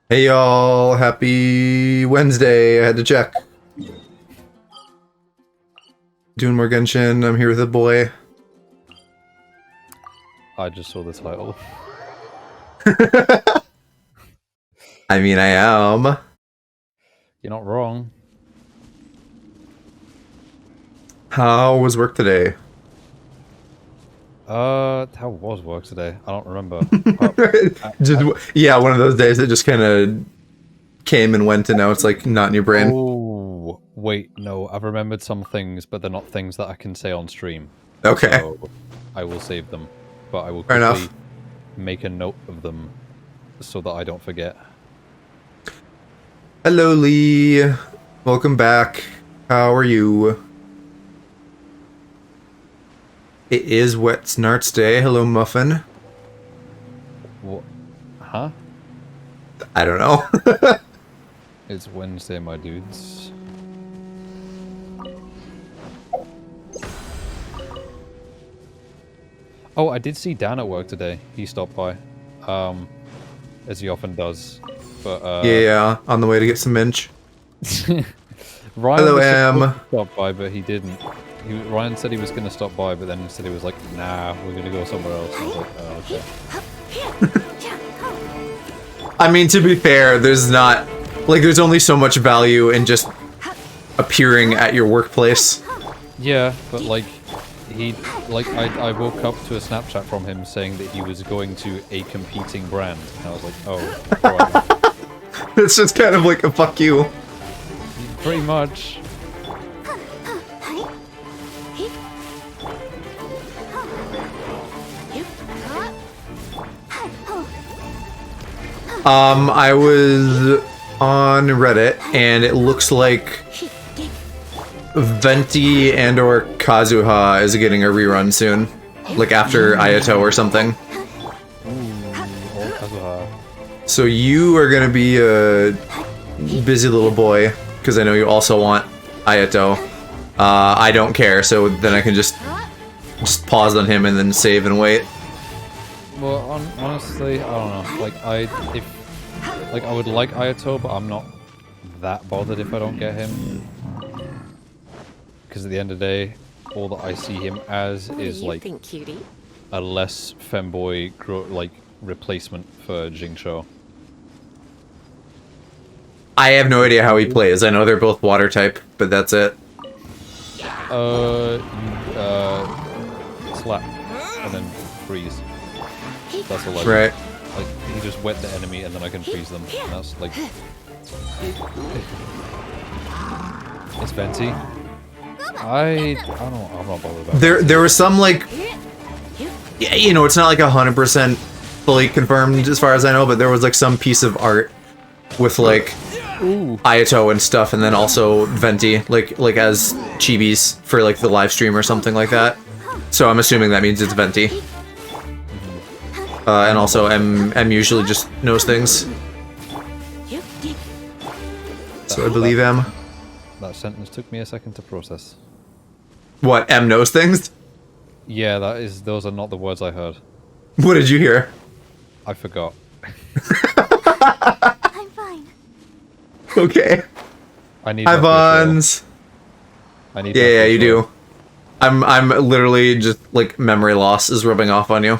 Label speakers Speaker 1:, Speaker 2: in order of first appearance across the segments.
Speaker 1: Hey y'all, happy Wednesday. I had to check. Doing more Genshin. I'm here with a boy.
Speaker 2: I just saw the title.
Speaker 1: I mean, I am.
Speaker 2: You're not wrong.
Speaker 1: How was work today?
Speaker 2: How was work today? I don't remember.
Speaker 1: Yeah, one of those days that just kind of came and went and now it's like not in your brain.
Speaker 2: Oh, wait, no. I've remembered some things, but they're not things that I can say on stream.
Speaker 1: Okay.
Speaker 2: So I will save them, but I will
Speaker 1: Fair
Speaker 2: quickly
Speaker 1: enough.
Speaker 2: make a note of them so that I don't forget.
Speaker 1: Hello, Lee. Welcome back. How are you? It is Wet Snarts Day. Hello, Muffin.
Speaker 2: What? Huh?
Speaker 1: I don't know.
Speaker 2: It's Wednesday, my dudes. Oh, I did see Dan at work today. He stopped by, as he often does. But
Speaker 1: Yeah, on the way to get some minch.
Speaker 2: Ryan
Speaker 1: Hello,
Speaker 2: was
Speaker 1: Em.
Speaker 2: supposed to stop by, but he didn't. Ryan said he was going to stop by, but then instead he was like, "Nah, we're going to go somewhere else." I was like, "Oh, okay."
Speaker 1: I mean, to be fair, there's not... Like, there's only so much value in just appearing at your workplace.
Speaker 2: Yeah, but like, I woke up to a Snapchat from him saying that he was going to a competing brand, and I was like, "Oh, right."
Speaker 1: It's just kind of like a fuck you.
Speaker 2: Pretty much.
Speaker 1: I was on Reddit, and it looks like Venti and or Kazuha is getting a rerun soon. Like after Ayato or something. So you are gonna be a busy little boy, because I know you also want Ayato. I don't care, so then I can just pause on him and then save and wait.
Speaker 2: Well, honestly, I don't know. Like, I would like Ayato, but I'm not that bothered if I don't get him. Because at the end of the day, all that I see him as is like a less femboy replacement for Jingshou.
Speaker 1: I have no idea how he plays. I know they're both water type, but that's it.
Speaker 2: Slap and then freeze. That's all I do.
Speaker 1: Right.
Speaker 2: Like, he just wet the enemy and then I can freeze them. And that's like... It's Venti. I don't know, I'm not bothered about it.
Speaker 1: There was some, like... Yeah, you know, it's not like 100% fully confirmed as far as I know, but there was like some piece of art with like Ayato and stuff, and then also Venti, like as chibis for like the live stream or something like that. So I'm assuming that means it's Venti. And also M usually just knows things. So I believe M.
Speaker 2: That sentence took me a second to process.
Speaker 1: What, M knows things?
Speaker 2: Yeah, those are not the words I heard.
Speaker 1: What did you hear?
Speaker 2: I forgot.
Speaker 3: I'm fine.
Speaker 1: Okay.
Speaker 2: I need
Speaker 1: Hi, Vons.
Speaker 2: I need
Speaker 1: Yeah, you do. I'm literally just like memory loss is rubbing off on you.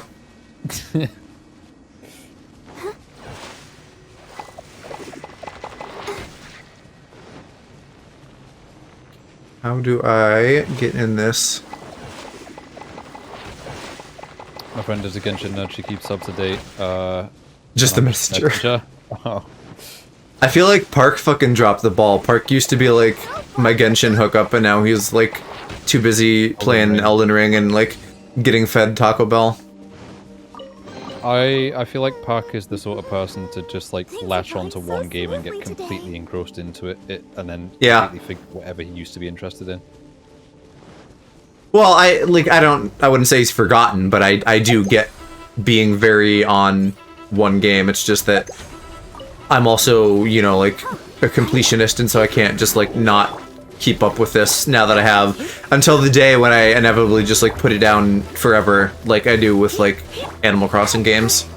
Speaker 1: How do I get in this?
Speaker 2: My friend is a Genshin nerd, she keeps up to date.
Speaker 1: Just the messenger.
Speaker 2: Oh.
Speaker 1: I feel like Park fucking dropped the ball. Park used to be like my Genshin hookup, and now he's like too busy playing Elden Ring and like getting fed Taco Bell.
Speaker 2: I feel like Park is the sort of person to just like latch onto one game and get completely engrossed into it and then completely forget whatever he used to be interested in.
Speaker 1: Well, I wouldn't say he's forgotten, but I do get being very on one game. It's just that I'm also, you know, like a completionist, and so I can't just like not keep up with this now that I have, until the day when I inevitably just like put it down forever, like I do with like Animal Crossing games.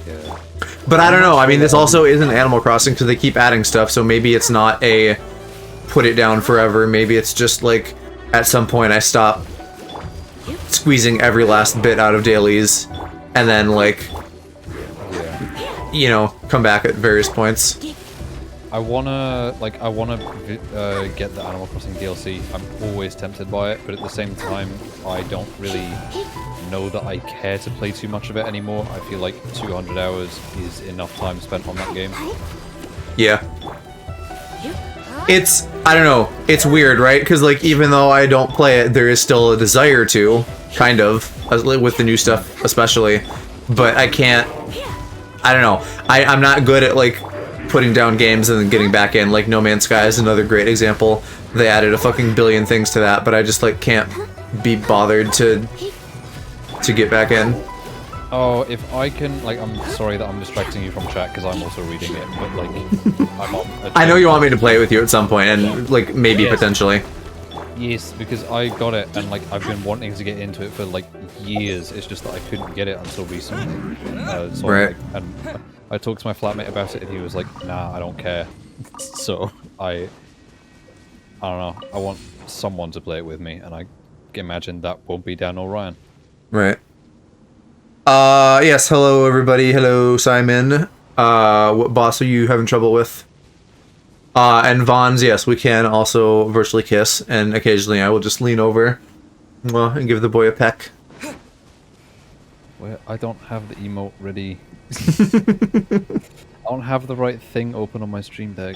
Speaker 2: Yeah.
Speaker 1: But I don't know. I mean, this also isn't Animal Crossing because they keep adding stuff, so maybe it's not a put it down forever. Maybe it's just like at some point I stop squeezing every last bit out of dailies and then like, you know, come back at various points.
Speaker 2: I wanna get the Animal Crossing DLC. I'm always tempted by it, but at the same time, I don't really know that I care to play too much of it anymore. I feel like 200 hours is enough time spent on that game.
Speaker 1: Yeah. It's, I don't know, it's weird, right? Because, like, even though I don't play it, there is still a desire to, kind of, with the new stuff especially. But I can't, I don't know. I'm not good at, like, putting down games and then getting back in. Like, No Man's Sky is another great example. They added a fucking billion things to that, but I just, like, can't be bothered to get back in.
Speaker 2: Oh, if I can, like, I'm sorry that I'm distracting you from chat because I'm also reading it, but, like, I'm on...
Speaker 1: I know you want me to play it with you at some point, and, like, maybe potentially.
Speaker 2: Yes, because I got it, and, like, I've been wanting to get into it for, like, years. It's just that I couldn't get it until recently. So,
Speaker 1: right.
Speaker 2: Like, and I talked to my flatmate about it, and he was like, nah, I don't care. So, I don't know. I want someone to play it with me, and I imagine that won't be Dan or Ryan.
Speaker 1: Right. Yes, hello everybody. Hello, Simon. What boss are you having trouble with? And Vaughn's, yes, we can also virtually kiss, and occasionally I will just lean over and give the boy a peck.
Speaker 2: Well, I don't have the emote ready. I don't have the right thing open on my stream deck.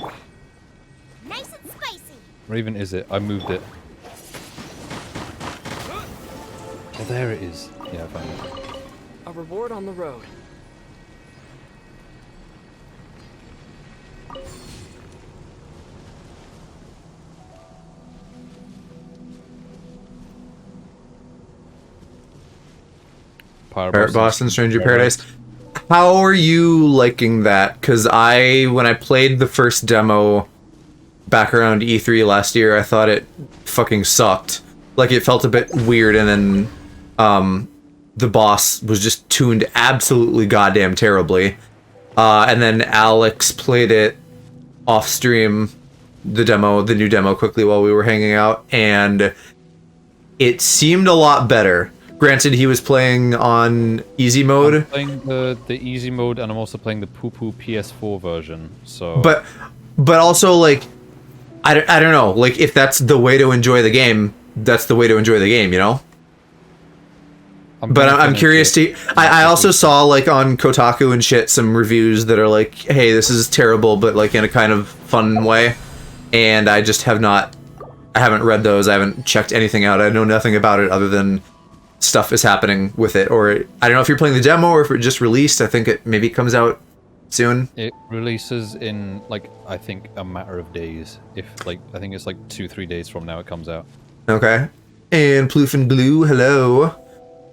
Speaker 3: Nice and spicy.
Speaker 2: Or even is it? I moved it. Oh, there it is. Yeah, I found it.
Speaker 4: A reward on the road.
Speaker 1: Pirate Boston, Stranger Paradise. How are you liking that? Because when I played the first demo back around E3 last year, I thought it fucking sucked. Like, it felt a bit weird, and then, the boss was just tuned absolutely goddamn terribly. And then Alex played it off stream, the new demo, quickly while we were hanging out, and it seemed a lot better. Granted, he was playing on easy mode.
Speaker 2: I'm playing the easy mode, and I'm also playing the poo-poo PS4 version, so...
Speaker 1: But also, like, I don't know, like, if that's the way to enjoy the game, that's the way to enjoy the game, you know? But I'm curious to... I also saw, like, on Kotaku and shit, some reviews that are like, hey, this is terrible, but, like, in a kind of fun way. And I just have not... I haven't read those, I haven't checked anything out, I know nothing about it other than stuff is happening with it. Or, I don't know if you're playing the demo or if it just released, I think it maybe comes out soon.
Speaker 2: It releases in, like, I think a matter of days. If, like, I think it's, like, 2-3 days from now it comes out.
Speaker 1: Okay. And Ploof and Blue, hello.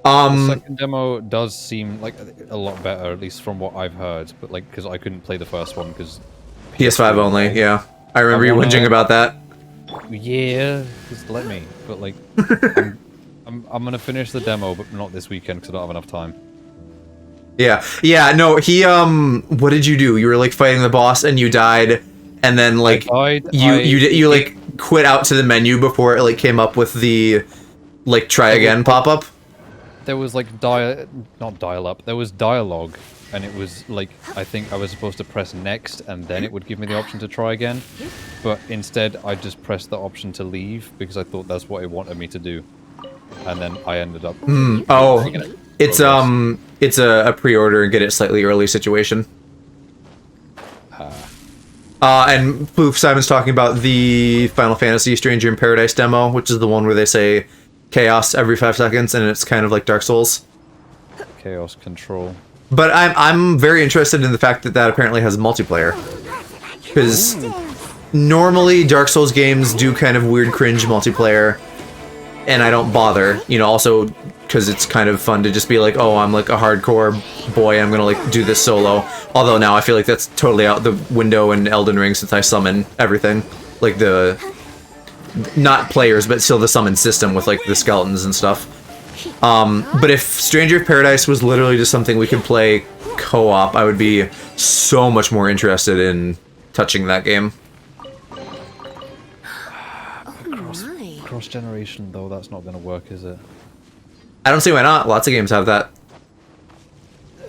Speaker 2: The second demo does seem like a lot better, at least from what I've heard. But like, because I couldn't play the first one because
Speaker 1: PS5 only. Yeah, I remember you whinging about that.
Speaker 2: Yeah, just let me. But like, I'm gonna finish the demo, but not this weekend because I don't have enough time.
Speaker 1: Yeah. No, he what did you do? You were like fighting the boss and you died, and then like you like quit out to the menu before it like came up with the like try again pop up.
Speaker 2: There was like not dial up. There was dialogue, and it was like I think I was supposed to press next, and then it would give me the option to try again. But instead, I just pressed the option to leave because I thought that's what it wanted me to do, and then I ended up.
Speaker 1: It's a pre-order and get it slightly early situation. And Poof, Simon's talking about the Final Fantasy Stranger in Paradise demo, which is the one where they say chaos every 5 seconds, and it's kind of like Dark Souls.
Speaker 2: Chaos control.
Speaker 1: But I'm very interested in the fact that apparently has multiplayer. Because normally Dark Souls games do kind of weird cringe multiplayer, and I don't bother. You know, also because it's kind of fun to just be like, oh, I'm like a hardcore boy, I'm gonna like do this solo. Although now I feel like that's totally out the window in Elden Ring since I summon everything. Like the... not players, but still the summon system with like the skeletons and stuff. But if Stranger of Paradise was literally just something we could play co-op, I would be so much more interested in touching that game.
Speaker 2: Cross generation though, that's not going to work, is it?
Speaker 1: I don't see why not. Lots of games have that.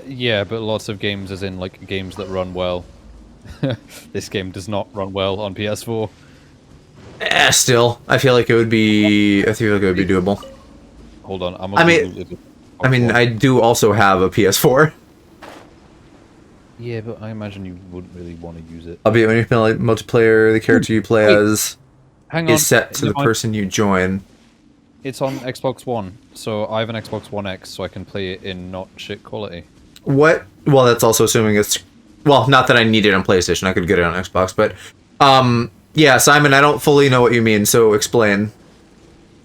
Speaker 2: Yeah, but lots of games, as in like games that run well. This game does not run well on PS4.
Speaker 1: Still, I feel like it would be. I feel like it would be doable.
Speaker 2: Hold on,
Speaker 1: I mean, I do also have a PS4.
Speaker 2: Yeah, but I imagine you wouldn't really want to use it.
Speaker 1: Albeit when you play like multiplayer, the character you play as
Speaker 2: Hang on.
Speaker 1: is set to the person you join.
Speaker 2: It's on Xbox One, so I have an Xbox One X, so I can play it in not shit quality.
Speaker 1: What? Well, that's also assuming it's. Well, not that I need it on PlayStation. I could get it on Xbox, but yeah, Simon, I don't fully know what you mean, so explain.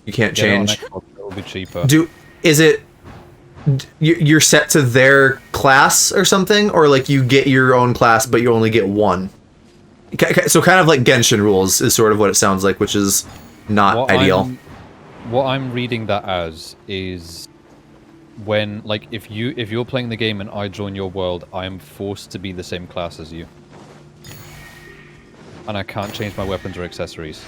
Speaker 1: You can't change.
Speaker 2: Get it on Xbox, it'll be cheaper.
Speaker 1: Is it you're set to their class or something, or like you get your own class but you only get one? So kind of like Genshin rules is sort of what it sounds like, which is not ideal.
Speaker 2: What I'm reading that as is when, like, if you're playing the game and I join your world, I am forced to be the same class as you, and I can't change my weapons or accessories.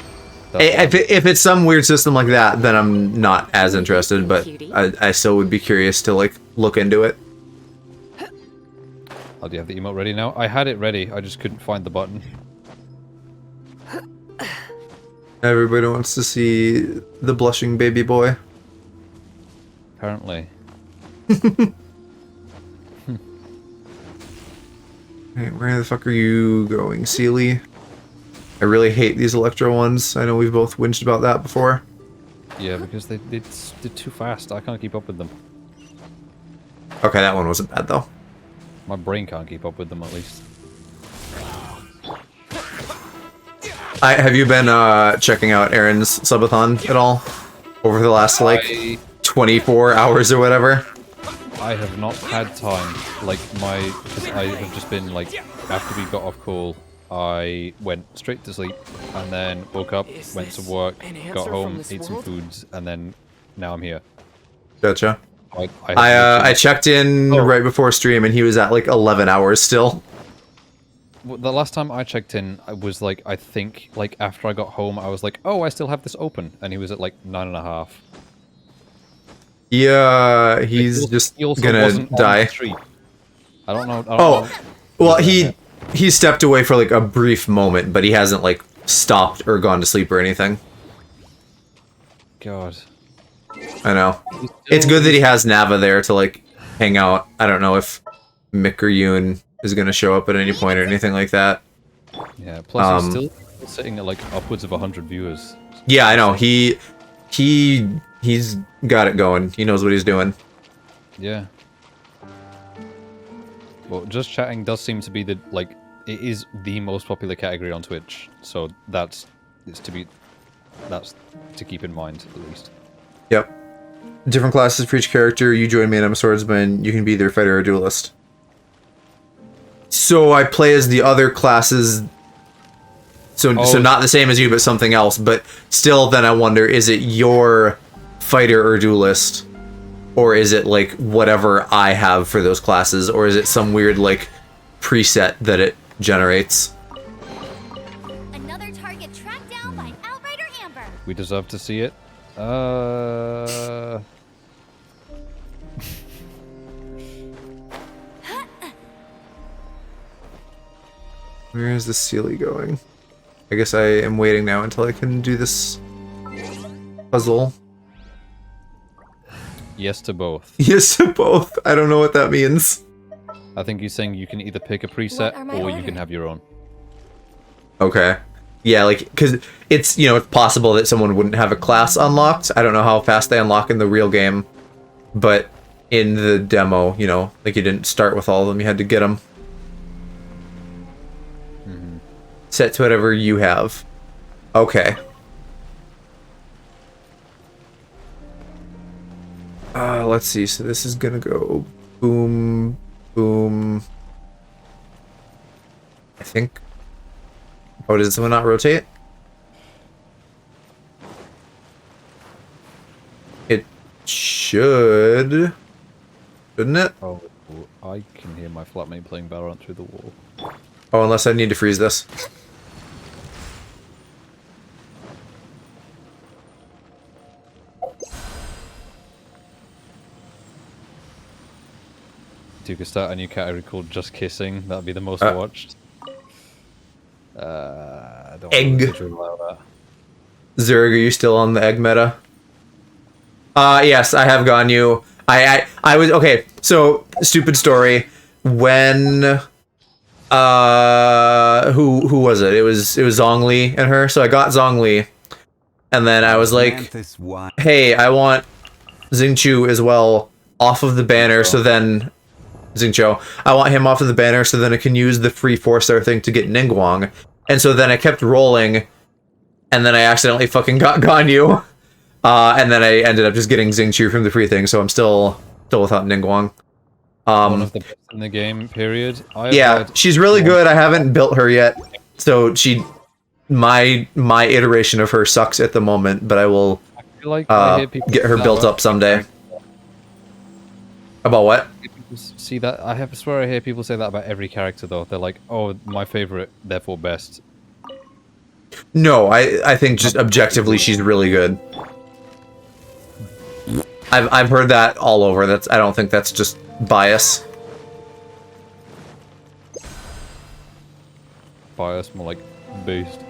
Speaker 1: If it's some weird system like that, then I'm not as interested, but I still would be curious to like look into it.
Speaker 2: Oh, do you have the emote ready now? I had it ready, I just couldn't find the button.
Speaker 1: Everybody wants to see the blushing baby boy.
Speaker 2: Apparently.
Speaker 1: Hey, where the fuck are you going, Sealy? I really hate these Electro ones. I know we've both whinged about that before.
Speaker 2: Yeah, because they're too fast. I can't keep up with them.
Speaker 1: Okay, that one wasn't bad though.
Speaker 2: My brain can't keep up with them, at least.
Speaker 1: Have you been checking out Aaron's subathon at all over the last like 24 hours or whatever?
Speaker 2: I have not had time. Like because I have just been like, after we got off call, I went straight to sleep and then woke up, went to work, got home, ate some foods, and then now I'm here.
Speaker 1: Gotcha.
Speaker 2: I
Speaker 1: checked in right before stream and he was at like 11 hours still.
Speaker 2: The last time I checked in, I was like, I think, like, after I got home, I was like, oh, I still have this open. And he was at, like, 9.5.
Speaker 1: Yeah, he's just gonna die.
Speaker 2: I don't know.
Speaker 1: Well, he stepped away for, like, a brief moment, but he hasn't, like, stopped or gone to sleep or anything.
Speaker 2: God.
Speaker 1: I know. It's good that he has Nava there to, like, hang out. I don't know if Mick or Yoon is going to show up at any point or anything like that.
Speaker 2: Yeah, plus he's still sitting at like upwards of 100 viewers.
Speaker 1: Yeah, I know. He's got it going. He knows what he's doing.
Speaker 2: Yeah. Well, just chatting does seem to be it is the most popular category on Twitch. So that's to keep in mind at least.
Speaker 1: Yep. Different classes for each character. You join me and I'm a swordsman. You can be either fighter or duelist. So I play as the other classes, so not the same as you, but something else. But still, then I wonder, is it your fighter or duelist? Or is it, like, whatever I have for those classes? Or is it some weird, like, preset that it generates?
Speaker 3: Another target tracked down by Outrider Amber.
Speaker 2: We deserve to see it.
Speaker 1: Where is the Sealy going? I guess I am waiting now until I can do this puzzle.
Speaker 2: Yes to both.
Speaker 1: Yes to both. I don't know what that means.
Speaker 2: I think he's saying you can either pick a preset or you can have your own.
Speaker 1: Okay. Yeah, like, because it's, you know, it's possible that someone wouldn't have a class unlocked. I don't know how fast they unlock in the real game. But in the demo, you know, like, you didn't start with all of them. You had to get them. Set to whatever you have. Okay. Let's see. So this is gonna go boom, boom. I think. Oh, does someone not rotate? It should... Shouldn't it?
Speaker 2: Oh, I can hear my flatmate playing Valorant through the wall.
Speaker 1: Oh, unless I need to freeze this.
Speaker 2: You could start a new category called Just Kissing. That'd be the most watched. I don't
Speaker 1: Egg.
Speaker 2: want to allow that.
Speaker 1: Zerg, are you still on the egg meta? Yes, I have gone you. I was okay. So stupid story. When who was it? It was Zhongli and her. So I got Zhongli, and then I was like, hey, I want Xingqiu as well off of the banner. So then Xingqiu, I want him off of the banner so then I can use the free 4-star thing to get Ningguang. And so then I kept rolling, and then I accidentally fucking got Ganyu. And then I ended up just getting Xingqiu from the free thing, so I'm still without Ningguang.
Speaker 2: One of the best in the game, period.
Speaker 1: Yeah, she's really good. I haven't built her yet, so my iteration of her sucks at the moment, but I will
Speaker 2: feel like I hear people
Speaker 1: get her built up someday. About what?
Speaker 2: See that? I swear I hear people say that about every character though. They're like, "Oh, my favorite, therefore best."
Speaker 1: No, I think just objectively she's really good. I've heard that all over. I don't think that's just bias.
Speaker 2: Bias, more like boost.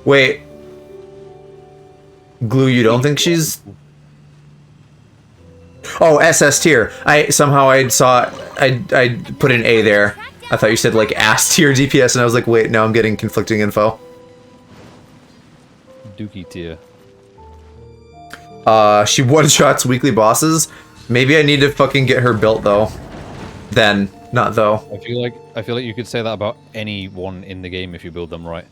Speaker 1: Wait. Glue, you don't think she's... Oh, SS tier. I saw... I put an A there. I thought you said, like, ass tier DPS, and I was like, wait, now I'm getting conflicting info.
Speaker 2: Dookie tier.
Speaker 1: She one-shots weekly bosses. Maybe I need to fucking get her built, though. Then. Not though.
Speaker 2: I feel like you could say that about anyone in the game if you build them right.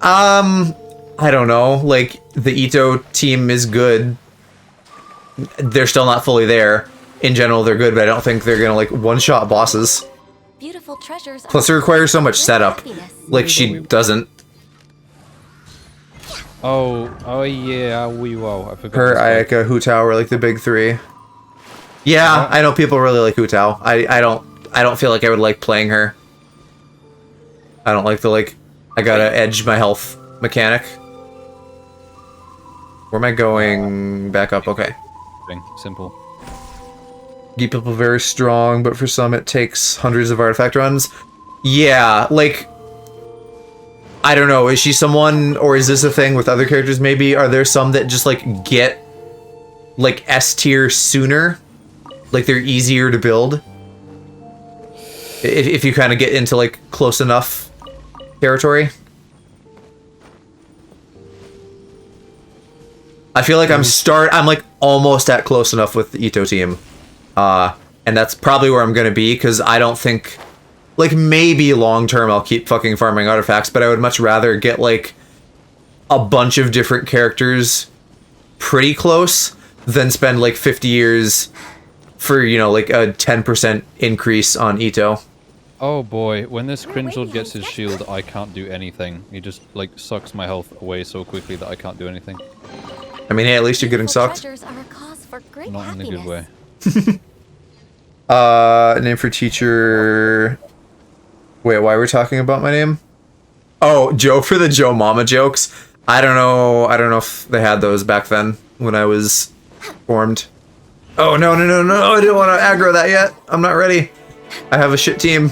Speaker 1: I don't know. Like, the Ito team is good. They're still not fully there. In general, they're good, but I don't think they're gonna, like, one-shot bosses.
Speaker 3: Beautiful treasures.
Speaker 1: Plus, it requires so much setup. Like, she doesn't.
Speaker 2: Oh yeah, wow. I forgot.
Speaker 1: Her, Ayaka, Hu Tao are, like, the big three. Yeah, I know people really like Hu Tao. I don't feel like I would like playing her. I don't like the, like, I gotta edge my health mechanic. Where am I going? Back up, okay.
Speaker 2: Simple.
Speaker 1: Keep people very strong, but for some it takes hundreds of artifact runs. Yeah, like... I don't know, is she someone, or is this a thing with other characters maybe? Are there some that just, like, get, like, S tier sooner? Like, they're easier to build? If you kind of get into, like, close enough territory? I feel like I'm like almost at close enough with the Ito team. And that's probably where I'm gonna be, because I don't think, like, maybe long term I'll keep fucking farming artifacts, but I would much rather get, like, a bunch of different characters pretty close than spend, like, 50 years for, you know, like, a 10% increase on Ito.
Speaker 2: Oh boy, when this Cringeled gets his shield, I can't do anything. He just, like, sucks my health away so quickly that I can't do anything.
Speaker 1: I mean, hey, at least you're getting sucked.
Speaker 3: Treasures are a cause for great
Speaker 2: Not in a good way.
Speaker 1: Name for teacher... Wait, why are we talking about my name? Oh, Joe for the Joe Mama jokes. I don't know if they had those back then when I was formed. Oh, no, I didn't want to aggro that yet. I'm not ready. I have a shit team.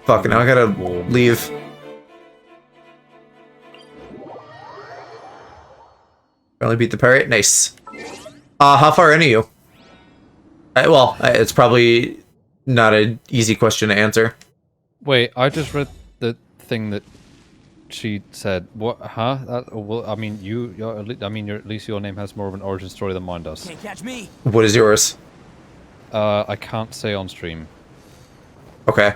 Speaker 1: Fuck, now I gotta leave. Finally beat the pirate. Nice. How far in are you? It's probably not an easy question to answer.
Speaker 2: Wait, I just read the thing that she said. What? Huh? Well, I mean, at least your name has more of an origin story than mine does.
Speaker 4: Can't catch me.
Speaker 1: What is yours?
Speaker 2: I can't say on stream.
Speaker 1: Okay.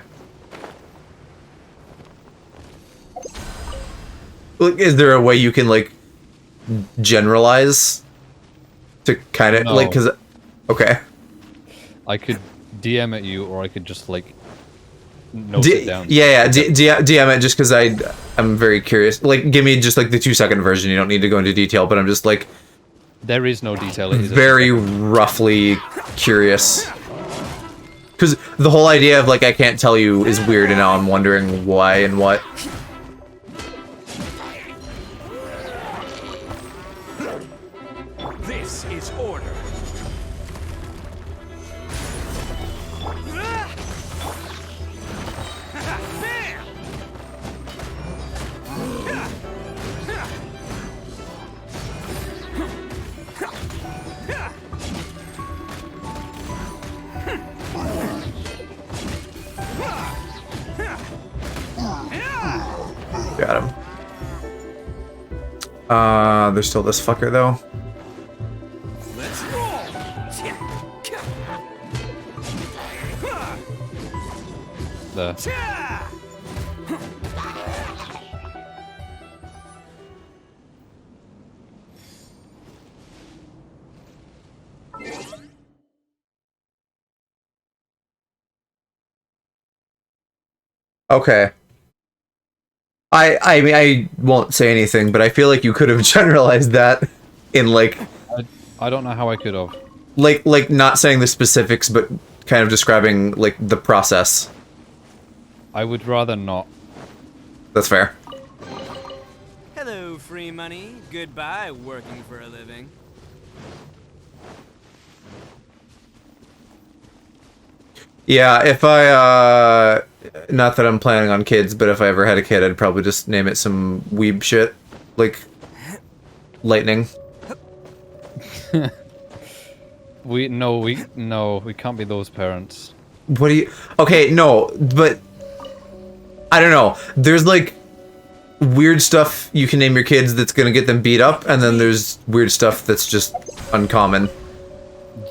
Speaker 1: Like, is there a way you can, like, generalize to kind of, like, because... Okay.
Speaker 2: I could DM at you, or I could just, like, note it down.
Speaker 1: Yeah, DM it just because I'm very curious. Like, give me just like the 2-second version. You don't need to go into detail, but I'm just like
Speaker 2: There is no detail. It is
Speaker 1: very roughly curious. Because the whole idea of like I can't tell you is weird, and now I'm wondering why and what.
Speaker 5: This is order.
Speaker 1: Got him. There's still this fucker though.
Speaker 5: Let's roll.
Speaker 2: There.
Speaker 1: Okay. I mean, I won't say anything, but I feel like you could have generalized that in like
Speaker 2: I don't know how I could have.
Speaker 1: like not saying the specifics, but kind of describing like the process.
Speaker 2: I would rather not.
Speaker 1: That's fair.
Speaker 5: Hello, free money. Goodbye, working for a living.
Speaker 1: Yeah, if I not that I'm planning on kids, but if I ever had a kid, I'd probably just name it some weeb shit, like lightning.
Speaker 2: We can't be those parents.
Speaker 1: What do you? Okay, no, but I don't know. There's like weird stuff you can name your kids that's gonna get them beat up, and then there's weird stuff that's just uncommon.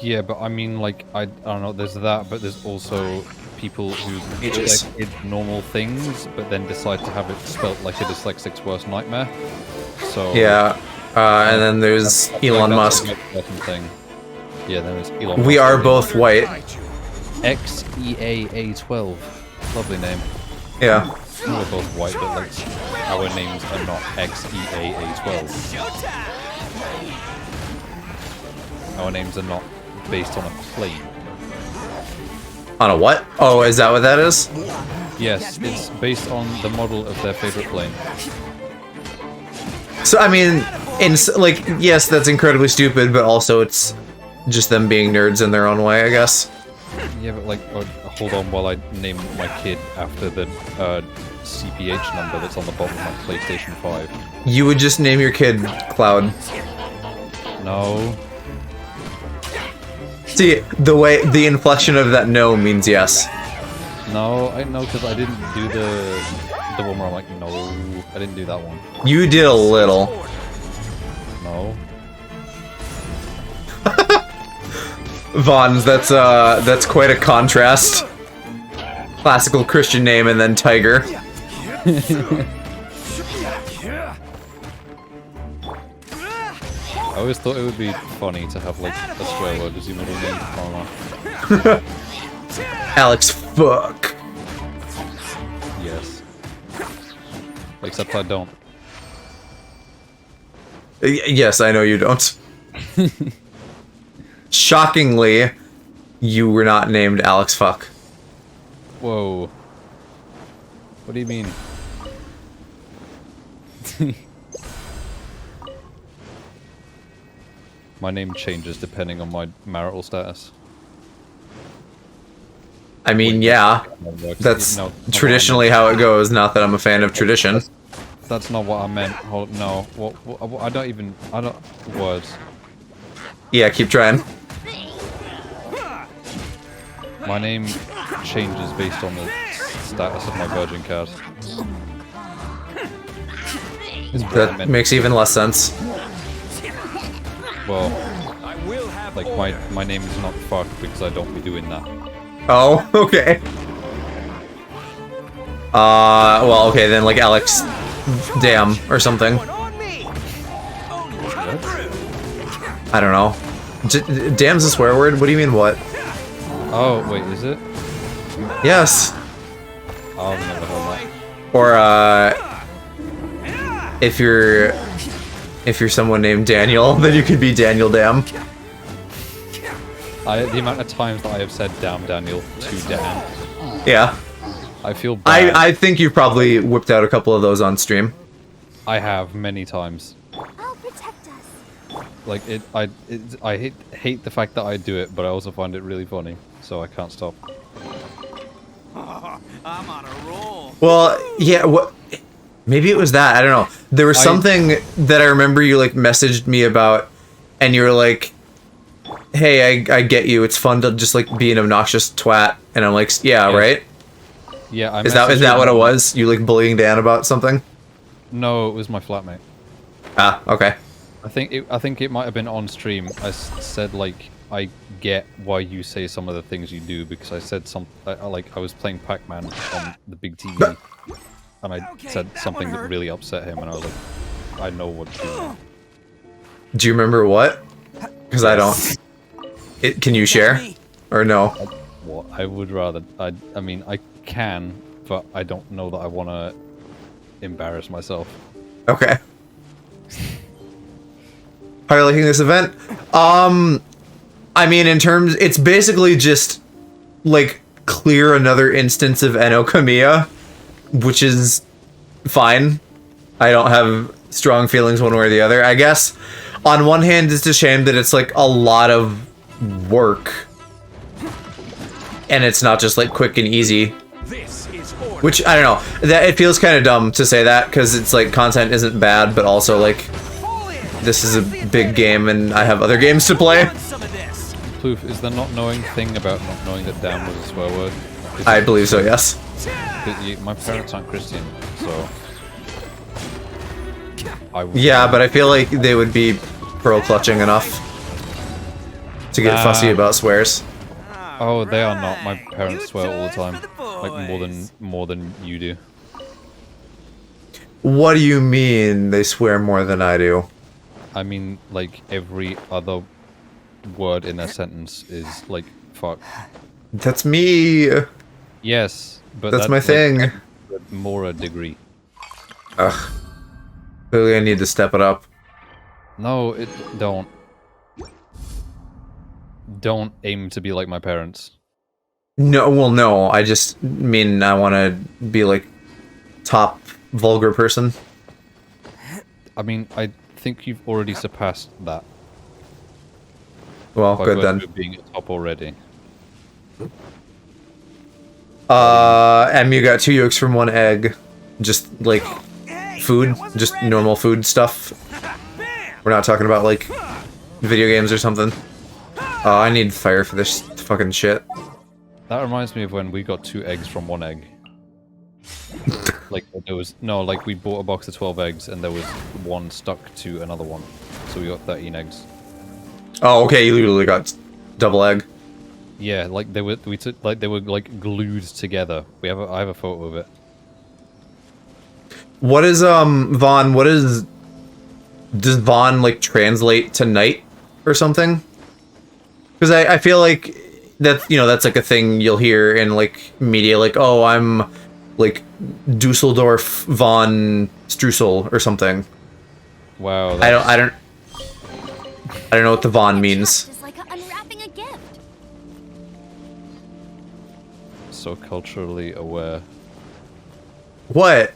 Speaker 2: Yeah, but I mean, like, I don't know, there's that, but there's also people who did normal things, but then decide to have it spelt like a dyslexic's worst nightmare. So
Speaker 1: Yeah, and then there's Elon Musk.
Speaker 2: Thing. Yeah, then there's Elon Musk.
Speaker 1: We are both white.
Speaker 2: XEAA12. Lovely name.
Speaker 1: Yeah.
Speaker 2: We're both white, but like, our names are not XEAA12. Our names are not based on a plane.
Speaker 1: On a what? Oh, is that what that is?
Speaker 2: Yes, it's based on the model of their favorite plane.
Speaker 1: So I mean, like, yes, that's incredibly stupid, but also it's just them being nerds in their own way, I guess.
Speaker 2: Yeah, but like, hold on while I name my kid after the CPH number that's on the bottom of my PlayStation 5.
Speaker 1: You would just name your kid Cloud.
Speaker 2: No.
Speaker 1: See, the inflection of that no means yes.
Speaker 2: No, I know, because I didn't do the one where I'm like, no, I didn't do that one.
Speaker 1: You did a little.
Speaker 2: No.
Speaker 1: Vons, that's quite a contrast. Classical Christian name and then Tiger.
Speaker 2: I always thought it would be funny to have like a swear word as your middle name.
Speaker 1: Alex, fuck.
Speaker 2: Yes. Except I don't.
Speaker 1: Yes, I know you don't. Shockingly, you were not named Alex Fuck.
Speaker 2: Whoa. What do you mean? My name changes depending on my marital status.
Speaker 1: I mean, yeah. That's traditionally how it goes, not that I'm a fan of tradition.
Speaker 2: That's not what I meant. Hold, no. What, I don't... Words.
Speaker 1: Yeah, keep trying.
Speaker 2: My name changes based on the status of my Virgin card.
Speaker 1: That makes even less sense.
Speaker 2: Well, like my name is not fuck because I don't be doing that.
Speaker 1: Oh, okay. Well, okay, then like Alex Damn or something. I don't know. Damn's a swear word? What do you mean what?
Speaker 2: Oh, wait, is it?
Speaker 1: Yes.
Speaker 2: I've never heard
Speaker 1: Or if you're someone named Daniel, then you could be Daniel Dam.
Speaker 2: that. The amount of times that I have said "damn Daniel" to Dan,
Speaker 1: Yeah.
Speaker 2: I feel bad.
Speaker 1: I think you've probably whipped out a couple of those on stream.
Speaker 2: I have many times.
Speaker 3: I'll protect us.
Speaker 2: Like I hate the fact that I do it, but I also find it really funny, so I can't stop.
Speaker 5: I'm on a roll.
Speaker 1: Well, yeah, what? Maybe it was that. I don't know. There was something that I remember you like messaged me about, and you were like, "Hey, I get you. It's fun to just like be an obnoxious twat." And I'm like, "Yeah,
Speaker 2: Yeah.
Speaker 1: right."
Speaker 2: Yeah,
Speaker 1: Is that what it was? You like bullying Dan about something?
Speaker 2: No, it was my flatmate.
Speaker 1: Ah, okay.
Speaker 2: I think it might have been on stream. I said like I get why you say some of the things you do because I said like I was playing Pac-Man on the big TV, and I said something that really upset him, and I was like, I know what to do.
Speaker 1: Do you remember what? Because I don't. Can you share or no?
Speaker 2: What I would rather. I mean I can, but I don't know that I want to embarrass myself.
Speaker 1: Okay. How are you liking this event? I mean, in terms, it's basically just like clear another instance of Eno Kamiya, which is fine. I don't have strong feelings one way or the other. I guess on one hand, it's a shame that it's like a lot of work, and it's not just like quick and easy.
Speaker 5: This is order.
Speaker 1: Which I don't know. That it feels kind of dumb to say that because it's like content isn't bad, but also like this is a big game and I have other games to play.
Speaker 5: Some of this.
Speaker 2: Ploof, is there not knowing thing about not knowing that damn was a swear word?
Speaker 1: I believe so. Yes.
Speaker 2: My parents aren't Christian, so I would.
Speaker 1: Yeah, but I feel like they would be pearl clutching enough to get fussy about swears.
Speaker 2: Oh, they are not. My parents
Speaker 5: New
Speaker 2: swear all the
Speaker 5: toys
Speaker 2: time,
Speaker 5: for the
Speaker 2: like
Speaker 5: boys.
Speaker 2: more than you do.
Speaker 1: What do you mean they swear more than I do?
Speaker 2: I mean, like every other word in their sentence is like fuck.
Speaker 1: That's me.
Speaker 2: Yes, but
Speaker 1: That's my thing.
Speaker 2: More a degree.
Speaker 1: Ugh. Clearly, I need to step it up.
Speaker 2: No, don't. Don't aim to be like my parents.
Speaker 1: No, well, no. I just mean I want to be like top vulgar person.
Speaker 2: I mean, I think you've already surpassed that.
Speaker 1: Well,
Speaker 2: by
Speaker 1: good
Speaker 2: virtue
Speaker 1: then.
Speaker 2: of being at top already.
Speaker 1: And you got 2 yolks from 1 egg. Just like food, just normal food stuff. We're not talking about like video games or something. Oh, I need fire for this fucking shit.
Speaker 2: That reminds me of when we got 2 eggs from 1 egg. Like there was like we bought a box of 12 eggs and there was 1 stuck to another one, so we got 13 eggs.
Speaker 1: Oh, okay, you literally got double egg.
Speaker 2: Yeah, like they were glued together. I have a photo of it.
Speaker 1: What is Vaughn? Does Vaughn like translate to night or something? Because I feel like that's like a thing you'll hear in like media, like, oh, I'm like Dusseldorf von Streusel or something.
Speaker 2: Wow.
Speaker 1: I don't know what the Vaughn means.
Speaker 3: Just like unwrapping a gift.
Speaker 2: So culturally aware.
Speaker 1: What?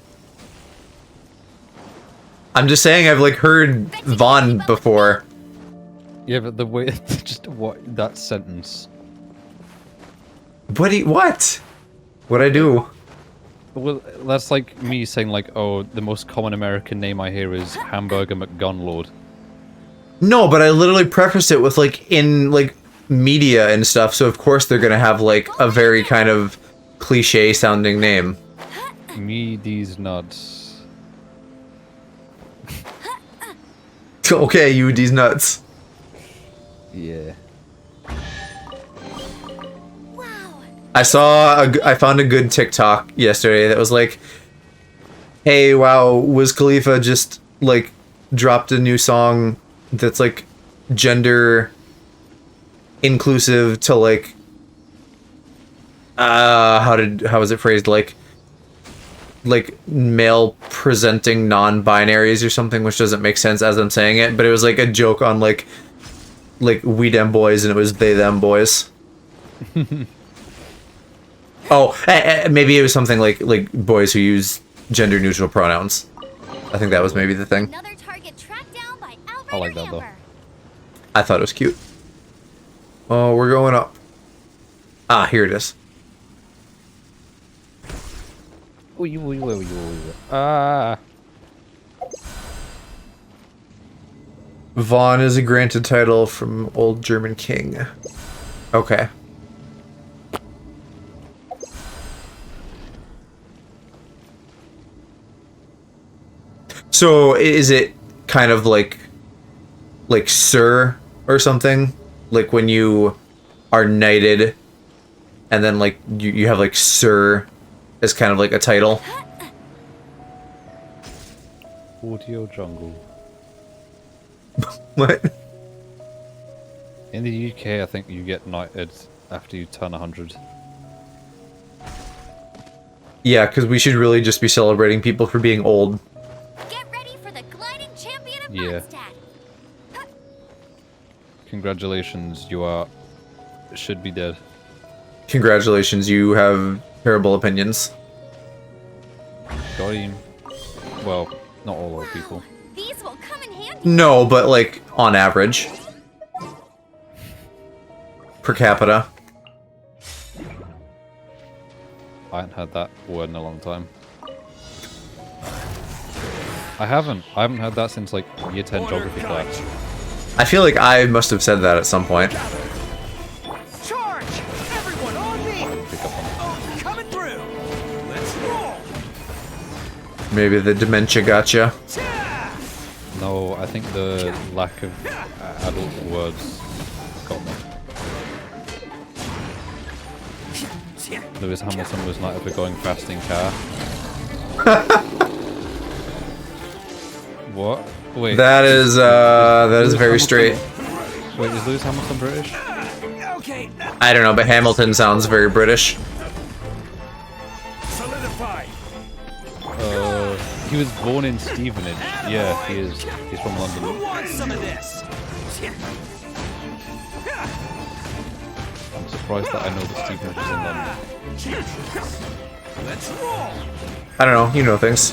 Speaker 1: I'm just saying I've like heard Vaughn before.
Speaker 2: Yeah, but the way just what that sentence.
Speaker 1: What? What'd I do?
Speaker 2: Well, that's like me saying like, oh, the most common American name I hear is Hamburger McGunlord.
Speaker 1: No, but I literally prefaced it with like in like media and stuff, so of course they're gonna have like a very kind of cliche sounding name.
Speaker 2: Me these nuts.
Speaker 1: Okay, you these nuts.
Speaker 2: Yeah.
Speaker 3: Wow.
Speaker 1: I found a good TikTok yesterday that was like, hey, wow, Wiz Khalifa just like dropped a new song that's like gender inclusive to like how was it phrased, like like male presenting non-binaries or something, which doesn't make sense as I'm saying it, but it was like a joke on like we them boys, and it was they them boys. Oh, maybe it was something like boys who use gender neutral pronouns. I think that was maybe the thing.
Speaker 3: Another target tracked down by Outrider
Speaker 2: I like that, though.
Speaker 3: Amber.
Speaker 1: I thought it was cute. Oh, we're going up. Ah, here it is.
Speaker 2: Ah.
Speaker 1: Vaughn is a granted title from old German king. Okay. So is it kind of like sir or something? Like when you are knighted and then like you have like sir as kind of like a title?
Speaker 2: Audio jungle.
Speaker 1: What?
Speaker 2: In the UK, I think you get knighted after you turn 100.
Speaker 1: Yeah, because we should really just be celebrating people for being old.
Speaker 3: Get ready for the gliding champion of
Speaker 2: Yeah.
Speaker 3: Mondstadt.
Speaker 2: Congratulations, you are... should be dead.
Speaker 1: Congratulations, you have terrible opinions.
Speaker 2: Got him. Well, not all old people.
Speaker 3: These will come in handy.
Speaker 1: No, but like on average. Per capita.
Speaker 2: I haven't heard that word in a long time. I haven't heard that since like year 10 geography class.
Speaker 1: I feel like I must have said that at some point.
Speaker 5: Charge! Everyone on me!
Speaker 2: Pick up on it.
Speaker 5: Oh, coming through! Let's roll!
Speaker 1: Maybe the dementia gotcha.
Speaker 5: Ta!
Speaker 2: No, I think the lack of adult words got me. Lewis Hamilton was knighted for going fast in car. What? Wait.
Speaker 1: That is very straight.
Speaker 2: Wait, is Lewis Hamilton British?
Speaker 5: Okay,
Speaker 1: I don't know, but Hamilton sounds very British.
Speaker 5: solidify!
Speaker 2: He was born in Stevenage. Yeah, he is. He's from
Speaker 5: Who
Speaker 2: London.
Speaker 5: wants some of this?
Speaker 2: I'm surprised that I know that Stevenage is in London.
Speaker 5: Let's roll!
Speaker 1: I don't know, you know things.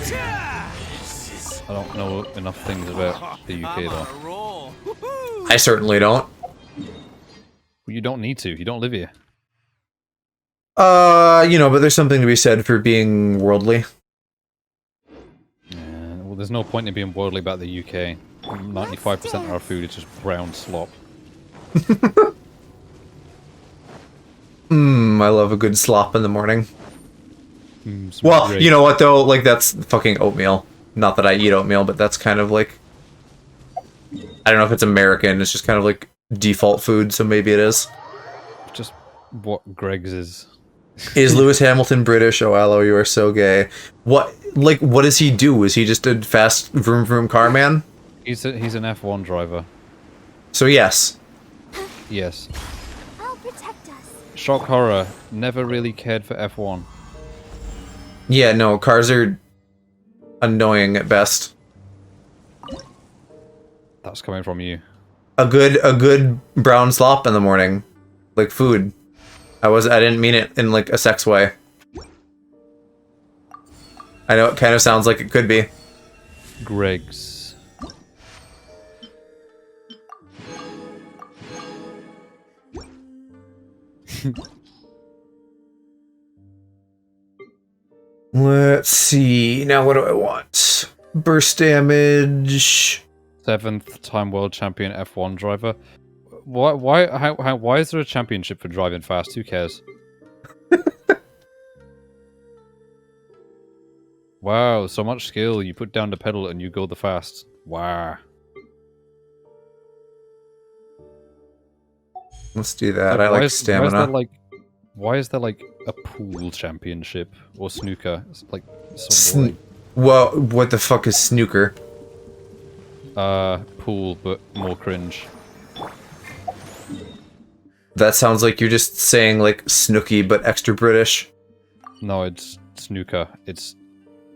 Speaker 5: Ta!
Speaker 2: I don't know enough things about the UK
Speaker 5: I'm on
Speaker 2: though.
Speaker 5: a roll. Woohoo!
Speaker 1: I certainly don't.
Speaker 2: Well, you don't need to. You don't live here.
Speaker 1: You know, but there's something to be said for being worldly.
Speaker 2: Well, there's no point in being worldly about the UK. 95% of our food is just brown slop.
Speaker 1: I love a good slop in the morning.
Speaker 2: Some
Speaker 1: Well,
Speaker 2: great-
Speaker 1: you know what though? Like that's fucking oatmeal. Not that I eat oatmeal, but that's kind of like... I don't know if it's American, it's just kind of like default food, so maybe it is.
Speaker 2: Just what Greg's is.
Speaker 1: Is Lewis Hamilton British? Oh, Aloe, you are so gay. What does he do? Is he just a fast vroom vroom car man?
Speaker 2: He's an F1 driver.
Speaker 1: So yes.
Speaker 2: Yes.
Speaker 3: I'll protect us.
Speaker 2: Shock horror. Never really cared for F1.
Speaker 1: Yeah, no, cars are annoying at best.
Speaker 2: That's coming from you.
Speaker 1: A good brown slop in the morning. Like food. I didn't mean it in like a sex way. I know it kind of sounds like it could be.
Speaker 2: Greg's.
Speaker 1: Let's see. Now what do I want? Burst damage.
Speaker 2: 7th time world champion F1 driver. Why is there a championship for driving fast? Who cares? Wow, so much skill. You put down the pedal and you go the fast. Wow.
Speaker 1: Let's do that. I like stamina.
Speaker 2: Why is there like a pool championship or snooker? It's like so boring.
Speaker 1: Well, what the fuck is snooker?
Speaker 2: Pool, but more cringe.
Speaker 1: That sounds like you're just saying like snooky but extra British.
Speaker 2: No, it's snooker. It's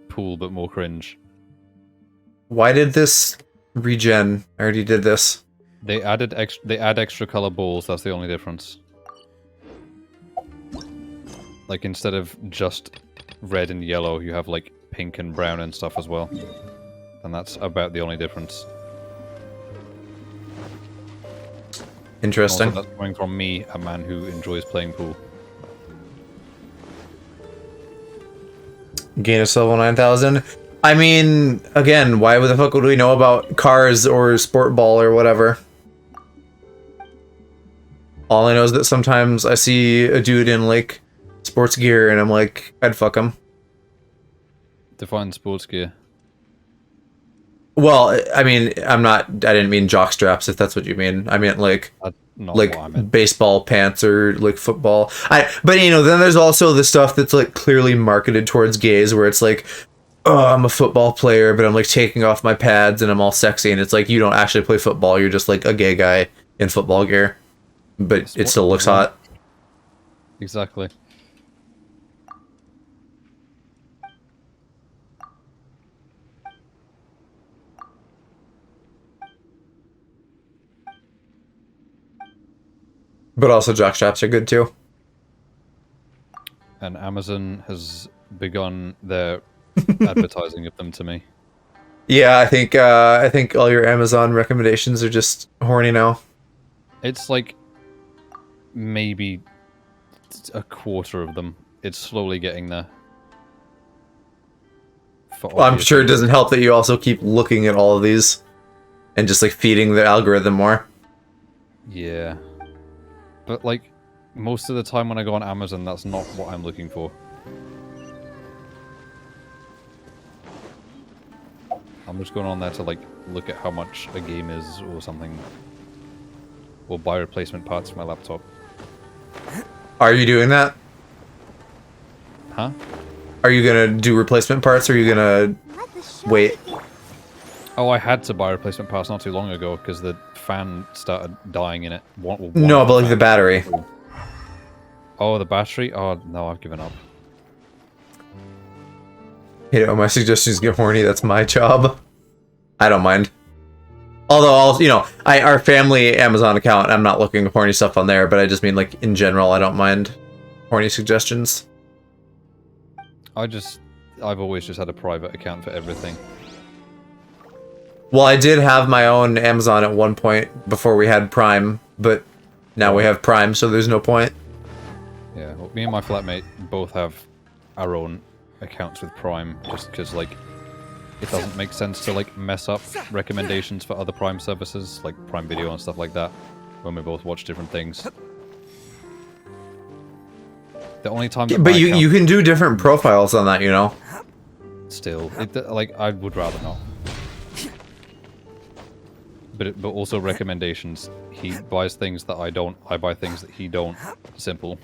Speaker 2: pool, but more cringe.
Speaker 1: Why did this regen? I already did this.
Speaker 2: They add extra color balls. That's the only difference. Like instead of just red and yellow, you have like pink and brown and stuff as well. And that's about the only difference.
Speaker 1: Interesting.
Speaker 2: Also, that's coming from me, a man who enjoys playing pool.
Speaker 1: Gain of level 9,000. I mean, again, why the fuck would we know about cars or sport ball or whatever? All I know is that sometimes I see a dude in, like, sports gear and I'm like, I'd fuck him.
Speaker 2: Define sports gear.
Speaker 1: Well, I mean, I didn't mean jock straps, if that's what you mean. I meant, like,
Speaker 2: That's not what I meant.
Speaker 1: baseball pants or, like, football. But, you know, then there's also the stuff that's, like, clearly marketed towards gays, where it's like, oh, I'm a football player, but I'm, like, taking off my pads and I'm all sexy, and it's like, you don't actually play football, you're just, like, a gay guy in football gear. But it still looks hot.
Speaker 2: Exactly.
Speaker 1: But also jock straps are good, too.
Speaker 2: And Amazon has begun their advertising of them to me.
Speaker 1: Yeah, I think all your Amazon recommendations are just horny now.
Speaker 2: It's like maybe a quarter of them. It's slowly getting there.
Speaker 1: Well, I'm sure it doesn't help that you also keep looking at all of these and just, like, feeding the algorithm more.
Speaker 2: Yeah. But, like, most of the time when I go on Amazon, that's not what I'm looking for. I'm just going on there to, like, look at how much a game is or something. Or buy replacement parts for my laptop.
Speaker 1: Are you doing that?
Speaker 2: Huh?
Speaker 1: Are you gonna do replacement parts, or are you gonna
Speaker 3: Let the show
Speaker 1: wait?
Speaker 3: begin.
Speaker 2: Oh, I had to buy replacement parts not too long ago because the fan started dying in it.
Speaker 1: No, but like the battery.
Speaker 2: Oh, the battery? Oh, no, I've given up.
Speaker 1: You know, my suggestions get horny. That's my job. I don't mind. Although, our family Amazon account, I'm not looking at horny stuff on there, but I just mean, like, in general, I don't mind horny suggestions.
Speaker 2: I've always just had a private account for everything.
Speaker 1: Well, I did have my own Amazon at one point before we had Prime, but now we have Prime, so there's no point.
Speaker 2: Yeah, well, me and my flatmate both have our own accounts with Prime, just because, like, it doesn't make sense to, like, mess up recommendations for other Prime services, like Prime Video and stuff like that, when we both watch different things. The only time that
Speaker 1: But you can do different profiles on that, you know?
Speaker 2: Still, like, I would rather not. But also recommendations. He buys things that I don't, I buy things that he don't. Simple.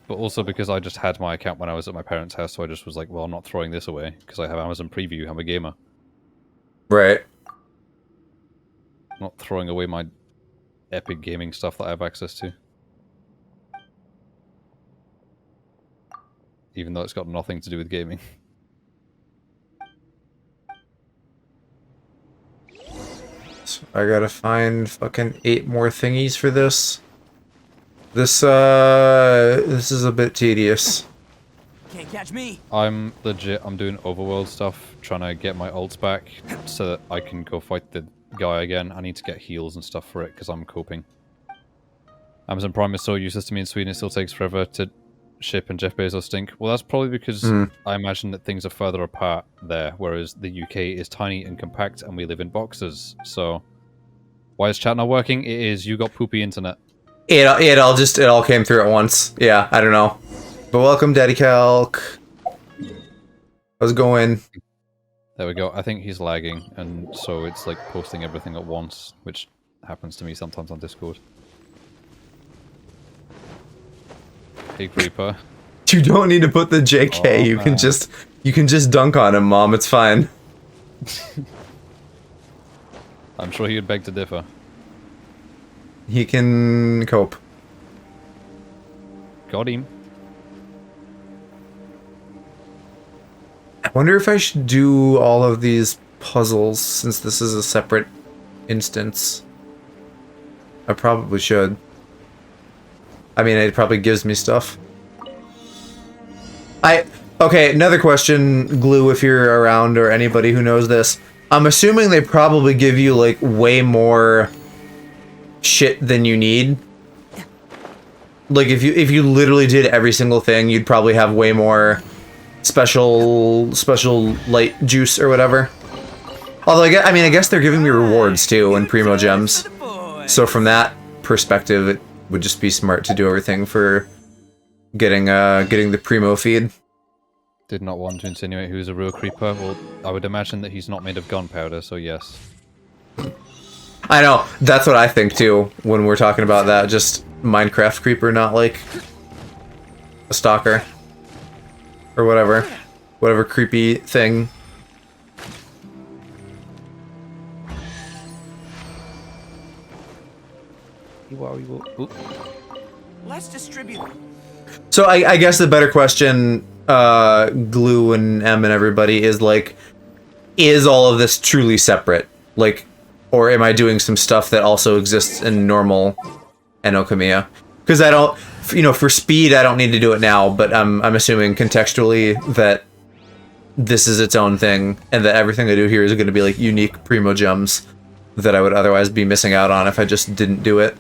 Speaker 2: But also because I just had my account when I was at my parents' house, so I just was like, well, I'm not throwing this away, because I have Amazon Preview, I'm a gamer.
Speaker 1: Right.
Speaker 2: I'm not throwing away my epic gaming stuff that I have access to. Even though it's got nothing to do with gaming.
Speaker 1: So I gotta find fucking 8 more thingies for this. This is a bit tedious.
Speaker 5: Can't catch me.
Speaker 2: I'm doing overworld stuff, trying to get my ults back, so that I can go fight the guy again. I need to get heals and stuff for it, because I'm coping. Amazon Prime is so useless to me in Sweden, it still takes forever to ship, and Jeff Bezos stink. Well, that's probably because I imagine that things are further apart there, whereas the UK is tiny and compact, and we live in boxes. So, why is chat not working? It is, you got poopy internet.
Speaker 1: It all came through at once. Yeah, I don't know. But welcome, Daddy Calc. How's it going?
Speaker 2: There we go. I think he's lagging, and so it's like posting everything at once, which happens to me sometimes on Discord. Hey, Creeper.
Speaker 1: You don't need to put the JK. You can just dunk on him, Mom. It's fine.
Speaker 2: I'm sure he would beg to differ.
Speaker 1: He can cope.
Speaker 2: Got him.
Speaker 1: I wonder if I should do all of these puzzles since this is a separate instance. I probably should. I mean, it probably gives me stuff. Okay, another question, Glue, if you're around or anybody who knows this. I'm assuming they probably give you, like, way more shit than you need. Like, if you literally did every single thing, you'd probably have way more special light juice or whatever. Although, I mean, I guess they're giving me rewards, too, and Primo Gems. So from that perspective, it would just be smart to do everything for getting the Primo feed.
Speaker 2: Did not want to insinuate who's a real creeper. Well, I would imagine that he's not made of gunpowder, so yes.
Speaker 1: I know, that's what I think too, when we're talking about that, just Minecraft creeper, not like a stalker. Or whatever. Whatever creepy thing.
Speaker 5: Let's distribute them.
Speaker 1: So I guess the better question, Glue and M and everybody, is like, is all of this truly separate? Like, or am I doing some stuff that also exists in normal Enokamiya? Because I don't, you know, for speed I don't need to do it now, but I'm assuming contextually that this is its own thing, and that everything I do here is going to be like unique Primo Gems that I would otherwise be missing out on if I just didn't do it.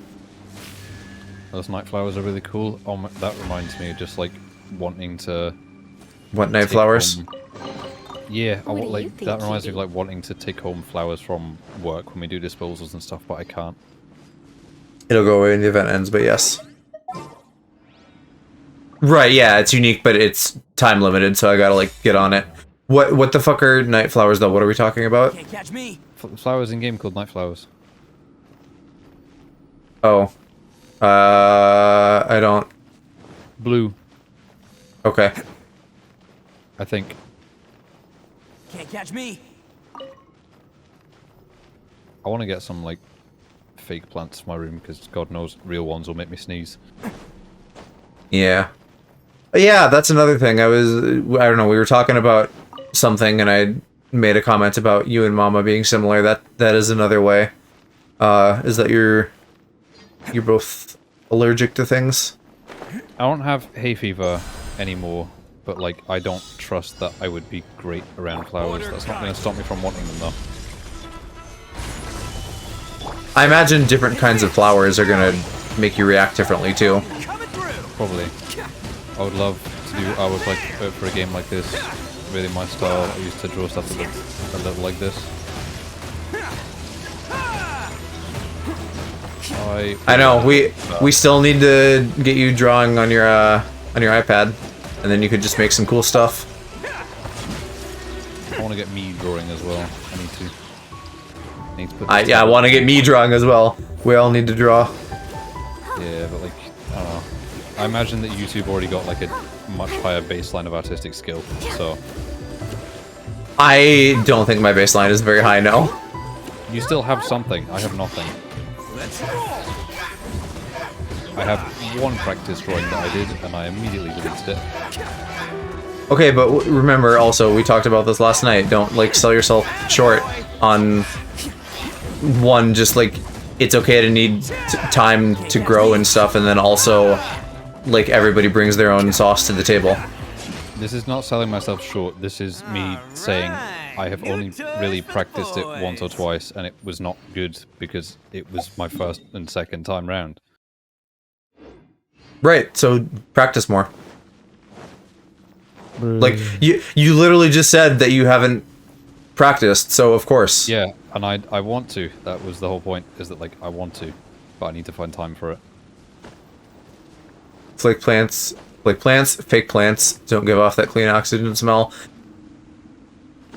Speaker 2: Those night flowers are really cool. Oh, that reminds me of just like wanting to.
Speaker 1: What night flowers?
Speaker 2: Yeah,
Speaker 3: What do you
Speaker 2: like
Speaker 3: think,
Speaker 2: that reminds me of
Speaker 3: Kitty?
Speaker 2: like wanting to take home flowers from work when we do disposals and stuff, but I can't.
Speaker 1: It'll go away when the event ends, but yes. Right, yeah, it's unique, but it's time limited, so I gotta like get on it. What the fuck are night flowers though? What are we talking about?
Speaker 5: Can't catch me.
Speaker 2: Flowers in game called night flowers.
Speaker 1: Oh. I don't.
Speaker 2: Blue,
Speaker 1: Okay.
Speaker 2: I think.
Speaker 5: Can't catch me.
Speaker 2: I want to get some like fake plants for my room because God knows real ones will make me sneeze.
Speaker 1: Yeah. Yeah, that's another thing. I don't know, we were talking about something and I made a comment about you and Mama being similar. That is another way. Is that you're both allergic to things?
Speaker 2: I don't have hay fever anymore, but like I don't trust that I would be great around flowers. That's not going to stop me from wanting them though.
Speaker 1: I imagine different kinds of flowers are gonna make you react differently too.
Speaker 5: Coming through.
Speaker 2: Probably. I would love to do artwork like for a game like this. Really my style. I used to draw stuff a little like this.
Speaker 1: I know, we still need to get you drawing on your iPad, and then you could just make some cool stuff.
Speaker 2: I want to get me drawing as well. I need to. Put
Speaker 1: I want to get me drawing as well. We all need to draw.
Speaker 2: Yeah, but like, I don't know. I imagine that YouTube already got like a much higher baseline of artistic skill, so.
Speaker 1: I don't think my baseline is very high, no.
Speaker 2: You still have something. I have nothing.
Speaker 5: Let's roll.
Speaker 2: I have one practice drawing that I did, and I immediately deleted it.
Speaker 1: Okay, but remember also, we talked about this last night. Don't, like, sell yourself short on one, just, like, it's okay to need time to grow and stuff, and then also, like, everybody brings their own sauce to the table.
Speaker 2: This is not selling myself short. This is me saying I have only really practiced it once or twice, and it was not good because it was my first and second time round.
Speaker 1: Right, so practice more. Like, you literally just said that you haven't practiced, so of course.
Speaker 2: Yeah, and I want to. That was the whole point, is that, like, I want to, but I need to find time for it.
Speaker 1: It's like plants, fake plants don't give off that clean oxygen smell.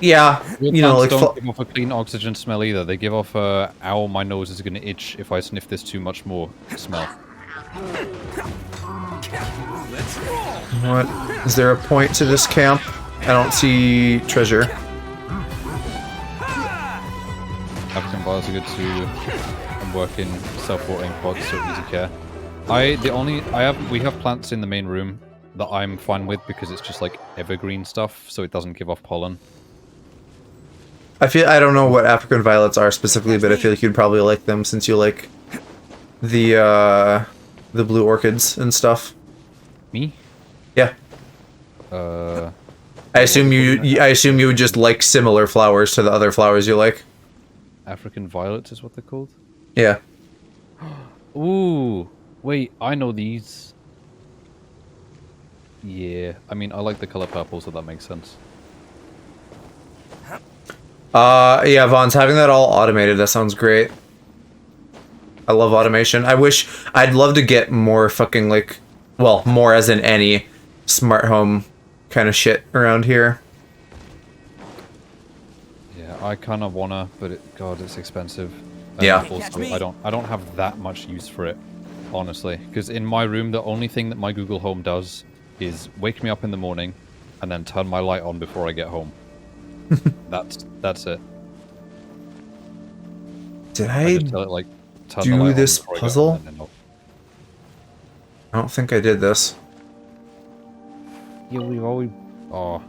Speaker 1: Yeah,
Speaker 2: Real
Speaker 1: you know, like
Speaker 2: plants don't give off a clean oxygen smell either. They give off a, ow, my nose is gonna itch if I sniff this too much more smell.
Speaker 1: What? Is there a point to this camp? I don't see treasure.
Speaker 2: African bars are good too. I'm working self-watering pods, so easy care. We have plants in the main room that I'm fine with because it's just like evergreen stuff, so it doesn't give off pollen.
Speaker 1: I don't know what African violets are specifically, but I feel like you'd probably like them since you like the blue orchids and stuff.
Speaker 2: Me?
Speaker 1: Yeah. I assume you would just like similar flowers to the other flowers you like.
Speaker 2: African violets is what they're called?
Speaker 1: Yeah.
Speaker 2: Ooh, wait, I know these. Yeah, I mean, I like the color purple, so that makes sense.
Speaker 1: Yeah, Vaughn's having that all automated. That sounds great. I love automation. I'd love to get more fucking, like, well, more as in any smart home kind of shit around here.
Speaker 2: Yeah, I kind of wanna, but God, it's expensive. And
Speaker 1: Yeah.
Speaker 2: also, I don't have that much use for it, honestly. Because in my room, the only thing that my Google Home does is wake me up in the morning, and then turn my light on before I get home. That's it.
Speaker 1: Did
Speaker 2: I
Speaker 1: I
Speaker 2: just tell it, like, turn the
Speaker 1: do
Speaker 2: light on
Speaker 1: this
Speaker 2: before I get
Speaker 1: puzzle?
Speaker 2: home, and then
Speaker 1: I don't think I did this.
Speaker 2: yeah, we've always. Oh.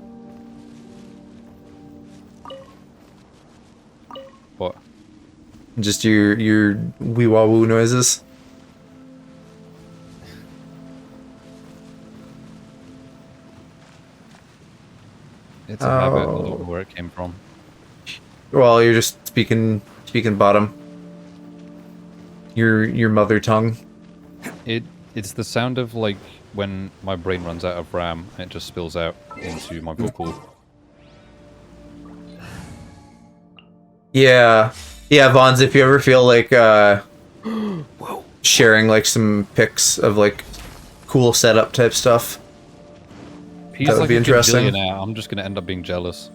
Speaker 2: What?
Speaker 1: Just your wee wah woo noises.
Speaker 2: It's a habit. I don't know where it came from.
Speaker 1: Well, you're just speaking bottom. Your mother tongue.
Speaker 2: It's the sound of like when my brain runs out of RAM and it just spills out into my vocal.
Speaker 1: Yeah. Yeah, Vons, if you ever feel like sharing like some pics of like cool setup type stuff.
Speaker 2: He's
Speaker 1: That would
Speaker 2: like
Speaker 1: be
Speaker 2: a
Speaker 1: interesting.
Speaker 2: gajillionaire. I'm just gonna end up being jealous.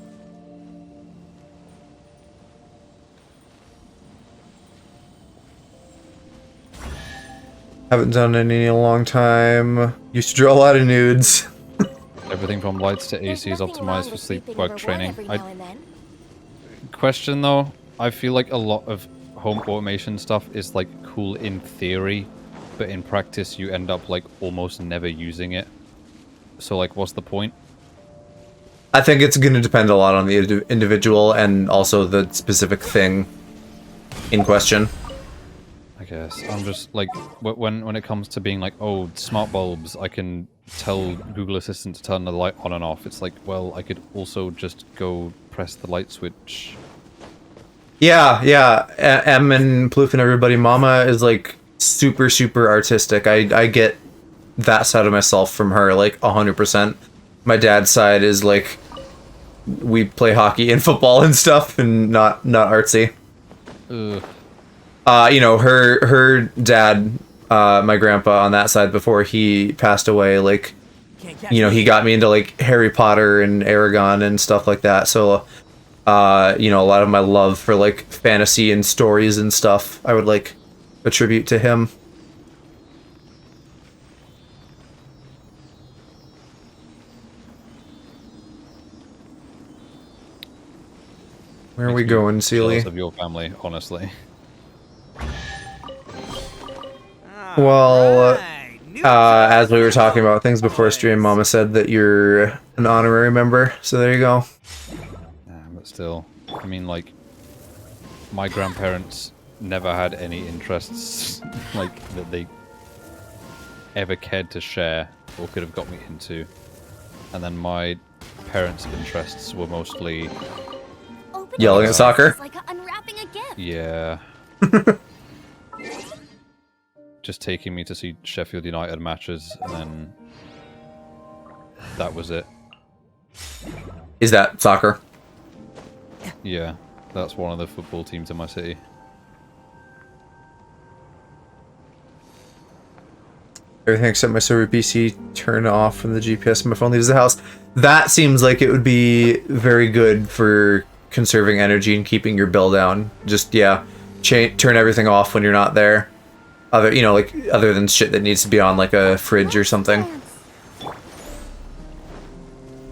Speaker 1: Haven't done any in a long time. Used to draw a lot of nudes.
Speaker 2: Everything from lights to AC is
Speaker 3: There's nothing wrong
Speaker 2: optimized for
Speaker 3: with
Speaker 2: sleep
Speaker 3: sleeping
Speaker 2: work
Speaker 3: over
Speaker 2: training.
Speaker 3: one every now and then.
Speaker 2: Question though, I feel like a lot of home automation stuff is like cool in theory, but in practice you end up like almost never using it. So like, what's the point?
Speaker 1: I think it's going to depend a lot on the individual and also the specific thing in question.
Speaker 2: I guess I'm just like when it comes to being like, oh, smart bulbs, I can tell Google Assistant to turn the light on and off. It's like, well, I could also just go press the light switch.
Speaker 1: Yeah, yeah. M and Ploof and everybody mama is like super artistic. I get that side of myself from her like 100%. My dad's side is like we play hockey and football and stuff and not artsy.
Speaker 2: Ugh.
Speaker 1: You know, her dad, my grandpa on that side before he passed away, like, you know, he got me into like Harry Potter and Aragon and stuff like that. So, you know, a lot of my love for like fantasy and stories and stuff, I would like attribute to him. Where are we going, Sealy?
Speaker 2: Jealous of your family, honestly.
Speaker 1: Well, as we were talking about things before stream, Mama said that you're an honorary member, so there you go.
Speaker 2: But still, I mean, like, my grandparents never had any interests like that they ever cared to share or could have got me into, and then my parents' interests were mostly
Speaker 1: Yelling at soccer?
Speaker 3: It's like unwrapping a gift.
Speaker 2: yeah. Just taking me to see Sheffield United matches, and then that was it.
Speaker 1: Is that soccer?
Speaker 2: Yeah, that's one of the football teams in my city.
Speaker 1: Everything except my server PC turned off from the GPS when my phone leaves the house. That seems like it would be very good for conserving energy and keeping your bill down. Just, yeah, turn everything off when you're not there. Other, you know, like, other than shit that needs to be on, like, a fridge or something.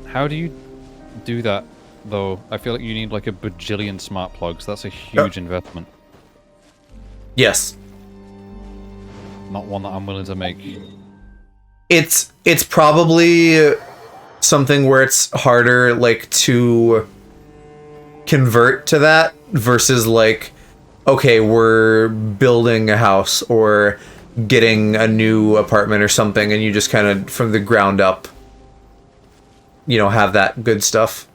Speaker 2: How do you do that, though? I feel like you need, like, a bajillion smart plugs. That's a huge investment.
Speaker 1: Yes.
Speaker 2: not one that I'm willing to make.
Speaker 1: It's probably something where it's harder, like, to convert to that versus, like, okay, we're building a house or getting a new apartment or something, and you just kind of, from the ground up, you know, have that good stuff.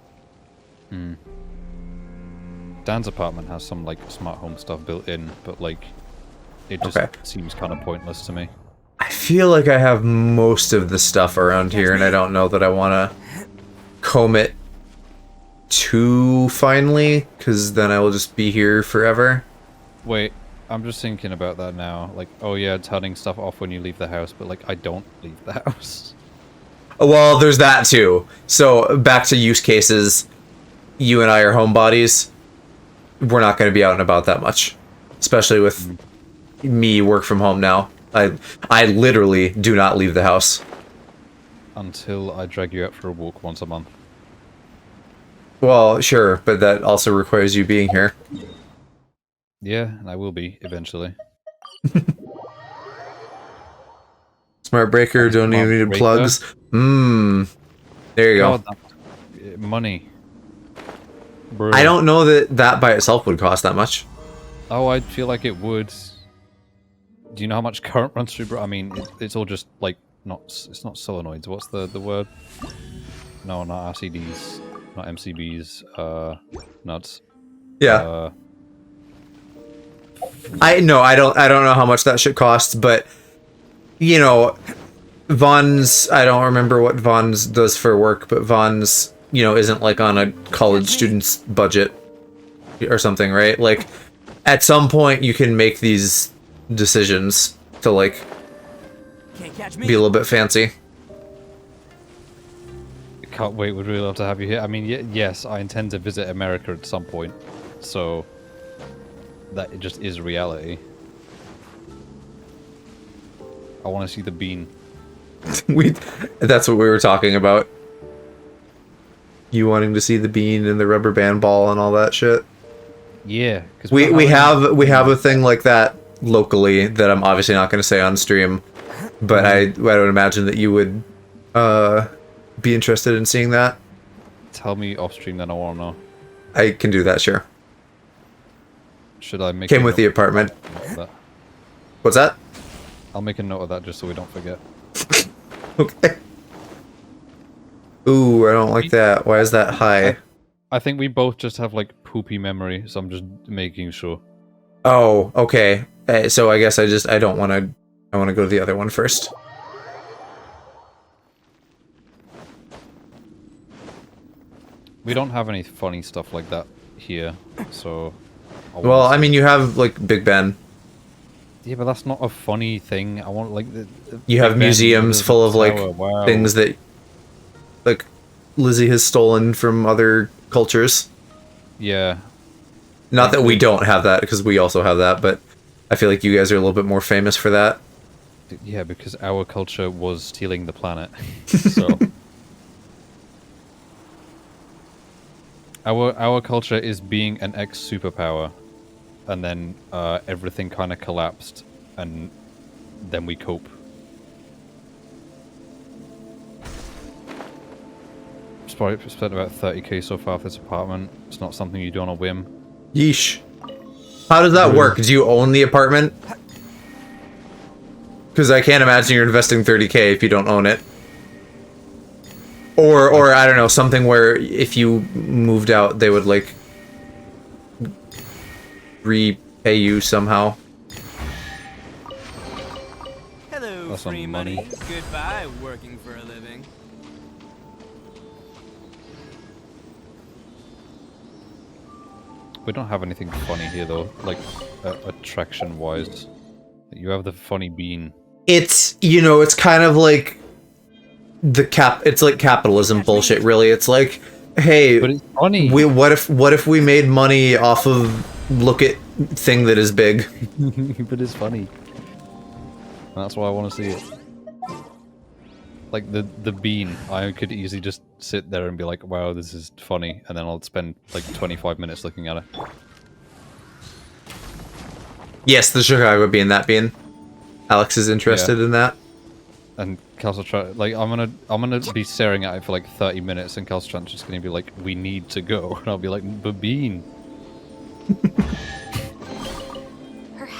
Speaker 2: Dan's apartment has some, like, smart home stuff built in, but, like, it just seems kind of pointless to me.
Speaker 1: I feel like I have most of the stuff around here, and I don't know that I want to comb it too finely, because then I will just be here forever.
Speaker 2: Wait, I'm just thinking about that now. Like, oh yeah, turning stuff off when you leave the house, but, like, I don't leave the house.
Speaker 1: Well, there's that too. So, back to use cases. You and I are homebodies. We're not going to be out and about that much. Especially with me work from home now. I literally do not leave the house.
Speaker 2: Until I drag you out for a walk once a month.
Speaker 1: Well, sure, but that also requires you being here.
Speaker 2: Yeah, I will be, eventually.
Speaker 1: Smart breaker, don't
Speaker 2: Smart
Speaker 1: even need
Speaker 2: breaker.
Speaker 1: plugs. There you go.
Speaker 2: God, money. Bro.
Speaker 1: I don't know that by itself would cost that much.
Speaker 2: Oh, I feel like it would. Do you know how much current runs through, bro? I mean, it's all just, like, it's not solenoids. What's the word? No, not RCDs. Not MCBs. Nuts.
Speaker 1: Yeah. I don't know how much that shit costs, but you know, Vaughn's, I don't remember what Vaughn's does for work, but Vaughn's, you know, isn't like on a college student's budget or something, right? Like, at some point you can make these decisions to, like,
Speaker 5: Can't catch
Speaker 1: be a
Speaker 5: me.
Speaker 1: little bit fancy.
Speaker 2: Can't wait. Would really love to have you here. I mean, yes, I intend to visit America at some point, so that it just is reality. I want to see the bean.
Speaker 1: That's what we were talking about. You wanting to see the bean and the rubber band ball and all that shit.
Speaker 2: Yeah, because
Speaker 1: We have a thing like that locally that I'm obviously not going to say on stream, but I would imagine that you would be interested in seeing that.
Speaker 2: Tell me off stream, then I want to know.
Speaker 1: I can do that, sure.
Speaker 2: Should I make?
Speaker 1: Came
Speaker 2: a
Speaker 1: with the
Speaker 2: note
Speaker 1: apartment.
Speaker 2: of that?
Speaker 1: What's that?
Speaker 2: I'll make a note of that just so we don't forget.
Speaker 1: Okay. Ooh, I don't like that. Why is that high?
Speaker 2: I think we both just have like poopy memory, so I'm just making sure.
Speaker 1: Oh, okay. So I guess I don't want to. I want to go to the other one first.
Speaker 2: We don't have any funny stuff like that here, so.
Speaker 1: Well, I mean, you have like Big Ben.
Speaker 2: Yeah, but that's not a funny thing. I want like the
Speaker 1: You have
Speaker 2: Big Ben
Speaker 1: museums
Speaker 2: with
Speaker 1: full
Speaker 2: the
Speaker 1: of like
Speaker 2: tower. Wow.
Speaker 1: things that like Lizzie has stolen from other cultures.
Speaker 2: Yeah,
Speaker 1: Not that we don't have that, because we also have that, but I feel like you guys are a little bit more famous for that.
Speaker 2: yeah, because our culture was stealing the planet. So our culture is being an ex-superpower, and then everything kind of collapsed, and then we cope. Probably spent about 30k so far for this apartment. It's not something you do on a whim.
Speaker 1: Yeesh. How does that work? Do you own the apartment? Because I can't imagine you're investing 30k if you don't own it. Or I don't know, something where if you moved out, they would like repay you somehow.
Speaker 5: Hello,
Speaker 2: That's some
Speaker 5: free
Speaker 2: money.
Speaker 5: money. Goodbye, working for a living.
Speaker 2: We don't have anything funny here though, like attraction-wise. You have the funny bean.
Speaker 1: It's, you know, it's kind of like it's like capitalism bullshit, really. It's like, hey,
Speaker 2: But it's funny.
Speaker 1: what if we made money off of look at thing that is big?
Speaker 2: But it's funny. And that's why I want to see it. Like the bean, I could easily just sit there and be like, wow, this is funny, and then I'll spend like 25 minutes looking at it.
Speaker 1: Yes, the Chicago bean, that bean. Alex is interested in that.
Speaker 2: And Cal's like, I'm gonna be staring at it for like 30 minutes, and Cal's just gonna be like, "We need to go," and I'll be like, "But Bean."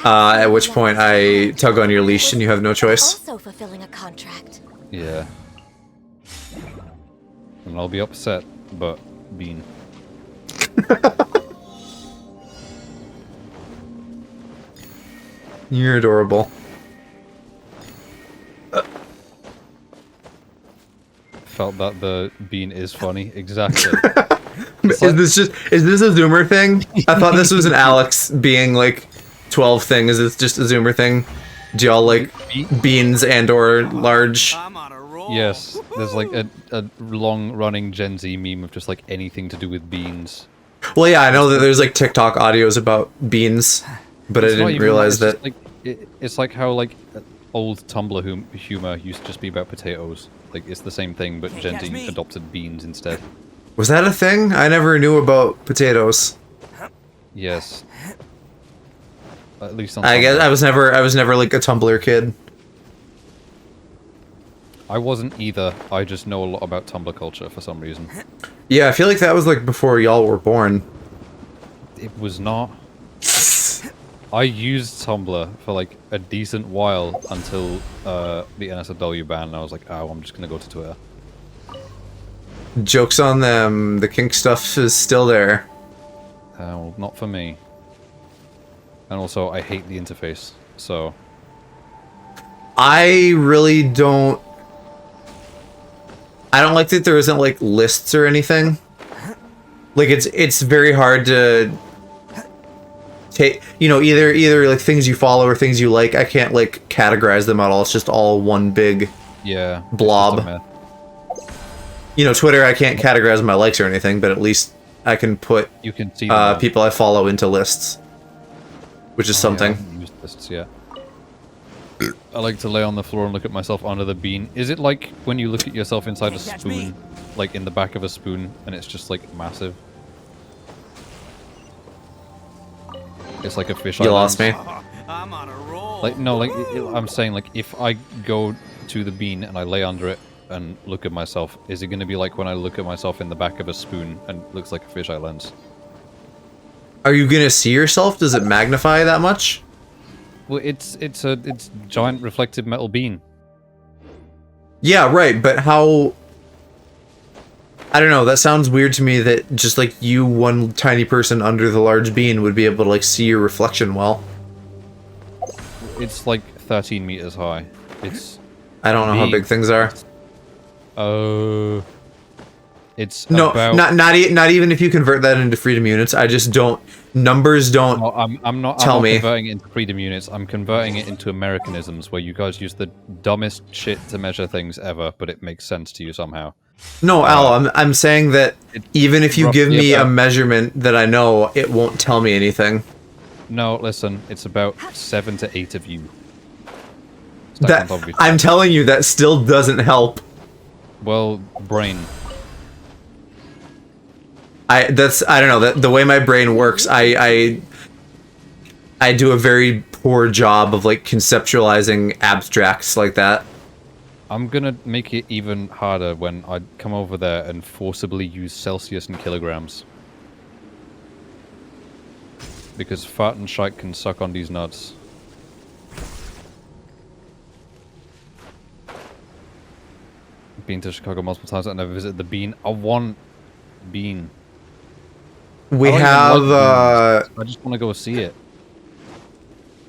Speaker 1: At which point I tug on your leash and you have no choice.
Speaker 3: Also fulfilling a contract.
Speaker 2: Yeah. And I'll be upset, but Bean.
Speaker 1: You're adorable.
Speaker 2: Felt that the Bean is funny. Exactly.
Speaker 1: Is this a Zoomer thing? I thought this was an Alex being like 12 thing. Is this just a Zoomer thing? Do y'all like beans and or large?
Speaker 5: I'm on a roll.
Speaker 2: Yes, there's like a long-running Gen Z meme of just like anything to do with beans.
Speaker 1: Well, yeah, I know that there's like TikTok audios about beans, but I didn't realize that.
Speaker 2: It's like how like old Tumblr humor used to just be about potatoes. Like it's the same thing, but Gen Z adopted beans instead.
Speaker 1: Was that a thing? I never knew about potatoes.
Speaker 2: Yes. At least on
Speaker 1: I guess I was never like a Tumblr kid.
Speaker 2: I wasn't either. I just know a lot about Tumblr culture for some reason.
Speaker 1: Yeah, I feel like that was like before y'all were born.
Speaker 2: It was not. I used Tumblr for like a decent while until the NSFW ban, and I was like, oh, I'm just gonna go to Twitter.
Speaker 1: Joke's on them. The kink stuff is still there.
Speaker 2: Well, not for me. And also, I hate the interface, so...
Speaker 1: I really don't... I don't like that there isn't, like, lists or anything. Like, it's very hard to... take, you know, either, like, things you follow or things you like. I can't, like, categorize them at all. It's just all one big...
Speaker 2: Yeah.
Speaker 1: blob. You know, Twitter, I can't categorize my likes or anything, but at least I can put...
Speaker 2: You can see
Speaker 1: people I follow into lists. Which is something.
Speaker 2: Yeah, I haven't used lists yet. I like to lay on the floor and look at myself under the bean. Is it like when you look at yourself inside a spoon, like in the back of a spoon, and it's just like massive? It's like a fish.
Speaker 1: You lost me.
Speaker 5: I'm on a roll.
Speaker 2: Like no, like I'm saying, like if I go to the bean and I lay under it and look at myself, is it going to be like when I look at myself in the back of a spoon and it looks like a fisheye lens?
Speaker 1: Are you gonna see yourself? Does it magnify that much?
Speaker 2: Well, it's giant reflective metal bean.
Speaker 1: Yeah, right, but how... I don't know, that sounds weird to me that just like you, one tiny person under the large bean, would be able to like see your reflection well.
Speaker 2: It's like 13 meters high. It's...
Speaker 1: I don't know how big things are.
Speaker 2: It's
Speaker 1: no,
Speaker 2: about...
Speaker 1: not even if you convert that into freedom units. I just don't... Numbers don't
Speaker 2: no, I'm not converting it into freedom units. I'm converting it into Americanisms, where you guys use the dumbest shit to measure things ever, but it makes sense to you somehow.
Speaker 1: No, Al, I'm saying that even if you give me a measurement that I know, it won't tell me anything.
Speaker 2: No, listen, it's about 7 to 8 of you.
Speaker 1: That, I'm telling you, that still doesn't help.
Speaker 2: Well, brain.
Speaker 1: I don't know, the way my brain works, I do a very poor job of like conceptualizing abstracts like that.
Speaker 2: I'm gonna make it even harder when I come over there and forcibly use Celsius and kilograms. Because fat and shite can suck on these nuts. Been to Chicago multiple times, I never visited the Bean. I want Bean.
Speaker 1: We have
Speaker 2: I just want to go see it.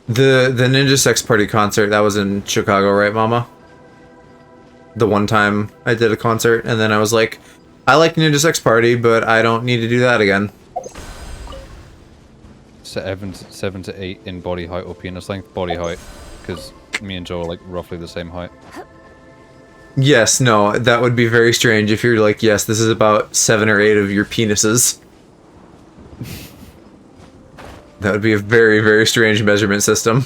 Speaker 1: The Ninja Sex Party concert that was in Chicago, right, Mama? The one time I did a concert, and then I was like, I like Ninja Sex Party, but I don't need to do that again.
Speaker 2: 7 to 8 in body height or penis length. Body height, because me and Joe are like roughly the same height.
Speaker 1: Yes, no, that would be very strange if you're like, yes, this is about 7 or 8 of your penises. That would be a very, very strange measurement system.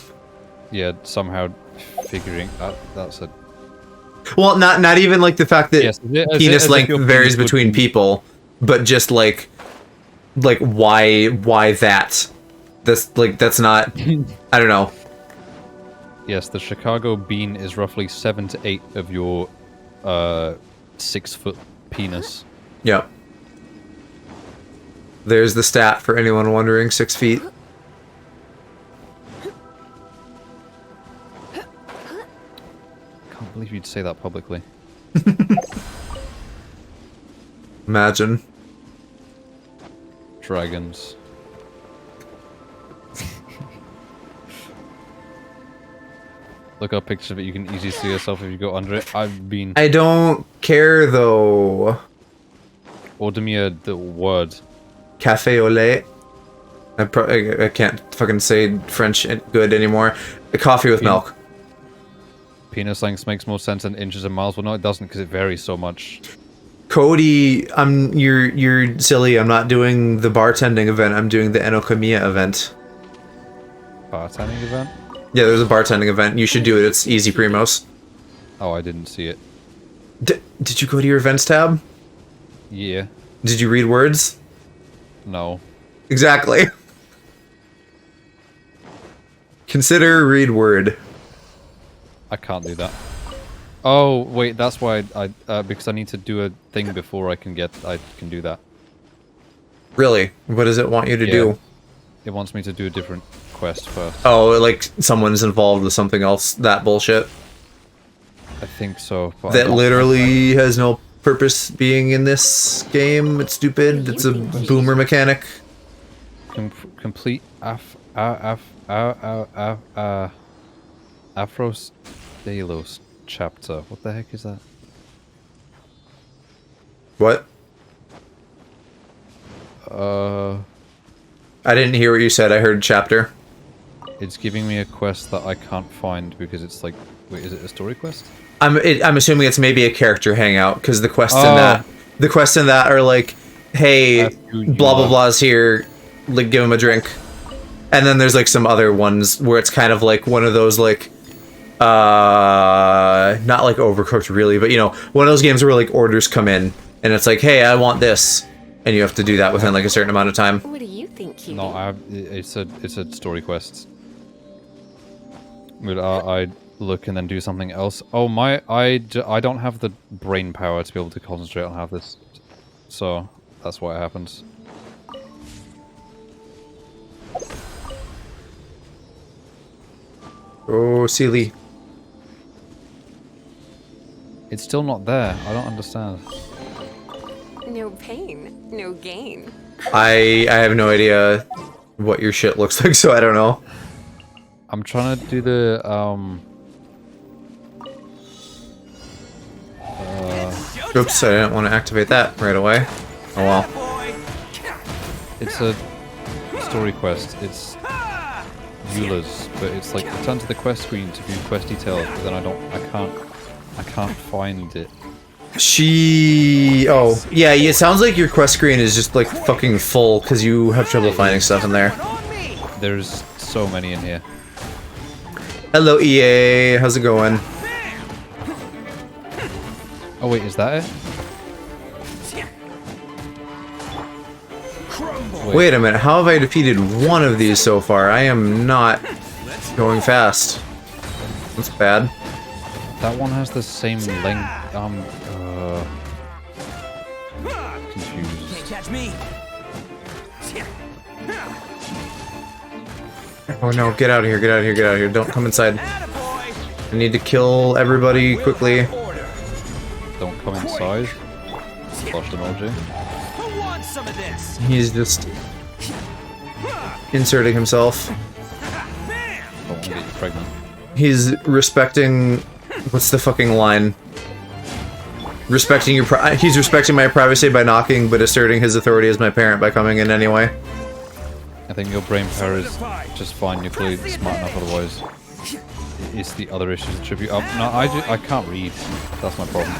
Speaker 2: Yeah, somehow figuring that's a...
Speaker 1: Well, not even like the fact that penis length varies between people, but just like why that? That's like, that's not... I don't know.
Speaker 2: Yes, the Chicago bean is roughly 7 to 8 of your 6-foot penis.
Speaker 1: Yep. There's the stat for anyone wondering, 6 feet.
Speaker 2: Can't believe you'd say that publicly.
Speaker 1: Imagine.
Speaker 2: Dragons. Look up pictures of it, you can easily see yourself if you go under it. I've been...
Speaker 1: I don't care though.
Speaker 2: Order me the word.
Speaker 1: Cafe au lait. I can't fucking say French good anymore. A coffee with milk.
Speaker 2: Penis length makes more sense than inches and miles. Well, no, it doesn't because it varies so much.
Speaker 1: Cody, you're silly. I'm not doing the bartending event. I'm doing the Enokomiya event.
Speaker 2: Bartending event?
Speaker 1: Yeah, there's a bartending event. You should do it. It's easy primos.
Speaker 2: Oh, I didn't see it.
Speaker 1: Did you go to your events tab?
Speaker 2: Yeah.
Speaker 1: Did you read words?
Speaker 2: No.
Speaker 1: Exactly. Consider read word.
Speaker 2: I can't do that. Oh, wait, that's why I because I need to do a thing before I can do that.
Speaker 1: Really? What does it want you to do?
Speaker 2: It wants me to do a different quest first.
Speaker 1: Oh, like someone's involved with something else. That bullshit.
Speaker 2: I think so. But
Speaker 1: That literally has no purpose being in this game. It's stupid. It's a boomer mechanic.
Speaker 2: Complete Afrostalos chapter. What the heck is that?
Speaker 1: What? I didn't hear what you said. I heard chapter.
Speaker 2: It's giving me a quest that I can't find because it's like, wait, is it a story quest?
Speaker 1: I'm assuming it's maybe a character hangout because the quests in that are like, hey, blah blah blah's here, like give him a drink, and then there's like some other ones where it's kind of like one of those like, not like Overcooked really, but you know, one of those games where like orders come in and it's like, hey, I want this, and you have to do that within like a certain amount of time.
Speaker 6: What do you think, Cutie?
Speaker 2: No, it's a story quest. But I look and then do something else. Oh I don't have the brain power to be able to concentrate on half this, so that's why it happens.
Speaker 1: Oh, silly.
Speaker 2: It's still not there. I don't understand.
Speaker 6: No pain, no gain.
Speaker 1: I have no idea what your shit looks like, so I don't know.
Speaker 2: I'm trying to do the
Speaker 1: Oops, I didn't want to activate that right away. Oh well.
Speaker 2: it's a story quest. It's Eula's, but it's like turn to the quest screen to view quest details, but then I can't find it.
Speaker 1: Oh, yeah, it sounds like your quest screen is just like fucking full because you have trouble finding stuff in there.
Speaker 2: There's so many in here.
Speaker 1: Hello, EA. How's it going?
Speaker 2: Oh wait, is that it?
Speaker 1: Wait a minute, how have I defeated one of these so far? I am not going fast. That's bad.
Speaker 2: That one has the same length. Confused.
Speaker 5: Can't catch me.
Speaker 1: Oh no, get out of here, get out of here, get out of here. Don't come inside. I need to kill everybody quickly.
Speaker 2: Don't come inside. Flush emoji.
Speaker 5: Who wants some of this?
Speaker 1: He's just inserting himself.
Speaker 2: Don't want to get you pregnant.
Speaker 1: He's respecting... What's the fucking line? Respecting your he's respecting my privacy by knocking, but asserting his authority as my parent by coming in anyway.
Speaker 2: I think your brain power is just fine. You're clearly smart enough otherwise. It's the other issues that trip you up. No, I can't read. That's my problem.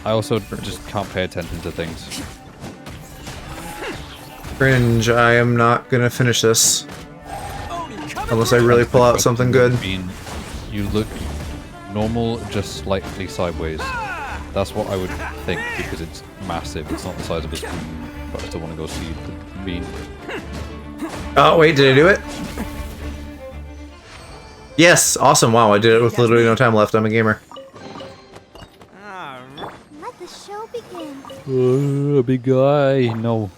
Speaker 2: I also just can't pay attention to things.
Speaker 1: Cringe, I am not gonna finish this. Unless I really pull out something good.
Speaker 2: You look normal, just slightly sideways. That's what I would think, because it's massive. It's not the size of a spoon, but I still want to go see the bean.
Speaker 1: Oh, wait, did I do it? Yes, awesome. Wow, I did it with literally no time left. I'm a gamer.
Speaker 3: Let the show begin.
Speaker 2: Big guy. No.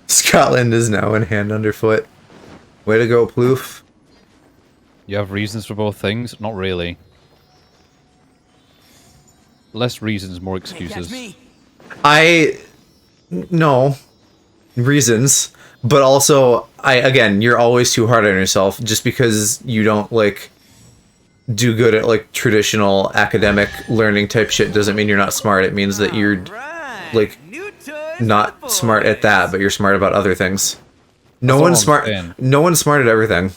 Speaker 1: Scotland is now in hand underfoot. Way to go, Ploof.
Speaker 2: You have reasons for both things? Not really. Less reasons, more excuses.
Speaker 1: No. Reasons. But also, again, you're always too hard on yourself. Just because you don't, like, do good at, like, traditional academic learning type shit doesn't mean you're not smart. It means that you're, like, not smart at that, but you're smart about other things. No one's smart at everything.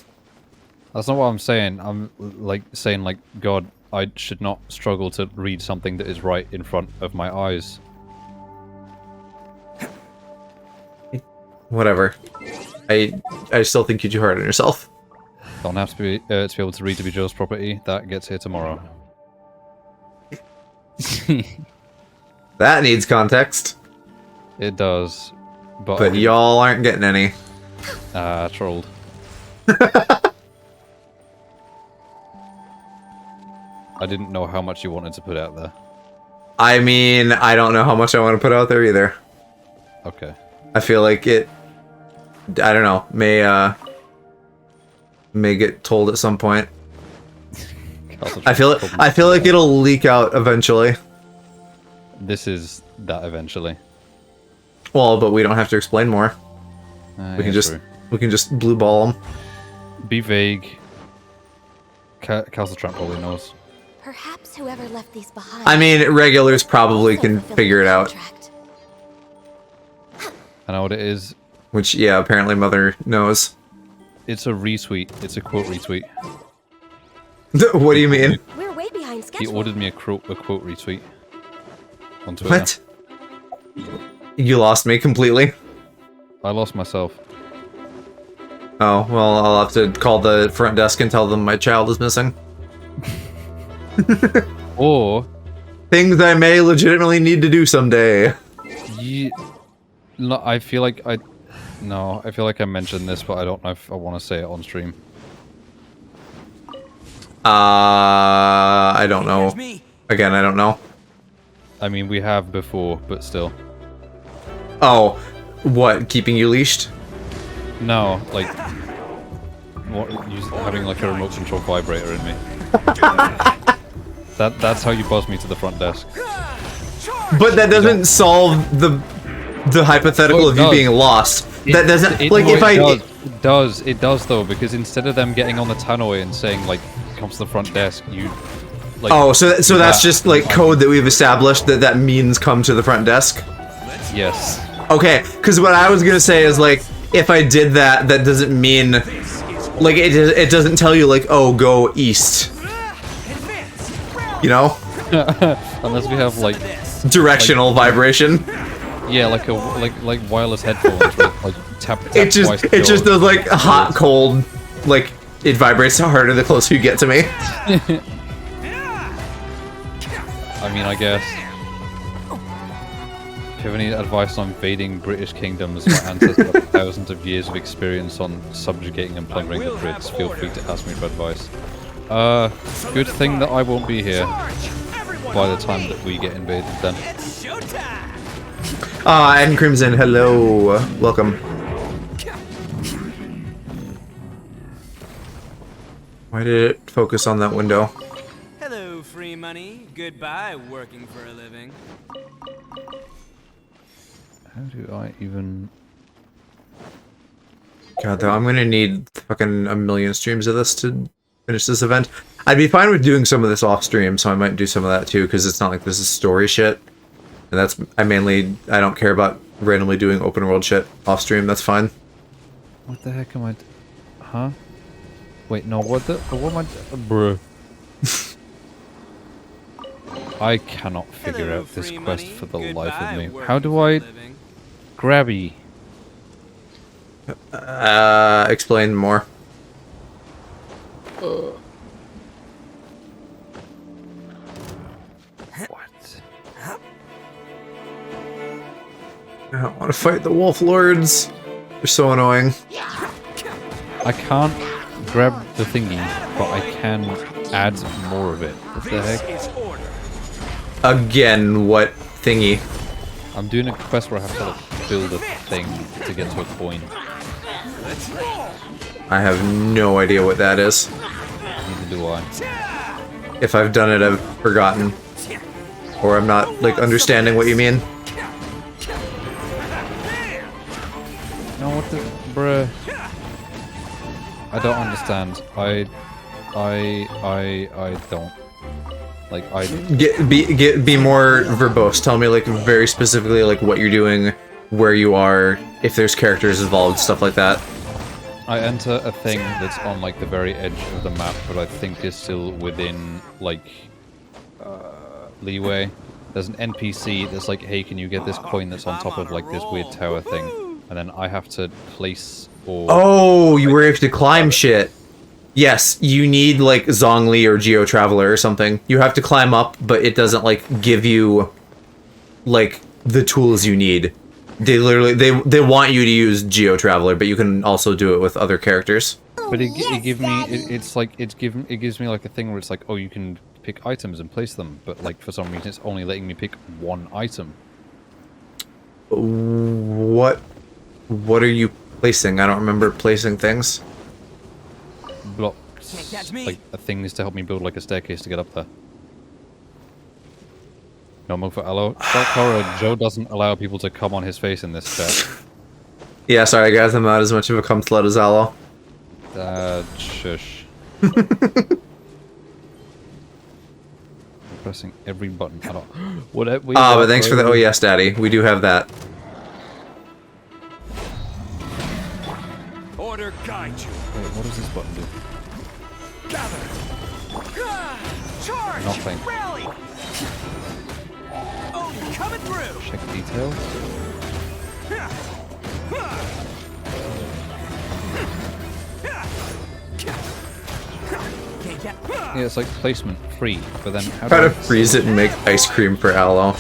Speaker 2: That's not what I'm saying. I'm, like, saying, like, God, I should not struggle to read something that is right in front of my eyes.
Speaker 1: Whatever. I still think you're too hard on yourself.
Speaker 2: Don't have to be able to read to be Joe's property. That gets here tomorrow.
Speaker 1: That needs context.
Speaker 2: It does.
Speaker 1: But y'all aren't getting any.
Speaker 2: Trolled. I didn't know how much you wanted to put out there.
Speaker 1: I mean, I don't know how much I want to put out there either.
Speaker 2: Okay.
Speaker 1: I feel like it... I don't know. May get told at some point. I feel like it'll leak out eventually.
Speaker 2: This is that eventually.
Speaker 1: Well, but we don't have to explain more. We can just blue ball them.
Speaker 2: Be vague. Castle Tramp probably knows.
Speaker 3: Perhaps whoever left these behind.
Speaker 1: I mean, regulars probably can figure it out.
Speaker 2: I know what it is.
Speaker 1: Which, yeah, apparently Mother knows.
Speaker 2: It's a retweet. It's a quote retweet.
Speaker 1: What do you mean?
Speaker 3: We're way behind
Speaker 2: He
Speaker 3: schedule.
Speaker 2: ordered me a quote retweet on Twitter.
Speaker 1: What? You lost me completely.
Speaker 2: I lost myself.
Speaker 1: Oh, well, I'll have to call the front desk and tell them my child is missing.
Speaker 2: Or...
Speaker 1: Things I may legitimately need to do someday.
Speaker 2: No, I feel like I mentioned this, but I don't know if I want to say it on stream.
Speaker 1: I don't know. Again, I don't know.
Speaker 2: I mean, we have before, but still.
Speaker 1: Oh, what? Keeping you leashed?
Speaker 2: No, like... having like a remote control vibrator in me. That's how you buzz me to the front desk.
Speaker 1: But that doesn't solve the hypothetical of you being lost. That doesn't...
Speaker 2: It does though, because instead of them getting on the tannoy and saying, like, come to the front desk, you... Like,
Speaker 1: oh, so that's just, like, code that we've established that means come to the front desk?
Speaker 2: Yes.
Speaker 1: Okay, because what I was gonna say is, like, if I did that, that doesn't mean... Like, it doesn't tell you, like, oh, go east. You know?
Speaker 2: Unless we have, like...
Speaker 1: Directional vibration.
Speaker 2: Yeah, like wireless headphones with, like, tap
Speaker 1: It
Speaker 2: twice.
Speaker 1: just does, like, hot, cold, like, it vibrates harder the closer you get to me.
Speaker 2: I mean, I guess. If you have any advice on invading British kingdoms, my ancestors have thousands of years of experience on subjugating and plundering the Brits, feel free to ask me for advice. Good thing that I won't be here by the time that we get invaded then.
Speaker 1: And Crimson, hello. Welcome. Why did it focus on that window?
Speaker 5: Hello, free money. Goodbye, working for a living.
Speaker 2: How do I even...
Speaker 1: God, though, I'm gonna need fucking a million streams of this to finish this event. I'd be fine with doing some of this off stream, so I might do some of that too, because it's not like this is story shit. And that's, I don't care about randomly doing open world shit off stream, that's fine.
Speaker 2: What the heck am I... Huh? Wait, no, what am I... Bruh. I cannot figure out this quest for the life of me. How do I... Grabby?
Speaker 1: Explain more.
Speaker 2: What?
Speaker 1: I don't want to fight the wolf lords. You're so annoying.
Speaker 2: I can't grab the thingy, but I can add more of it. What the heck?
Speaker 1: Again, what thingy?
Speaker 2: I'm doing a quest where I have to like, build a thing to get to a coin.
Speaker 1: I have no idea what that is.
Speaker 2: Neither do I.
Speaker 1: If I've done it, I've forgotten. Or I'm not, like, understanding what you mean.
Speaker 2: No, what the... Bruh. I don't understand. I don't. Like,
Speaker 1: Be more verbose. Tell me, like, very specifically, like, what you're doing, where you are, if there's characters involved, stuff like that.
Speaker 2: I enter a thing that's on, like, the very edge of the map, but I think is still within, like, leeway. There's an NPC that's like, hey, can you get this coin that's on top of, like, this weird tower thing? And then I have to place or...
Speaker 1: Oh, you were able to climb shit. Yes, you need, like, Zhongli or Geo Traveler or something. You have to climb up, but it doesn't, like, give you, like, the tools you need. They literally, they want you to use Geo Traveler, but you can also do it with other characters.
Speaker 2: But it gives me like a thing where it's like, oh, you can pick items and place them, but like for some reason it's only letting me pick one item.
Speaker 1: What are you placing? I don't remember placing things.
Speaker 2: Blocks, like things to help me build like a staircase to get up there. No more for Aloe. Dark Horror, Joe doesn't allow people to come on his face in this chat.
Speaker 1: Yeah, sorry guys, I'm not as much of a cum slut as Aloe.
Speaker 2: Shush. Pressing every button. I don't... Whatever.
Speaker 1: But thanks for the oh yes, daddy. We do have that.
Speaker 5: Order guide you.
Speaker 2: Wait, what does this button do?
Speaker 5: Gather. Charge.
Speaker 2: Nothing.
Speaker 5: Rally. Oh, you're coming through.
Speaker 2: Check details. Yeah, it's like placement free, but then how
Speaker 1: Try
Speaker 2: do
Speaker 1: to freeze it and make ice cream for Aloe.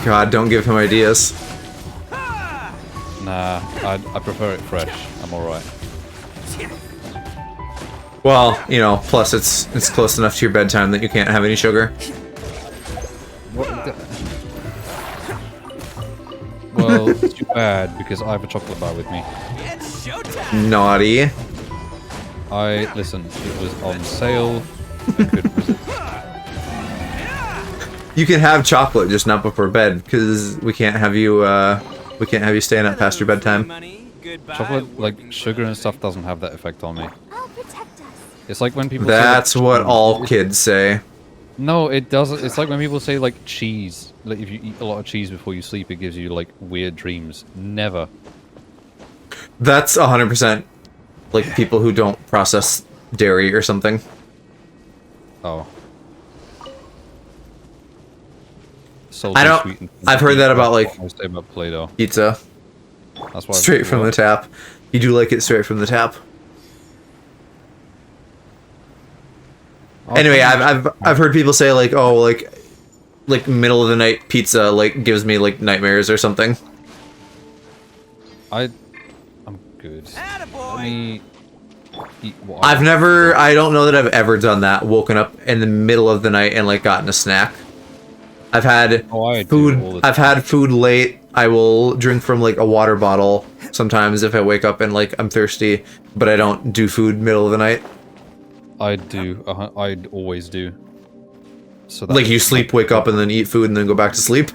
Speaker 1: God, don't give him ideas.
Speaker 2: Nah, I prefer it fresh. I'm alright.
Speaker 1: Well, you know, plus it's close enough to your bedtime that you can't have any sugar.
Speaker 2: What well, it's too bad because I have a chocolate bar with me.
Speaker 5: It's showtime.
Speaker 1: Naughty.
Speaker 2: Listen, it was on sale. I couldn't resist.
Speaker 1: You can have chocolate, just not before bed, because we can't have you staying up past your bedtime.
Speaker 2: Chocolate, like sugar and stuff, doesn't have that effect on me.
Speaker 3: I'll protect us.
Speaker 2: It's like when people
Speaker 1: That's
Speaker 2: say, like,
Speaker 1: what all kids say.
Speaker 2: No, it doesn't. It's like when people say like cheese. Like if you eat a lot of cheese before you sleep, it gives you like weird dreams. Never.
Speaker 1: That's 100% like people who don't process dairy or something.
Speaker 2: Oh.
Speaker 1: I don't. I've heard that about like
Speaker 2: about Play-Doh.
Speaker 1: pizza.
Speaker 2: That's why
Speaker 1: Straight from the tap. You do like it straight from the tap. Anyway, I've heard people say like, oh, like middle of the night pizza like gives me like nightmares or something.
Speaker 2: I'm good. Let me eat what
Speaker 1: I don't know that I've ever done that. Woken up in the middle of the night and like gotten a snack. I've had food. I've had food late. I will drink from like a water bottle sometimes if I wake up and like I'm thirsty, but I don't do food middle of the night.
Speaker 2: I do. I'd always do. So
Speaker 1: like you sleep, wake up, and then eat food, and then go back to sleep.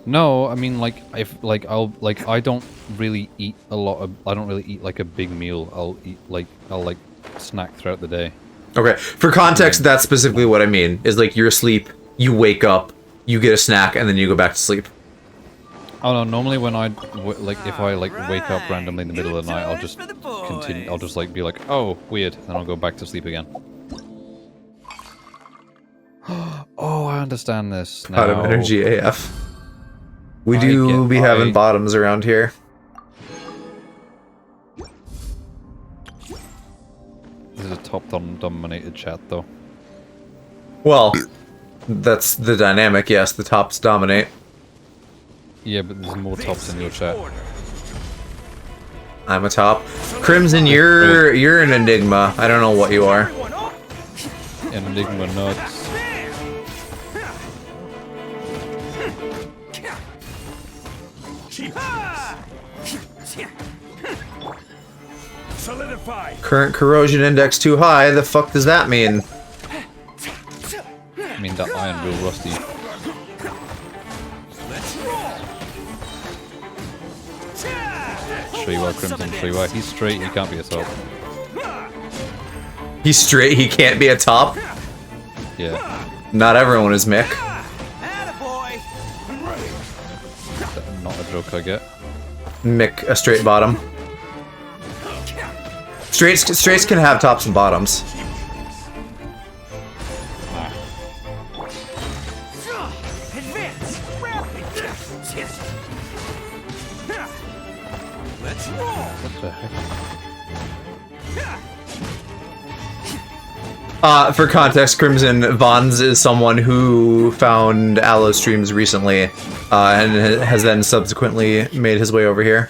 Speaker 2: No, I mean like if like I don't really eat a lot of. I don't really eat like a big meal. I'll snack throughout the day.
Speaker 1: Okay, for context, that's specifically what I mean. Is like you're asleep, you wake up, you get a snack, and then you go back to sleep.
Speaker 2: Oh no! Normally when if I wake up randomly in the middle of the night, I'll just continue. I'll just like be like, oh, weird, then I'll go back to sleep again. Oh, I understand this now.
Speaker 1: Out of energy AF. We do be having bottoms around here.
Speaker 2: This is a top-dominated chat, though.
Speaker 1: Well, that's the dynamic. Yes, the tops dominate.
Speaker 2: Yeah, but there's more tops in your chat.
Speaker 1: I'm a top. Crimson, you're an enigma. I don't know what you are.
Speaker 2: Enigma nuts.
Speaker 5: Solidify.
Speaker 1: Current corrosion index too high. The fuck does that mean?
Speaker 2: I mean, that iron real rusty. Show you why, Crimson. Show you why. He's straight. He can't be a top.
Speaker 1: He's straight. He can't be a top.
Speaker 2: Yeah.
Speaker 1: Not everyone is Mick.
Speaker 5: Attaboy.
Speaker 2: Not a joke I get.
Speaker 1: Mick, a straight bottom. Straights can have tops and bottoms.
Speaker 5: Advance. Rapid. Let's roll.
Speaker 2: What the heck?
Speaker 1: For context, Crimson, Vons is someone who found Aloe streams recently, and has then subsequently made his way over here.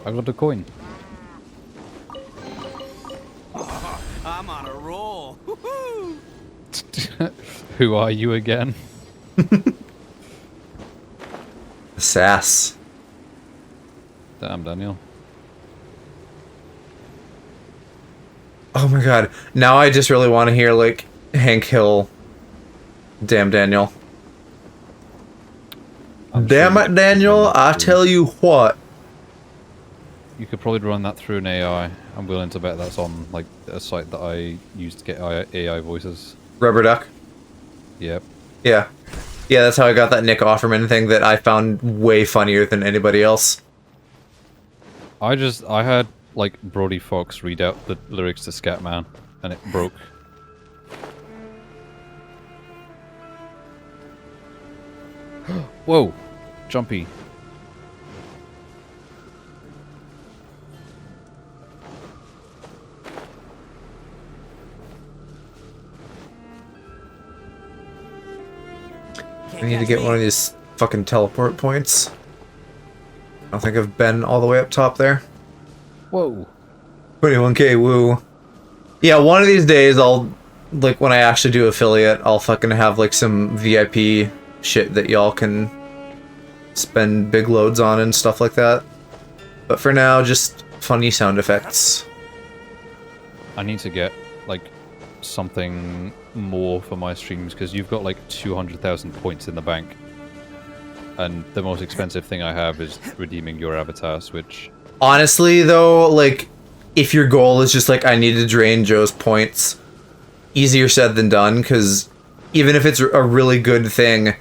Speaker 2: I got a coin.
Speaker 5: I'm on a roll. Woohoo!
Speaker 2: Who are you again?
Speaker 1: Sass.
Speaker 2: Damn, Daniel.
Speaker 1: Oh my god. Now I just really want to hear, like, Hank Hill. Damn, Daniel. Damn it, Daniel, I tell you what.
Speaker 2: You could probably run that through an AI. I'm willing to bet that's on like a site that I use to get AI voices.
Speaker 1: Rubber Duck?
Speaker 2: Yep.
Speaker 1: Yeah. Yeah, that's how I got that Nick Offerman thing that I found way funnier than anybody else.
Speaker 2: I had like Brody Fox read out the lyrics to Scatman, and it broke. Whoa, jumpy.
Speaker 1: I need to get one of these fucking teleport points. I don't think I've been all the way up top there.
Speaker 2: Whoa.
Speaker 1: 21k, woo. Yeah, one of these days I'll, like, when I actually do affiliate, I'll fucking have, like, some VIP shit that y'all can spend big loads on and stuff like that. But for now, just funny sound effects.
Speaker 2: I need to get like something more for my streams because you've got like 200,000 points in the bank. And the most expensive thing I have is redeeming your avatars, which...
Speaker 1: Honestly, though, like, if your goal is just like, I need to drain Joe's points, easier said than done, because even if it's a really good thing,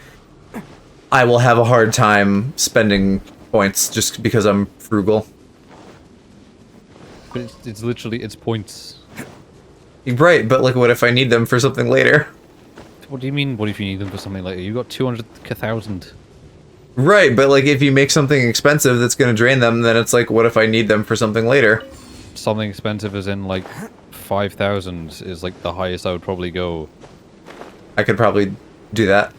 Speaker 1: I will have a hard time spending points just because I'm frugal.
Speaker 2: But it's literally, it's points.
Speaker 1: Right, but like, what if I need them for something later?
Speaker 2: What do you mean, what if you need them for something later? You got 200,000.
Speaker 1: Right, but like, if you make something expensive that's gonna drain them, then it's like, what if I need them for something later?
Speaker 2: Something expensive as in like 5,000 is like the highest I would probably go.
Speaker 1: I could probably do that.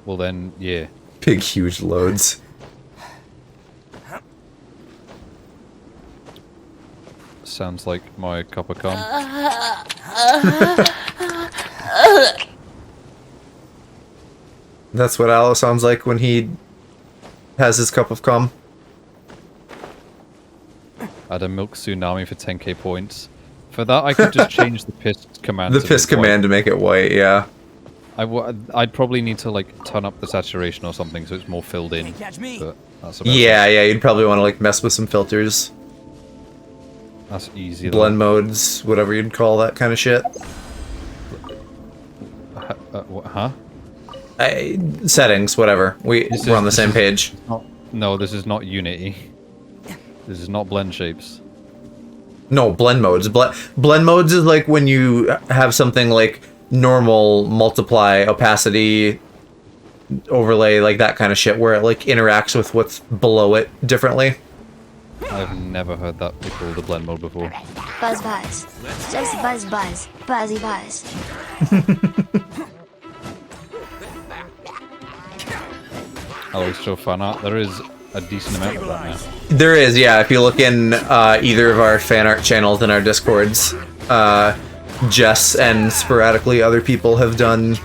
Speaker 2: Well then, yeah.
Speaker 1: Big, huge loads.
Speaker 2: Sounds like my cup of cum.
Speaker 1: That's what Aloe sounds like when he has his cup of cum.
Speaker 2: Add a milk tsunami for 10k points. For that, I could just change the piss command.
Speaker 1: The
Speaker 2: to
Speaker 1: piss command to make it white, yeah.
Speaker 2: I'd probably need to like turn up the saturation or something so it's more filled in.
Speaker 5: Catch me.
Speaker 2: But that's about
Speaker 1: Yeah,
Speaker 2: it.
Speaker 1: yeah, you'd probably want to like mess with some filters.
Speaker 2: That's easy.
Speaker 1: Blend modes, whatever you'd call that kind of shit.
Speaker 2: Huh?
Speaker 1: Settings, whatever. We're on the same page.
Speaker 2: No, this is not Unity. This is not blend shapes.
Speaker 1: No, blend modes. Blend modes is like when you have something like normal, multiply, opacity, overlay, like that kind of shit, where it like interacts with what's below it differently.
Speaker 2: I've never heard that be called a blend mode before.
Speaker 7: Buzz buzz. Just buzz buzz. Buzzy buzz.
Speaker 2: Alex Joe fan art. There is a decent amount of that now.
Speaker 1: There is, yeah. If you look in either of our fan art channels in our Discords, Jess and sporadically other people have done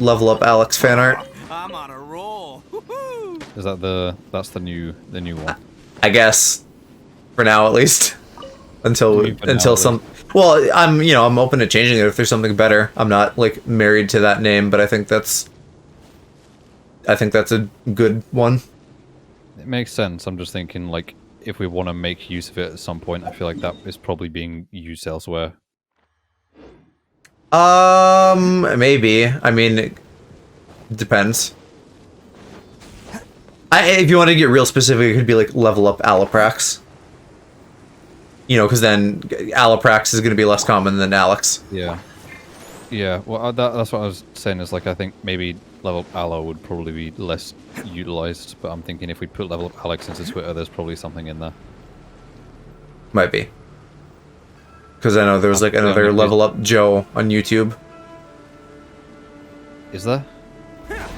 Speaker 1: Level Up Alex fan art.
Speaker 5: I'm on a roll. Woohoo!
Speaker 2: Is that that's the new one?
Speaker 1: I guess, for now at least, until some. Well, I'm open to changing it if there's something better. I'm not like married to that name, but I think that's a good one.
Speaker 2: It makes sense. I'm just thinking, like, if we want to make use of it at some point, I feel like that is probably being used elsewhere.
Speaker 1: Maybe. I mean, it depends. If you want to get real specific, it could be like Level Up aloprax. You know, because then aloprax is going to be less common than Alex.
Speaker 2: Yeah. Yeah, well, that's what I was saying, is like, I think maybe Level Up Aloe would probably be less utilized, but I'm thinking if we put Level Up Alex into Twitter, there's probably something in there.
Speaker 1: Might be. Because I know there was like another Level Up Joe on YouTube.
Speaker 2: Is there?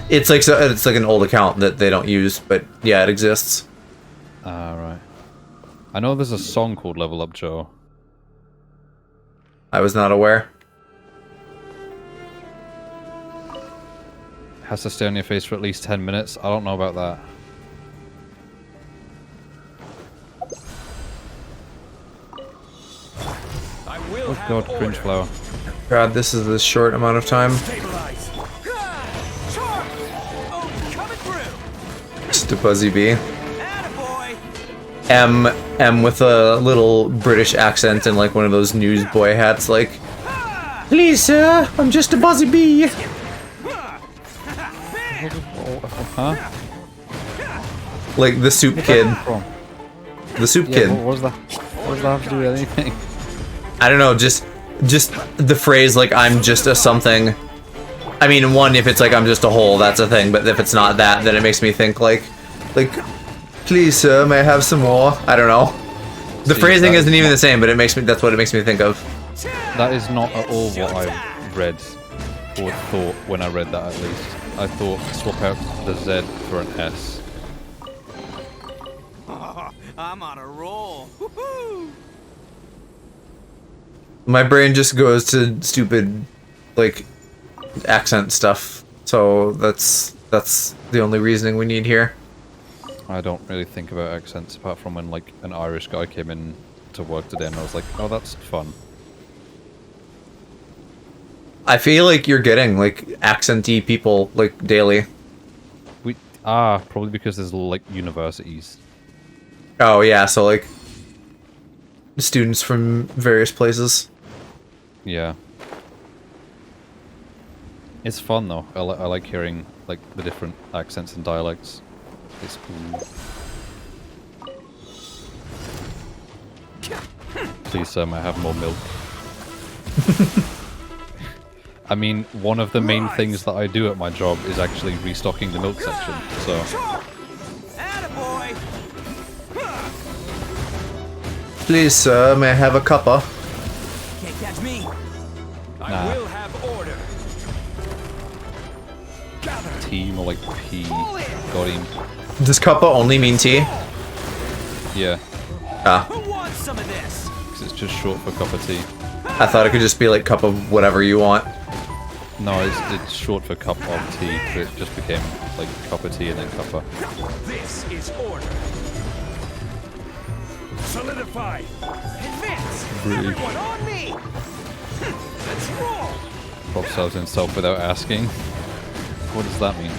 Speaker 1: It's like an old account that they don't use, but yeah, it exists.
Speaker 2: Right. I know there's a song called Level Up Joe.
Speaker 1: I was not aware.
Speaker 2: Has to stay on your face for at least 10 minutes. I don't know about that. Oh god, cringe flower.
Speaker 1: God, this is a short amount of time. Just a Buzzy Bee. M with a little British accent and like one of those newsboy hats, like, "Please, sir, I'm just a Buzzy Bee."
Speaker 2: Huh?
Speaker 1: Like the soup kid. The soup kid.
Speaker 2: What does that have to do with anything?
Speaker 1: I don't know, just the phrase like "I'm just a something." I mean, one, if it's like "I'm just a hole," that's a thing, but if it's not that, then it makes me think like, "Please, sir, may I have some more?" I don't know. The phrasing isn't even the same, but that's what it makes me think of.
Speaker 2: That is not at all what I read, or thought when I read that, at least. I thought swap out the Z for an S.
Speaker 5: I'm on a roll. Woohoo!
Speaker 1: My brain just goes to stupid, like, accent stuff. So that's the only reasoning we need here.
Speaker 2: I don't really think about accents apart from when like an Irish guy came in to work today and I was like, oh, that's fun.
Speaker 1: I feel like you're getting like accent-y people like daily.
Speaker 2: Probably because there's like universities.
Speaker 1: Oh yeah, so like students from various places.
Speaker 2: Yeah. It's fun though. I like hearing like the different accents and dialects. It's cool. Please, sir, may I have more milk? I mean, one of the main things that I do at my job is actually restocking the milk section, so...
Speaker 5: Attaboy!
Speaker 1: Please, sir, may I have a cuppa?
Speaker 5: Can't catch me.
Speaker 2: Nah.
Speaker 5: I will have order.
Speaker 2: T more like P. Got him.
Speaker 1: Does cuppa only mean tea?
Speaker 2: Yeah,
Speaker 1: Ah,
Speaker 5: Who wants some of this?
Speaker 2: because it's just short for cup of tea.
Speaker 1: I thought it could just be like cup of whatever you want.
Speaker 2: No, it's short for cup of tea, but it just became like cup of tea and then cuppa.
Speaker 5: This is order. Solidify. Advance.
Speaker 2: British.
Speaker 5: Everyone on me. Let's roll.
Speaker 2: Pops out himself without asking. What does that mean?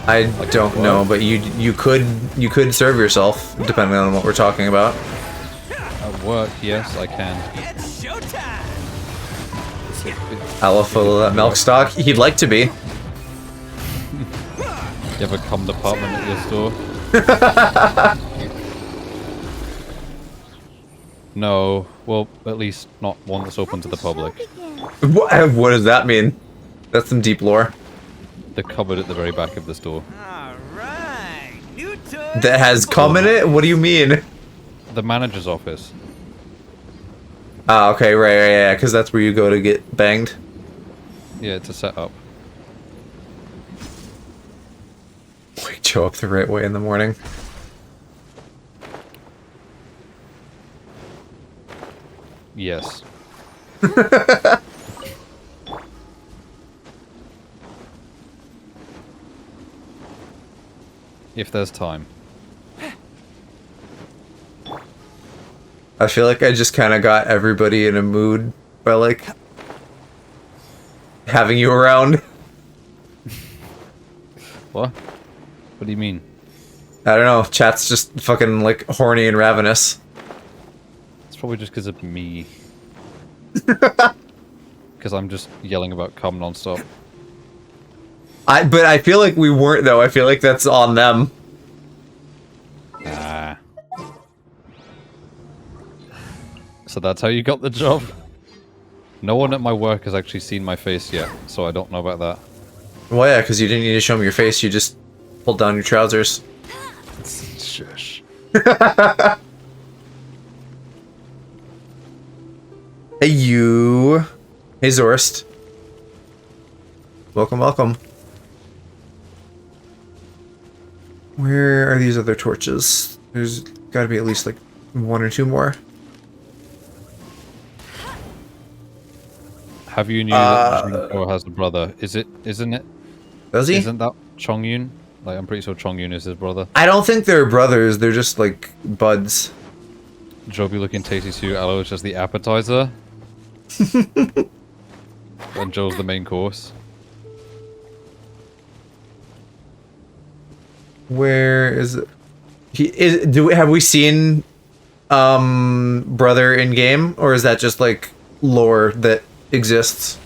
Speaker 1: I don't know, but you could serve yourself depending on what we're talking about.
Speaker 2: At work, yes, I can.
Speaker 5: It's showtime.
Speaker 1: Ella full of that milk stock. He'd like to be.
Speaker 2: You have a cum department at your store? No, well, at least not one that's open to the public.
Speaker 1: What does that mean? That's some deep lore.
Speaker 2: The cupboard at the very back of the store.
Speaker 5: All right. New toy.
Speaker 1: That has cum in it? What do you mean?
Speaker 2: The manager's office.
Speaker 1: Ah, okay, right, yeah, because that's where you go to get banged.
Speaker 2: Yeah, it's a setup.
Speaker 1: show up the right way in the morning.
Speaker 2: Yes. If there's time.
Speaker 1: I feel like I just kind of got everybody in a mood by, like, having you around.
Speaker 2: What? What do you mean?
Speaker 1: I don't know, chat's just fucking, like, horny and ravenous.
Speaker 2: It's probably just because of me. Because I'm just yelling about cum non-stop.
Speaker 1: But I feel like we weren't, though. I feel like that's on them.
Speaker 2: Ah. So that's how you got the job? No one at my work has actually seen my face yet, so I don't know about that.
Speaker 1: Well, yeah, because you didn't need to show me your face, you just pulled down your trousers.
Speaker 2: Shush.
Speaker 1: Hey, you. Hey, Zorst. Welcome, welcome. Where are these other torches? There's gotta be at least, like, 1 or 2 more.
Speaker 2: Have you knew that Jinko has a brother? Isn't it?
Speaker 1: Does he?
Speaker 2: Isn't that Chongyun? Like, I'm pretty sure Chongyun is his brother.
Speaker 1: I don't think they're brothers, they're just, like, buds.
Speaker 2: Joby looking tasty too. Aloe is just the appetizer. And Joe's the main course.
Speaker 1: Where is it? Have we seen brother in game, or is that just like lore that exists?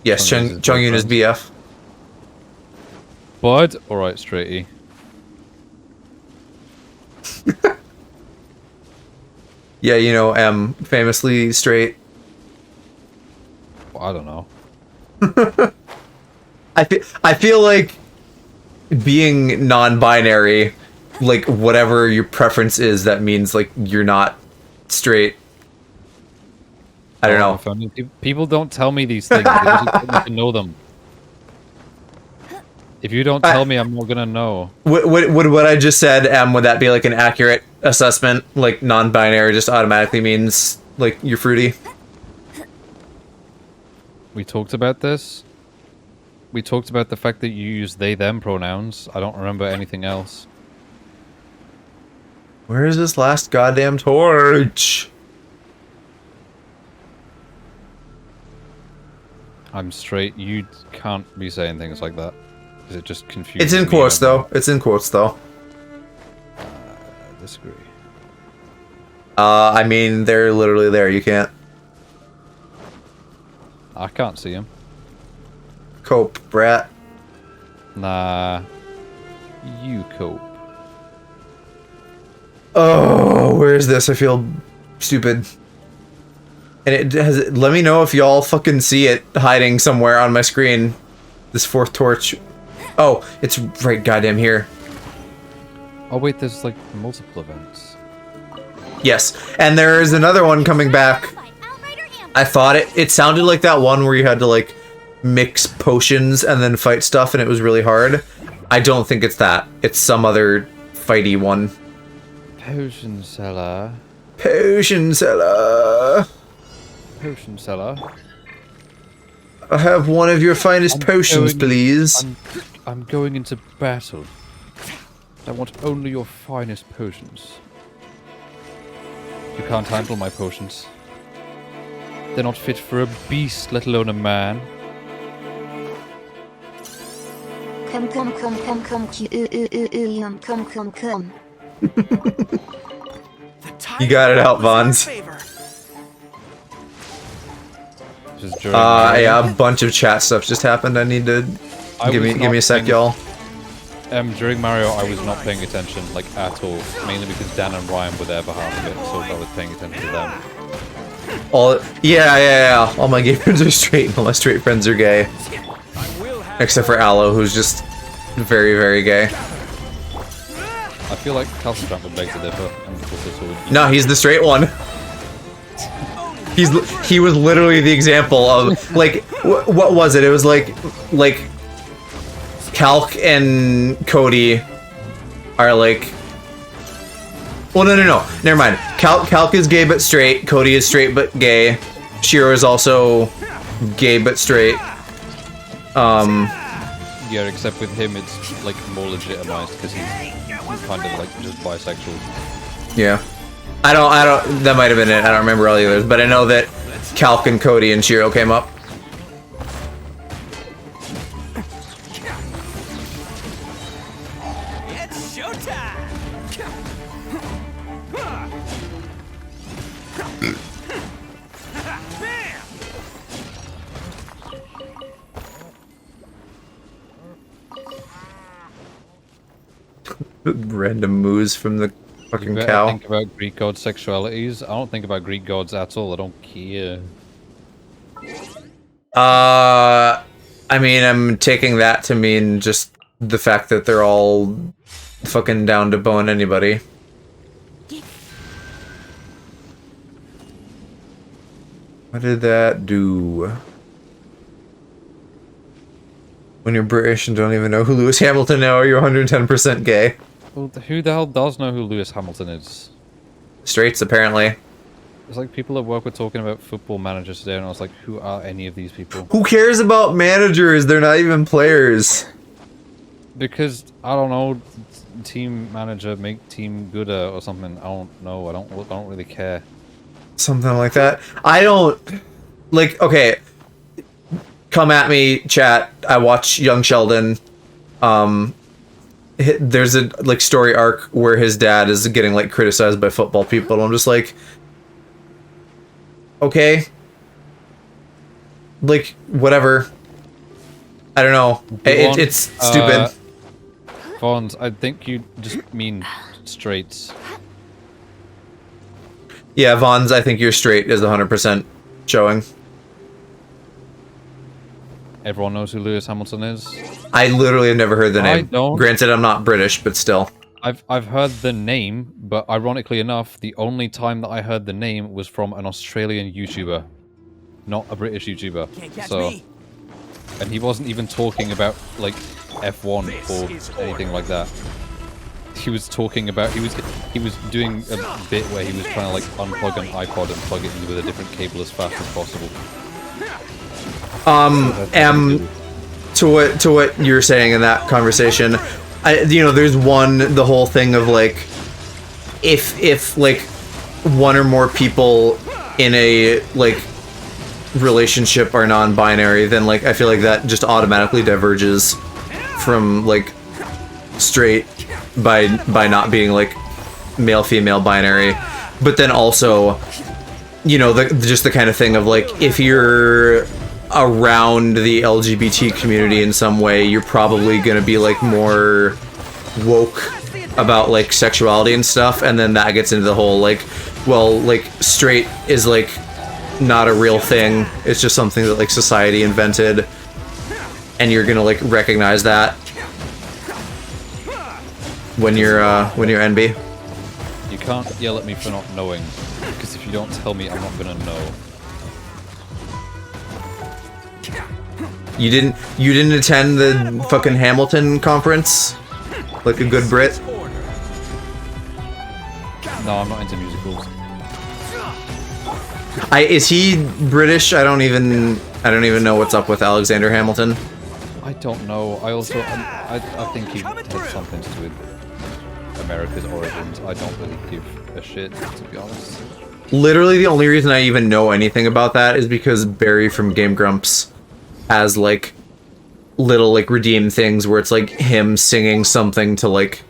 Speaker 1: Yes, Chongyun is BF.
Speaker 2: Bud? Alright, straighty.
Speaker 1: Yeah, you know, famously straight.
Speaker 2: Well, I don't know.
Speaker 1: I feel like being non-binary, like whatever your preference is, that means like you're not straight. I don't know.
Speaker 2: People don't tell me these things. They just want me to know them. If you don't tell me, I'm not gonna know.
Speaker 1: Would what I just said, would that be like an accurate assessment? Like non-binary just automatically means like you're fruity?
Speaker 2: We talked about this. We talked about the fact that you use they them pronouns. I don't remember anything else.
Speaker 1: Where is this last goddamn torch?
Speaker 2: I'm straight. You can't be saying things like that. Is it just confusing?
Speaker 1: It's in quotes though. It's in quotes though.
Speaker 2: I disagree.
Speaker 1: I mean, they're literally there. You can't
Speaker 2: I can't see him.
Speaker 1: cope, brat.
Speaker 2: Nah. You cope.
Speaker 1: Oh, where is this? I feel stupid. And it has. Let me know if y'all fucking see it hiding somewhere on my screen. This 4th torch. Oh, it's right goddamn here.
Speaker 2: Oh wait, there's like multiple events.
Speaker 1: Yes, and there is another one coming back. I thought it sounded like that one where you had to like mix potions and then fight stuff and it was really hard. I don't think it's that. It's some other fighty one.
Speaker 2: Potion seller.
Speaker 1: Potion seller.
Speaker 2: Potion seller.
Speaker 1: I have one of your finest potions, please.
Speaker 2: I'm going into battle. I want only your finest potions. You can't handle my potions. They're not fit for a beast, let alone a man.
Speaker 7: Come.
Speaker 1: You got it out, Vons. Yeah, a bunch of chat stuff just happened. I need to give me a sec, y'all.
Speaker 2: During Mario, I was not paying attention, like, at all. Mainly because Dan and Ryan were there for half of it, so I was paying attention to them.
Speaker 1: Yeah. All my gay friends are straight, and all my straight friends are gay. Except for Aloe, who's just very, very gay.
Speaker 2: I feel like Calcitrant would beg to differ.
Speaker 1: No, he's the straight one. He was literally the example of, like, what was it? It was like Calc and Cody are like... Well, no. Never mind. Calc is gay but straight. Cody is straight but gay. Shiro is also gay but straight.
Speaker 2: Yeah, except with him it's like more legitimized because he's kind of like just bisexual.
Speaker 1: Yeah. I don't, that might have been it. I don't remember all the others, but I know that Calc and Cody and Shiro came up.
Speaker 5: It's showtime! Bam!
Speaker 1: Random moves from the fucking
Speaker 2: You
Speaker 1: cow.
Speaker 2: think about Greek god sexualities. I don't think about Greek gods at all. I don't care.
Speaker 1: I mean, I'm taking that to mean just the fact that they're all fucking down to bone anybody. What did that do? When you're British and don't even know who Lewis Hamilton now, are you 110% gay?
Speaker 2: Well, who the hell does know who Lewis Hamilton is?
Speaker 1: Straights, apparently.
Speaker 2: It's like people at work were talking about football managers today, and I was like, who are any of these people?
Speaker 1: Who cares about managers? They're not even players.
Speaker 2: Because, I don't know, team manager make team gooder or something. I don't know. I don't really care.
Speaker 1: Something like that. I don't... Like, okay. Come at me, chat. I watch Young Sheldon. There's a, like, story arc where his dad is getting, like, criticized by football people, and I'm just like... Okay. Like, whatever. I don't know. It's stupid.
Speaker 2: Vons, I think you just mean straights.
Speaker 1: Yeah, Vons, I think you're straight is 100% showing.
Speaker 2: Everyone knows who Lewis Hamilton is.
Speaker 1: I literally have never heard the name.
Speaker 2: I don't.
Speaker 1: Granted, I'm not British, but still.
Speaker 2: I've heard the name, but ironically enough, the only time that I heard the name was from an Australian YouTuber, not a British YouTuber.
Speaker 5: Can't catch
Speaker 2: So,
Speaker 5: me.
Speaker 2: and he wasn't even talking about like F1 or anything like that. He was talking about he was doing a bit where he was trying to like unplug an iPod and plug it in with a different cable as fast as possible.
Speaker 1: To what you're saying in that conversation, there's the whole thing of like, if like one or more people in a like relationship are non-binary, then like I feel like that just automatically diverges from like straight by not being like male female binary. But then also, just the kind of thing of like, if you're around the LGBT community in some way, you're probably gonna be like more woke about like sexuality and stuff, and then that gets into the whole like, well, like straight is like not a real thing, it's just something that like society invented, and you're gonna like recognize that when you're NB.
Speaker 2: You can't yell at me for not knowing, because if you don't tell me, I'm not gonna know.
Speaker 1: You didn't attend the fucking Hamilton conference like a good Brit?
Speaker 2: No, I'm not into musicals.
Speaker 1: Is he British? I don't even know what's up with Alexander Hamilton.
Speaker 2: I don't know. I think he had something to do with America's origins. I don't really give a shit, to be honest.
Speaker 1: Literally, the only reason I even know anything about that is because Barry from Game Grumps has like little like redeemed things where it's like him singing something to like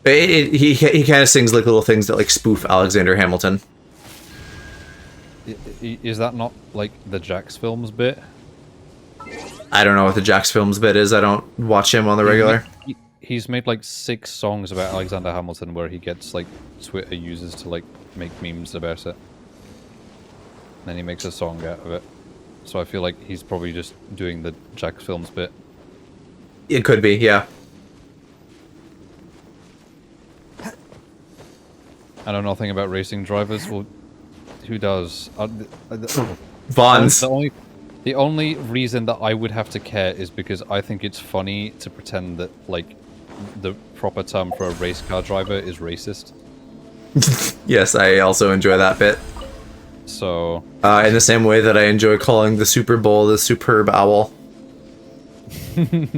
Speaker 1: he kind of sings like little things that like spoof Alexander Hamilton.
Speaker 2: Is that not like the Jax Films bit?
Speaker 1: I don't know what the Jax Films bit is. I don't watch him on the regular.
Speaker 2: He's made like 6 songs about Alexander Hamilton where he gets like Twitter users to like make memes about it. And then he makes a song out of it. So I feel like he's probably just doing the Jax Films bit.
Speaker 1: It could be, yeah.
Speaker 2: I know nothing about racing drivers. Well, who does?
Speaker 1: Vons.
Speaker 2: The The only reason that I would have to care is because I think it's funny to pretend that, like, the proper term for a race car driver is racist.
Speaker 1: Yes, I also enjoy that bit.
Speaker 2: So...
Speaker 1: in the same way that I enjoy calling the Super Bowl the Superb Owl.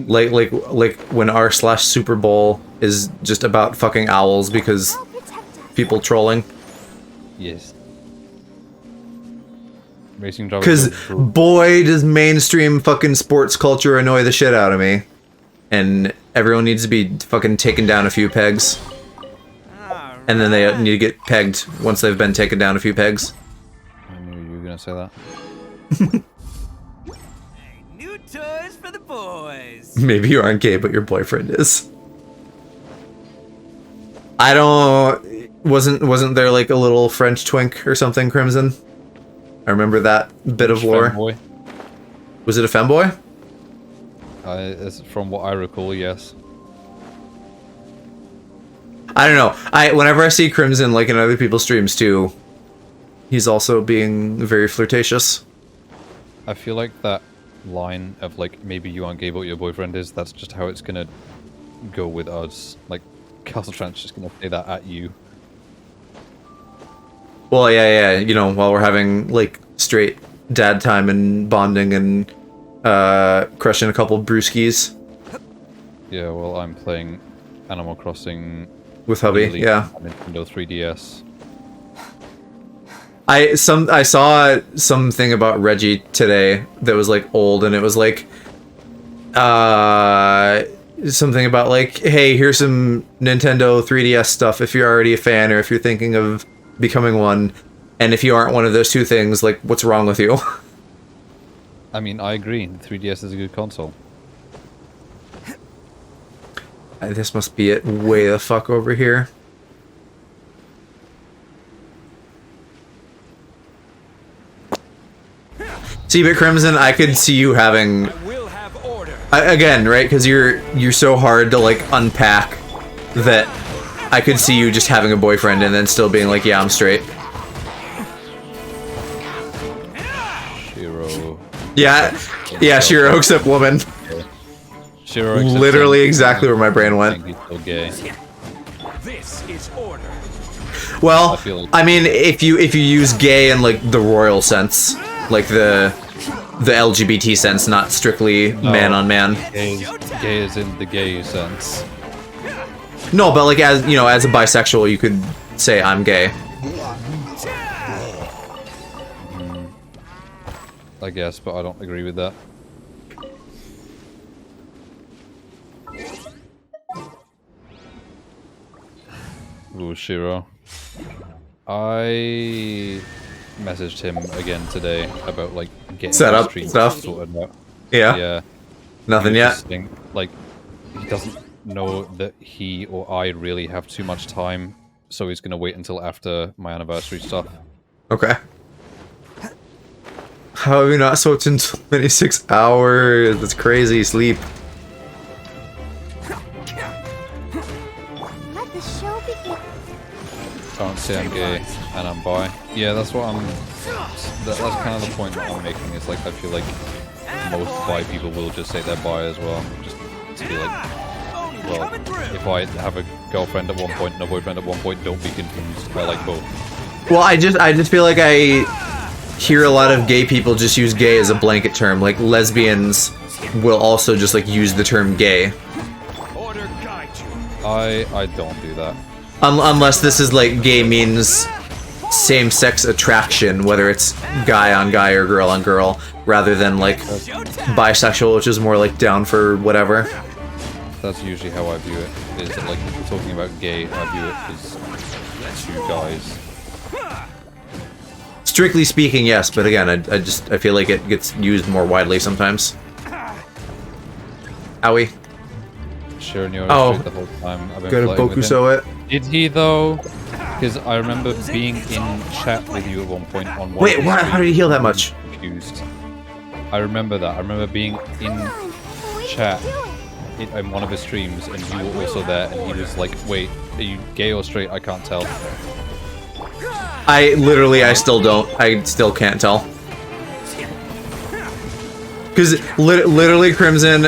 Speaker 1: like when r/Super Bowl is just about fucking owls because people trolling.
Speaker 2: Yes. Racing drivers.
Speaker 1: Because boy, does mainstream fucking sports culture annoy the shit out of me. And everyone needs to be fucking taken down a few pegs. And then they need to get pegged once they've been taken down a few pegs.
Speaker 2: I knew you were gonna say that.
Speaker 5: New toys for the boys.
Speaker 1: Maybe you aren't gay, but your boyfriend is. I don't... Wasn't there like a little French twink or something, Crimson? I remember that bit of lore.
Speaker 2: Femboy.
Speaker 1: Was it a femboy?
Speaker 2: From what I recall, yes.
Speaker 1: I don't know. Whenever I see Crimson, like in other people's streams too, he's also being very flirtatious.
Speaker 2: I feel like that line of, like, maybe you aren't gay but your boyfriend is, that's just how it's gonna go with us. Like, Castle Trent's just gonna say that at you.
Speaker 1: Well, yeah, you know, while we're having, like, straight dad time and bonding and, crushing a couple brewskis.
Speaker 2: Yeah, well, I'm playing Animal Crossing...
Speaker 1: With hubby, yeah.
Speaker 2: On Nintendo 3DS.
Speaker 1: I saw something about Reggie today that was, like, old, and it was, like, something about, like, hey, here's some Nintendo 3DS stuff if you're already a fan or if you're thinking of becoming one, and if you aren't one of those two things, like, what's wrong with you?
Speaker 2: I mean, I agree. The 3DS is a good console.
Speaker 1: This must be it way the fuck over here. See, but Crimson, I could see you having...
Speaker 5: We'll have order.
Speaker 1: Again, right? Because you're so hard to, like, unpack that I could see you just having a boyfriend and then still being like, yeah, I'm straight.
Speaker 2: Shiro.
Speaker 1: Yeah, Shiro hooks up woman.
Speaker 2: Shiro
Speaker 1: literally exactly where my brain went.
Speaker 2: He's still gay.
Speaker 5: This is order.
Speaker 1: Well, I mean, if you use gay in, like, the royal sense, like the LGBT sense, not strictly man on man.
Speaker 2: Gay is in the gay sense.
Speaker 1: No, but like, as you know, as a bisexual, you could say I'm gay.
Speaker 2: I guess, but I don't agree with that. Ooh, Shiro. I messaged him again today about, like, getting
Speaker 1: set up
Speaker 2: stream
Speaker 1: stuff.
Speaker 2: sorted out.
Speaker 1: Yeah. Nothing yet.
Speaker 2: Saying, like, he doesn't know that he or I really have too much time, so he's gonna wait until after my anniversary stuff.
Speaker 1: Okay. How have you not slept in 26 hours? That's crazy. Sleep.
Speaker 3: Let the show begin.
Speaker 2: Can't say I'm gay and I'm bi. Yeah, that's what I'm. That's kind of the point that I'm making. Is like I feel like most bi people will just say they're bi as well, just to be like, well, if I have a girlfriend at one point and a boyfriend at one point, don't be confused. I like both.
Speaker 1: Well, I just feel like I hear a lot of gay people just use gay as a blanket term. Like lesbians will also just like use the term gay.
Speaker 5: Order guide you.
Speaker 2: I don't do that.
Speaker 1: Unless this is like gay means same-sex attraction, whether it's guy on guy or girl on girl, rather than like bisexual, which is more like down for whatever.
Speaker 2: That's usually how I view it. Is that like if we're talking about gay, I view it as two guys.
Speaker 1: Strictly speaking, yes, but again, I feel like it gets used more widely sometimes. Owie.
Speaker 2: Sure, and you're
Speaker 1: Oh,
Speaker 2: the whole time. I've been
Speaker 1: gonna
Speaker 2: flirting with
Speaker 1: Bokuso
Speaker 2: him.
Speaker 1: it.
Speaker 2: Did he though? Because I remember being in chat with you at one point on one.
Speaker 1: Wait, what? How did he heal that much?
Speaker 2: Confused. I remember that. I remember being in chat in one of his streams, and you were also there, and he was like, "Wait, are you gay or straight? I can't tell."
Speaker 1: I still don't. I still can't tell. Because literally, Crimson,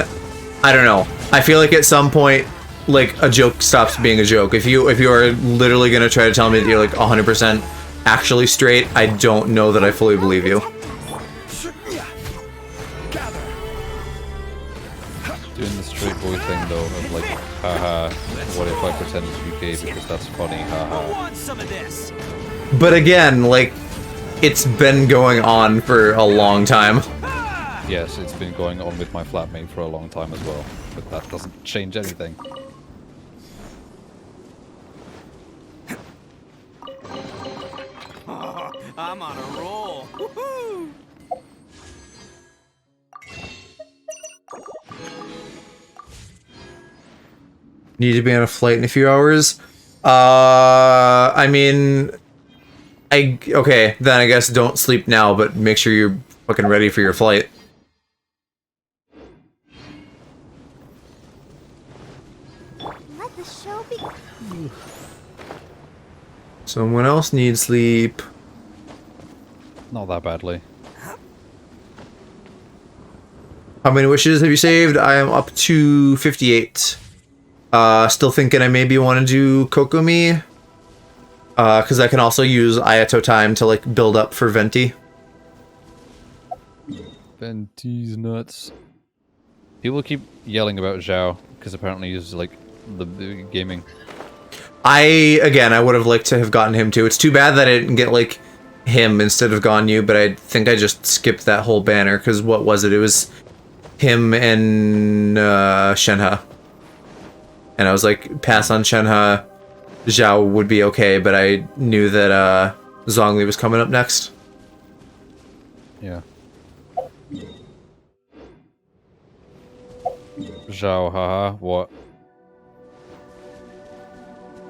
Speaker 1: I don't know. I feel like at some point, like, a joke stops being a joke. If you are literally gonna try to tell me that you're like 100% actually straight, I don't know that I fully believe you.
Speaker 2: Doing the straight boy thing though, of like, haha, what if I pretended to be gay because that's funny, haha.
Speaker 5: Want some of this?
Speaker 1: But again, like, it's been going on for a long time.
Speaker 2: Yes, it's been going on with my flatmate for a long time as well, but that doesn't change anything.
Speaker 5: I'm on a roll. Woohoo!
Speaker 1: Need to be on a flight in a few hours. I mean, okay, then I guess don't sleep now, but make sure you're fucking ready for your flight.
Speaker 3: Let the show begin.
Speaker 1: Someone else needs sleep.
Speaker 2: Not that badly.
Speaker 1: How many wishes have you saved? I am up to 58. Still thinking I maybe want to do Kokomi. Because I can also use Ayato time to, like, build up for Venti.
Speaker 2: Venti's nuts. People keep yelling about Zhao, because apparently he's, like, the gaming.
Speaker 1: I would have liked to have gotten him too. It's too bad that I didn't get, like, him instead of Ganyu, but I think I just skipped that whole banner, because what was it? It was him and Shenhe. And I was like, pass on Shenhe, Zhao would be okay, but I knew that Zhongli was coming up next.
Speaker 2: Yeah. Zhao, haha, what?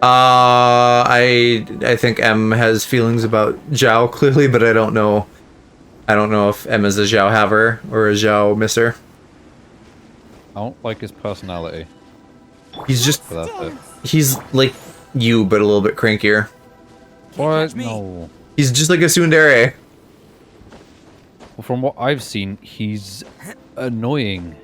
Speaker 1: I think M has feelings about Zhao clearly, but I don't know. I don't know if M is a Zhao haver or a Zhao misser.
Speaker 2: I don't like his personality.
Speaker 1: He's just,
Speaker 2: But that's it.
Speaker 1: he's like you, but a little bit crankier.
Speaker 2: What?
Speaker 5: catch me.
Speaker 2: No.
Speaker 1: He's just like a tsundere.
Speaker 2: Well, from what I've seen, he's annoying.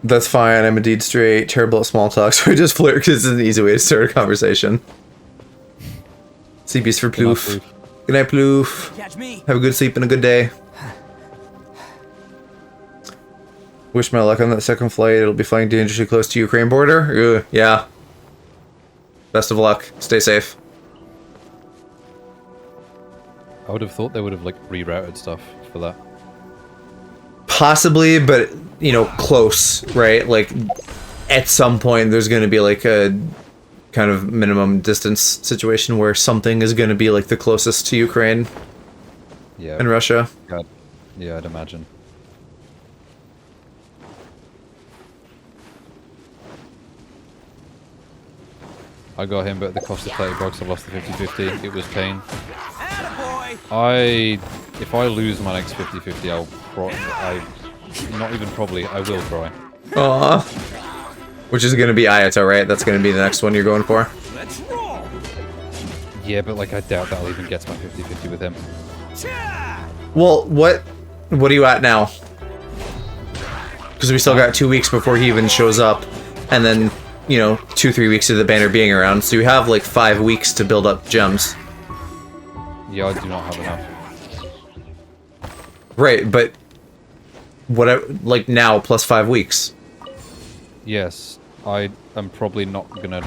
Speaker 1: That's fine, I'm indeed straight, terrible at small talk, so I just flirt because it's an easy way to start a conversation. CB's for Ploof. Good night, Ploof.
Speaker 5: Catch me.
Speaker 1: Have a good sleep and a good day. Wish my luck on that second flight. It'll be flying dangerously close to Ukraine border. Ugh, yeah. Best of luck. Stay safe.
Speaker 2: I would have thought they would have, like, rerouted stuff for that.
Speaker 1: Possibly, but, you know, close, right? Like, at some point there's going to be, like, a kind of minimum distance situation where something is going to be, like, the closest to Ukraine
Speaker 2: Yeah.
Speaker 1: and Russia.
Speaker 2: God. Yeah, I'd imagine. I got him, but at the cost of 30 bucks, I lost the 50-50. It was pain.
Speaker 5: Attaboy.
Speaker 2: If I lose my next 50-50, not even probably, I will cry.
Speaker 1: Aww. Which is going to be Ayato, right? That's going to be the next one you're going for?
Speaker 5: Let's roll.
Speaker 2: Yeah, but, like, I doubt that'll even get to my 50-50 with him.
Speaker 1: Well, what are you at now? Because we still got 2 weeks before he even shows up, and then, you know, 2-3 weeks of the banner being around, so you have like 5 weeks to build up gems.
Speaker 2: Yeah, I do not have enough.
Speaker 1: Right, but whatever, like now plus 5 weeks.
Speaker 2: Yes, I am probably not gonna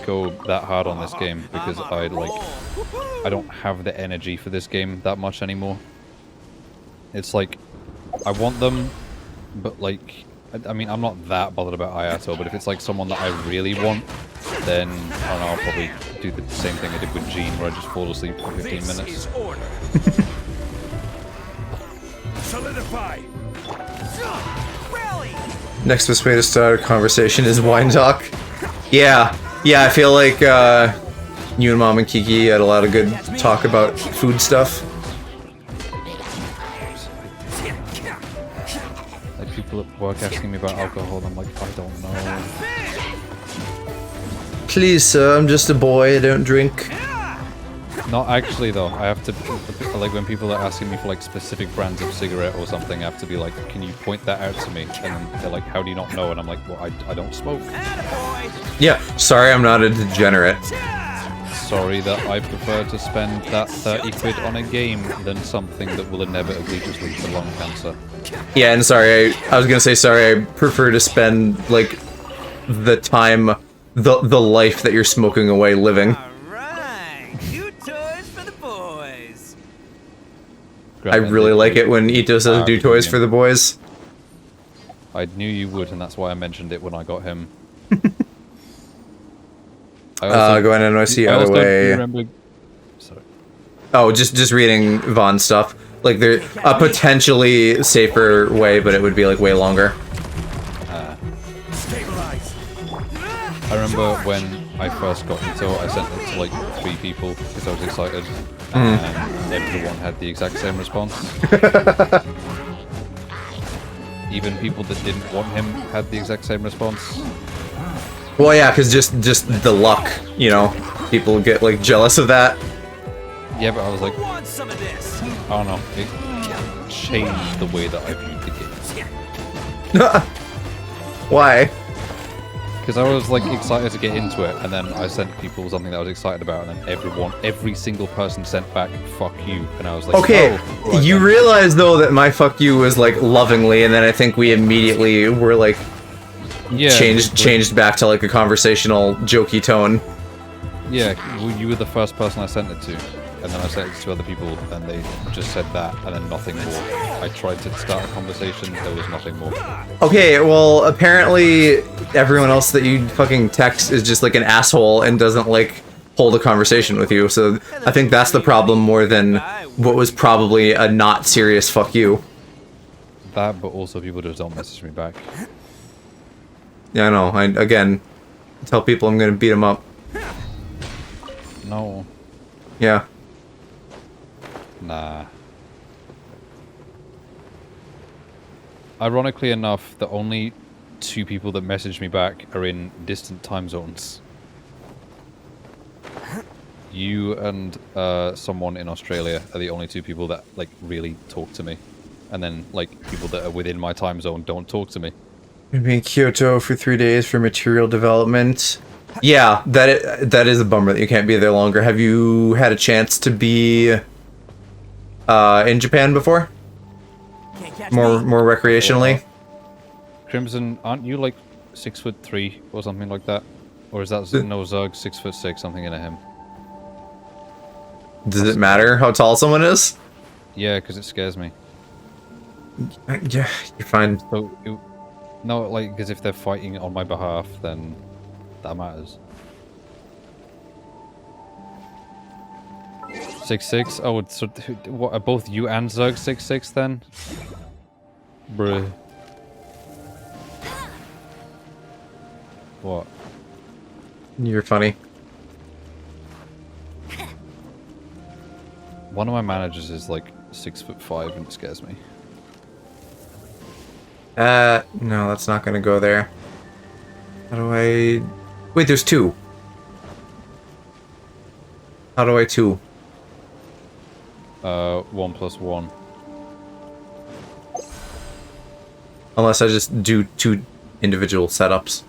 Speaker 2: go that hard on this game because I don't have the energy for this game that much anymore. It's like, I want them, but like, I mean, I'm not that bothered about Ayato, but if it's like someone that I really want, then I don't know, I'll probably do the same thing I did with Jean, where I just fall asleep for 15 minutes.
Speaker 5: Solidify. Rally.
Speaker 1: Next best way to start a conversation is wine talk. Yeah, I feel like you and Mom and Kiki had a lot of good talk about food stuff.
Speaker 2: Like, people at work asking me about alcohol, and I'm like, I don't know.
Speaker 1: Please, sir, I'm just a boy, I don't drink.
Speaker 2: Not actually though. I have to, like when people are asking me for like specific brands of cigarette or something, I have to be like, can you point that out to me? And they're like, how do you not know? And I'm like, well, I don't smoke.
Speaker 1: Yeah, sorry I'm not a degenerate.
Speaker 2: Sorry that I prefer to spend that 30 quid on a game than something that will inevitably just lead to lung cancer.
Speaker 1: Yeah, and sorry, I was gonna say sorry, I prefer to spend, like, the time, the life that you're smoking away living.
Speaker 5: Alright, new toys for the boys.
Speaker 1: I really like it when Ito says do toys for the boys.
Speaker 2: I knew you would, and that's why I mentioned it when I got him.
Speaker 1: Go ahead and NYC other way.
Speaker 2: Remember... Sorry.
Speaker 1: Oh, just reading Vaughn's stuff. Like, there's a potentially safer way, but it would be, like, way longer.
Speaker 2: I remember when I first got into it, I sent it to, like, 3 people, because I was excited. And everyone had the exact same response. Even people that didn't want him had the exact same response.
Speaker 1: Well, yeah, because just the luck, you know, people get like jealous of that.
Speaker 2: Yeah, but I was like,
Speaker 5: Want some of this?
Speaker 2: I don't know, it changed the way that I viewed the game.
Speaker 1: Why?
Speaker 2: Because I was like excited to get into it, and then I sent people something that I was excited about, and then every single person sent back "fuck you," and I was like,
Speaker 1: okay,
Speaker 2: oh,
Speaker 1: you realize though that my "fuck you" was like lovingly, and then I think we immediately were like.
Speaker 2: Yeah,
Speaker 1: changed back to like a conversational, jokey tone.
Speaker 2: Yeah, you were the first person I sent it to, and then I sent it to other people, and they just said that, and then nothing more. I tried to start a conversation, there was nothing more.
Speaker 1: Okay, well, apparently everyone else that you fucking text is just like an asshole and doesn't like hold a conversation with you, so I think that's the problem more than what was probably a not serious fuck you.
Speaker 2: That, but also people just don't message me back.
Speaker 1: Yeah, I know. Again, tell people I'm gonna beat them up.
Speaker 2: No.
Speaker 1: Yeah.
Speaker 2: Nah. Ironically enough, the only 2 people that message me back are in distant time zones. You and someone in Australia are the only 2 people that like really talk to me. And then like people that are within my time zone don't talk to me.
Speaker 1: You're in Kyoto for 3 days for material development. Yeah, that is a bummer that you can't be there longer. Have you had a chance to be in Japan before? More recreationally?
Speaker 2: Crimson, aren't you like 6'3" or something like that? Or is that no Zug 6'6", something in a him?
Speaker 1: Does it matter how tall someone is?
Speaker 2: Yeah, because it scares me.
Speaker 1: Yeah, you're fine.
Speaker 2: So, no, like, because if they're fighting on my behalf, then that matters. 6'6"? Oh, so what, are both you and Zug 6'6" then? Bruh. What?
Speaker 1: You're funny.
Speaker 2: One of my managers is like 6'5" and it scares me.
Speaker 1: No, that's not gonna go there. How do I... Wait, there's 2. How do I 2?
Speaker 2: 1 + 1.
Speaker 1: Unless I just do 2 individual setups.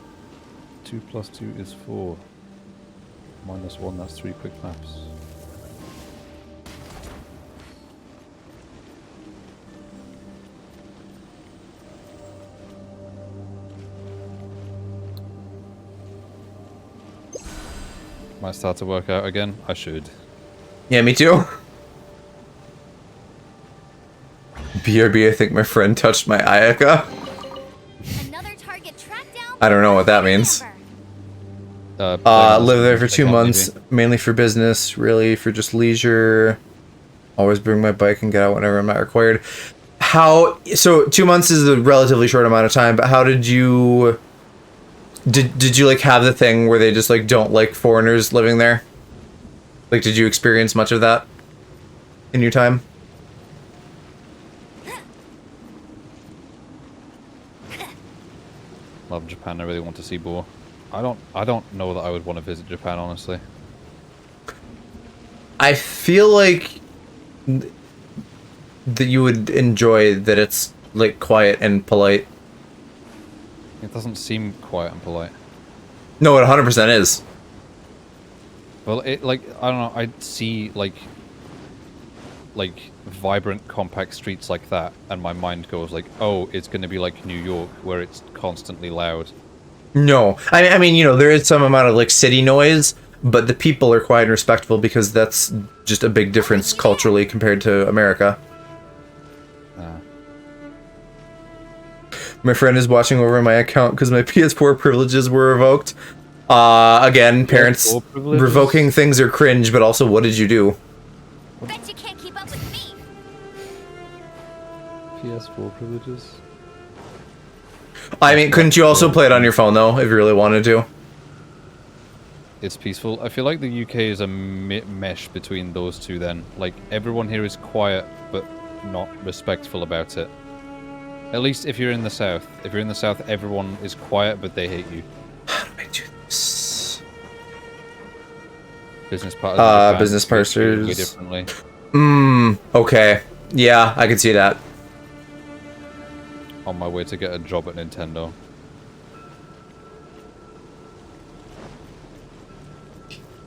Speaker 2: 2 + 2 is 4. -1, that's 3 quick maps. Might start to work out again. I should.
Speaker 1: Yeah, me too. BRB, I think my friend touched my Ayaka.
Speaker 3: Another target tracked down.
Speaker 1: I don't know what that means. Live there for 2 months, mainly for business, really for just leisure. Always bring my bike and get out whenever I'm not required. How, so 2 months is a relatively short amount of time, but how did you, did you like have the thing where they just like don't like foreigners living there? Like, did you experience much of that in your time?
Speaker 2: Love Japan. I really want to see Boar. I don't know that I would want to visit Japan, honestly.
Speaker 1: I feel like that you would enjoy that it's like quiet and polite.
Speaker 2: It doesn't seem quiet and polite.
Speaker 1: No, it 100% is.
Speaker 2: Well, it like I don't know. I see like vibrant, compact streets like that, and my mind goes like, "Oh, it's going to be like New York, where it's constantly loud."
Speaker 1: No, I mean, you know, there is some amount of like city noise, but the people are quiet and respectful because that's just a big difference culturally compared to America. My friend is watching over my account because my PS4 privileges were revoked. Again, parents revoking things are cringe, but also, what did you do?
Speaker 3: Bet you can't keep up with me.
Speaker 2: PS4 privileges.
Speaker 1: I mean, couldn't you also play it on your phone though, if you really wanted to?
Speaker 2: It's peaceful. I feel like the UK is a mesh between those two then. Like, everyone here is quiet, but not respectful about it. At least if you're in the South. If you're in the South, everyone is quiet, but they hate you.
Speaker 1: How do I do this?
Speaker 2: Business partners.
Speaker 1: Business partners.
Speaker 2: Way differently.
Speaker 1: Okay. Yeah, I can see that.
Speaker 2: On my way to get a job at Nintendo.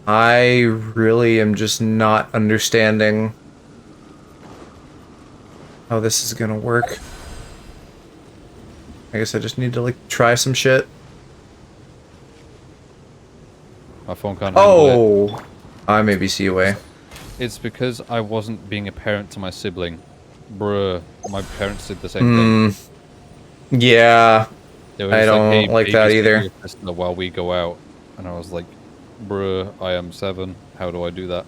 Speaker 1: I really am just not understanding how this is gonna work. I guess I just need to, like, try some shit.
Speaker 2: My phone can't handle it.
Speaker 1: Oh! I maybe see a way.
Speaker 2: It's because I wasn't being a parent to my sibling. Bruh, my parents did the same thing.
Speaker 1: Yeah.
Speaker 2: They were
Speaker 1: I
Speaker 2: just
Speaker 1: don't
Speaker 2: "Hey,
Speaker 1: like that
Speaker 2: babysit
Speaker 1: either.
Speaker 2: your sister while we go out." And I was like, bruh, I am 7. How do I do that?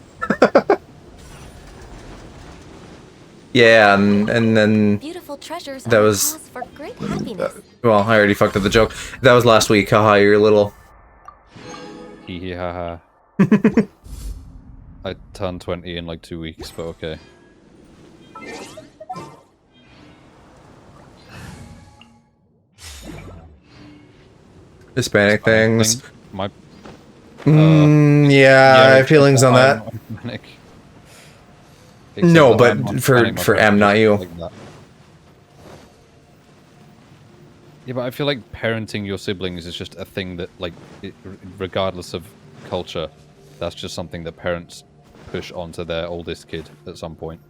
Speaker 1: Yeah, and then...
Speaker 3: Beautiful treasures
Speaker 1: That
Speaker 3: are
Speaker 1: was-
Speaker 3: cause for great happiness.
Speaker 1: Well, I already fucked up the joke. That was last week, haha, you're little.
Speaker 2: Hee hee ha ha. I turned 20 in like 2 weeks, but okay.
Speaker 1: Hispanic things.
Speaker 2: My
Speaker 1: Yeah, I have feelings on that.
Speaker 2: I'm Hispanic.
Speaker 1: No,
Speaker 2: Except that
Speaker 1: but
Speaker 2: I'm not
Speaker 1: for
Speaker 2: Hispanic, my
Speaker 1: M,
Speaker 2: family
Speaker 1: not
Speaker 2: is
Speaker 1: you.
Speaker 2: like that. Yeah, but I feel like parenting your siblings is just a thing that, like, regardless of culture, that's just something that parents push onto their oldest kid at some point.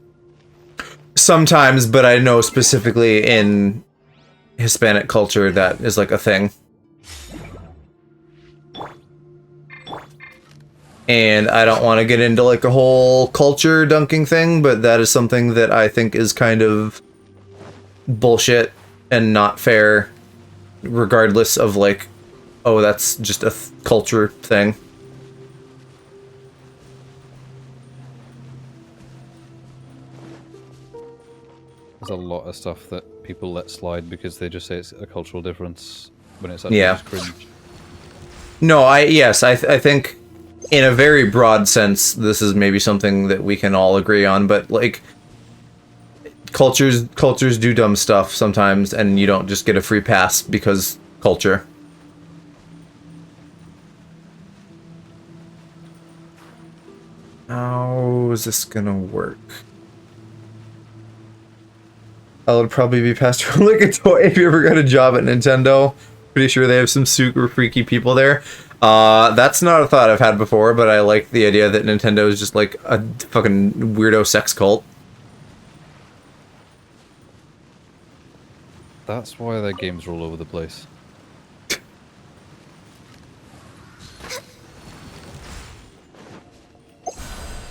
Speaker 1: Sometimes, but I know specifically in Hispanic culture that is like a thing. And I don't want to get into like a whole culture dunking thing, but that is something that I think is kind of bullshit and not fair, regardless of like, oh, that's just a culture thing.
Speaker 2: There's a lot of stuff that people let slide because they just say it's a cultural difference when it's actually just cringe.
Speaker 1: No, I think in a very broad sense, this is maybe something that we can all agree on, but like cultures do dumb stuff sometimes, and you don't just get a free pass because culture. How is this gonna work? I would probably be passed around like a toy if you ever got a job at Nintendo. Pretty sure they have some super freaky people there. That's not a thought I've had before, but I like the idea that Nintendo is just like a fucking weirdo sex cult.
Speaker 2: That's why their games are all over the place.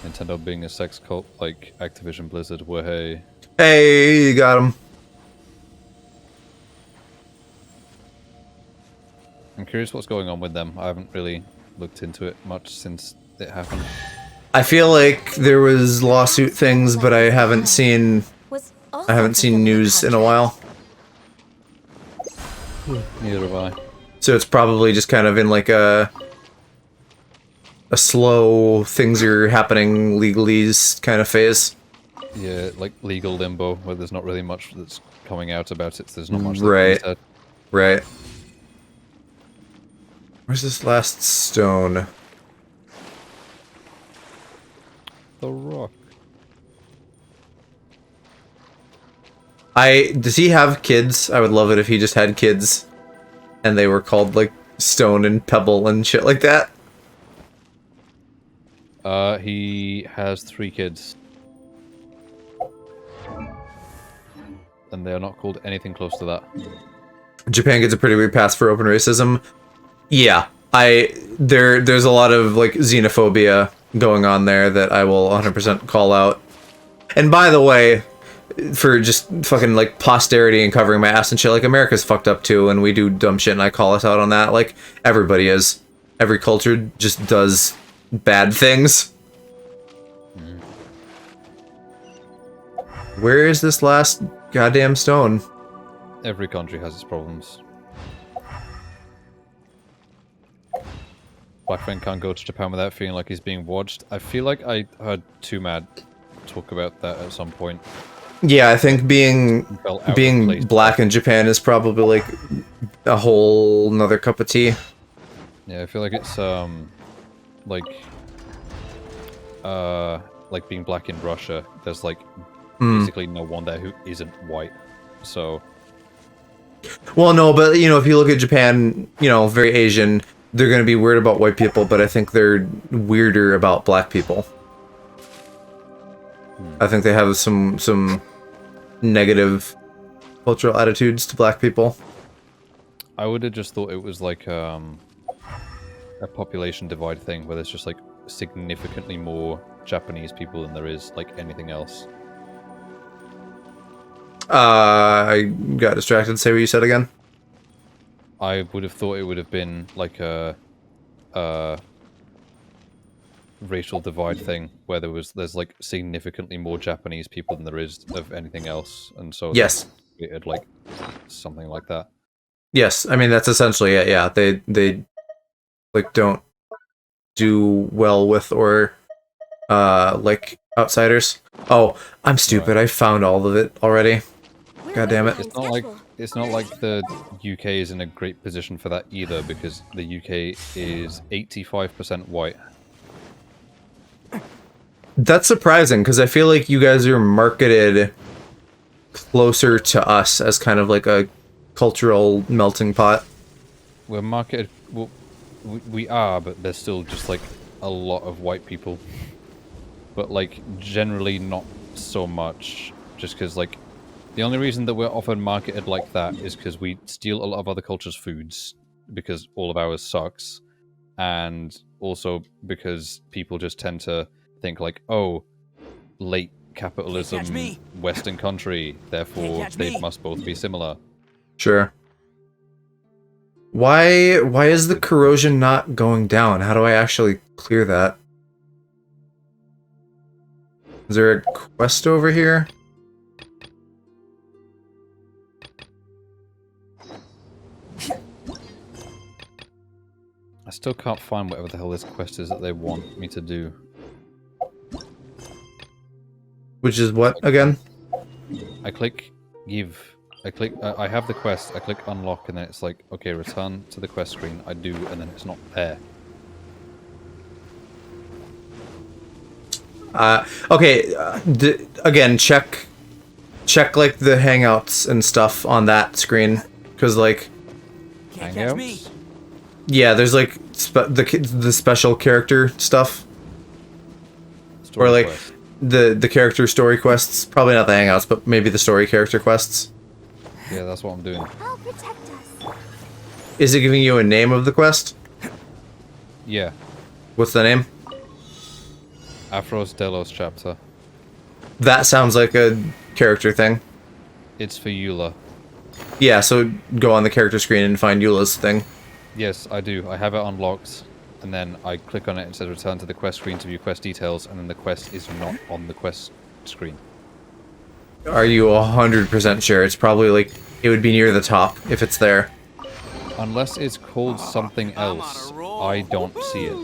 Speaker 2: Nintendo being a sex cult like Activision Blizzard, where hey.
Speaker 1: Hey, you got him.
Speaker 2: I'm curious what's going on with them. I haven't really looked into it much since it happened.
Speaker 1: I feel like there was lawsuit things, but I haven't seen news in a while.
Speaker 2: Neither have I.
Speaker 1: So it's probably just kind of in like a slow things are happening legalese kind of phase.
Speaker 2: Yeah, like legal limbo, where there's not really much that's coming out about it. So there's not much.
Speaker 1: Right.
Speaker 2: Said.
Speaker 1: Right. Where's this last stone?
Speaker 2: the rock.
Speaker 1: Does he have kids? I would love it if he just had kids and they were called like Stone and Pebble and shit like that.
Speaker 2: He has 3 kids. And they are not called anything close to that.
Speaker 1: Japan gets a pretty weird pass for open racism. Yeah, there's a lot of like xenophobia going on there that I will 100% call out. And by the way, for just fucking like posterity and covering my ass and shit, like America's fucked up too, and we do dumb shit and I call us out on that. Like everybody is. Every culture just does bad things. Where is this last goddamn stone?
Speaker 2: Every country has its problems. My friend can't go to Japan without feeling like he's being watched. I feel like I heard Too Mad talk about that at some point.
Speaker 1: Yeah, I think being
Speaker 2: Fell out of place.
Speaker 1: black in Japan is probably like a whole nother cup of tea.
Speaker 2: Yeah, I feel like it's like being black in Russia. There's like basically no one there who isn't white. So
Speaker 1: Well, no, but you know, if you look at Japan, you know, very Asian, they're going to be weird about white people, but I think they're weirder about black people. I think they have some negative cultural attitudes to black people.
Speaker 2: I would have just thought it was like a population divide thing where there's just like significantly more Japanese people than there is like anything else.
Speaker 1: I got distracted. Say what you said again.
Speaker 2: I would have thought it would have been like a racial divide thing where there's like significantly more Japanese people than there is of anything else, and so
Speaker 1: Yes.
Speaker 2: it like something like that.
Speaker 1: Yes, I mean that's essentially it. Yeah, they like don't do well with or like outsiders. Oh, I'm stupid.
Speaker 2: Right.
Speaker 1: I found all of it already. God damn it.
Speaker 2: It's not like the UK is in a great position for that either, because the UK is 85% white.
Speaker 1: That's surprising because I feel like you guys are marketed closer to us as kind of like a cultural melting pot.
Speaker 2: We're marketed. Well, we are, but there's still just like a lot of white people. But like generally not so much, just because like the only reason that we're often marketed like that is because we steal a lot of other cultures' foods because all of ours sucks, and also because people just tend to think like, oh, late capitalism, Western country, therefore they must both be similar.
Speaker 1: Sure. Why is the corrosion not going down? How do I actually clear that? Is there a quest over here?
Speaker 2: I still can't find whatever the hell this quest is that they want me to do.
Speaker 1: Which is what again?
Speaker 2: I click give. I have the quest. I click unlock, and then it's like, okay, return to the quest screen. I do, and then it's not there.
Speaker 1: Okay. Again, check like the hangouts and stuff on that screen, because like,
Speaker 2: Hangouts?
Speaker 1: yeah, there's like the special character stuff,
Speaker 2: Story
Speaker 1: or like
Speaker 2: quest.
Speaker 1: the character story quests. Probably not the hangouts, but maybe the story character quests.
Speaker 2: Yeah, that's what I'm doing.
Speaker 3: I'll protect us.
Speaker 1: Is it giving you a name of the quest?
Speaker 2: Yeah,
Speaker 1: What's the name?
Speaker 2: Afros Delos chapter.
Speaker 1: That sounds like a character thing.
Speaker 2: It's for Eula.
Speaker 1: Yeah, so go on the character screen and find Eula's thing.
Speaker 2: Yes, I do. I have it unlocked, and then I click on it and says return to the quest screen to view quest details, and then the quest is not on the quest screen.
Speaker 1: Are you 100% sure? It's probably like, it would be near the top if it's there.
Speaker 2: Unless it's called something
Speaker 5: I'm on a
Speaker 2: else,
Speaker 5: roll.
Speaker 2: I don't see it.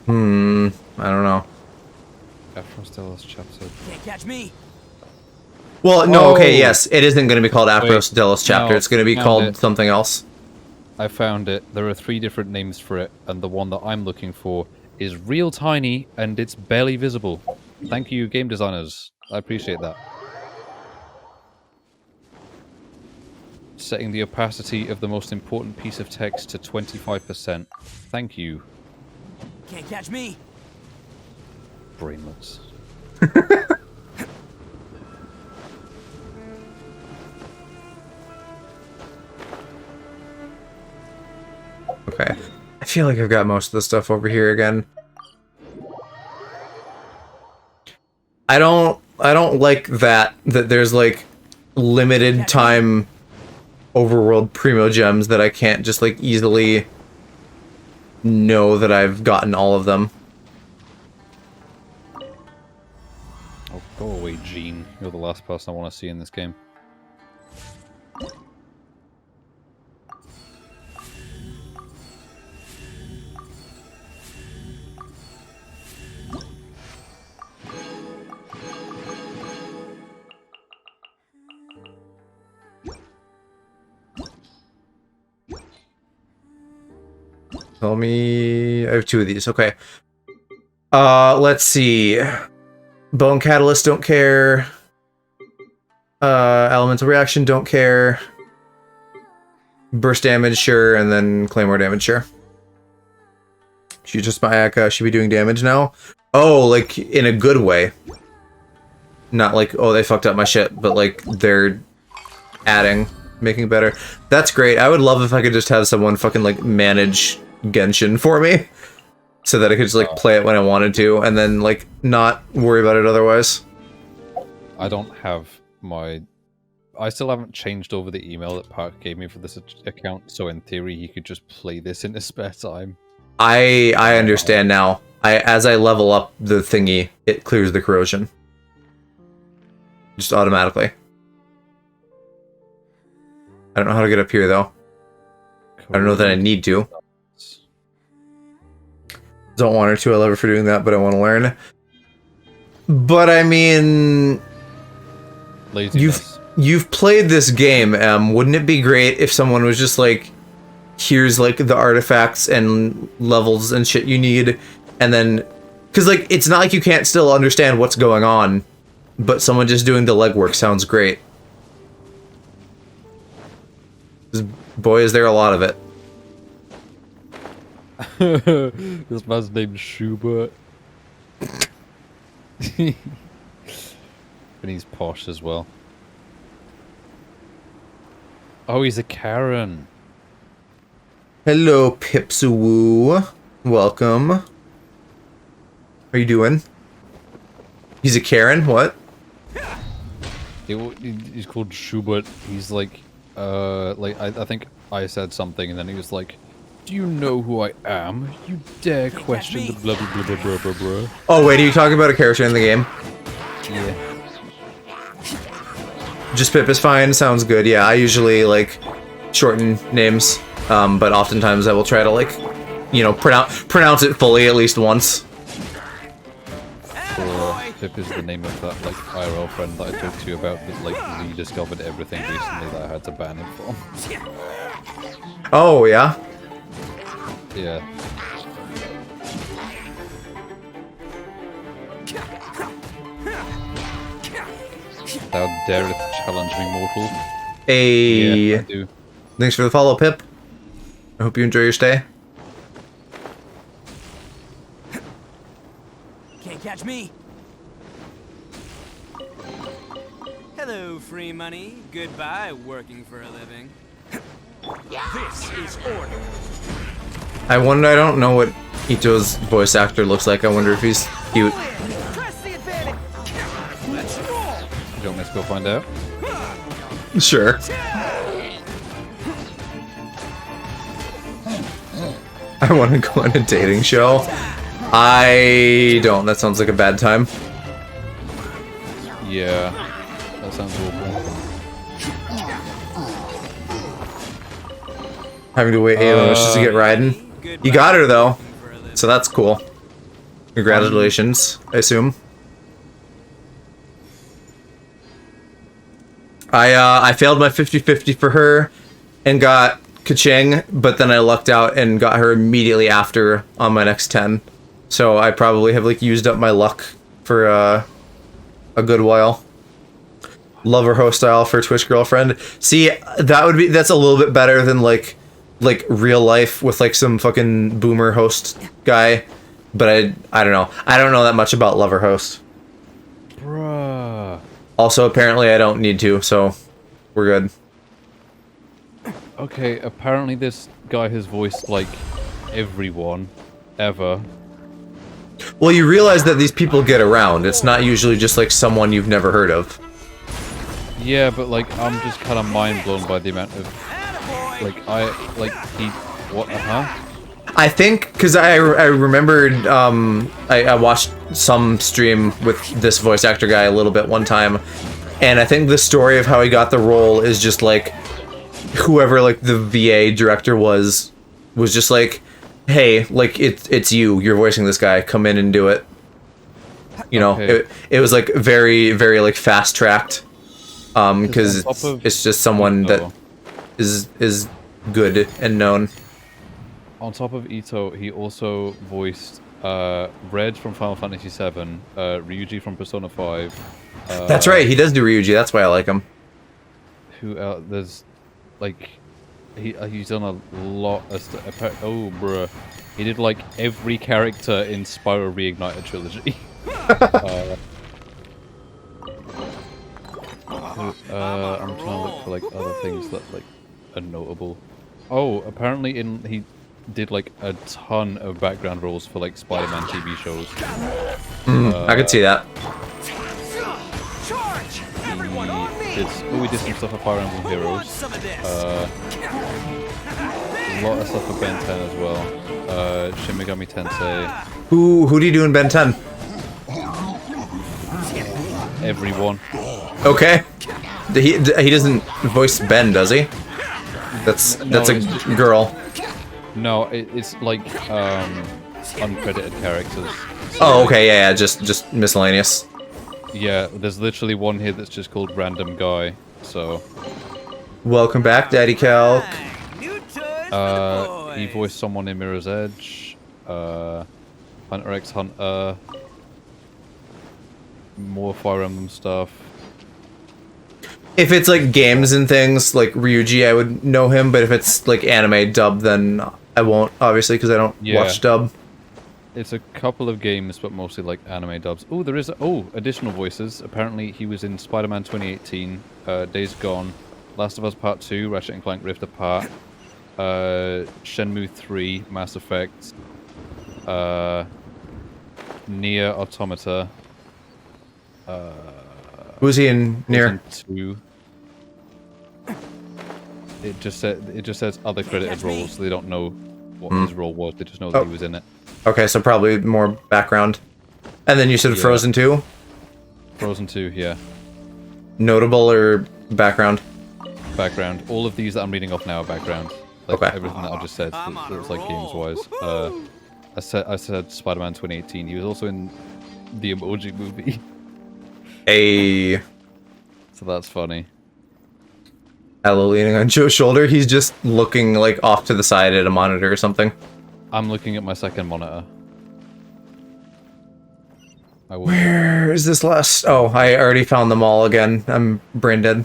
Speaker 1: I don't know.
Speaker 2: Afros Delos chapter.
Speaker 5: Can't catch me.
Speaker 1: Well, no, okay,
Speaker 2: Oh.
Speaker 1: yes, it isn't going to be called Afros
Speaker 2: Wait,
Speaker 1: Delos Chapter.
Speaker 2: no,
Speaker 1: It's going to be
Speaker 2: found
Speaker 1: called
Speaker 2: it.
Speaker 1: something else.
Speaker 2: I found it. There are 3 different names for it, and the one that I'm looking for is real tiny, and it's barely visible. Thank you, game designers. I appreciate that. Setting the opacity of the most important piece of text to 25%. Thank you.
Speaker 5: Can't catch me.
Speaker 2: Brainless.
Speaker 1: Okay. I feel like I've got most of the stuff over here again. I don't like that there's like limited time overworld primo gems that I can't just like easily know that I've gotten all of them.
Speaker 2: Oh, go away, Gene. You're the last person I want to see in this game.
Speaker 1: Tell me... I have 2 of these, okay. Let's see. Bone Catalyst, don't care. Elemental Reaction, don't care. Burst damage, sure, and then Claymore damage, sure. She's just my Aka, should be doing damage now? Oh, like, in a good way. Not like, oh, they fucked up my shit, but like, they're adding, making better. That's great. I would love if I could just have someone fucking, like, manage Genshin for me. So that I could just, like, play it when I wanted to, and then, like, not worry about it otherwise.
Speaker 2: I don't have my... I still haven't changed over the email that Park gave me for this account, so in theory he could just play this in his spare time.
Speaker 1: I understand now. As I level up the thingy, it clears the corrosion. Just automatically. I don't know how to get up here, though. I don't know that I need to. Don't want her to, I love her for doing that, but I want to learn. But I mean...
Speaker 2: Laziness.
Speaker 1: You've played this game, wouldn't it be great if someone was just like, here's like the artifacts and levels and shit you need, and then... Because like, it's not like you can't still understand what's going on, but someone just doing the legwork sounds great. 'Cause boy, is there a lot of it.
Speaker 2: This man's named Schubert. And he's posh as well. Oh, he's a Karen.
Speaker 1: Hello, Pipsawoo. Welcome. How are you doing? He's a Karen? What?
Speaker 2: He's called Schubert. He's like, I think I said something and then he was like, do you know who I am? You dare question the blah blah blah blah blah blah.
Speaker 1: Oh wait, are you talking about a character in the game?
Speaker 2: Yeah.
Speaker 1: Just Pip is fine, sounds good. Yeah, I usually like shorten names, but oftentimes I will try to like, you know, pronounce it fully at least once.
Speaker 2: Pip is the name of that like IRL friend that I talked to you about that like rediscovered everything recently that I had to ban him from.
Speaker 1: Oh yeah.
Speaker 2: Yeah. Thou dareth challenge me, mortal.
Speaker 1: Hey.
Speaker 2: Yeah, I do.
Speaker 1: Thanks for the follow, Pip. I hope you enjoy your stay.
Speaker 5: Can't catch me. Hello, free money. Goodbye, working for a living. This is order.
Speaker 1: I don't know what Ito's voice actor looks like. I wonder if he's cute.
Speaker 5: Press the advantage. Let's roll.
Speaker 2: You want me to go find out?
Speaker 1: Sure. I want to go on a dating show. I don't. That sounds like a bad time.
Speaker 2: Yeah. That sounds awful.
Speaker 1: Having to wait 8 hours just to get riding. You got her though, so that's cool. Congratulations, I assume. I failed my 50-50 for her and got ka-ching, but then I lucked out and got her immediately after on my next 10. So I probably have like used up my luck for a good while. Lover hostile for Twitch girlfriend. See, that's a little bit better than like real life with like some fucking boomer host guy. But I don't know. I don't know that much about lover host.
Speaker 2: Bruh.
Speaker 1: Also, apparently I don't need to, so we're good.
Speaker 2: Okay, apparently this guy has voiced like everyone ever.
Speaker 1: Well, you realize that these people get around. It's not usually just like someone you've never heard of.
Speaker 2: Yeah, but like I'm just kind of mind blown by the amount of
Speaker 1: I think because I remembered I watched some stream with this voice actor guy a little bit one time, and I think the story of how he got the role is just like whoever like the VA director was just like, hey, like it's you're voicing this guy, come in and do it. You know,
Speaker 2: Okay.
Speaker 1: it was like very like fast tracked, because it's just someone that is good and known.
Speaker 2: On top of Ito, he also voiced Red from Final Fantasy VII, Ryuji from Persona 5.
Speaker 1: That's right, he does do Ryuji. That's why I like him.
Speaker 2: Who else? There's like he's done a lot of stuff. Oh, bruh, he did like every character in Spyro Reignited trilogy. I'm trying to look for like other things that like are notable. Oh, apparently he did like a ton of background roles for like Spider-Man TV shows.
Speaker 1: I could see that.
Speaker 2: We did some stuff for Fire Emblem Heroes. A lot of stuff for Ben 10 as well. Shin Megami Tensei.
Speaker 1: Who do you do in Ben 10?
Speaker 2: Everyone.
Speaker 1: Okay. He doesn't voice Ben, does he? That's a girl.
Speaker 2: No, it's like uncredited characters. So,
Speaker 1: Oh, okay, yeah, just miscellaneous.
Speaker 2: yeah, there's literally one here that's just called Random Guy. So
Speaker 1: Welcome back, Daddy Calc.
Speaker 5: New toys for the boys.
Speaker 2: he voiced someone in Mirror's Edge. Hunter x Hunter. More Fire Emblem stuff.
Speaker 1: If it's like games and things like Ryuji, I would know him. But if it's like anime dub, then I won't, obviously, because I don't watch dub.
Speaker 2: It's a couple of games, but mostly like anime dubs. Oh, there is additional voices. Apparently, he was in Spider-Man 2018, Days Gone, Last of Us Part 2, Ratchet & Clank Rift Apart, Shenmue 3, Mass Effect, Nier Automata.
Speaker 1: Who's he in Nier?
Speaker 2: 2. It just says other credited roles. So they don't know what his role was. They just know that he was in it.
Speaker 1: Okay, so probably more background. And then you said Frozen 2?
Speaker 2: Frozen 2, yeah.
Speaker 1: Notable or background?
Speaker 2: Background. All of these that I'm reading off now are background. Like
Speaker 1: Okay.
Speaker 2: everything that I just said. It's like games-wise. I said Spider-Man 2018. He was also in the Emoji Movie.
Speaker 1: A
Speaker 2: So that's funny.
Speaker 1: Ella leaning on Joe's shoulder. He's just looking like off to the side at a monitor or something.
Speaker 2: I'm looking at my second monitor.
Speaker 1: Where is this last? Oh, I already found them all again. I'm brain dead.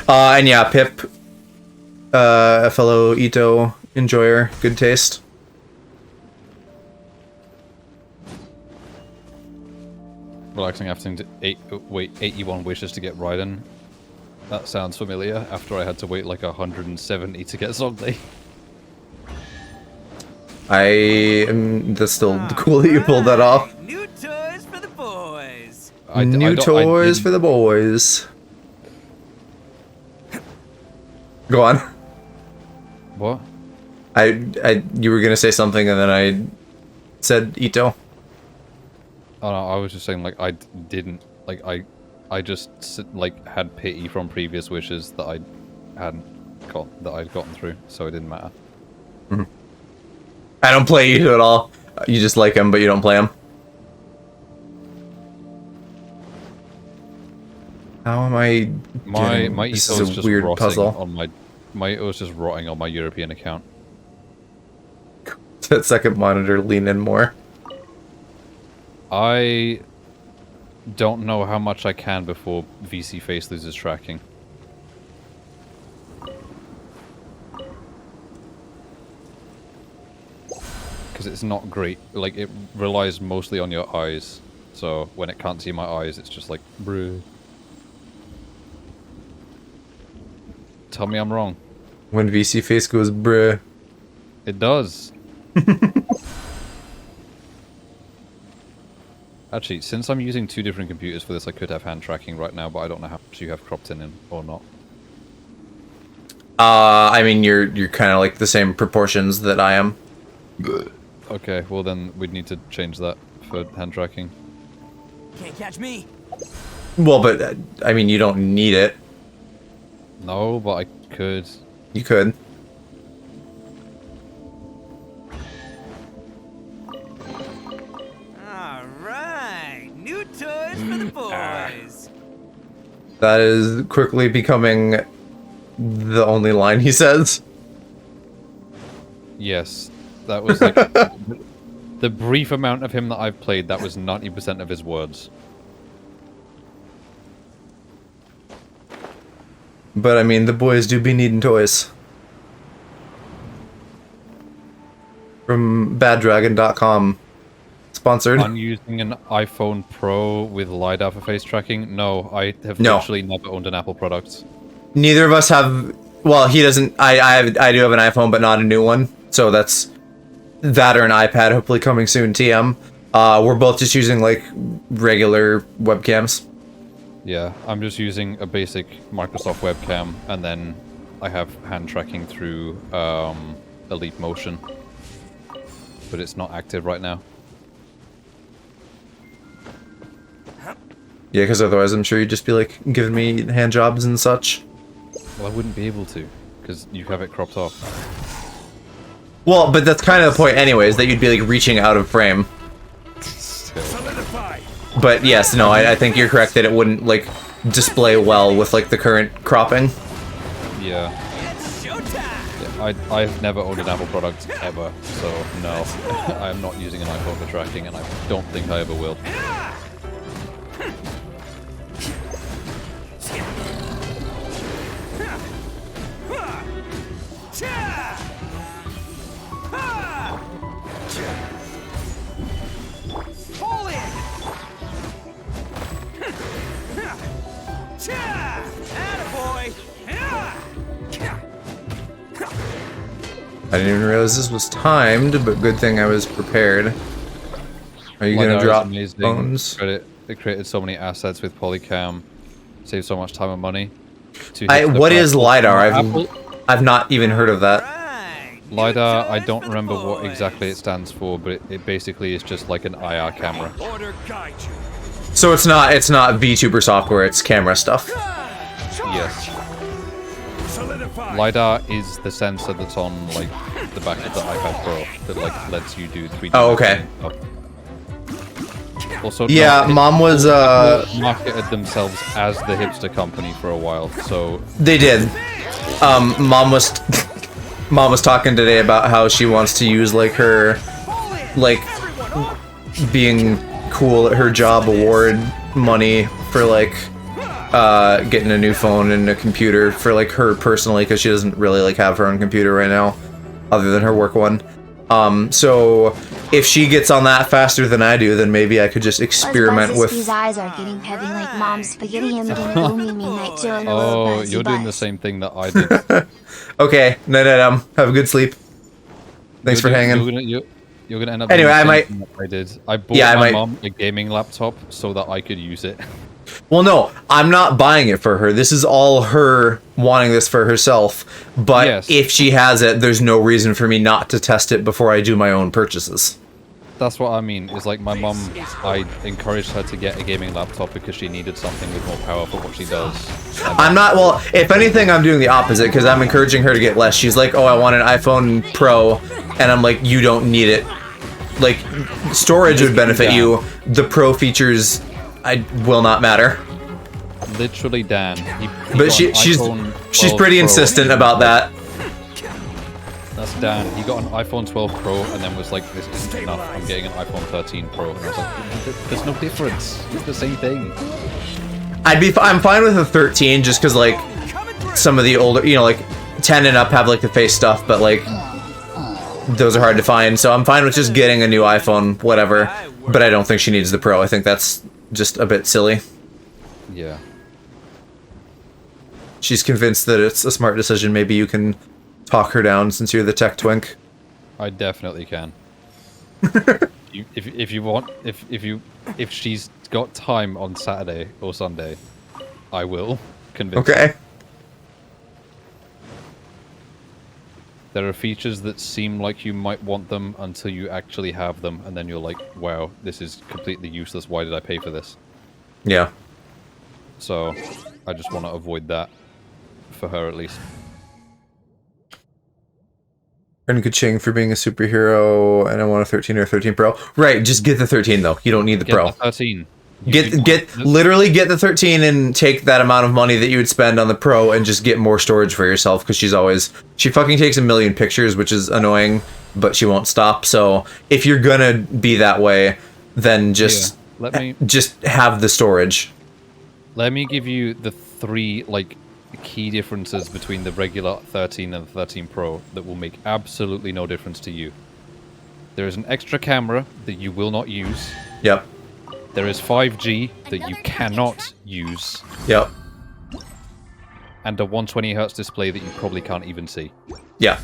Speaker 1: And yeah, Pip, a fellow Ito enjoyer, good taste.
Speaker 2: Relaxing after 81 wishes to get Raiden. That sounds familiar after I had to wait like 170 to get Zogday.
Speaker 1: That's still cool that you pulled that off.
Speaker 5: New toys for the boys.
Speaker 1: New toys for the boys. Go on.
Speaker 2: What?
Speaker 1: You were gonna say something and then I said Ito.
Speaker 2: Oh no, I was just saying like I didn't like I just like had pity from previous wishes that I'd gotten through, so it didn't matter.
Speaker 1: Mm-hmm. I don't play Ito at all. You just like him, but you don't play him. How am I
Speaker 2: My
Speaker 1: doing? This
Speaker 2: ethos
Speaker 1: is a
Speaker 2: just
Speaker 1: weird
Speaker 2: rotting
Speaker 1: puzzle.
Speaker 2: on my ethos just rotting on my European account.
Speaker 1: That second monitor, lean in more.
Speaker 2: I don't know how much I can before VC face loses tracking. Because it's not great. Like, it relies mostly on your eyes. So when it can't see my eyes, it's just like, bruh. Tell me I'm wrong.
Speaker 1: When VC face goes bruh.
Speaker 2: It does. Actually, since I'm using 2 different computers for this, I could have hand tracking right now, but I don't know how much you have cropped in or not.
Speaker 1: I mean, you're kind of like the same proportions that I am.
Speaker 2: Okay, well then we'd need to change that for hand tracking.
Speaker 5: Can't catch me.
Speaker 1: Well, but I mean, you don't need it.
Speaker 2: No, but I could.
Speaker 1: You could.
Speaker 5: All right, new toys for the boys.
Speaker 1: That is quickly becoming the only line he says.
Speaker 2: Yes, that was like the brief amount of him that I've played. That was 90% of his words.
Speaker 1: But I mean, the boys do be needing toys. From baddragon.com. Sponsored.
Speaker 2: I'm using an iPhone Pro with LiDAR for face tracking. No, I have
Speaker 1: No.
Speaker 2: literally never owned an Apple product.
Speaker 1: Neither of us have. Well, he doesn't. I do have an iPhone, but not a new one. So that's that or an iPad. Hopefully coming soon. TM. We're both just using like regular webcams.
Speaker 2: Yeah, I'm just using a basic Microsoft webcam, and then I have hand tracking through Elite Motion. But it's not active right now.
Speaker 1: Yeah, because otherwise I'm sure you'd just be like giving me hand jobs and such.
Speaker 2: Well, I wouldn't be able to, because you have it cropped off.
Speaker 1: Well, but that's kind of the point anyways, that you'd be like reaching out of frame. But yes, no, I think you're correct that it wouldn't like display well with like the current cropping.
Speaker 2: Yeah.
Speaker 5: It's showtime.
Speaker 2: Yeah, I've never owned an Apple product ever, so no. I'm not using an iPhone for tracking, and I don't think I ever will.
Speaker 5: Pull it. Attaboy.
Speaker 1: I didn't even realize this was timed, but good thing I was prepared. Are you
Speaker 2: LiDAR
Speaker 1: gonna
Speaker 2: is
Speaker 1: drop
Speaker 2: amazing.
Speaker 1: bones?
Speaker 2: It created so many assets with Polycam, saved so much time and money.
Speaker 1: What is LiDAR?
Speaker 2: Apple,
Speaker 1: I've not even heard of that.
Speaker 5: Right.
Speaker 2: LiDAR, I don't remember what exactly it stands for, but it basically is just like an IR camera.
Speaker 5: Order guide you.
Speaker 1: So it's not VTuber software, it's camera stuff.
Speaker 2: Yes. LiDAR is the sensor that's on like the back of the iPad Pro that like lets you do 3D.
Speaker 1: Oh, okay.
Speaker 2: stuff. Also,
Speaker 1: Yeah, Mom was
Speaker 2: marketed themselves as the hipster company for a while, so
Speaker 1: they did. Mom was talking today about how she wants to use like her like being cool at her job award money for like getting a new phone and a computer for like her personally, because she doesn't really like have her own computer right now other than her work one. So if she gets on that faster than I do, then maybe I could just experiment
Speaker 7: These
Speaker 1: with.
Speaker 7: eyes are getting heavy like mom's spaghetti and gloomy midnight chill and a little
Speaker 2: oh,
Speaker 7: buzzy
Speaker 2: you're doing the
Speaker 7: buzz.
Speaker 2: same thing that I did.
Speaker 1: Okay, night, have a good sleep. Thanks for hanging.
Speaker 2: You're gonna end up.
Speaker 1: Anyway,
Speaker 2: doing the
Speaker 1: I
Speaker 2: same
Speaker 1: might-
Speaker 2: thing that I did. I bought
Speaker 1: Yeah, I
Speaker 2: my
Speaker 1: might-
Speaker 2: mom a gaming laptop so that I could use it.
Speaker 1: Well, no, I'm not buying it for her. This is all her wanting this for herself. But
Speaker 2: Yes.
Speaker 1: if she has it, there's no reason for me not to test it before I do my own purchases.
Speaker 2: That's what I mean. Is like my mom. I encouraged her to get a gaming laptop because she needed something with more power for what she does. And
Speaker 1: I'm not, well, if anything, I'm doing the opposite, because I'm encouraging her to get less. She's like, oh, I want an iPhone Pro, and I'm like, you don't need it. Like, storage would benefit you. The Pro features will not matter.
Speaker 2: Literally Dan. He
Speaker 1: But
Speaker 2: got
Speaker 1: she's
Speaker 2: an iPhone
Speaker 1: she's
Speaker 2: 12
Speaker 1: pretty
Speaker 2: Pro.
Speaker 1: insistent about that.
Speaker 2: That's Dan. He got an iPhone 12 Pro and then was like, this isn't enough. I'm getting an iPhone 13 Pro. And I was like, there's no difference. It's the same thing.
Speaker 1: I'm fine with a 13 just because like some of the older, you know, like 10 and up have like the face stuff, but like those are hard to find. So I'm fine with just getting a new iPhone, whatever. But I don't think she needs the Pro. I think that's just a bit silly.
Speaker 2: Yeah.
Speaker 1: She's convinced that it's a smart decision. Maybe you can talk her down since you're the tech twink.
Speaker 2: I definitely can. if you want, if she's got time on Saturday or Sunday, I will convince her.
Speaker 1: Okay.
Speaker 2: There are features that seem like you might want them until you actually have them, and then you're like, wow, this is completely useless. Why did I pay for this?
Speaker 1: Yeah.
Speaker 2: So, I just want to avoid that, for her at least.
Speaker 1: Earn Kuching for being a superhero, and I want a 13 or 13 Pro. Right, just get the 13 though. You don't need the
Speaker 2: Get
Speaker 1: Pro.
Speaker 2: the 13.
Speaker 1: Literally get the 13 and take that amount of money that you would spend on the Pro and just get more storage for yourself, because she fucking takes a million pictures, which is annoying, but she won't stop. So if you're gonna be that way, then just have the storage.
Speaker 2: Let me give you the 3 key differences between the regular 13 and the 13 Pro that will make absolutely no difference to you. There is an extra camera that you will not use.
Speaker 1: Yep.
Speaker 2: There is 5G that you cannot use.
Speaker 1: Yep.
Speaker 2: And a 120Hz display that you probably can't even see.
Speaker 1: Yeah.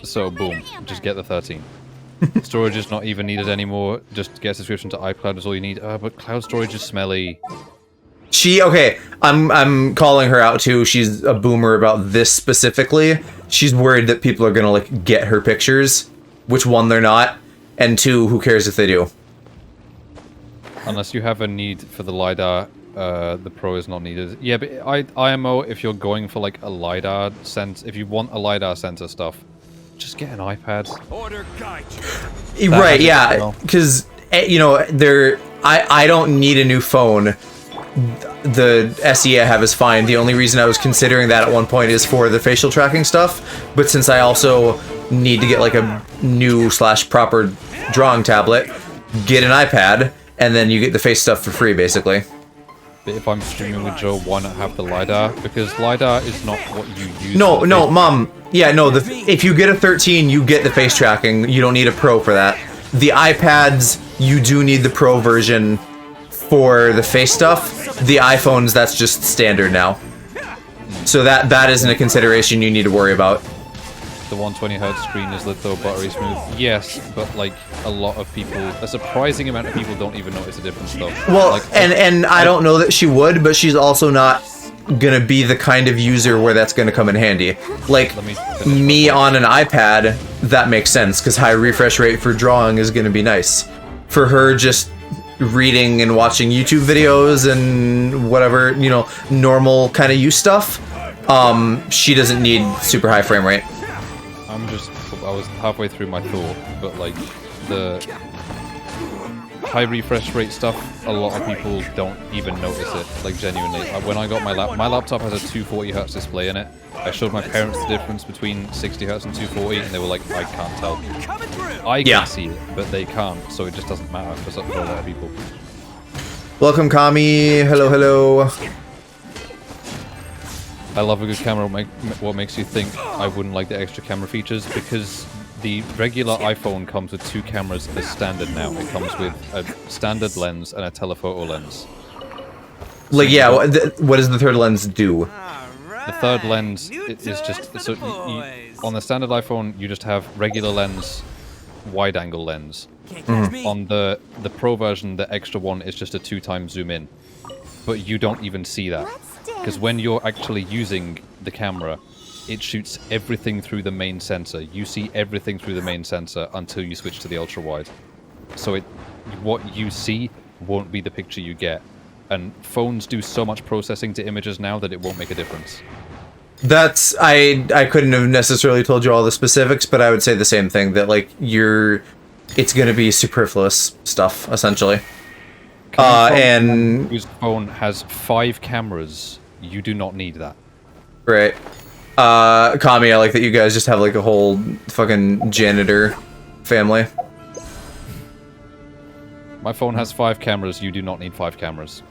Speaker 2: So boom, just get the 13. Storage is not even needed anymore. Just get a subscription to iCloud is all you need. But cloud storage is smelly.
Speaker 1: I'm calling her out too. She's a boomer about this specifically. She's worried that people are gonna get her pictures, which one they're not, and 2, who cares if they do?
Speaker 2: Unless you have a need for the LiDAR, the Pro is not needed. Yeah, but IMO, if you're going for a LiDAR sense, if you want a LiDAR sensor stuff, just get an iPad.
Speaker 5: Order guide.
Speaker 1: Right, yeah, because I don't need a new phone. The SE I have is fine. The only reason I was considering that at one point is for the facial tracking stuff, but since I also need to get a new / proper drawing tablet, get an iPad, and then you get the face stuff for free, basically.
Speaker 2: But if I'm streaming with Joe, why not have the LiDAR? Because LiDAR is not what you use.
Speaker 1: No, Mom. Yeah, no, if you get a 13, you get the face tracking. You don't need a Pro for that. The iPads, you do need the Pro version for the face stuff. The iPhones, that's just standard now. So that isn't a consideration you need to worry about.
Speaker 2: The 120Hz screen is litho buttery smooth. Yes, but a lot of people, a surprising amount of people don't even notice a difference though.
Speaker 1: Well, and I don't know that she would, but she's also not gonna be the kind of user where that's gonna come in handy. Me on an iPad, that makes sense, because high refresh rate for drawing is gonna be nice. For her, just reading and watching YouTube videos and whatever, normal kind of use stuff, she doesn't need super high frame rate.
Speaker 2: I was halfway through my thought, but the high refresh rate stuff, a lot of people don't even notice it, genuinely. When I got my laptop has a 240Hz display in it. I showed my parents the difference between 60Hz and 240, and they were like, I can't tell. I can see it, but they can't, so it just doesn't matter for a lot of people.
Speaker 1: Welcome, Kami. Hello, hello.
Speaker 2: I love a good camera. What makes you think I wouldn't like the extra camera features? Because the regular iPhone comes with 2 cameras as standard now. It comes with a standard lens and a telephoto lens.
Speaker 1: What does the third lens do?
Speaker 2: The third lens is just... So on the standard iPhone, you just have regular lens, wide-angle lens. On the Pro version, the extra one is just a 2x zoom in. But you don't even see that. Because when you're actually using the camera, it shoots everything through the main sensor. You see everything through the main sensor until you switch to the ultra-wide. So what you see won't be the picture you get. And phones do so much processing to images now that it won't make a difference.
Speaker 1: I couldn't have necessarily told you all the specifics, but I would say the same thing, that it's gonna be superfluous stuff, essentially. And
Speaker 2: whose phone has 5 cameras, you do not need that.
Speaker 1: right. Kami, I like that you guys just have like a whole fucking janitor family.
Speaker 2: My phone has 5 cameras, you do not need 5 cameras.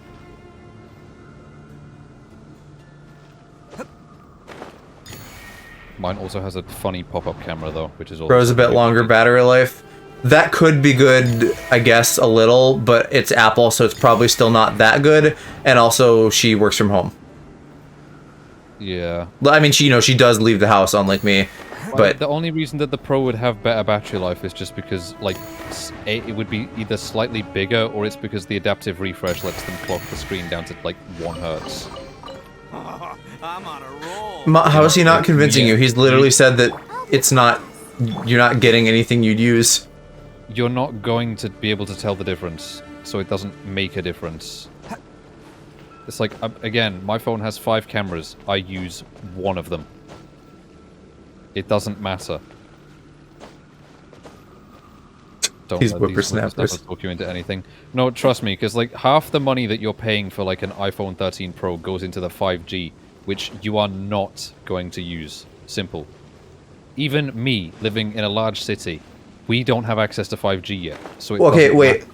Speaker 2: Mine also has a funny pop-up camera though, which is also...
Speaker 1: Grows a bit longer battery life. That could be good, I guess, a little, but it's Apple, so it's probably still not that good. And also, she works from home.
Speaker 2: Yeah.
Speaker 1: I mean, she does leave the house, unlike me. But
Speaker 2: the only reason that the Pro would have better battery life is just because, like, it would be either slightly bigger, or it's because the adaptive refresh lets them clock the screen down to, like, 1 hertz.
Speaker 5: I'm on a roll.
Speaker 1: How is he not convincing you? He's literally said that it's not... You're not getting anything you'd use.
Speaker 2: You're not going to be able to tell the difference, so it doesn't make a difference. It's like, again, my phone has 5 cameras. I use 1 of them. It doesn't matter. Don't
Speaker 1: These
Speaker 2: let
Speaker 1: whippersnappers.
Speaker 2: talk you into anything. No, trust me, because like half the money that you're paying for like an iPhone 13 Pro goes into the 5G, which you are not going to use. Simple. Even me, living in a large city, we don't have access to 5G yet. So it
Speaker 1: Okay,
Speaker 2: doesn't
Speaker 1: wait.
Speaker 2: matter.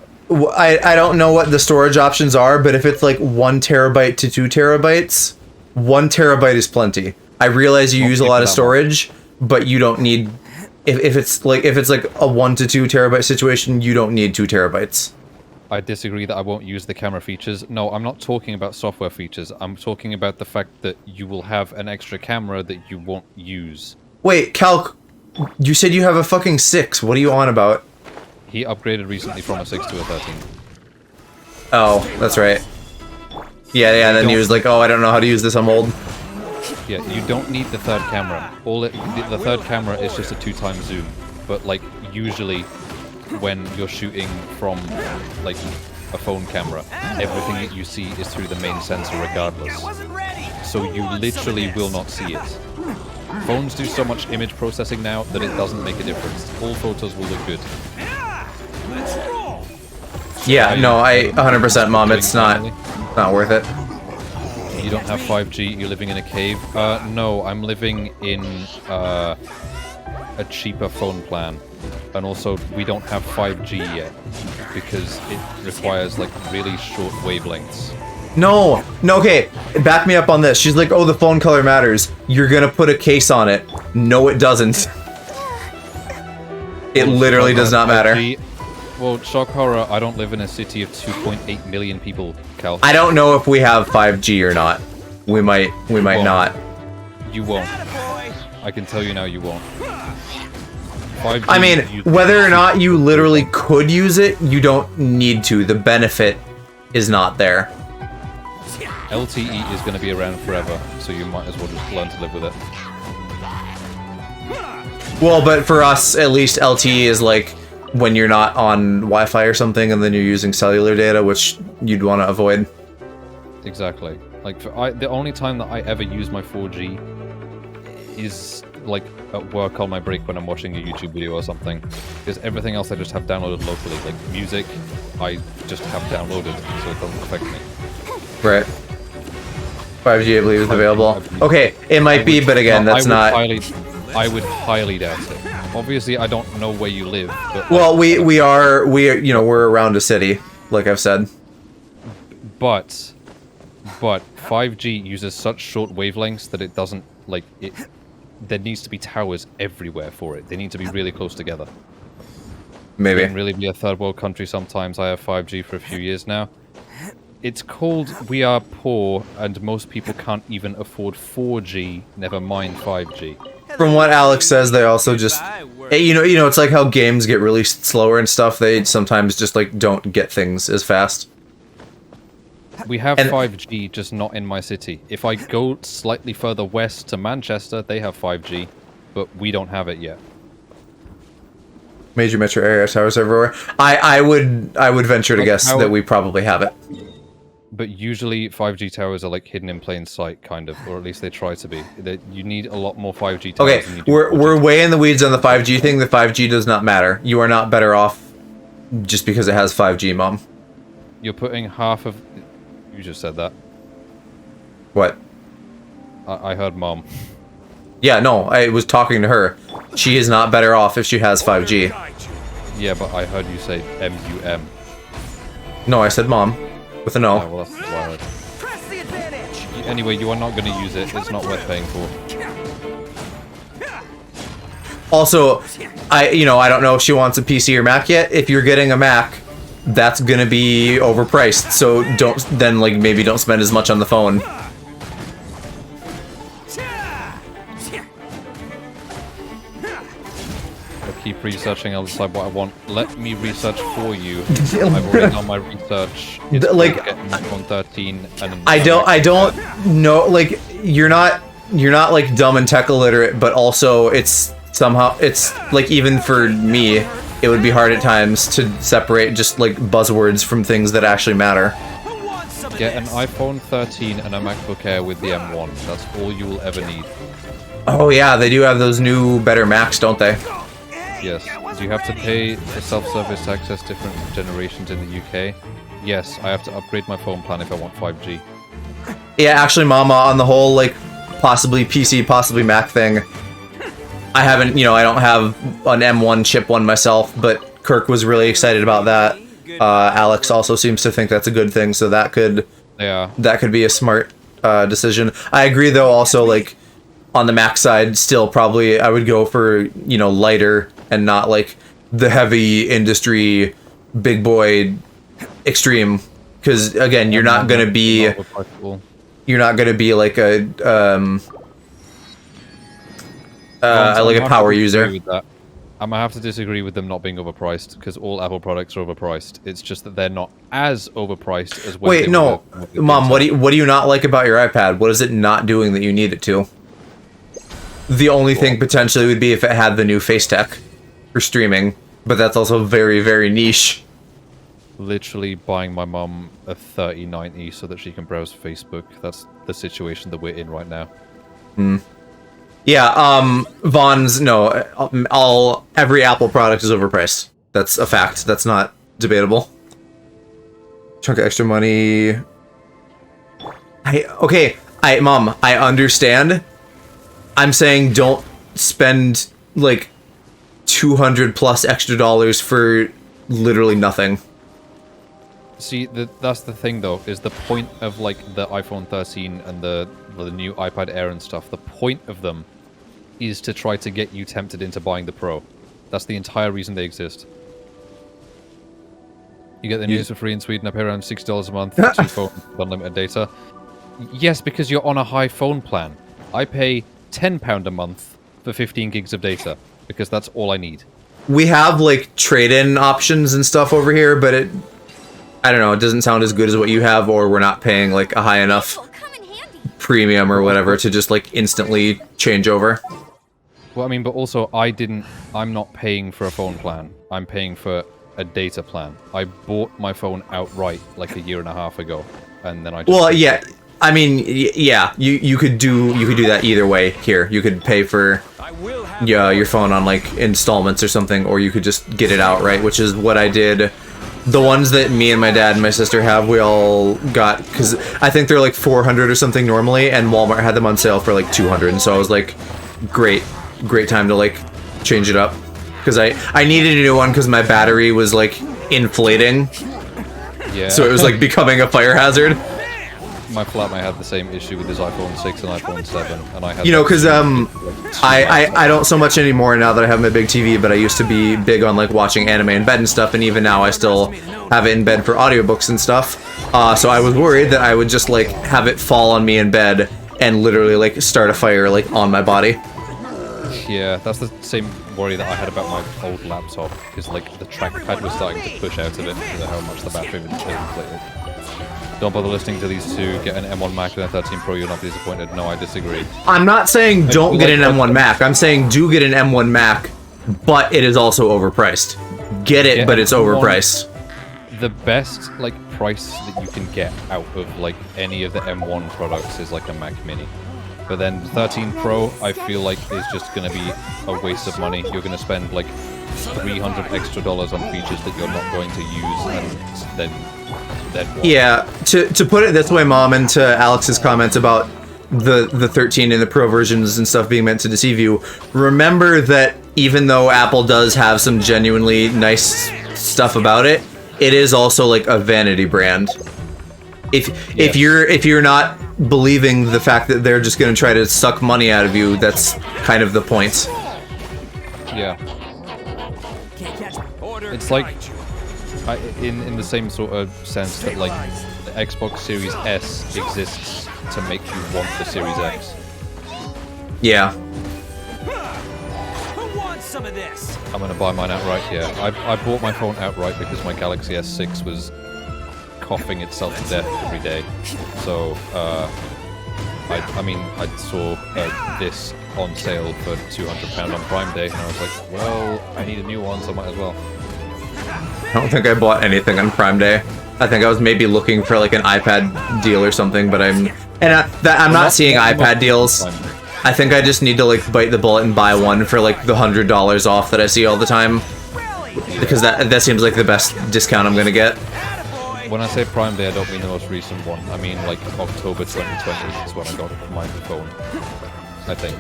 Speaker 1: I don't know what the storage options are, but if it's like 1 terabyte to 2 terabytes, 1 terabyte is plenty. I realize you use a lot of storage, but you don't need... If it's like a 1 to 2 terabyte situation, you don't need 2 terabytes.
Speaker 2: I disagree that I won't use the camera features. No, I'm not talking about software features. I'm talking about the fact that you will have an extra camera that you won't use.
Speaker 1: Wait, Calc, you said you have a fucking 6. What are you on about?
Speaker 2: He upgraded recently from a 6 to a 13.
Speaker 1: Oh, that's right. Yeah, and then he was like, oh, I don't know how to use this, I'm old.
Speaker 2: Yeah, you don't need the 3rd camera. The 3rd camera is just a 2x zoom. But, like, usually when you're shooting from, like, a phone camera, everything that you see is through the main sensor regardless. So you literally will not see it. Phones do so much image processing now that it doesn't make a difference. All photos will look good.
Speaker 1: Yeah, no, I 100% Mom, it's not worth it.
Speaker 2: You don't have 5G, you're living in a cave? No, I'm living in a cheaper phone plan. And also, we don't have 5G yet, because it requires, like, really short wavelengths.
Speaker 1: No, okay, back me up on this. She's like, oh, the phone color matters. You're gonna put a case on it. No, it doesn't. It literally does not matter.
Speaker 2: Well, shock horror, I don't live in a city of 2.8 million people, Cal.
Speaker 1: I don't know if we have 5G or not. We might not.
Speaker 2: You won't. I can tell you now you won't. 5G,
Speaker 1: I mean, whether or not you literally could use it, you don't need to. The benefit is not there.
Speaker 2: LTE is going to be around forever, so you might as well just learn to live with it.
Speaker 1: Well, but for us, at least LTE is like when you're not on Wi-Fi or something and then you're using cellular data, which you'd want to avoid.
Speaker 2: Exactly. Like, the only time that I ever use my 4G is, like, at work on my break when I'm watching a YouTube video or something. Because everything else I just have downloaded locally. Like, music, I just have downloaded, so it doesn't affect me.
Speaker 1: Right. 5G, I believe, is available. Okay, it might be, but again, that's not...
Speaker 2: I would highly doubt it. Obviously, I don't know where you live, but...
Speaker 1: Well, we are, you know, we're around a city, like I've said.
Speaker 2: But 5G uses such short wavelengths that it doesn't, like, there needs to be towers everywhere for it. They need to be really close together.
Speaker 1: Maybe.
Speaker 2: It can really be a third world country sometimes. I have 5G for a few years now. It's called we are poor, and most people can't even afford 4G, never mind 5G.
Speaker 1: From what Alex says, they also just... You know, it's like how games get really slower and stuff. They sometimes just, like, don't get things as fast.
Speaker 2: We have 5G, just not in my city. If I go slightly further west to Manchester, they have 5G, but we don't have it yet.
Speaker 1: Major metro area towers everywhere. I would venture to guess that we probably have it.
Speaker 2: But usually 5G towers are like hidden in plain sight, kind of, or at least they try to be. You need a lot more 5G towers.
Speaker 1: Okay,
Speaker 2: than you do
Speaker 1: we're way in the weeds on the 5G thing. The 5G does not matter. You are not better off just because it has 5G, Mom.
Speaker 2: You're putting half of... You just said that.
Speaker 1: What?
Speaker 2: I heard mom.
Speaker 1: Yeah, no, I was talking to her. She is not better off if she has 5G.
Speaker 2: Yeah, but I heard you say M-U-M.
Speaker 1: No, I said mom. With an O.
Speaker 2: Oh, well, that's what I heard. Anyway, you are not going to use it. It's not worth paying for.
Speaker 1: Also, I don't know if she wants a PC or Mac yet. If you're getting a Mac, that's gonna be overpriced. So maybe don't spend as much on the phone.
Speaker 2: I'll keep researching. I'll decide what I want. Let me research for you. I've already done my research. It's
Speaker 1: Like,
Speaker 2: iPhone 13 and
Speaker 1: I don't know. Like, you're not like dumb and tech illiterate, but also it's like, even for me, it would be hard at times to separate just like buzzwords from things that actually matter.
Speaker 2: Get an iPhone 13 and a MacBook Air with the M1. That's all you will ever need.
Speaker 1: Oh yeah, they do have those new better Macs, don't they?
Speaker 2: Yes. Do you have to pay for self-service to access different generations in the UK? Yes, I have to upgrade my phone plan if I want 5G.
Speaker 1: Yeah, actually, Mama, on the whole, like, possibly PC, possibly Mac thing, I haven't, I don't have an M1 chip one myself, but Kirk was really excited about that. Alex also seems to think that's a good thing, so that could be a smart decision. I agree, though, also, like, on the Mac side, still probably I would go for, lighter and not, like, the heavy industry big boy extreme. Because, again, you're not going to be like a power user.
Speaker 2: I'm gonna have to disagree with them not being overpriced, because all Apple products are overpriced. It's just that they're not as overpriced as.
Speaker 1: Wait, no, Mom. What do you not like about your iPad? What is it not doing that you need it to? The only thing potentially would be if it had the new Face Tech for streaming, but that's also very, very niche.
Speaker 2: Literally buying my mom a 3090 so that she can browse Facebook. That's the situation that we're in right now.
Speaker 1: Yeah, Vaughn's, no, every Apple product is overpriced. That's a fact. That's not debatable. Chunk of extra money. Mom, I understand. I'm saying don't spend, like, $200 plus extra dollars for literally nothing.
Speaker 2: See, that's the thing, though, is the point of, like, the iPhone 13 and the new iPad Air and stuff, the point of them is to try to get you tempted into buying the Pro. That's the entire reason they exist. You get the news for free in Sweden. I pay around $60 a month for 2 phones with unlimited data. Yes, because you're on a high phone plan. I pay £10 a month for 15 gigs of data, because that's all I need.
Speaker 1: We have, like, trade-in options and stuff over here, but I don't know, it doesn't sound as good as what you have, or we're not paying, like, a high enough premium or whatever to just, like, instantly change over.
Speaker 2: Well, I mean, but also, I'm not paying for a phone plan. I'm paying for a data plan. I bought my phone outright, like, 1.5 years ago, and then I just...
Speaker 1: Well, yeah, I mean, yeah, you could do that either way here. You could pay for your phone on, like, installments or something, or you could just get it outright, which is what I did. The ones that me and my dad and my sister have, we all got, because I think they're like $400 or something normally, and Walmart had them on sale for like $200, and so I was like, great time to, like, change it up. Because I needed a new one because my battery was, like, inflating.
Speaker 2: Yeah.
Speaker 1: So it was, like, becoming a fire hazard.
Speaker 2: My flatmate had the same issue with his iPhone 6 and iPhone 7, and I had...
Speaker 1: because, I don't so much anymore now that I have my big TV, but I used to be big on, like, watching anime in bed and stuff, and even now I still have it in bed for audiobooks and stuff. So I was worried that I would just, like, have it fall on me in bed and literally, like, start a fire, like, on my body.
Speaker 2: Yeah, that's the same worry that I had about my old laptop, because, like, the trackpad was starting to push out of it because of how much the battery was inflated. Don't bother listening to these two. Get an M1 Mac and a 13 Pro, you'll not be disappointed. No, I disagree.
Speaker 1: I'm not saying don't get an M1 Mac. I'm saying do get an M1 Mac, but it is also overpriced. Get it, but it's overpriced.
Speaker 2: The best, like, price that you can get out of, like, any of the M1 products is, like, a Mac Mini. But then 13 Pro, I feel like, is just going to be a waste of money. You're going to spend, like, $300 extra on features that you're not going to use, and then then what?
Speaker 1: Yeah, to put it this way, Mom, and to Alex's comments about the 13 and the Pro versions and stuff being meant to deceive you, remember that even though Apple does have some genuinely nice stuff about it, it is also like a vanity brand. If you're not believing the fact that they're just going to try to suck money out of you, that's kind of the point.
Speaker 2: Yeah.
Speaker 5: Can't catch me. Order
Speaker 2: It's like,
Speaker 5: right.
Speaker 2: in the same sort of sense that like the Xbox Series S exists to make you want the Series X.
Speaker 1: Yeah.
Speaker 5: Who wants some of this?
Speaker 2: I'm gonna buy mine outright. Yeah, I bought my phone outright because my Galaxy S6 was coughing itself to death every day. So I mean I saw this on sale for £200 on Prime Day, and I was like, well, I need a new one, so I might as well.
Speaker 1: I don't think I bought anything on Prime Day. I think I was maybe looking for like an iPad deal or something, but I'm not seeing iPad deals. I think I just need to like bite the bullet and buy one for like the $100 off that I see all the time, because that seems like the best discount I'm gonna get.
Speaker 2: When I say Prime Day, I don't mean the most recent one. I mean like October 2020 is when I got my phone, I think.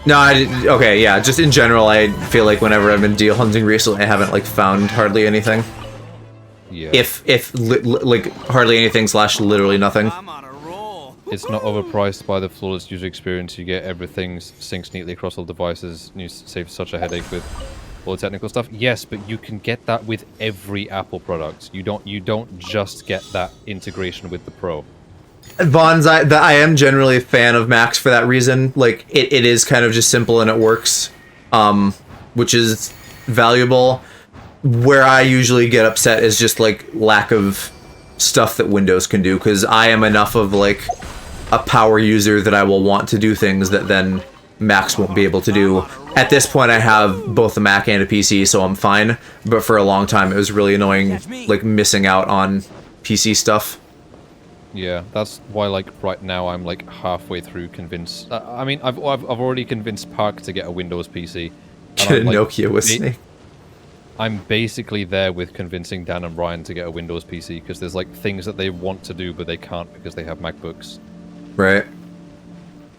Speaker 1: No, okay, yeah, just in general, I feel like whenever I've been deal hunting recently, I haven't like found hardly anything.
Speaker 2: Yeah.
Speaker 1: Like hardly anything / literally nothing.
Speaker 5: I'm on a roll.
Speaker 2: It's not overpriced by the flawless user experience. You get everything syncs neatly across all devices. And you save such a headache with all the technical stuff. Yes, but you can get that with every Apple product. You don't just get that integration with the Pro.
Speaker 1: Vons, I am generally a fan of Macs for that reason. Like, it is kind of just simple and it works, which is valuable. Where I usually get upset is just, like, lack of stuff that Windows can do, because I am enough of, like, a power user that I will want to do things that then Macs won't be able to do. At this point, I have both a Mac and a PC, so I'm fine. But for a long time, it was really annoying, like, missing out on PC stuff.
Speaker 2: Yeah, that's why, like, right now I'm, like, halfway through convinced... I mean, I've already convinced Park to get a Windows PC.
Speaker 1: Get a Nokia with Snake.
Speaker 2: I'm basically there with convincing Dan and Ryan to get a Windows PC, because there's, like, things that they want to do, but they can't because they have MacBooks.
Speaker 1: Right.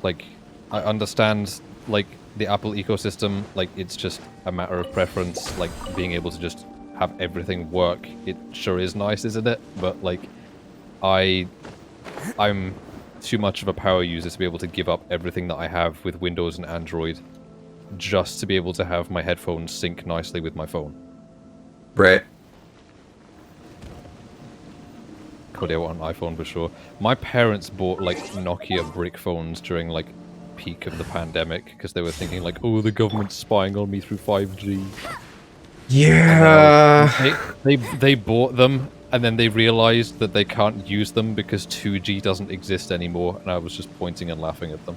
Speaker 2: Like, I understand, like, the Apple ecosystem, like, it's just a matter of preference, like, being able to just have everything work. It sure is nice, isn't it? But, like, I'm too much of a power user to be able to give up everything that I have with Windows and Android just to be able to have my headphones sync nicely with my phone.
Speaker 1: Right.
Speaker 2: Cody, I want an iPhone for sure. My parents bought, like, Nokia brick phones during, like, peak of the pandemic, because they were thinking, like, oh, the government's spying on me through 5G.
Speaker 1: Yeah.
Speaker 2: They bought them, and then they realized that they can't use them because 2G doesn't exist anymore, and I was just pointing and laughing at them.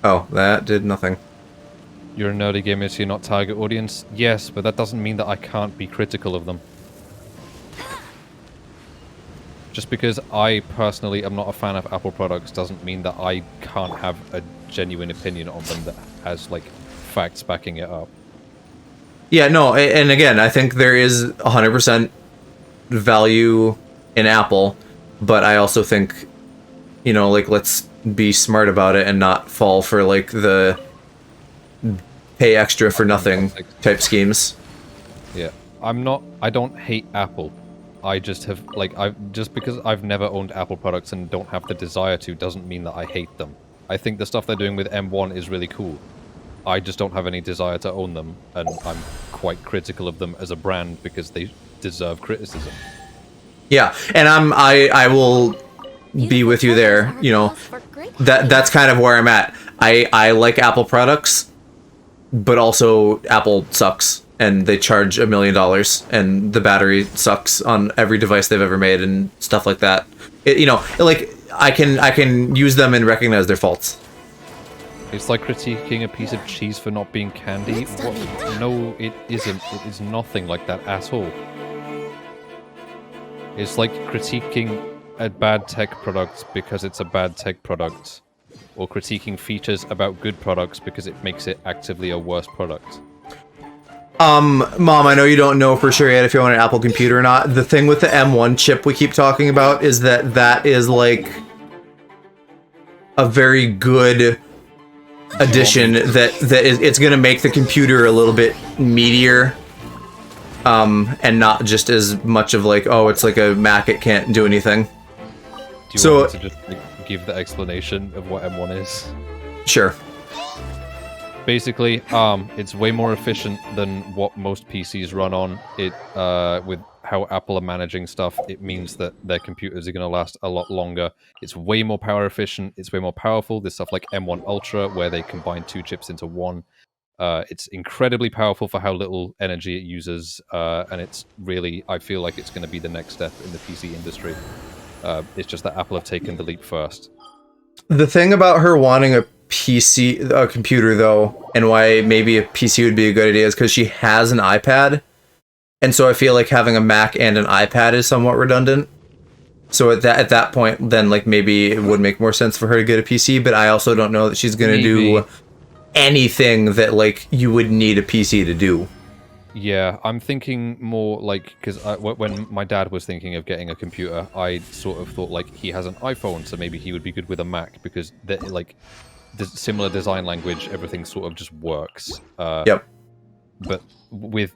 Speaker 1: Oh, that did nothing.
Speaker 2: You're a nerdy gamer, so you're not target audience? Yes, but that doesn't mean that I can't be critical of them. Just because I personally am not a fan of Apple products doesn't mean that I can't have a genuine opinion on them that has, like, facts backing it up.
Speaker 1: Yeah, no, and again, I think there is 100% value in Apple, but I also think, you know, like, let's be smart about it and not fall for, like, the pay extra for nothing type schemes.
Speaker 2: Yeah, I don't hate Apple. I just have, like, just because I've never owned Apple products and don't have the desire to doesn't mean that I hate them. I think the stuff they're doing with M1 is really cool. I just don't have any desire to own them, and I'm quite critical of them as a brand because they deserve criticism.
Speaker 1: Yeah, and I will be with you there, you know. That's kind of where I'm at. I like Apple products, but also Apple sucks, and they charge $1 million, and the battery sucks on every device they've ever made, and stuff like that. You know, like, I can use them and recognize their faults.
Speaker 2: It's like critiquing a piece of cheese for not being candy. What? No, it isn't. It is nothing like that at all. It's like critiquing a bad tech product because it's a bad tech product, or critiquing features about good products because it makes it actively a worse product.
Speaker 1: Mom, I know you don't know for sure yet if you want an Apple computer or not. The thing with the M1 chip we keep talking about is that is like a very good addition it's gonna make the computer a little bit meatier. And not just as much of like, oh, it's like a Mac, it can't do anything.
Speaker 2: Do you want me to just like, give the explanation of what M1 is?
Speaker 1: Sure.
Speaker 2: Basically, it's way more efficient than what most PCs run on. It with how Apple are managing stuff, it means that their computers are going to last a lot longer. It's way more power efficient. It's way more powerful. There's stuff like M1 Ultra, where they combine 2 chips into one. It's incredibly powerful for how little energy it uses, and it's really, I feel like it's going to be the next step in the PC industry. It's just that Apple have taken the leap first.
Speaker 1: The thing about her wanting a computer though, and why maybe a PC would be a good idea is because she has an iPad, and so I feel like having a Mac and an iPad is somewhat redundant. So at that point, then like maybe it would make more sense for her to get a PC. But I also don't know that she's going to do anything that like you would need a PC to do.
Speaker 2: Yeah, I'm thinking more like, because when my dad was thinking of getting a computer, I sort of thought like he has an iPhone, so maybe he would be good with a Mac because like the similar design language, everything sort of just works.
Speaker 1: Yep.
Speaker 2: But with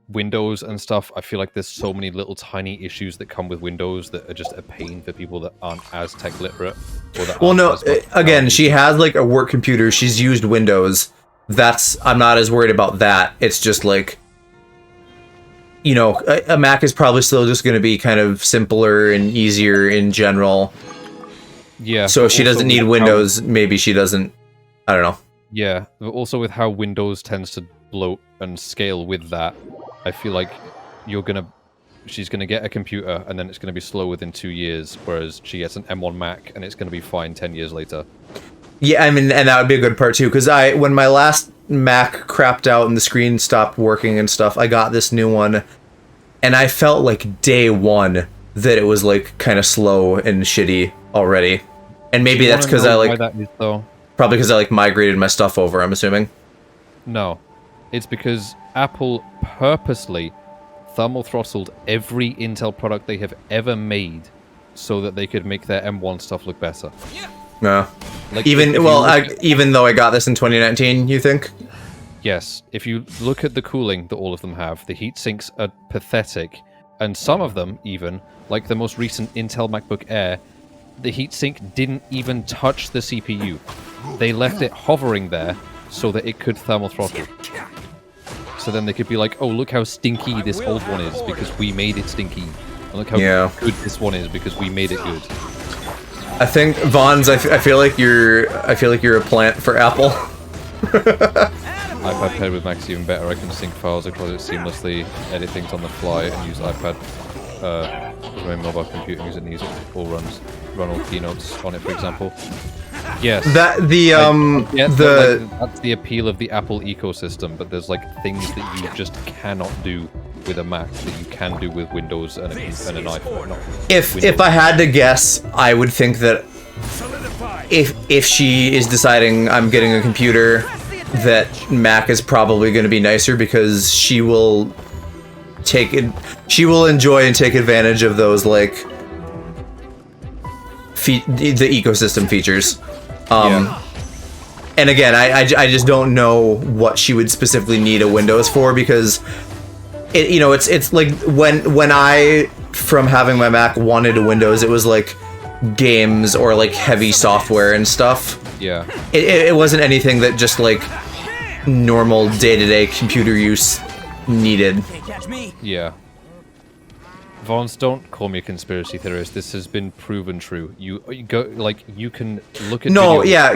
Speaker 2: Windows and stuff, I feel like there's so many little tiny issues that come with Windows that are just a pain for people that aren't as tech literate. Or that
Speaker 1: well, no, again, she has like a work computer. She's used Windows. I'm not as worried about that. It's just like, you know, a Mac is probably still just going to be kind of simpler and easier in general.
Speaker 2: Yeah.
Speaker 1: So if she doesn't need Windows, maybe she doesn't. I don't know.
Speaker 2: Yeah, but also with how Windows tends to bloat and scale with that, I feel like she's gonna get a computer and then it's gonna be slow within 2 years, whereas she gets an M1 Mac and it's gonna be fine 10 years later.
Speaker 1: Yeah, I mean, and that would be a good part too, because when my last Mac crapped out and the screen stopped working and stuff, I got this new one, and I felt like day one that it was like kind of slow and shitty already. And maybe that's because I like
Speaker 2: why that is, though?
Speaker 1: Probably because I like migrated my stuff over, I'm assuming.
Speaker 2: No. It's because Apple purposely thermal throttled every Intel product they have ever made so that they could make their M1 stuff look better.
Speaker 1: No.
Speaker 2: Like,
Speaker 1: even though I got this in 2019, you think?
Speaker 2: Yes. If you look at the cooling that all of them have, the heat sinks are pathetic, and some of them even, like the most recent Intel MacBook Air, the heatsink didn't even touch the CPU. They left it hovering there so that it could thermal throttle. So then they could be like, oh, look how stinky this old one is because we made it stinky. And look how good this one is because we made it good.
Speaker 1: I think, Vons, I feel like you're a plant for Apple.
Speaker 2: iPad paired with Mac is even better. I can sync files across it seamlessly, edit things on the fly, and use iPad with my mobile computer because it needs it. Run all keynotes on it, for example. Yes.
Speaker 1: That's
Speaker 2: the appeal of the Apple ecosystem, but there's like things that you just cannot do with a Mac that you can do with Windows and an iPhone.
Speaker 1: If I had to guess, I would think that if she is deciding I'm getting a computer, that Mac is probably going to be nicer because she will enjoy and take advantage of those like the ecosystem features. And again, I just don't know what she would specifically need a Windows for because it's like when I, from having my Mac, wanted a Windows, it was like games or like heavy software and stuff.
Speaker 2: Yeah.
Speaker 1: It wasn't anything that just like normal day-to-day computer use needed.
Speaker 2: Yeah. Vons, don't call me a conspiracy theorist. This has been proven true. You go you can look at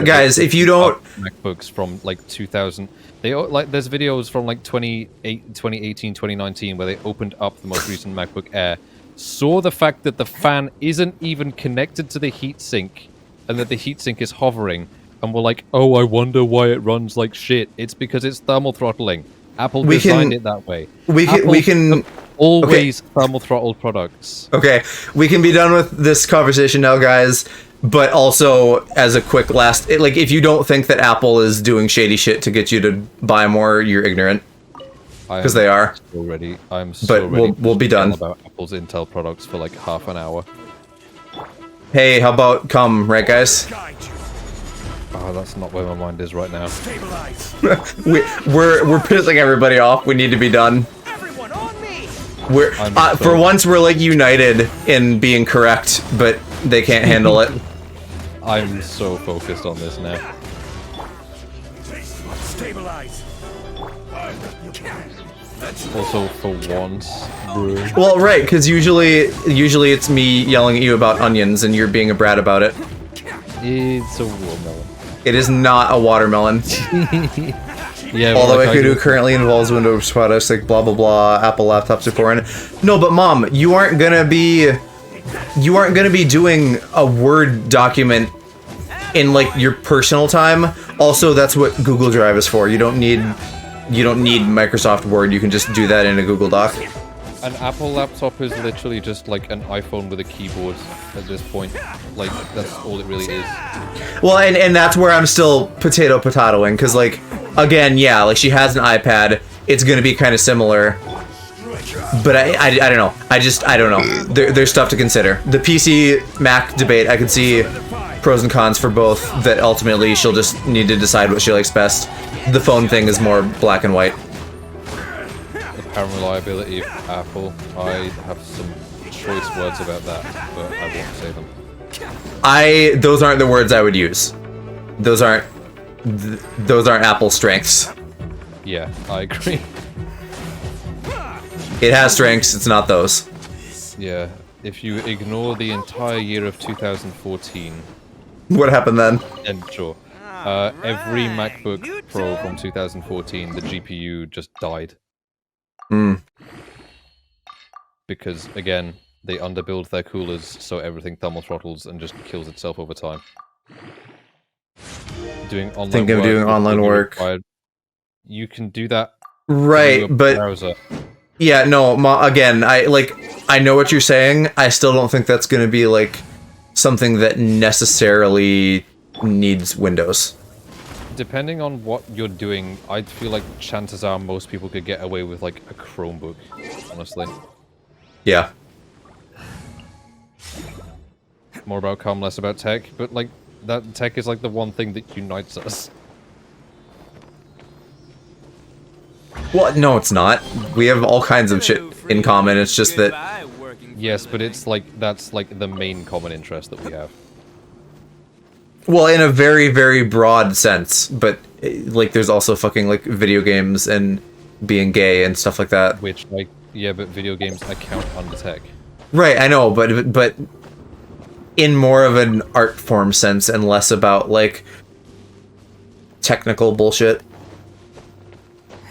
Speaker 1: guys, if you don't
Speaker 2: MacBooks from like 2000, there's videos from like 2018, 2019 where they opened up the most recent MacBook Air, saw the fact that the fan isn't even connected to the heatsink and that the heatsink is hovering, and were like, "Oh, I wonder why it runs like shit." It's because it's thermal throttling. Apple designed it that way.
Speaker 1: We can
Speaker 2: always thermal throttled products.
Speaker 1: Okay, we can be done with this conversation now, guys. But also, as a quick last, if you don't think that Apple is doing shady shit to get you to buy more, you're ignorant. because they are.
Speaker 2: Already, I'm so
Speaker 1: But
Speaker 2: ready
Speaker 1: we'll be
Speaker 2: to yell
Speaker 1: done.
Speaker 2: about Apple's Intel products for like half an hour.
Speaker 1: Hey, how about come, right, guys?
Speaker 2: Oh, that's not where my mind is right now.
Speaker 1: We're pissing everybody off. We need to be done.
Speaker 5: Everyone on me!
Speaker 1: We're for once we're like united in being correct, but they can't handle it.
Speaker 2: I'm so focused on this now.
Speaker 5: Stabilize.
Speaker 2: Also, for once, bruh.
Speaker 1: Well, right, because usually it's me yelling at you about onions and you're being a brat about it.
Speaker 2: It's a watermelon.
Speaker 1: It is not a watermelon.
Speaker 2: Yeah,
Speaker 1: Although
Speaker 2: like
Speaker 1: I could do currently involves Windows products like blah blah blah, Apple laptops are foreign. No, but Mom, you aren't gonna be doing a Word document in like your personal time. Also, that's what Google Drive is for. You don't need Microsoft Word. You can just do that in a Google Doc.
Speaker 2: An Apple laptop is literally just like an iPhone with a keyboard at this point. Like, that's all it really is.
Speaker 1: Well, and that's where I'm still potatoing, because, like, again, yeah, like, she has an iPad, it's gonna be kind of similar, but I don't know. I don't know. There's stuff to consider. The PC-Mac debate, I could see pros and cons for both, that ultimately she'll just need to decide what she likes best. The phone thing is more black and white.
Speaker 2: Apparent reliability of Apple. I have some choice words about that, but I won't say them.
Speaker 1: Those aren't the words I would use. Those aren't Apple strengths.
Speaker 2: Yeah, I agree.
Speaker 1: It has strengths, it's not those.
Speaker 2: Yeah, if you ignore the entire year of 2014,
Speaker 1: What happened then?
Speaker 2: and sure, every MacBook Pro from 2014, the GPU just died. Because, again, they underbuild their coolers so everything thermal throttles and just kills itself over time. Doing online
Speaker 1: Think of
Speaker 2: work
Speaker 1: doing
Speaker 2: would
Speaker 1: online
Speaker 2: still be
Speaker 1: work.
Speaker 2: required. You can do that
Speaker 1: Right,
Speaker 2: through a
Speaker 1: but
Speaker 2: browser.
Speaker 1: yeah, no, again, I know what you're saying. I still don't think that's going to be like something that necessarily needs Windows.
Speaker 2: Depending on what you're doing, I feel like chances are most people could get away with like a Chromebook, honestly.
Speaker 1: Yeah.
Speaker 2: More about calm, less about tech, but like that tech is like the one thing that unites us.
Speaker 1: Well, no, it's not. We have all kinds of shit in common. It's just that
Speaker 5: Goodbye, working for
Speaker 2: Yes,
Speaker 5: a
Speaker 2: but
Speaker 5: living.
Speaker 2: it's like that's like the main common interest that we have.
Speaker 1: well, in a very, very broad sense, but like there's also fucking like video games and being gay and stuff like that.
Speaker 2: Which like yeah, but video games account under tech.
Speaker 1: Right, I know, but in more of an art form sense and less about like technical bullshit.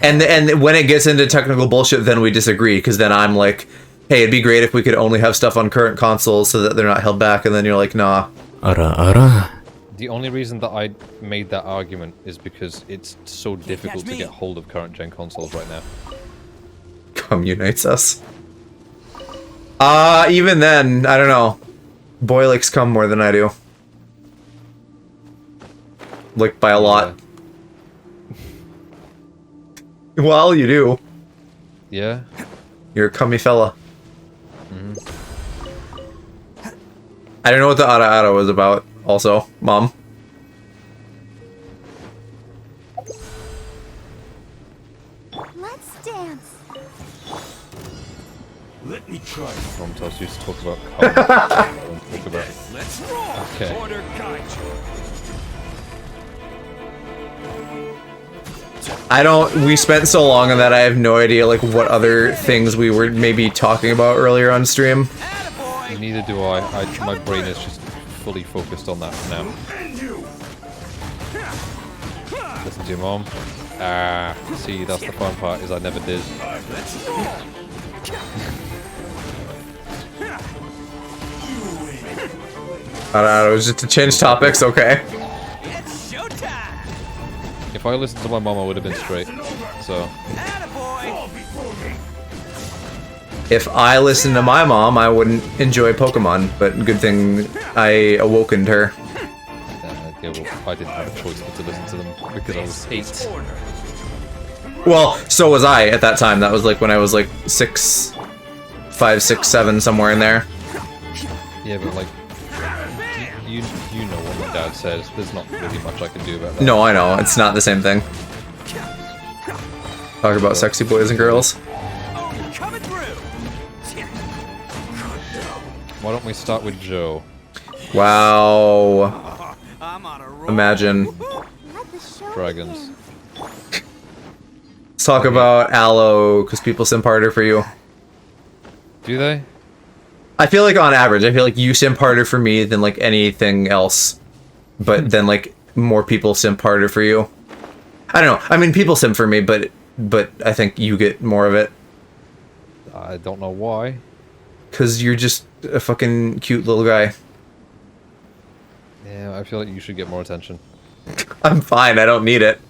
Speaker 1: And when it gets into technical bullshit, then we disagree, because then I'm like, hey, it'd be great if we could only have stuff on current consoles so that they're not held back, and then you're like, nah.
Speaker 2: The only reason that I made that argument is because it's so difficult to get hold of current gen consoles right now.
Speaker 1: Come unites us. Even then, I don't know. Boy likes cum more than I do. Like, by a lot. Well, you do.
Speaker 2: Yeah.
Speaker 1: You're a cummy fella. I don't know what the Ada was about, also, Mom.
Speaker 3: Let's dance.
Speaker 5: Let me try.
Speaker 2: Mom tells you to talk about calm. Don't talk about
Speaker 5: Let's roll.
Speaker 2: Okay.
Speaker 5: Order guide you.
Speaker 1: We spent so long on that, I have no idea, like, what other things we were maybe talking about earlier on stream.
Speaker 5: Attaboy.
Speaker 2: Neither do I. My brain is just fully focused on that for now. Listen to your mom. Ah, see, that's the fun part, is I never did.
Speaker 5: Let's roll.
Speaker 1: I don't know, it was just to change topics, okay.
Speaker 5: It's showtime.
Speaker 2: If I listened to my mom, I would have been straight. So,
Speaker 5: Attaboy.
Speaker 1: If I listened to my mom, I wouldn't enjoy Pokemon, but good thing I awokened her.
Speaker 2: yeah, well, I didn't have a choice but to listen to them because I was 8.
Speaker 1: Well, so was I at that time. That was like when I was like 6, 5, 6, 7, somewhere in there.
Speaker 2: Yeah, but like, you know what my dad says. There's not really much I can do about that.
Speaker 1: No, I know. It's not the same thing. Talk about sexy boys and girls.
Speaker 5: Coming through.
Speaker 2: Why don't we start with Joe?
Speaker 1: Wow.
Speaker 5: I'm on a roll.
Speaker 1: Imagine.
Speaker 3: Let the show
Speaker 2: Dragons.
Speaker 3: begin.
Speaker 1: Let's talk about Aloe, because people simp harder for you.
Speaker 2: Do they?
Speaker 1: I feel like on average, I feel like you simp harder for me than like anything else. But then like more people simp harder for you. I don't know. I mean, people simp for me, but I think you get more of it.
Speaker 2: I don't know why.
Speaker 1: Because you're just a fucking cute little guy.
Speaker 2: Yeah, I feel like you should get more attention.
Speaker 1: I'm fine. I don't need it.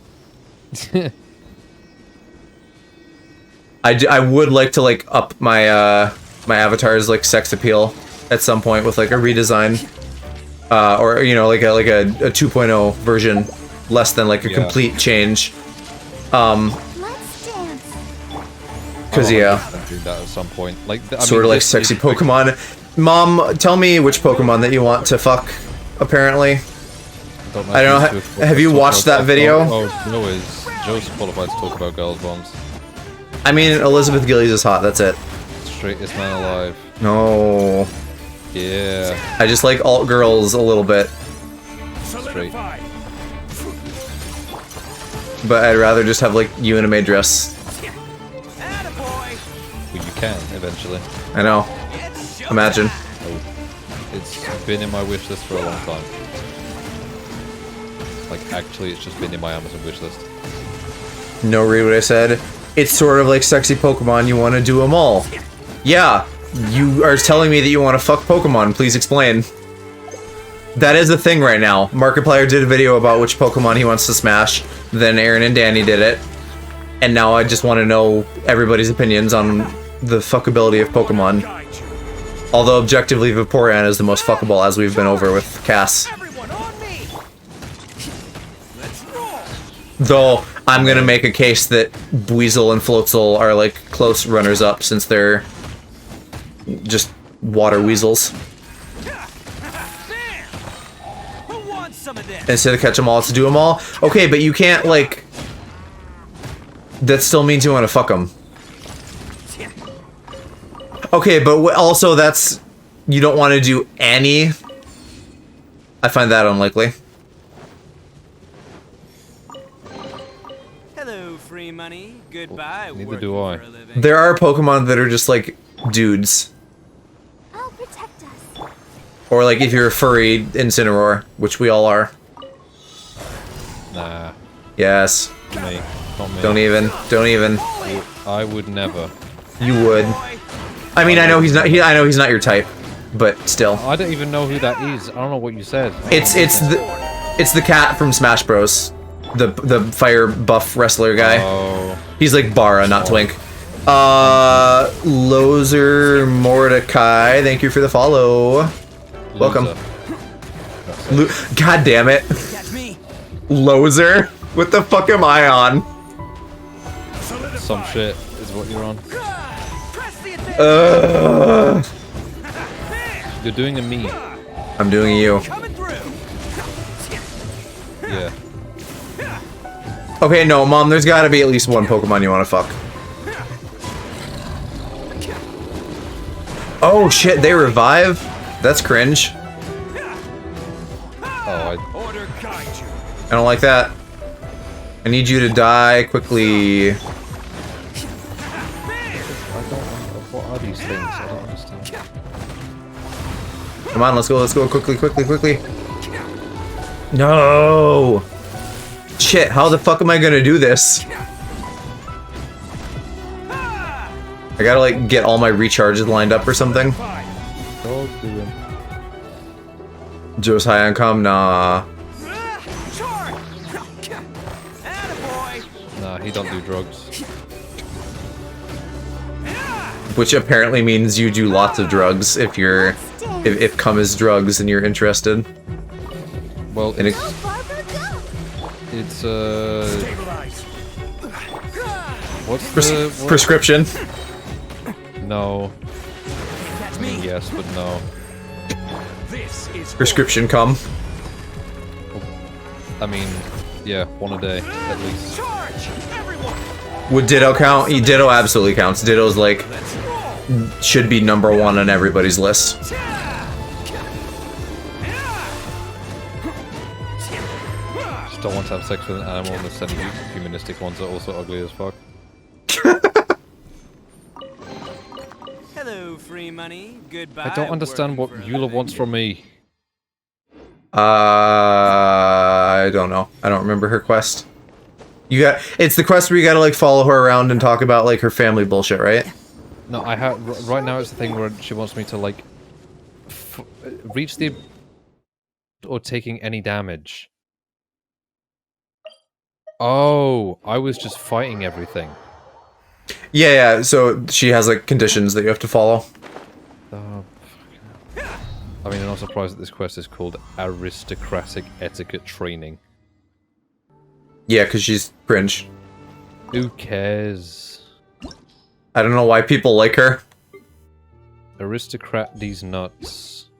Speaker 1: I would like to like up my my avatar's like sex appeal at some point with like a redesign, or you know like a 2.0 version, less than like a complete change.
Speaker 3: Let's dance.
Speaker 1: Cause yeah,
Speaker 2: do that at some point. Like
Speaker 1: sort of like sexy Pokemon. Mom, tell me which Pokemon that you want to fuck. Apparently, I don't know. Have you watched that video?
Speaker 2: Joe's qualified to talk about girls' bombs.
Speaker 1: I mean, Elizabeth Gillies is hot. That's it.
Speaker 2: Straightest man alive.
Speaker 1: No.
Speaker 2: Yeah.
Speaker 1: I just like alt girls a little bit,
Speaker 2: Straight.
Speaker 1: but I'd rather just have like you in a maid dress.
Speaker 5: Attaboy.
Speaker 2: Well, you can eventually.
Speaker 1: I know.
Speaker 5: It's showtime.
Speaker 1: Imagine.
Speaker 2: Oh, it's been in my wish list for a long time. Like, actually, it's just been in my Amazon wish list.
Speaker 1: No, read what I said. It's sort of like sexy Pokemon. You want to do them all. Yeah. You are telling me that you want to fuck Pokemon. Please explain. That is a thing right now. Markiplier did a video about which Pokemon he wants to smash. Then Aaron and Danny did it. And now I just want to know everybody's opinions on the fuckability of Pokemon. Although objectively, Vaporeon is the most fuckable, as we've been over with Cass.
Speaker 5: Everyone on me. Let's roll.
Speaker 1: Though, I'm gonna make a case that Buizel and Floatzel are like close runners-up since they're just water weasels.
Speaker 5: Bam. Who wants some of this?
Speaker 1: Instead of catch them all, to do them all. Okay, but you can't like. That still means you want to fuck them. Okay, but also that's you don't want to do any. I find that unlikely.
Speaker 5: Hello, free money. Goodbye.
Speaker 2: Neither
Speaker 5: working
Speaker 2: do I.
Speaker 5: for a living.
Speaker 1: There are Pokemon that are just like dudes.
Speaker 3: I'll protect us.
Speaker 1: Or like if you're a furry, Incineroar, which we all are.
Speaker 2: Nah.
Speaker 1: Yes.
Speaker 2: Me. Not me.
Speaker 1: Don't even. Don't even.
Speaker 2: I would never.
Speaker 1: You would. I mean, I know he's not. I know he's not your type, but still.
Speaker 2: I don't even know who that is. I don't know what you said.
Speaker 1: It's the cat from Smash Bros. The fire buff wrestler guy.
Speaker 2: Oh.
Speaker 1: He's like Bara, not Twink. Loser Mordecai, thank you for the follow. Welcome.
Speaker 2: Loser.
Speaker 1: God damn it.
Speaker 5: That's me.
Speaker 1: Loser? What the fuck am I on?
Speaker 2: Some shit is what you're on.
Speaker 5: Press the advance.
Speaker 2: You're doing a me.
Speaker 1: I'm doing you.
Speaker 5: Coming through.
Speaker 2: Yeah.
Speaker 1: Okay, no, Mom, there's gotta be at least one Pokemon you wanna fuck. Oh shit, they revive? That's cringe.
Speaker 2: Oh,
Speaker 5: Order guide you.
Speaker 1: I don't like that. I need you to die quickly.
Speaker 2: I don't. What are these things? I don't understand.
Speaker 1: Come on, let's go, quickly, quickly, quickly. No! Shit, how the fuck am I gonna do this? I gotta like get all my recharges lined up or something.
Speaker 2: Dog doing.
Speaker 1: Joe's high on calm? Nah.
Speaker 5: Charge. Attaboy.
Speaker 2: Nah, he don't do drugs.
Speaker 1: Which apparently means you do lots of drugs if you're if cum is drugs and you're interested.
Speaker 2: Well,
Speaker 1: And
Speaker 2: it's
Speaker 3: Barbara, go.
Speaker 2: it's
Speaker 5: Stabilize.
Speaker 2: What's the... what?
Speaker 1: Prescription.
Speaker 2: No.
Speaker 5: Catch me.
Speaker 2: Yes, but no.
Speaker 5: This is
Speaker 1: Prescription come.
Speaker 2: I mean, yeah, one a day, at least.
Speaker 5: Charge! Everyone!
Speaker 1: Would Ditto count? Ditto absolutely counts. Ditto's like,
Speaker 5: Let's roll!
Speaker 1: should be #1 on everybody's list.
Speaker 2: Just don't want to have sex with an animal, and the semi-humanistic ones are also ugly as fuck.
Speaker 5: Hello, free money. Goodbye.
Speaker 2: I don't understand what
Speaker 5: working for a
Speaker 2: Eula
Speaker 5: living.
Speaker 2: wants from me.
Speaker 1: I don't know. I don't remember her quest. It's the quest where you gotta like follow her around and talk about like her family bullshit, right?
Speaker 2: No, I have right now. It's the thing where she wants me to like reach the or taking any damage. Oh, I was just fighting everything.
Speaker 1: Yeah. So she has like conditions that you have to follow.
Speaker 2: Oh, I mean, I'm not surprised that this quest is called Aristocratic Etiquette Training.
Speaker 1: Yeah, because she's cringe.
Speaker 2: Who cares?
Speaker 1: I don't know why people like her.
Speaker 2: Aristocrat these nuts.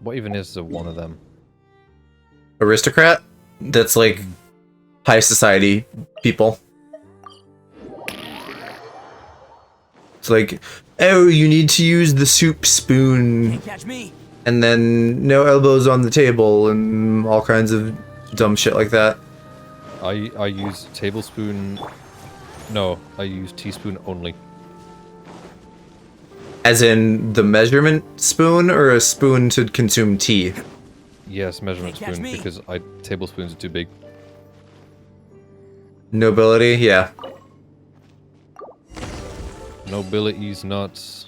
Speaker 2: What even is one of them?
Speaker 1: Aristocrat? That's like high society people. It's like, oh, you need to use the soup spoon,
Speaker 5: Catch me.
Speaker 1: and then no elbows on the table, and all kinds of dumb shit like that.
Speaker 2: I use tablespoon. No, I use teaspoon only.
Speaker 1: As in the measurement spoon, or a spoon to consume tea?
Speaker 2: Yes, measurement
Speaker 5: Catch
Speaker 2: spoon
Speaker 5: me.
Speaker 2: because tablespoons are too big.
Speaker 1: Nobility, yeah.
Speaker 2: Nobility's nuts.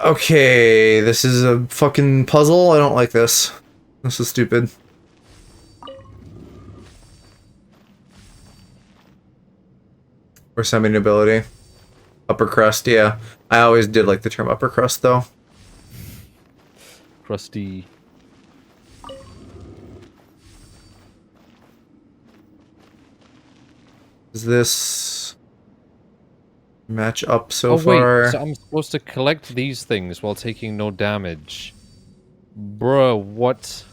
Speaker 1: Okay, this is a fucking puzzle. I don't like this. This is stupid. Or semi-nobility. Upper crust, yeah. I always did like the term upper crust, though.
Speaker 2: Crusty.
Speaker 1: Does this match up so
Speaker 2: Oh
Speaker 1: far?
Speaker 2: wait, so I'm supposed to collect these things while taking no damage. Bruh, what?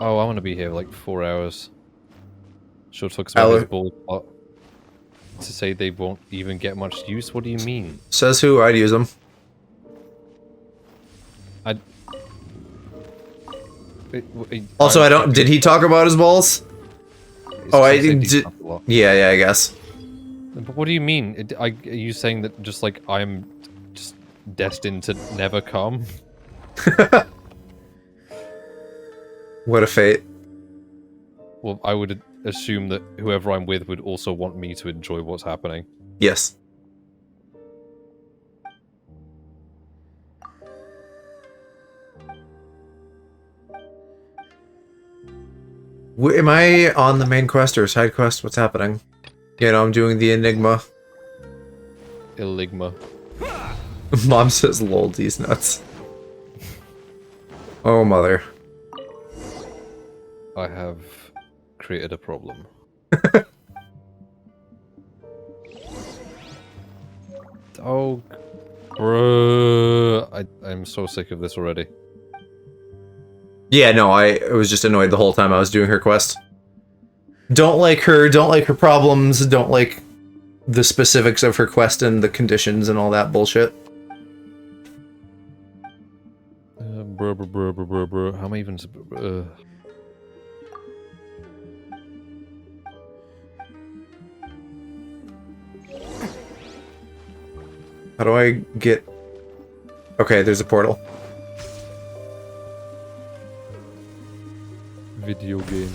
Speaker 2: Oh, I want to be here like 4 hours. Sure took some of his balls to say they won't even get much use. What do you mean?
Speaker 1: Says who? I'd use them. Also, I don't. Did he talk about his balls? Oh, I did. Yeah, I guess.
Speaker 2: But what do you mean? Are you saying that just like I'm just destined to never come?
Speaker 1: What a fate.
Speaker 2: Well, I would assume that whoever I'm with would also want me to enjoy what's happening.
Speaker 1: Yes. Am I on the main quest or side quest? What's happening? You know, I'm doing the Enigma.
Speaker 2: Eligma.
Speaker 1: Mom says, lol, these nuts. Oh, mother.
Speaker 2: I have created a problem. Oh, bruh. I'm so sick of this already.
Speaker 1: Yeah, no, I was just annoyed the whole time I was doing her quest. Don't like her problems, don't like the specifics of her quest and the conditions and all that bullshit.
Speaker 2: Bruh. How am I even...
Speaker 1: How do I get... Okay, there's a portal.
Speaker 2: Video game.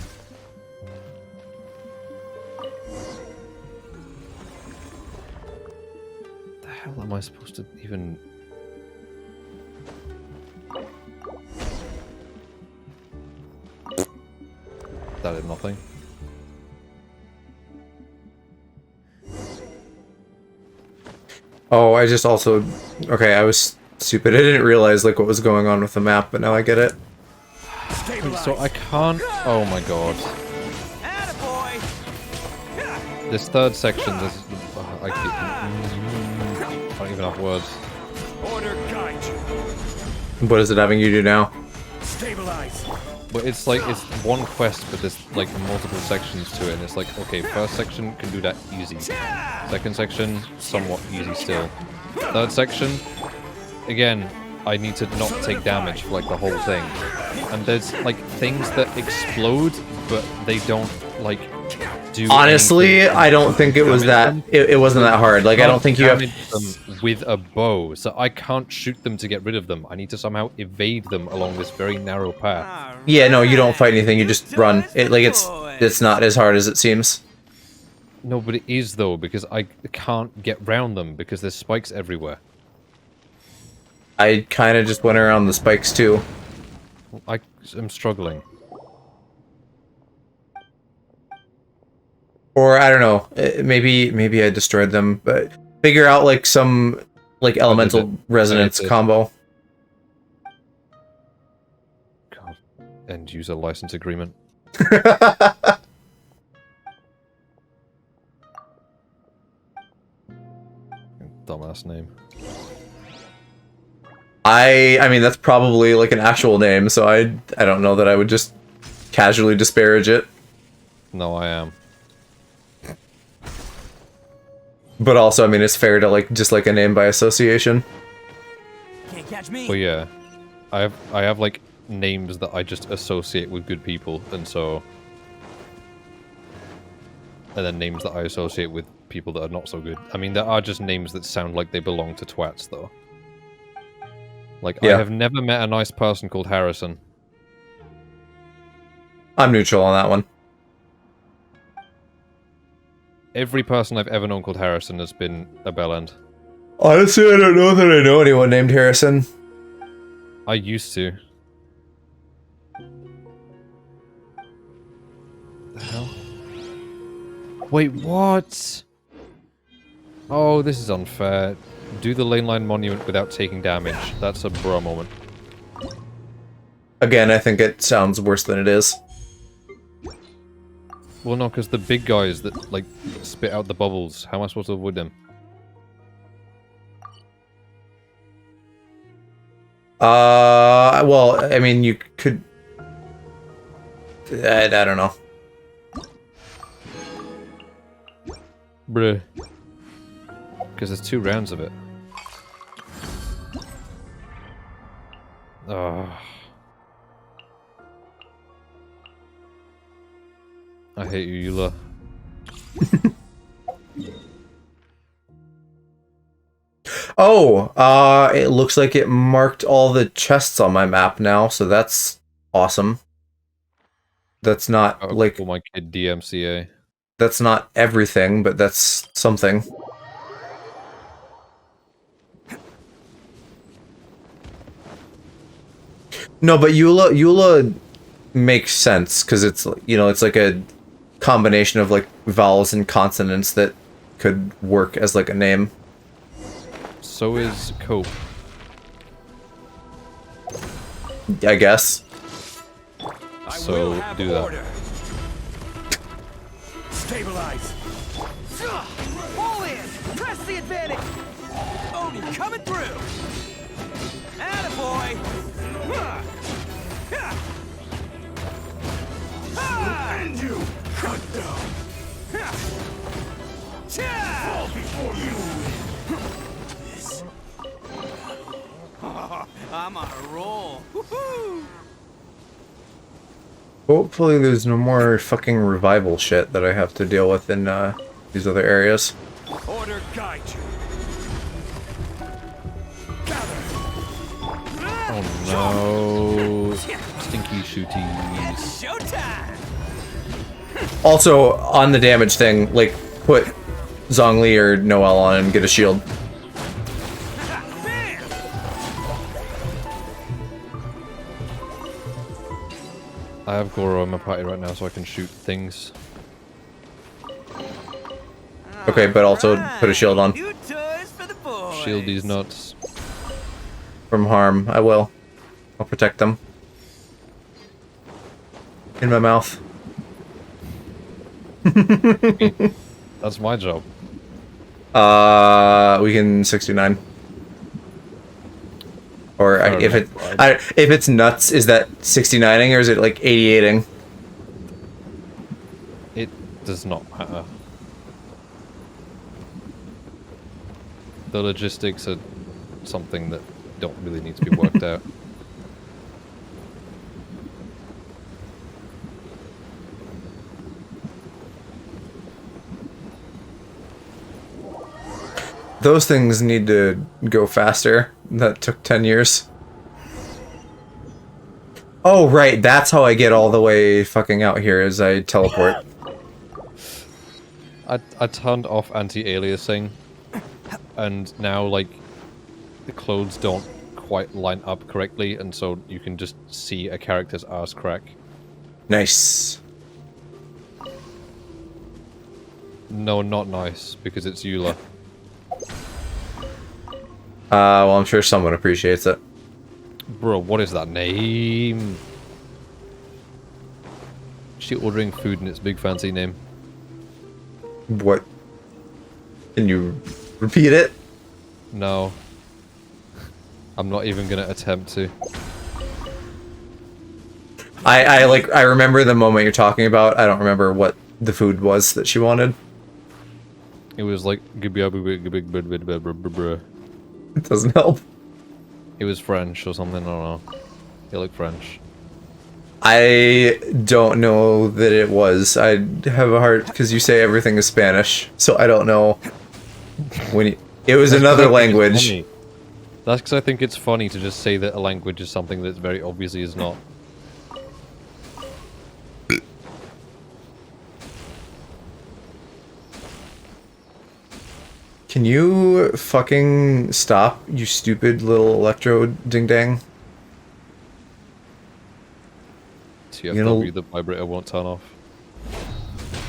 Speaker 2: The hell am I supposed to even... That did nothing.
Speaker 1: Oh, I just also... Okay, I was Stupid. I didn't realize like what was going on with the map, but now I get it.
Speaker 2: So I can't. Oh my god.
Speaker 5: Attaboy!
Speaker 2: This third section, this. I don't even have words.
Speaker 5: Order guide you.
Speaker 1: What is it having you do now?
Speaker 5: Stabilize.
Speaker 2: But it's like, it's one quest, but there's like multiple sections to it, and it's like, okay, first section can do that easy. Second section, somewhat easy still. Third section, again, I need to not take damage for like the whole thing. And there's like things that explode, but they don't like do
Speaker 1: Honestly,
Speaker 2: anything.
Speaker 1: I don't think it was that. It wasn't that hard. Like I don't think you have.
Speaker 2: Damage them with a bow, so I can't shoot them to get rid of them. I need to somehow evade them along this very narrow path.
Speaker 1: Yeah, no, you don't fight anything. You just run. It's not as hard as it seems.
Speaker 2: No, but it is though, because I can't get round them because there's spikes everywhere.
Speaker 1: I kind of just went around the spikes too.
Speaker 2: I am struggling.
Speaker 1: Or I don't know. Maybe I destroyed them, but figure out like some like elemental resonance combo.
Speaker 2: God, end user license agreement. Dumbass name.
Speaker 1: I mean that's probably like an actual name, so I don't know that I would just casually disparage it.
Speaker 2: No, I am.
Speaker 1: But also, I mean, it's fair to like just like a name by association.
Speaker 5: Can't catch me.
Speaker 2: Well, yeah, I have like names that I just associate with good people, and then names that I associate with people that are not so good. I mean, there are just names that sound like they belong to twats, though. Like,
Speaker 1: Yeah.
Speaker 2: I have never met a nice person called Harrison.
Speaker 1: I'm neutral on that one.
Speaker 2: Every person I've ever known called Harrison has been a bellend.
Speaker 1: Honestly, I don't know that I know anyone named Harrison.
Speaker 2: I used to. The hell? Wait, what? Oh, this is unfair. Do the lane line monument without taking damage. That's a bro moment.
Speaker 1: Again, I think it sounds worse than it is.
Speaker 2: Well, no, because the big guys that, like, spit out the bubbles, how am I supposed to avoid them?
Speaker 1: Well, I mean, you could... I don't know.
Speaker 2: Bruh. Because there's 2 rounds of it. Ugh. I hate you, Eula.
Speaker 1: Oh, it looks like it marked all the chests on my map now, so that's awesome. That's not, like...
Speaker 2: For my kid DMCA.
Speaker 1: That's not everything, but that's something. No, but Eula makes sense, because it's, you know, it's like a combination of, like, vowels and consonants that could work as, like, a name.
Speaker 2: So is Cope.
Speaker 1: I guess.
Speaker 2: So, do that.
Speaker 5: Order. Stabilize.
Speaker 4: Pull in! Press the advantage!
Speaker 5: Odin coming through. Attaboy. And you cut down. Fall before you. I'm on a roll. Woohoo!
Speaker 1: Hopefully there's no more fucking revival shit that I have to deal with in, these other areas.
Speaker 5: Order guide you.
Speaker 2: Oh no. Stinky shooties.
Speaker 5: Showtime.
Speaker 1: Also, on the damage thing, like, put Zhongli or Noelle on and get a shield.
Speaker 2: I have Goro in my party right now, so I can shoot things.
Speaker 1: Okay, but also put a shield on.
Speaker 5: New toys for the boys.
Speaker 2: Shield these nuts.
Speaker 1: from harm. I will. I'll protect them. In my mouth.
Speaker 2: That's my job.
Speaker 1: We can 69. Or if it's nuts, is that 69ing or is it like 88ing?
Speaker 2: It does not matter. The logistics are something that don't really need to be worked out.
Speaker 1: Those things need to go faster. That took 10 years. Oh, right. That's how I get all the way fucking out here, is I teleport.
Speaker 2: I turned off anti-aliasing, and now, like, the clothes don't quite line up correctly, and so you can just see a character's ass crack.
Speaker 1: Nice.
Speaker 2: No, not nice, because it's Eula.
Speaker 1: Well, I'm sure someone appreciates it.
Speaker 2: Bro, what is that name? She ordering food in its big fancy name.
Speaker 1: What? Can you repeat it?
Speaker 2: No. I'm not even gonna attempt to.
Speaker 1: I remember the moment you're talking about. I don't remember what the food was that she wanted.
Speaker 2: It was like...
Speaker 1: It doesn't help.
Speaker 2: It was French or something, I don't know. It looked French.
Speaker 1: I don't know that it was. I have a heart because you say everything is Spanish, so I don't know. It was another language.
Speaker 2: That's because I think it's funny to just say that a language is something that very obviously is not.
Speaker 1: Can you fucking stop, you stupid little electro ding-dang?
Speaker 2: TFW, the vibrator won't turn off.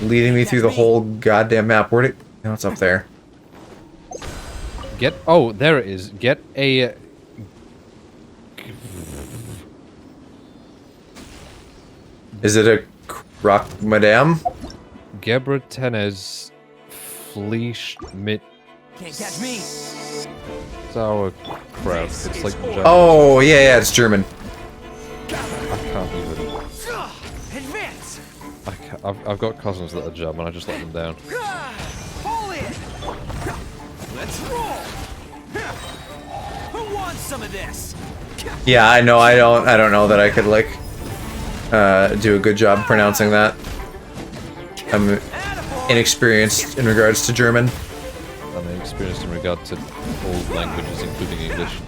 Speaker 1: Leading me through the whole goddamn map. Where'd it... No, it's up there.
Speaker 2: Get... Oh, there it is. Get a...
Speaker 1: Is it a croc madame?
Speaker 2: Gebra Tenez Fleisch mit
Speaker 5: Can't catch me.
Speaker 2: sauerkraut. It's like German.
Speaker 1: Oh, yeah, it's German.
Speaker 2: I can't even...
Speaker 5: Advance.
Speaker 2: I've got cousins that are German, I just let them down.
Speaker 5: Pull in. Let's roll. Who wants some of this?
Speaker 1: Yeah, I know, I don't know that I could, like, do a good job pronouncing that. I'm inexperienced in regards to German.
Speaker 2: I'm inexperienced in regard to all languages, including English.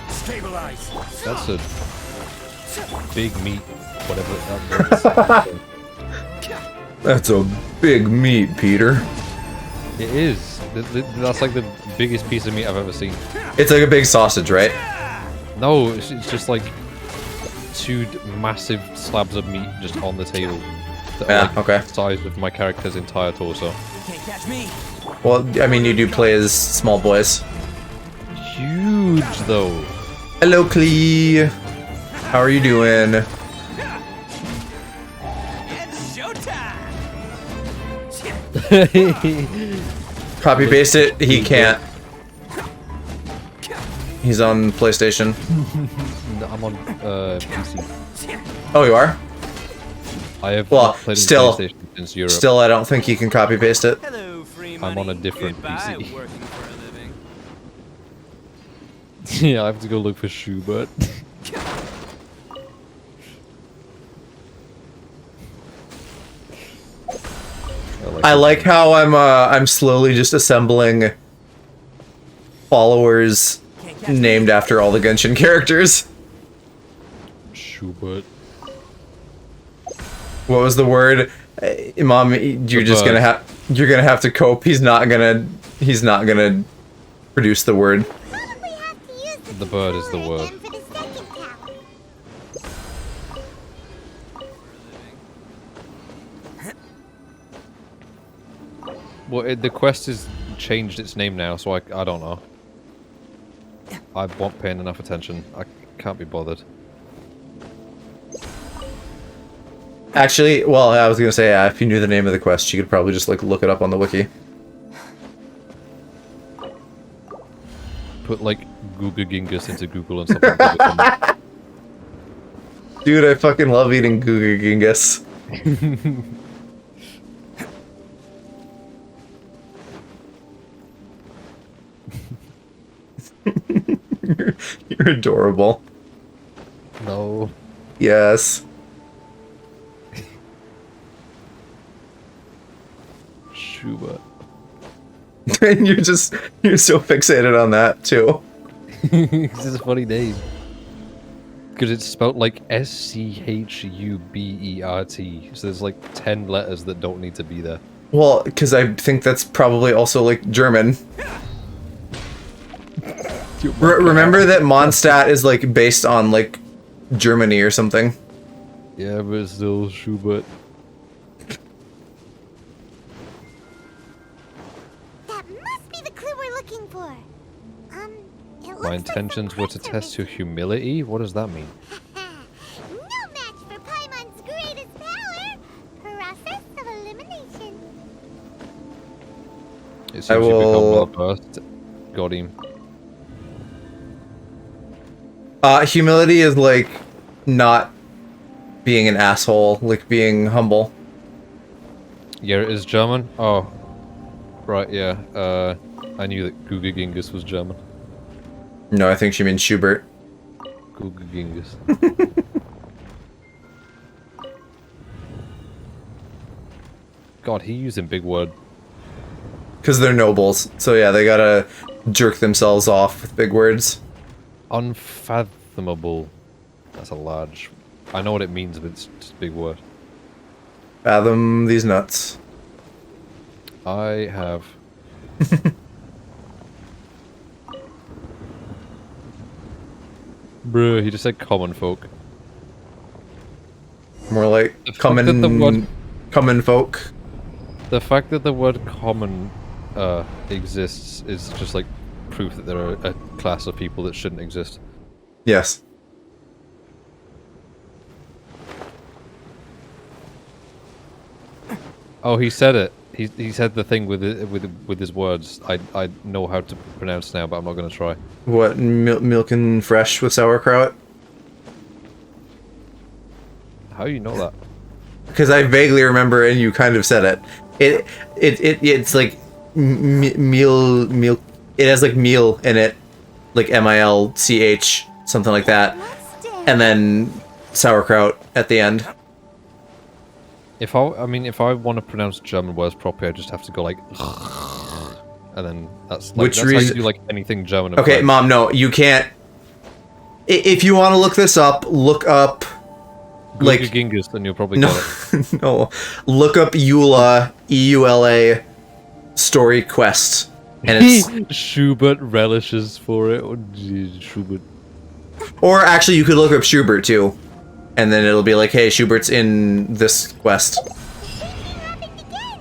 Speaker 5: Stabilize.
Speaker 2: That's a big meat, whatever that is.
Speaker 1: That's a big meat, Peter.
Speaker 2: It is. That's like the biggest piece of meat I've ever seen.
Speaker 1: It's like a big sausage, right?
Speaker 2: No, it's just like two massive slabs of meat just on the table. That are like
Speaker 1: okay.
Speaker 2: the size of my character's entire torso.
Speaker 5: Can't catch me.
Speaker 1: Well, I mean, you do play as small boys.
Speaker 2: Huge, though.
Speaker 1: Hello, Klee. How are you doing?
Speaker 5: It's showtime.
Speaker 1: Copy paste it. He can't. He's on PlayStation.
Speaker 2: I'm on PC.
Speaker 1: Oh, you are?
Speaker 2: I have
Speaker 1: Well,
Speaker 2: not played
Speaker 1: still-
Speaker 2: PlayStation since Europe.
Speaker 1: Still, I don't think he can copy paste it.
Speaker 5: Hello, free
Speaker 2: I'm
Speaker 5: money.
Speaker 2: on a different
Speaker 5: Goodbye,
Speaker 2: PC.
Speaker 5: working for a living.
Speaker 2: Yeah, I have to go look for Schubert.
Speaker 1: I like how I'm slowly just assembling followers named after all the Genshin characters.
Speaker 2: Schubert.
Speaker 1: What was the word? Mom, you're just gonna have to cope. He's not gonna produce the word.
Speaker 3: Probably have to use
Speaker 2: The bird is the word.
Speaker 3: again for the second tower.
Speaker 2: Well, the quest is changed its name now, so I don't know. I won't pay enough attention. I can't be bothered.
Speaker 1: Actually, well, I was gonna say, if you knew the name of the quest, you could probably just, like, look it up on the wiki.
Speaker 2: Put, like, Google Genghis into Google and stuff like that.
Speaker 1: Dude, I fucking love eating Guga Genghis. You're adorable.
Speaker 2: No.
Speaker 1: Yes.
Speaker 2: Schubert.
Speaker 1: And you're so fixated on that, too.
Speaker 2: This is a funny name. Because it's spelled like S-C-H-U-B-E-R-T. So there's like 10 letters that don't need to be there.
Speaker 1: Well, because I think that's probably also, like, German. Remember that Mondstadt is, like, based on, like, Germany or something?
Speaker 2: Yeah, but it's still Schubert.
Speaker 3: That must be the clue we're looking for. It looks
Speaker 2: My
Speaker 3: like
Speaker 2: intentions
Speaker 3: some
Speaker 2: were to
Speaker 3: pipes are
Speaker 2: test your
Speaker 3: missing.
Speaker 2: humility? What does that mean?
Speaker 3: No match for Paimon's greatest power. Process of elimination.
Speaker 2: It seems
Speaker 1: I
Speaker 2: you've become
Speaker 1: will-
Speaker 2: well versed. Got him.
Speaker 1: Humility is, like, not being an asshole, like, being humble.
Speaker 2: Yeah, it is German? Oh. Right, yeah. I knew that Google Genghis was German.
Speaker 1: No, I think she means Schubert.
Speaker 2: Google Genghis. God, he using big word.
Speaker 1: Because they're nobles, so yeah, they gotta jerk themselves off with big words.
Speaker 2: Unfathomable. That's a large... I know what it means, but it's just a big word.
Speaker 1: Fathom these nuts.
Speaker 2: I have... Bruh, he just said common folk.
Speaker 1: More like
Speaker 2: The fact that the word-
Speaker 1: common folk.
Speaker 2: The fact that the word common exists is just like proof that there are a class of people that shouldn't exist.
Speaker 1: Yes.
Speaker 2: Oh, he said it. He said the thing with his words. I know how to pronounce now, but I'm not gonna try.
Speaker 1: What, milk and fresh with sauerkraut?
Speaker 2: How do you know that?
Speaker 1: Because I vaguely remember, and you kind of said it. It's like meal. It has like meal in it, like MILCH, something like that, and then sauerkraut at the end.
Speaker 2: If I want to pronounce German words properly, I just have to go like, and then that's like how you do like anything German.
Speaker 1: Okay, Mom, no, you can't. If you want to look this up, look up.
Speaker 2: Like
Speaker 1: Like
Speaker 2: Genghis, then you'll probably
Speaker 1: no,
Speaker 2: get it.
Speaker 1: no, look up EULA, EULA, story quest, and it's
Speaker 2: Schubert relishes for it. Oh, geez, Schubert.
Speaker 1: or actually you could look up Schubert too, and then it'll be like, hey, Schubert's in this quest.
Speaker 3: The same thing happened again.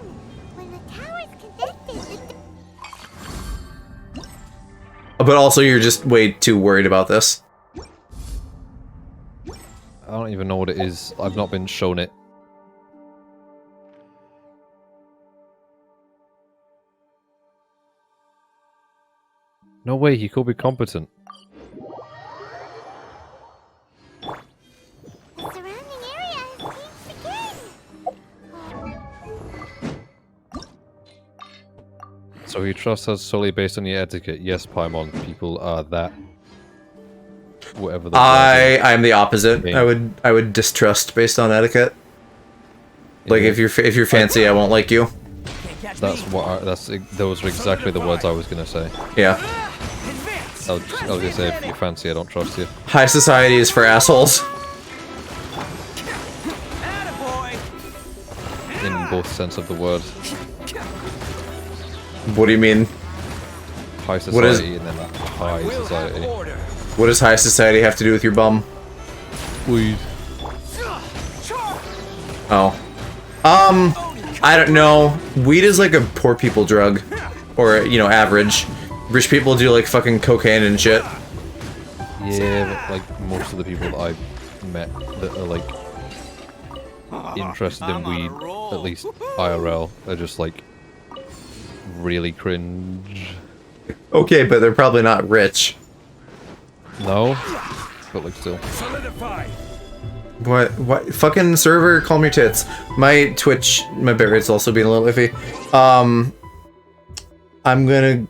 Speaker 3: When the tower's connected,
Speaker 1: But also, you're just way too worried about this.
Speaker 2: I don't even know what it is. I've not been shown it. No way, he could be competent.
Speaker 3: the surrounding area has changed again.
Speaker 2: So he trusts us solely based on your etiquette. Yes, Paimon, people are that. Whatever the
Speaker 1: I'm the opposite.
Speaker 2: Yeah.
Speaker 1: I would distrust based on etiquette. Like if you're fancy, I won't like you.
Speaker 2: That's what those are exactly the words I was gonna say.
Speaker 1: Yeah.
Speaker 2: I was gonna say if you're fancy, I don't trust you.
Speaker 1: High society is for assholes.
Speaker 5: Attaboy!
Speaker 2: In both sense of the word.
Speaker 1: What do you mean?
Speaker 2: High
Speaker 1: What is-
Speaker 2: society and then high
Speaker 5: We'll
Speaker 2: society.
Speaker 5: have order.
Speaker 1: What does high society have to do with your bum?
Speaker 2: Weed.
Speaker 1: Oh. I don't know. Weed is like a poor people drug. or you know, average. Rich people do like fucking cocaine and shit.
Speaker 2: Yeah, but like most of the people that I've met that are like interested in weed, at least IRL, are just like really cringe.
Speaker 1: Okay, but they're probably not rich.
Speaker 2: No, but like still.
Speaker 4: Solidify.
Speaker 1: What? Fucking server, calm your tits. My Twitch, my bitrate's rate's also being a little iffy. I'm gonna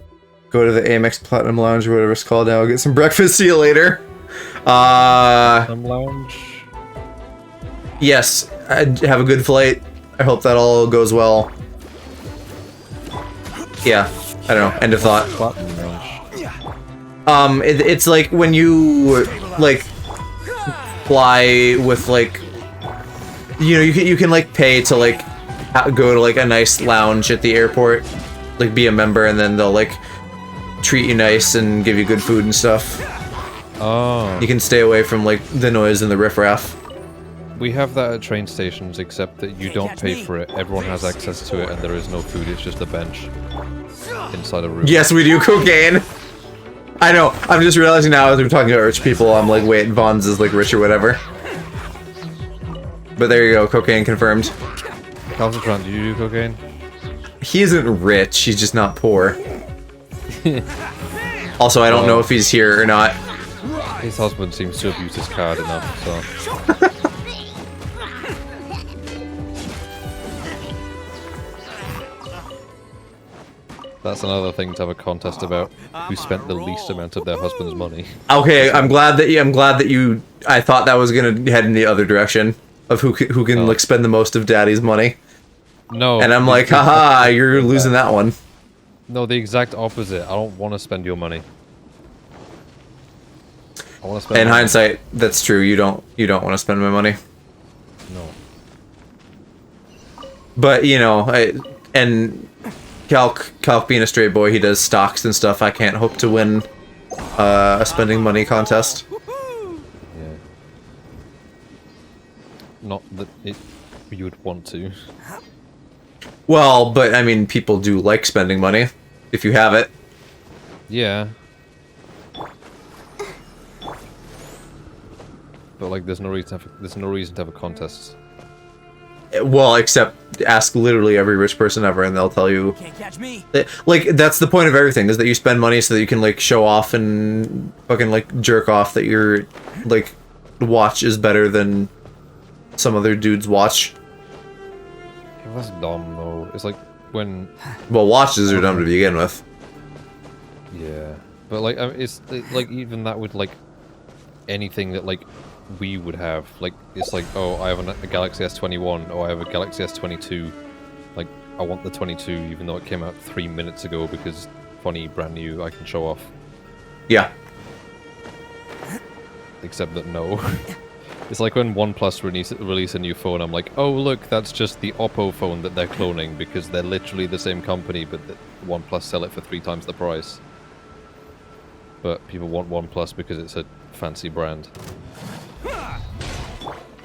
Speaker 1: go to the Amex Platinum Lounge or whatever it's called now. Get some breakfast. See you later.
Speaker 2: Some lounge.
Speaker 1: Yes. Have a good flight. I hope that all goes well. Yeah. I don't know. End of thought.
Speaker 2: Platinum lounge.
Speaker 1: It's like when you like fly with like, you know, you can like pay to like go to like a nice lounge at the airport, like be a member, and then they'll like treat you nice and give you good food and stuff.
Speaker 2: Oh.
Speaker 1: You can stay away from like the noise and the riffraff.
Speaker 2: We have that at train stations, except that you don't pay for it. Everyone has access to it, and there is no food. It's just a bench inside a room.
Speaker 1: Yes, we do cocaine. I know. I'm just realizing now as we're talking about rich people, I'm like, wait, Vaughn's is like rich or whatever. But there you go, cocaine confirmed.
Speaker 2: Calcitron, do you do cocaine?
Speaker 1: He isn't rich, he's just not poor. Also, I don't know if he's here or not.
Speaker 2: His husband seems to have used his card enough, so... That's another thing to have a contest about. Who spent the least amount of their husband's money.
Speaker 1: Okay, I'm glad that you. I thought that was gonna head in the other direction of who can like spend the most of Daddy's money.
Speaker 2: No.
Speaker 1: And I'm like, haha, you're losing that one.
Speaker 2: No, the exact opposite. I don't want to spend your money. I want to spend.
Speaker 1: In hindsight, that's true. You don't want to spend my money.
Speaker 2: No.
Speaker 1: But you know, Calc being a straight boy, he does stocks and stuff. I can't hope to win a spending money contest.
Speaker 2: Yeah. Not that you would want to.
Speaker 1: Well, but I mean, people do like spending money if you have it.
Speaker 2: Yeah. But like, there's no reason to have a contest.
Speaker 1: Well, except ask literally every rich person ever, and they'll tell you.
Speaker 5: Can't catch me.
Speaker 1: Like, that's the point of everything, is that you spend money so that you can like show off and fucking like jerk off that your like watch is better than some other dude's watch.
Speaker 2: Yeah, that's dumb though. It's like when.
Speaker 1: Well, watches are dumb to begin with.
Speaker 2: Yeah, but like it's like even that with like anything that like we would have, like it's like, oh, I have a Galaxy S21, or I have a Galaxy S22. Like I want the 22, even though it came out 3 minutes ago, because funny, brand new, I can show off.
Speaker 1: Yeah.
Speaker 2: Except that no. It's like when OnePlus release a new phone, I'm like, oh look, that's just the Oppo phone that they're cloning, because they're literally the same company, but OnePlus sell it for 3 times the price. But people want OnePlus because it's a fancy brand.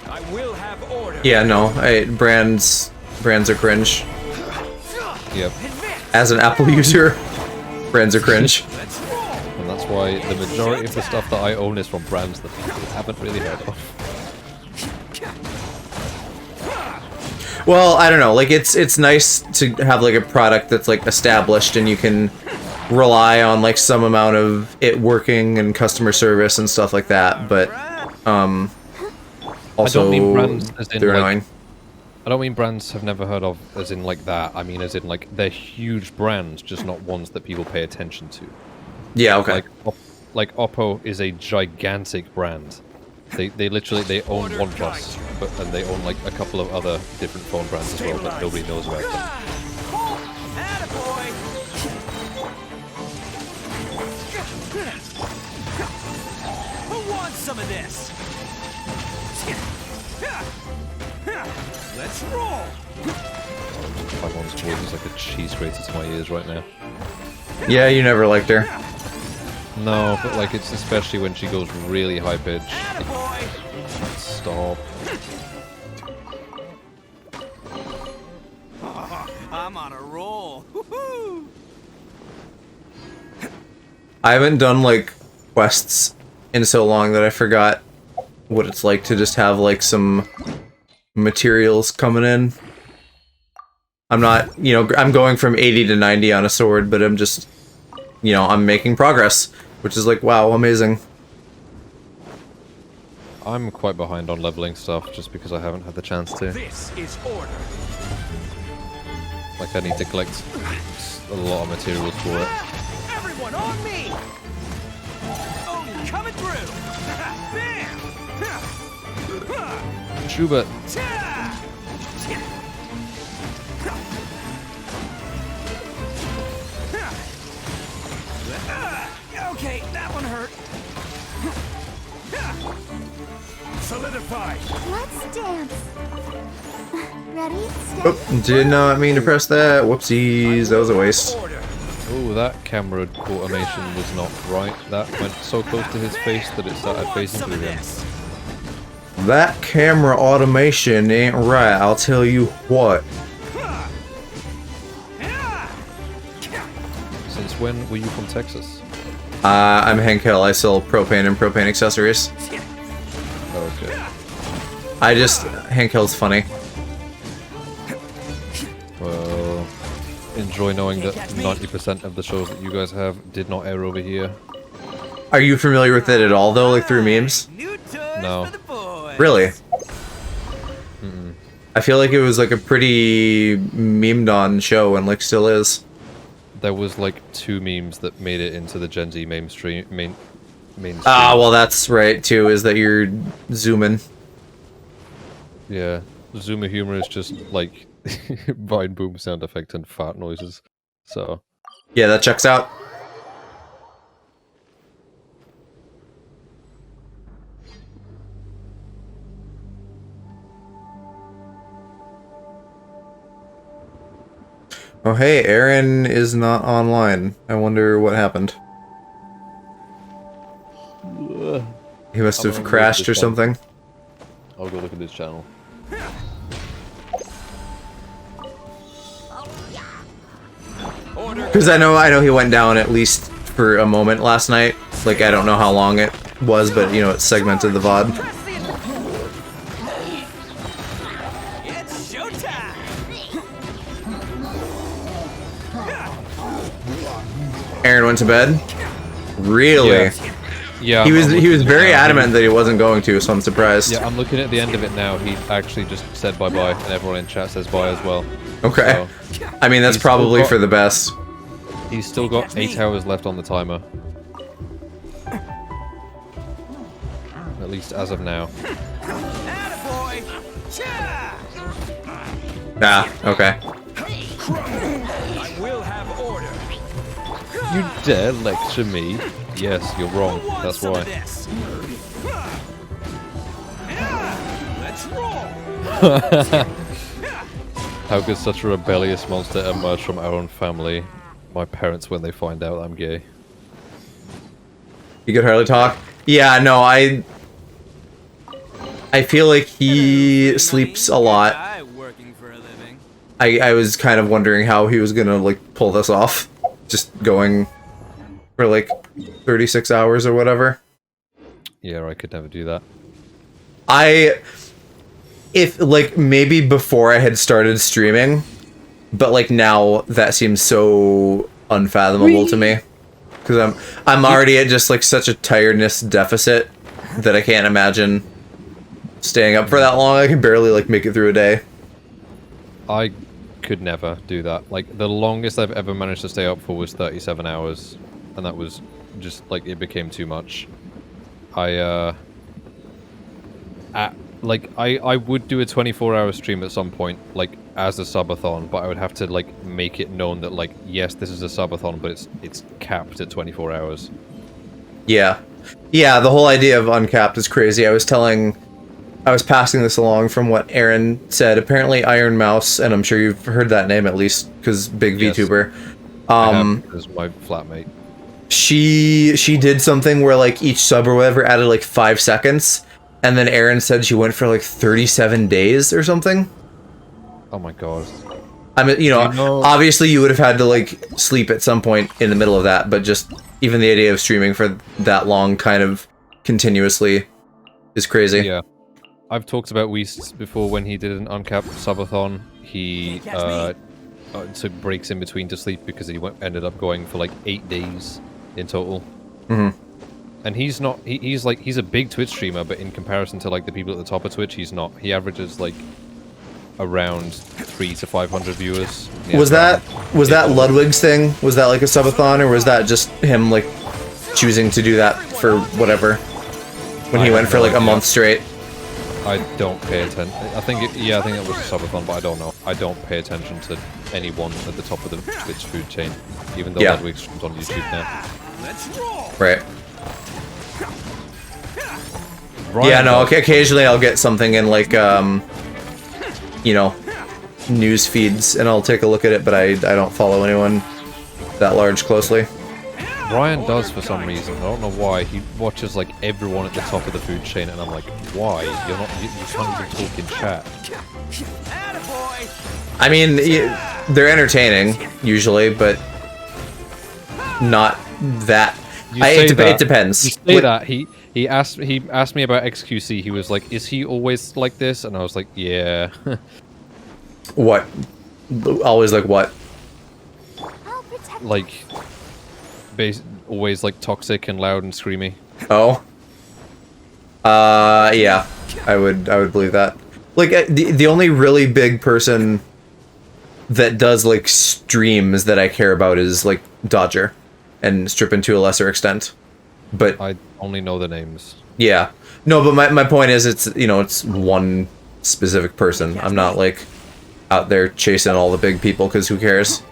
Speaker 4: I will have order.
Speaker 1: Yeah, no, brands are cringe.
Speaker 2: Yep.
Speaker 1: As an Apple user, brands are cringe.
Speaker 2: And that's why the majority of the stuff that I own is from brands that people haven't really heard of.
Speaker 1: Well, I don't know, like it's nice to have like a product that's like established and you can rely on like some amount of it working and customer service and stuff like that, but also
Speaker 2: I don't mean brands as in
Speaker 1: they're
Speaker 2: like,
Speaker 1: annoying.
Speaker 2: I don't mean brands have never heard of as in like that. I mean as in like they're huge brands, just not ones that people pay attention to.
Speaker 1: Yeah, okay.
Speaker 2: Like Oppo is a gigantic brand. They literally own OnePlus, and they own like a couple of other different phone brands as well, but nobody knows about them.
Speaker 5: Attaboy. Who wants some of this? Let's roll.
Speaker 2: My mom's voice is like a cheese grater to my ears right now.
Speaker 1: Yeah, you never liked her.
Speaker 2: No, but like it's especially when she goes really high pitched. Stop.
Speaker 5: I'm on a roll. Woohoo!
Speaker 1: I haven't done, like, quests in so long that I forgot what it's like to just have, like, some materials coming in. I'm not, you know, I'm going from 80 to 90 on a sword, but I'm just, you know, I'm making progress, which is like, wow, amazing.
Speaker 2: I'm quite behind on leveling stuff just because I haven't had the chance to.
Speaker 4: This is order.
Speaker 2: Like, I need to collect a lot of materials for it.
Speaker 4: Everyone on me! Oh, coming through! Bam!
Speaker 2: Schubert!
Speaker 4: Okay, that one hurt. Solidify.
Speaker 3: Let's dance. Ready?
Speaker 1: Oh, did not mean to press that. Whoopsies, that was a waste.
Speaker 4: Order.
Speaker 2: Oh, that camera automation was not right. That went so close to his face that it started facing
Speaker 4: Some
Speaker 2: through
Speaker 4: of
Speaker 2: him.
Speaker 4: this.
Speaker 1: That camera automation ain't right, I'll tell you what.
Speaker 2: Since when were you from Texas?
Speaker 1: I'm Hank Hill, I sell propane and propane accessories.
Speaker 2: Okay.
Speaker 1: Hank Hill's funny.
Speaker 2: Well, enjoy knowing that 90% of the shows that you guys have did not air over here.
Speaker 1: Are you familiar with it at all, though, like through memes?
Speaker 5: New toys
Speaker 2: No.
Speaker 5: for the boys.
Speaker 1: Really?
Speaker 2: Mm-mm.
Speaker 1: I feel like it was like a pretty memed on show and like still is.
Speaker 2: There was like 2 memes that made it into the Gen Z mainstream.
Speaker 1: Ah, well that's right too, is that you're zooming.
Speaker 2: Yeah, Zoomer humor is just like vine boom sound effect and fart noises. So
Speaker 1: Yeah, that checks out. Oh hey, Aaron is not online. I wonder what happened. He must
Speaker 2: I'm
Speaker 1: have
Speaker 2: gonna
Speaker 1: crashed
Speaker 2: move
Speaker 1: or
Speaker 2: this one.
Speaker 1: something.
Speaker 2: I'll go look at this channel.
Speaker 1: Because I know he went down at least for a moment last night. Like, I don't know how long it was, but, you know, it segmented the VOD.
Speaker 5: It's showtime.
Speaker 1: Aaron went to bed? Really?
Speaker 2: Yeah,
Speaker 1: He was
Speaker 2: I'm
Speaker 1: he was
Speaker 2: looking
Speaker 1: very
Speaker 2: at it now.
Speaker 1: adamant that he wasn't going to, so I'm surprised.
Speaker 2: Yeah, I'm looking at the end of it now. He actually just said bye-bye, and everyone in chat says bye as well.
Speaker 1: Okay.
Speaker 2: So,
Speaker 1: I mean, that's
Speaker 2: He's still
Speaker 1: probably
Speaker 2: got-
Speaker 1: for the best.
Speaker 2: he's still got 8 hours left on the timer. At least as of now.
Speaker 5: Attaboy. Cha!
Speaker 1: Ah, okay.
Speaker 4: I will have order.
Speaker 2: You dare lecture me? Yes, you're wrong.
Speaker 4: Who wants
Speaker 2: That's
Speaker 4: some of
Speaker 2: why.
Speaker 4: this? Let's roll.
Speaker 2: How could such a rebellious monster emerge from our own family? My parents when they find out I'm gay.
Speaker 1: You could hardly talk. Yeah, no, I feel like he sleeps a lot.
Speaker 5: Guy working for a living.
Speaker 1: I was kind of wondering how he was gonna, like, pull this off. Just going for, like, 36 hours or whatever.
Speaker 2: Yeah, I could never do that.
Speaker 1: If, like, maybe before I had started streaming, but, like, now that seems so unfathomable to me. Because I'm already at just, like, such a tiredness deficit that I can't imagine staying up for that long. I can barely, like, make it through a day.
Speaker 2: I could never do that. Like, the longest I've ever managed to stay up for was 37 hours. And that was just, like, it became too much. I would do a 24-hour stream at some point, like, as a subathon, but I would have to, like, make it known that, like, yes, this is a subathon, but it's capped at 24 hours.
Speaker 1: Yeah. Yeah, the whole idea of uncapped is crazy. I was passing this along from what Aaron said. Apparently Iron Mouse, and I'm sure you've heard that name at least, because big
Speaker 2: Yes.
Speaker 1: VTuber.
Speaker 2: I have as my flatmate.
Speaker 1: She did something where, like, each sub or whatever added, like, 5 seconds, and then Aaron said she went for, like, 37 days or something.
Speaker 2: Oh my god.
Speaker 1: I mean,
Speaker 2: you know-
Speaker 1: obviously you would have had to like sleep at some point in the middle of that, but just even the idea of streaming for that long kind of continuously is crazy.
Speaker 2: Yeah. I've talked about Weast before when he did an uncapped subathon. He took breaks in between to sleep because he ended up going for like 8 days in total.
Speaker 1: Mm-hmm.
Speaker 2: And he's not, he's a big Twitch streamer, but in comparison to like the people at the top of Twitch, he's not. He averages like around 300 to 500 viewers. Yeah,
Speaker 1: Was that Ludwig's thing? Was that like a subathon, or was that just him like choosing to do that for whatever? When he went for like a month straight.
Speaker 2: I don't pay attention. I think it was a subathon, but I don't know. I don't pay attention to anyone at the top of the Twitch food chain, even though Ludwig streams on YouTube now.
Speaker 5: Let's roll.
Speaker 1: Right.
Speaker 2: Ryan
Speaker 1: yeah, no,
Speaker 2: does.
Speaker 1: occasionally I'll get something in like, you know, news feeds, and I'll take a look at it, but I don't follow anyone that large closely.
Speaker 2: Ryan does for some reason. I don't know why. He watches like everyone at the top of the food chain, and I'm like, why? You can't even talk in chat.
Speaker 5: Attaboy.
Speaker 1: I mean, they're entertaining usually, but not that. It depends.
Speaker 2: You say that he asked me about XQC. He was like, "Is he always like this?" And I was like, "Yeah."
Speaker 1: What? Always like what?
Speaker 2: Like, always like toxic and loud and screamy.
Speaker 1: Oh. Yeah. I would believe that. Like the only really big person that does like streams that I care about is like Dodger, and Strippin to a lesser extent. But
Speaker 2: I only know the names.
Speaker 1: yeah. No, but my point is it's it's one specific person. I'm not like out there chasing all the big people because who cares?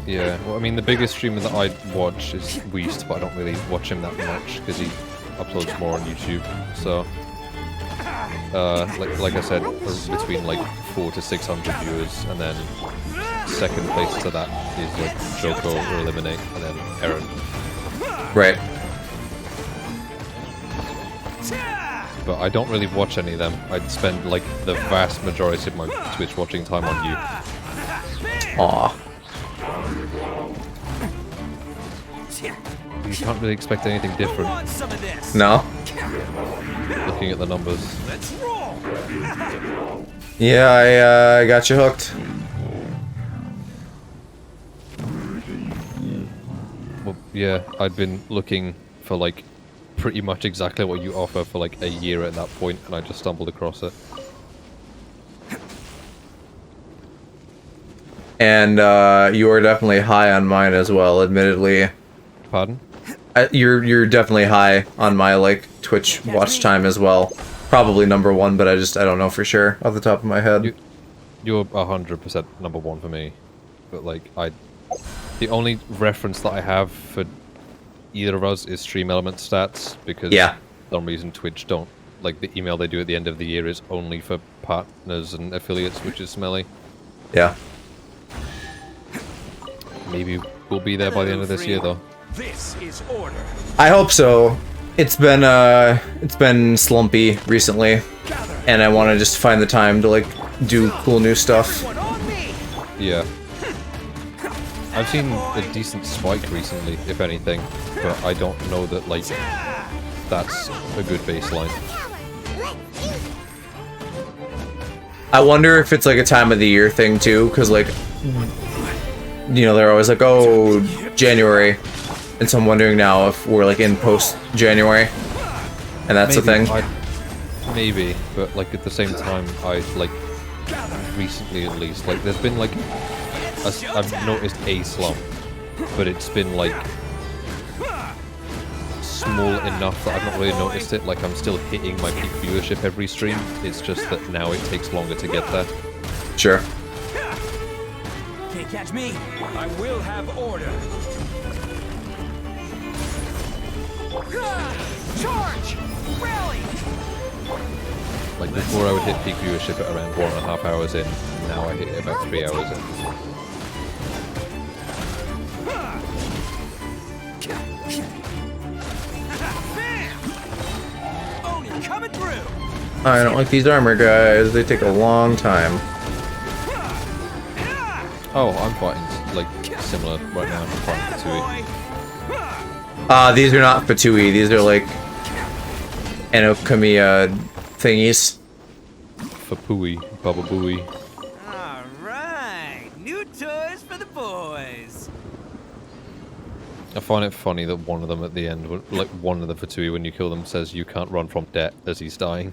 Speaker 2: Yeah, well, I mean, the biggest streamer that I watch is Weast, but I don't really watch him that much because he uploads more on YouTube. So, like I said, between like 400 to 600 viewers, and then second place to that is like Joko or Eliminate, and then Aaron.
Speaker 1: Right.
Speaker 2: But I don't really watch any of them. I'd spend like the vast majority of my Twitch watching time on you.
Speaker 1: Aw.
Speaker 2: You can't really expect anything different
Speaker 5: Want some of this?
Speaker 1: No.
Speaker 2: looking at the numbers.
Speaker 5: Let's roll.
Speaker 1: Yeah, I got you hooked.
Speaker 2: Well, yeah, I'd been looking for like pretty much exactly what you offer for like a year at that point, and I just stumbled across it.
Speaker 1: And you are definitely high on mine as well, admittedly.
Speaker 2: Pardon?
Speaker 1: You're definitely high on my like Twitch watch time as well. Probably number one, but I don't know for sure off the top of my head.
Speaker 2: You're 100% number one for me, but like the only reference that I have for either of us is Stream Element stats, because for some reason Twitch don't, like, the email they do at the end of the year is only for partners and affiliates, which is smelly.
Speaker 1: Yeah.
Speaker 2: Maybe we'll be there by the end of this year, though.
Speaker 5: This is order.
Speaker 1: I hope so. It's been slumpy recently, and I want to just find the time to like do cool new stuff.
Speaker 2: Yeah. I've seen a decent spike recently, if anything, but I don't know that, like, that's a good baseline.
Speaker 1: I wonder if it's like a time of the year thing too, because like, you know, they're always like, oh, January, and so I'm wondering now if we're like in post-January, and that's the thing.
Speaker 2: Maybe, but like at the same time, I like recently at least, like there's been like I've noticed a slump, but it's been like small enough that I've not really noticed it. Like I'm still hitting my peak viewership every stream. It's just that now it takes longer to get there.
Speaker 1: Sure.
Speaker 5: Can't catch me. I will have order. Charge! Rally!
Speaker 2: Like before I would hit peak viewership at around 1.5 hours in, now I hit it about 3 hours in.
Speaker 5: Oni coming through!
Speaker 1: I don't like these armor guys. They take a long time.
Speaker 2: Oh, I'm fighting like similar right now. I'm fighting Fatui.
Speaker 1: These are not Fatui. These are like Enokamiya thingies.
Speaker 2: Fapui, Baba Booey.
Speaker 5: All right, new toys for the boys.
Speaker 2: I find it funny that one of them at the end, like one of the Fatui, when you kill them, says you can't run from death as he's dying.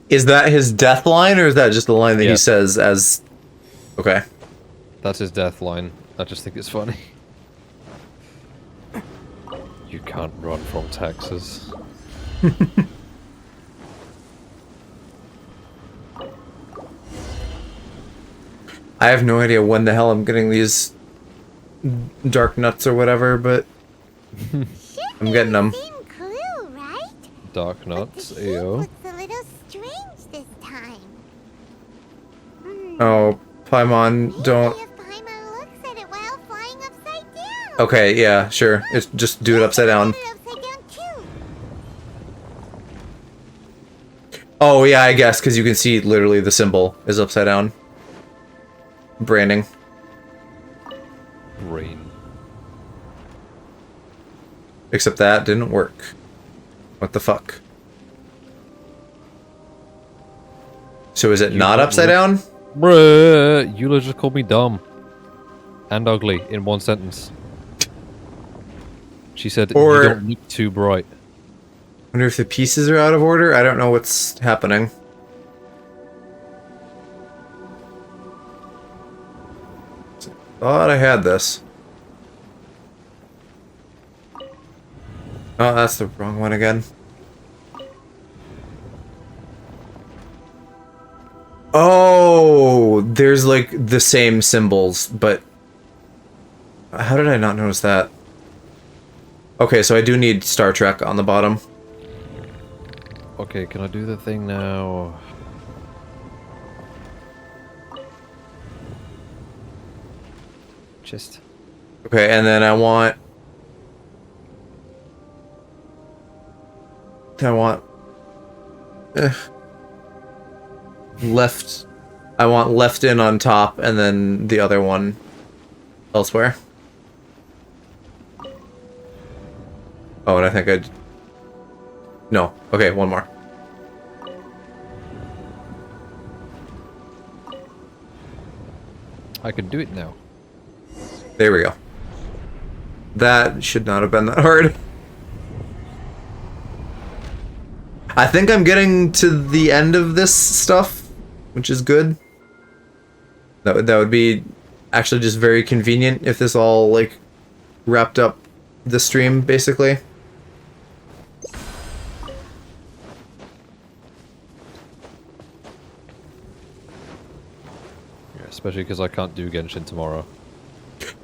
Speaker 1: Is that his death line, or is that just the line that he
Speaker 2: Yes.
Speaker 1: says as... Okay.
Speaker 2: That's his death line. I just think it's funny. You can't run from Texas.
Speaker 1: I have no idea when the hell I'm getting these dark nuts or whatever, but I'm getting them.
Speaker 3: Same clue, right?
Speaker 2: Dark
Speaker 3: But
Speaker 2: nuts,
Speaker 3: the shape
Speaker 2: AO.
Speaker 3: looks a little strange this time.
Speaker 1: Oh, Paimon, don't...
Speaker 3: Maybe if Paimon looks at it while flying upside down.
Speaker 1: Okay, yeah, sure. It's just do it upside down.
Speaker 3: Put it upside down too.
Speaker 1: Oh, yeah, I guess, because you can see literally the symbol is upside down. Branding.
Speaker 2: Brain.
Speaker 1: Except that didn't work. What the fuck? So is it not upside down?
Speaker 2: Bruh, Eula just called me dumb. And ugly in one sentence. She said,
Speaker 1: Or-
Speaker 2: you don't look too bright.
Speaker 1: Wonder if the pieces are out of order? I don't know what's happening. Thought I had this. Oh, that's the wrong one again. Oh, there's like the same symbols, but how did I not notice that? Okay, so I do need Star Trek on the bottom.
Speaker 2: Okay, can I do the thing now? Just...
Speaker 1: Okay, and then I want left. I want left in on top, and then the other one elsewhere. Oh, and I think I... No. Okay, one more.
Speaker 2: I can do it now.
Speaker 1: There we go. That should not have been that hard. I think I'm getting to the end of this stuff, which is good. That would be actually just very convenient if this all, like, wrapped up the stream, basically.
Speaker 2: Yeah, especially because I can't do Genshin tomorrow.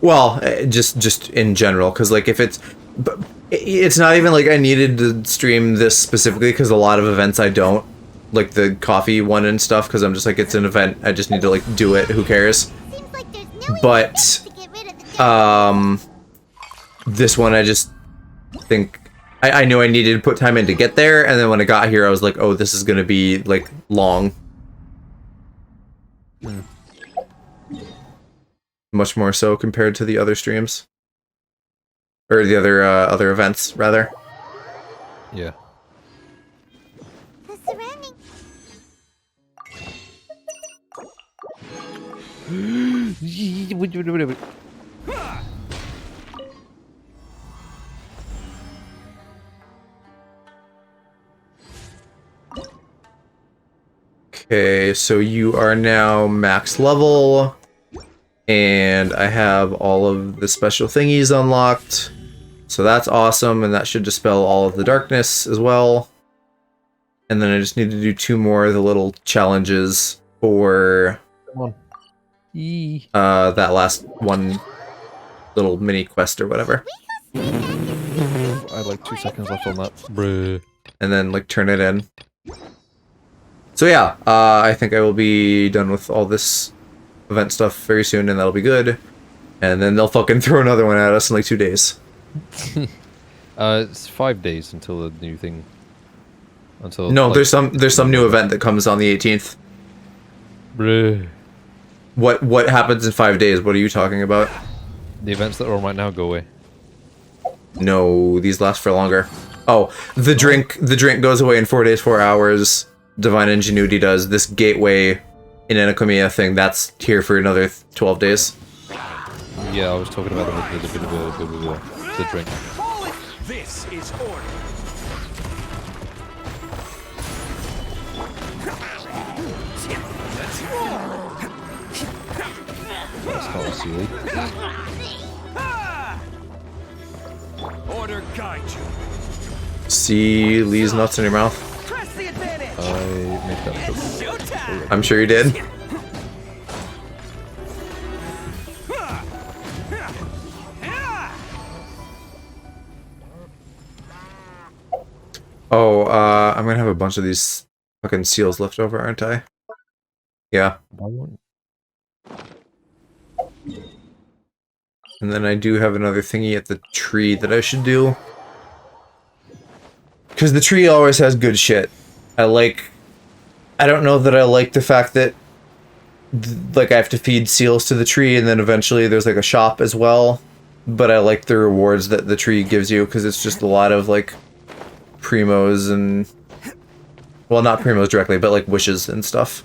Speaker 1: Well, just in general, because like if it's, but it's not even like I needed to stream this specifically because a lot of events I don't, like the coffee one and stuff, because I'm just like it's an event, I just need to like do it. Who cares?
Speaker 3: Seems like there's no
Speaker 1: But
Speaker 3: to get rid of the
Speaker 1: this one I just think I knew I needed to put time in to get there, and then when I got here I was like, oh, this is gonna be like long. Much more so compared to the other streams. Or the other events, rather.
Speaker 2: Yeah.
Speaker 3: The surrounding.
Speaker 1: Okay, so you are now max level. And I have all of the special thingies unlocked. So that's awesome, and that should dispel all of the darkness as well. And then I just need to do 2 more of the little challenges for
Speaker 2: Come on. Yee.
Speaker 1: that last one little mini quest or whatever.
Speaker 2: I had like 2 seconds left on that. Bruh.
Speaker 1: And then like turn it in. So yeah, I think I will be done with all this event stuff very soon, and that'll be good. And then they'll fucking throw another one at us in like 2 days.
Speaker 2: It's 5 days until the new thing. Until
Speaker 1: No,
Speaker 2: like,
Speaker 1: there's some new event that comes on the 18th.
Speaker 2: Bruh.
Speaker 1: What happens in 5 days? What are you talking about?
Speaker 2: The events that are on right now go away.
Speaker 1: No, these last for longer. Oh, the drink goes away in 4 days, 4 hours. Divine Ingenuity does. This gateway in Enochemia thing, that's here for another 12 days.
Speaker 2: Yeah, I was talking about the drink.
Speaker 4: This is order.
Speaker 2: That's not a Sealy.
Speaker 4: Order guide you.
Speaker 1: See Lee's nuts in your mouth?
Speaker 4: Press the advantage.
Speaker 2: I made that joke.
Speaker 5: Showtime!
Speaker 1: I'm sure you did. Oh, I'm gonna have a bunch of these fucking seals left over, aren't I? Yeah.
Speaker 2: Why won't-
Speaker 1: And then I do have another thingy at the tree that I should do. Because the tree always has good shit. I don't know that I like the fact that like I have to feed seals to the tree and then eventually there's like a shop as well. But I like the rewards that the tree gives you because it's just a lot of like primos and, well, not primos directly, but like wishes and stuff.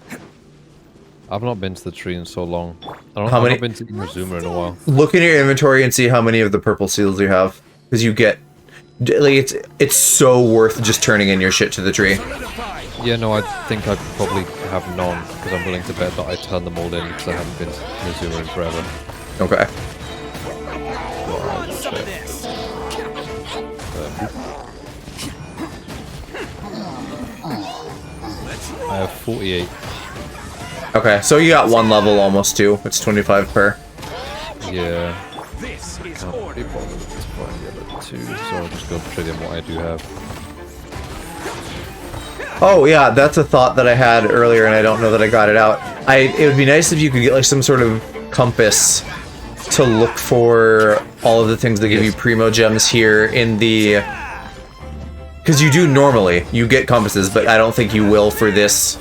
Speaker 2: I've not been to the tree in so long. I've
Speaker 1: How many-
Speaker 2: not been to Inazuma in a while.
Speaker 1: Look in your inventory and see how many of the purple seals you have, because you get, like, it's so worth just turning in your shit to the tree.
Speaker 2: Yeah, no, I think I probably have none, because I'm willing to bet that I turned them all in, because I haven't been to Inazuma in forever.
Speaker 1: Okay.
Speaker 2: Alright,
Speaker 5: Some of
Speaker 2: shit.
Speaker 5: this.
Speaker 2: I have 48.
Speaker 1: Okay, so you got one level almost too. It's 25 per.
Speaker 2: Yeah.
Speaker 4: This is
Speaker 2: Can't
Speaker 4: order.
Speaker 2: be bothered to find the other two, so I'll just go trade in what I do have.
Speaker 1: Oh yeah, that's a thought that I had earlier and I don't know that I got it out. It would be nice if you could get like some sort of compass to look for all of the things that give you primo gems here in the... Because you do normally, you get compasses, but I don't think you will for this.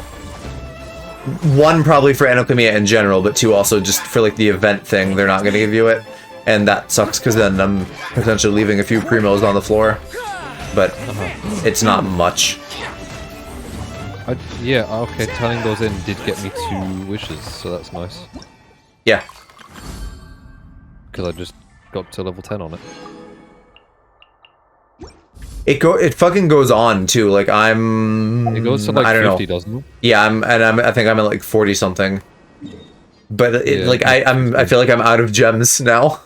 Speaker 1: One, probably for Enochemia in general, but two, also just for like the event thing, they're not going to give you it. And that sucks, because then I'm potentially leaving a few primos on the floor. But it's not much.
Speaker 2: Yeah, okay, turning those in did get me 2 wishes, so that's nice.
Speaker 1: Yeah.
Speaker 2: Because I just got to level 10 on it.
Speaker 1: It fucking goes on too. Like
Speaker 2: It goes to like
Speaker 1: I don't
Speaker 2: 50,
Speaker 1: know.
Speaker 2: doesn't it?
Speaker 1: Yeah, I think I'm at like 40 something. But it,
Speaker 2: Yeah,
Speaker 1: like I feel like I'm out of gems now.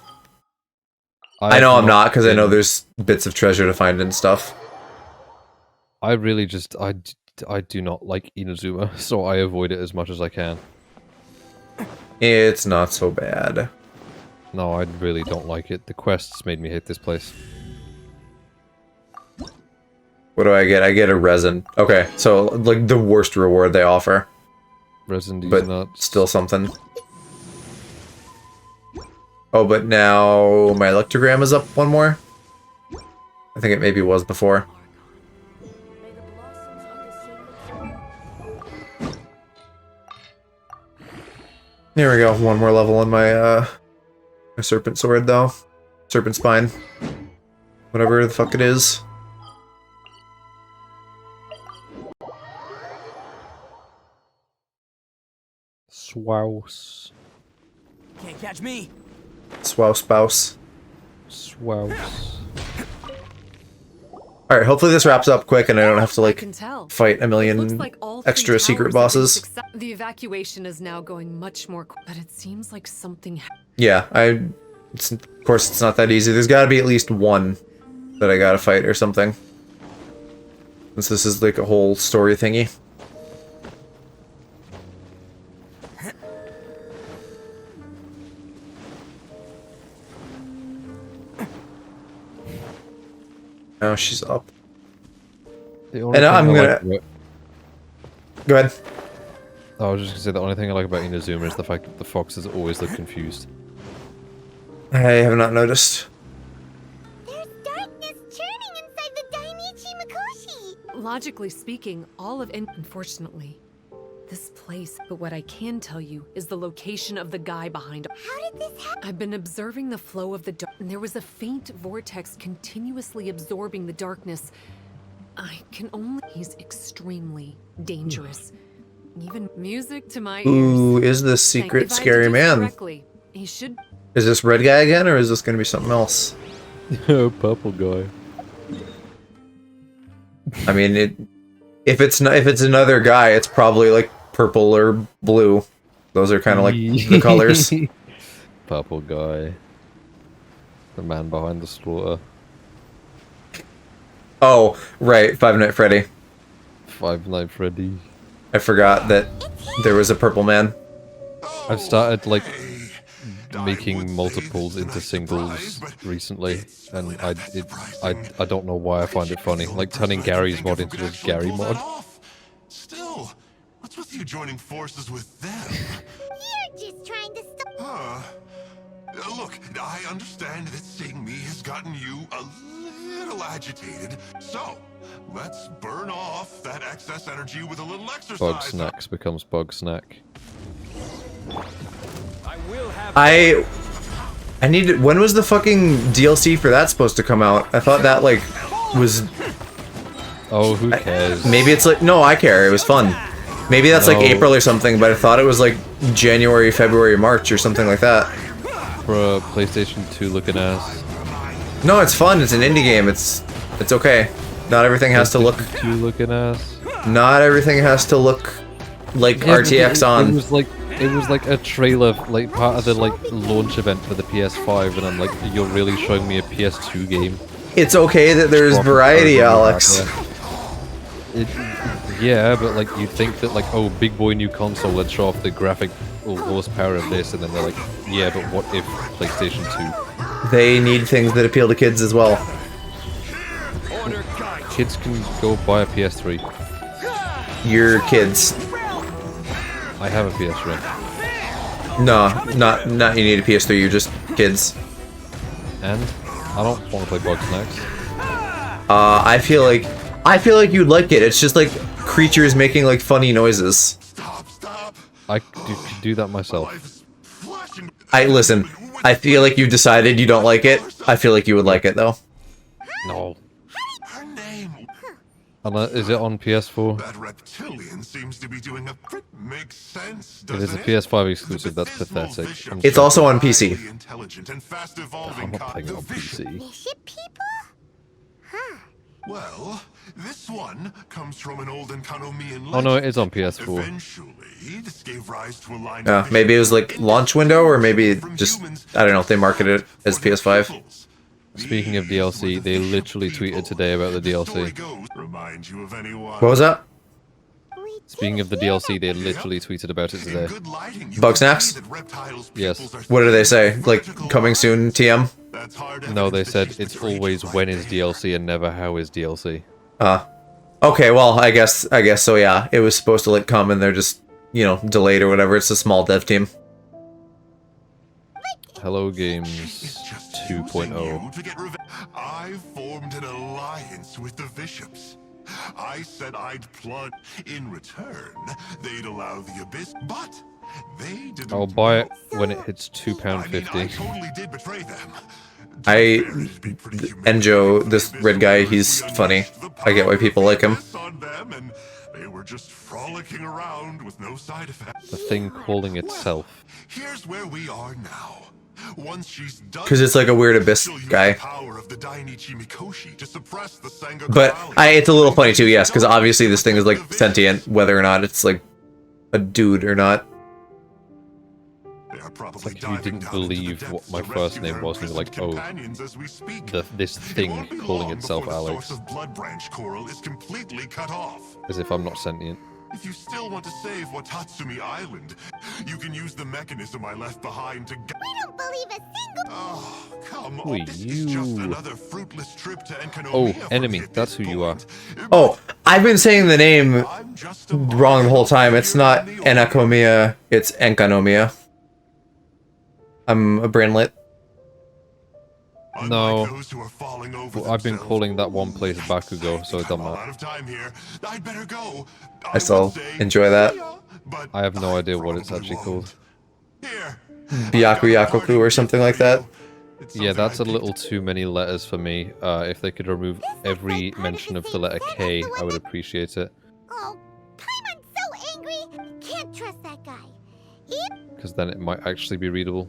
Speaker 1: I know I'm not, because I know there's bits of treasure to find and stuff.
Speaker 2: I really just I do not like Inazuma, so I avoid it as much as I can.
Speaker 1: It's not so bad.
Speaker 2: No, I really don't like it. The quests made me hate this place.
Speaker 1: What do I get? I get a resin. Okay, so like the worst reward they offer,
Speaker 2: Resin
Speaker 1: but
Speaker 2: nuts.
Speaker 1: still something. Oh, but now my electrogram is up one more. I think it maybe was before. There we go. One more level on my my serpent sword, though. Serpent spine. Whatever the fuck it is.
Speaker 2: Swouse.
Speaker 5: Can't catch me.
Speaker 1: Swow spouse.
Speaker 2: Swouse.
Speaker 1: Alright, hopefully this wraps up quick and I don't have to,
Speaker 8: I
Speaker 1: like,
Speaker 8: can tell.
Speaker 1: fight a
Speaker 8: Looks
Speaker 1: million
Speaker 8: like all 3
Speaker 1: extra secret
Speaker 8: towers have been
Speaker 1: bosses.
Speaker 8: The evacuation is now going much more but it seems like something
Speaker 1: Yeah, of course it's not that easy. There's gotta be at least one that I gotta fight or something. Since this is like a whole story thingy. Now she's up.
Speaker 2: The only
Speaker 1: And
Speaker 2: thing
Speaker 1: I'm
Speaker 2: I
Speaker 1: gonna...
Speaker 2: like about-
Speaker 1: Go ahead.
Speaker 2: I was just gonna say the only thing I like about Inazuma is the fact that the foxes always look confused.
Speaker 1: I have not noticed.
Speaker 3: There's darkness churning inside the Daimichi Mikoshi.
Speaker 8: logically speaking, all of unfortunately. this place, but what I can tell you is the location of the guy behind.
Speaker 3: How did this happen?
Speaker 8: I've been observing the flow of the dark, and there was a faint vortex continuously absorbing the darkness. I can only. He's extremely dangerous. Even music to my ears.
Speaker 1: Who is this secret
Speaker 8: If I
Speaker 1: scary
Speaker 8: deduce
Speaker 1: man?
Speaker 8: correctly, he should.
Speaker 1: Is this red guy again, or is this going to be something else?
Speaker 2: Purple guy.
Speaker 1: I mean, if it's another guy, it's probably like purple or blue. Those are kind of like the colors.
Speaker 2: Purple guy. The man behind the slaughter.
Speaker 1: Oh, right, Five Nights at Freddy.
Speaker 2: Five Nights at Freddy.
Speaker 1: I forgot that there was a purple man.
Speaker 2: I've started like making multiples into singles recently, and I don't know why I find it funny. Like turning Gary's mod into a Gary mod.
Speaker 9: Still, what's with you joining forces with them?
Speaker 3: You're just trying to stop.
Speaker 9: Look, I understand that seeing me has gotten you a little agitated, so let's burn off that excess energy with a little exercise.
Speaker 2: Bug Snacks becomes Bug Snack.
Speaker 5: I will have.
Speaker 1: I need. When was the fucking DLC for that supposed to come out? I thought that like was.
Speaker 2: Oh, who cares?
Speaker 1: Maybe it's like no, I care. It was fun. Maybe that's like
Speaker 2: No.
Speaker 1: April or something, but I thought it was like January, February, March or something like that.
Speaker 2: For a PlayStation 2 looking ass.
Speaker 1: No, it's fun. It's an indie game. It's okay. Not everything has to look.
Speaker 2: PlayStation 2 looking ass.
Speaker 1: Not everything has to look like
Speaker 2: Yeah, but
Speaker 1: RTX
Speaker 2: it
Speaker 1: on.
Speaker 2: was like a trailer, like part of the like launch event for the PS5, and I'm like, you're really showing me a PS2 game.
Speaker 1: It's okay that there's
Speaker 2: Proper
Speaker 1: variety,
Speaker 2: hardware
Speaker 1: Alex.
Speaker 2: Yeah, but like you'd think that like, oh, big boy new console, let's show off the graphic horsepower of this, and then they're like, yeah, but what if PlayStation 2?
Speaker 1: They need things that appeal to kids as well.
Speaker 2: Kids can go buy a PS3.
Speaker 1: Your kids.
Speaker 2: I have a PS3.
Speaker 1: No, not you need a PS3. You're just kids.
Speaker 2: And I don't want to play Bug Snacks.
Speaker 1: I feel like you'd like it. It's just like creatures making like funny noises.
Speaker 9: Stop.
Speaker 2: I could do that myself.
Speaker 9: Life's flashing.
Speaker 1: Listen. I feel like you decided you don't like it. I feel like you would like it though.
Speaker 2: No.
Speaker 9: Her name.
Speaker 2: Is it on PS4?
Speaker 9: That reptilian seems to be doing a. Makes sense.
Speaker 2: If it's a
Speaker 9: doesn't it?
Speaker 2: PS5 exclusive, that's pathetic. I'm
Speaker 1: It's
Speaker 2: sorry.
Speaker 1: also on PC.
Speaker 9: Highly intelligent and fast evolving
Speaker 2: I'm not playing it on
Speaker 9: condition.
Speaker 2: PC.
Speaker 3: Ship people? Huh.
Speaker 9: Well, this one comes from an old Enkanomian
Speaker 2: Oh no, it
Speaker 9: legend.
Speaker 2: is on PS4.
Speaker 9: Eventually, this gave rise to a line
Speaker 1: Yeah,
Speaker 9: of
Speaker 1: maybe it was like launch window, or maybe
Speaker 9: from
Speaker 1: just
Speaker 9: humans
Speaker 1: I don't know. They marketed it as
Speaker 9: for their
Speaker 1: PS5.
Speaker 9: peoples.
Speaker 2: Speaking of
Speaker 9: These
Speaker 2: DLC,
Speaker 9: were the
Speaker 2: they
Speaker 9: Vision
Speaker 2: literally tweeted
Speaker 9: people.
Speaker 2: today about the
Speaker 9: The story
Speaker 2: DLC.
Speaker 9: goes, remind you of anyone?
Speaker 1: What was that?
Speaker 3: We
Speaker 2: Speaking of the DLC, they literally tweeted about it
Speaker 9: In
Speaker 2: today.
Speaker 9: good lighting, you
Speaker 1: Bug
Speaker 9: can
Speaker 1: Snacks?
Speaker 9: see that reptiles'
Speaker 2: Yes.
Speaker 9: peoples are
Speaker 1: What do they say? Like
Speaker 9: practical
Speaker 1: coming soon, TM?
Speaker 9: That's hard
Speaker 2: No, they
Speaker 9: evidence that
Speaker 2: said
Speaker 9: she's
Speaker 2: it's
Speaker 9: betrayed
Speaker 2: always
Speaker 9: you like
Speaker 2: when is
Speaker 9: that.
Speaker 2: DLC and never how is DLC.
Speaker 1: Okay, well, I guess so. Yeah, it was supposed to like come, and they're just delayed or whatever. It's a small dev team.
Speaker 2: Hello
Speaker 9: It's
Speaker 2: Games
Speaker 9: just
Speaker 2: 2.0.
Speaker 9: using you to get revenge. I formed an alliance with the bishops. I said I'd plug. In return, they'd allow the abyss, but they didn't.
Speaker 2: I'll buy it
Speaker 9: know.
Speaker 2: when it hits
Speaker 9: I mean, I
Speaker 2: £2.50.
Speaker 9: totally did betray them.
Speaker 1: Enjo, this red guy, he's funny. I get why people like him.
Speaker 9: On them, and they were just frolicking around with no side effects.
Speaker 2: The thing calling itself.
Speaker 9: Here's where we are now. Once she's done,
Speaker 1: 'Cause it's like a weird abyss
Speaker 9: she'll use
Speaker 1: guy.
Speaker 9: the power of the Dainichi Mikoshi to suppress the Sangha
Speaker 1: But
Speaker 9: Karalia.
Speaker 1: it's a little funny too, yes, because obviously this thing is like sentient, whether or not it's like a dude or not.
Speaker 9: They are probably
Speaker 2: It's like if you
Speaker 9: diving
Speaker 2: didn't
Speaker 9: down into the
Speaker 2: believe
Speaker 9: depths
Speaker 2: what my
Speaker 9: to
Speaker 2: first
Speaker 9: rescue
Speaker 2: name
Speaker 9: their
Speaker 2: was, and you're like,
Speaker 9: imprisoned
Speaker 2: oh,
Speaker 9: companions as we speak.
Speaker 2: this
Speaker 9: It
Speaker 2: thing
Speaker 9: won't be
Speaker 2: calling
Speaker 9: long
Speaker 2: itself
Speaker 9: before the
Speaker 2: Alex.
Speaker 9: source of blood branch coral is completely cut off.
Speaker 2: As if I'm not sentient.
Speaker 9: If you still want to save Watatsumi Island, you can use the mechanism I left behind to.
Speaker 3: We don't believe a single.
Speaker 9: Oh, come
Speaker 2: Who are
Speaker 9: on! This is just
Speaker 2: you?
Speaker 9: another fruitless trip to Enkanomiya.
Speaker 2: Oh,
Speaker 9: from
Speaker 2: enemy,
Speaker 9: this
Speaker 2: that's who you are.
Speaker 9: point.
Speaker 1: Oh, I've been saying the name
Speaker 9: I'm just a
Speaker 1: wrong the whole time. It's not
Speaker 9: martyr in the
Speaker 1: Enakomia, it's Enkanomiya. I'm a brainlet.
Speaker 9: Unlike
Speaker 2: No.
Speaker 9: those who are falling over
Speaker 2: Well, I've been
Speaker 9: themselves.
Speaker 2: calling that one place Bakugo, so it
Speaker 9: I'm
Speaker 2: doesn't
Speaker 9: all
Speaker 2: matter.
Speaker 9: out of time here. I'd better go.
Speaker 1: I still
Speaker 9: would say,
Speaker 1: enjoy that.
Speaker 9: "See ya." but
Speaker 2: I have no idea what it's
Speaker 9: probably
Speaker 2: actually
Speaker 9: won't.
Speaker 2: called.
Speaker 9: Here.
Speaker 1: Byaku Yakoku or something like that.
Speaker 9: It's
Speaker 2: Yeah,
Speaker 9: something
Speaker 2: that's
Speaker 9: I
Speaker 2: a little
Speaker 9: picked.
Speaker 2: too many letters for me. If they could remove every mention of the letter K, I would appreciate it.
Speaker 3: Oh, Paimon's so angry. Can't trust that guy.
Speaker 2: Because then it might actually be readable.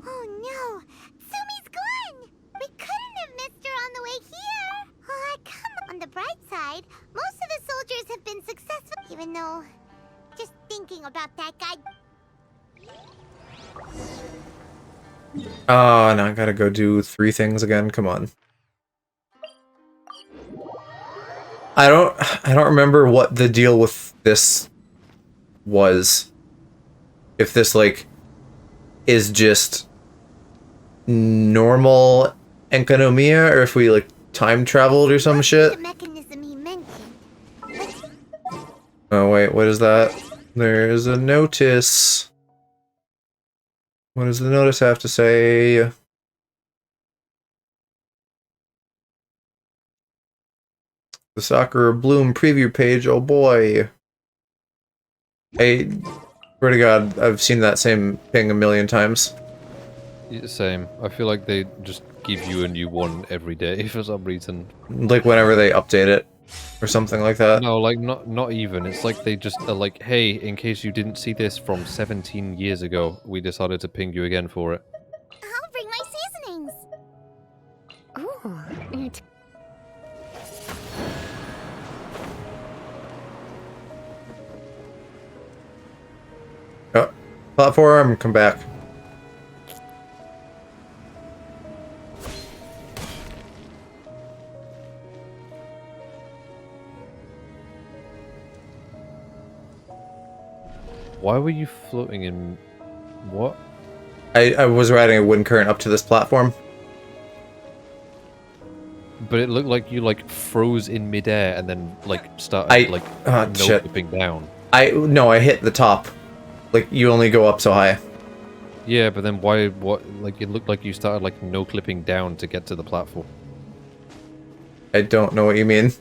Speaker 3: Oh no, Sumi's gone. We couldn't have missed her on the way here. Oh, come on the bright side. Most of the soldiers have been successful, even though just thinking about that guy.
Speaker 1: Oh, now I gotta go do 3 things again. Come on. I don't remember what the deal with this was. If this, like, is just normal economia, or if we, like, time traveled or some shit.
Speaker 3: The mechanism he mentioned.
Speaker 1: Oh, wait, what is that? There's a notice. What does the notice have to say? The Sakura Bloom preview page, oh boy. I swear to God, I've seen that same thing a million times.
Speaker 2: Yeah, same. I feel like they just give you a new one every day for some reason.
Speaker 1: Like whenever they update it, or something like that.
Speaker 2: No, like not even. It's like they just are like, hey, in case you didn't see this from 17 years ago, we decided to ping you again for it.
Speaker 3: I'll bring my seasonings.
Speaker 6: Ooh, you're
Speaker 1: Oh, platform, come back.
Speaker 2: Why were you floating in... what?
Speaker 1: I was riding a wind current up to this platform.
Speaker 2: But it looked like you, like, froze in midair and then, like, started, no
Speaker 1: shit.
Speaker 2: flipping down.
Speaker 1: No, I hit the top. Like, you only go up so high.
Speaker 2: Yeah, but then why, like, it looked like you started, like, no clipping down to get to the platform.
Speaker 1: I don't know what you mean.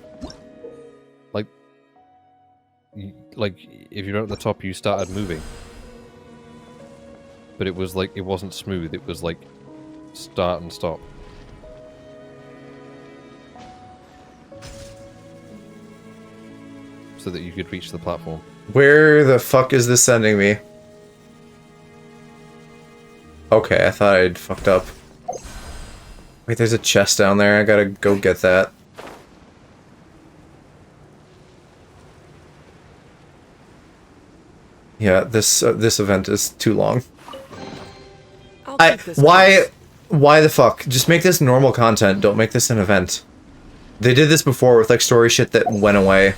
Speaker 2: Like, if you're at the top, you started moving. But it was, like, it wasn't smooth, it was, like, start and stop. So that you could reach the platform.
Speaker 1: Where the fuck is this sending me? Okay, I thought I'd fucked up. Wait, there's a chest down there. I gotta go get that. Yeah, this event is too long. Why the fuck? Just make this normal content. Don't make this an event. They did this before with like story shit that went away.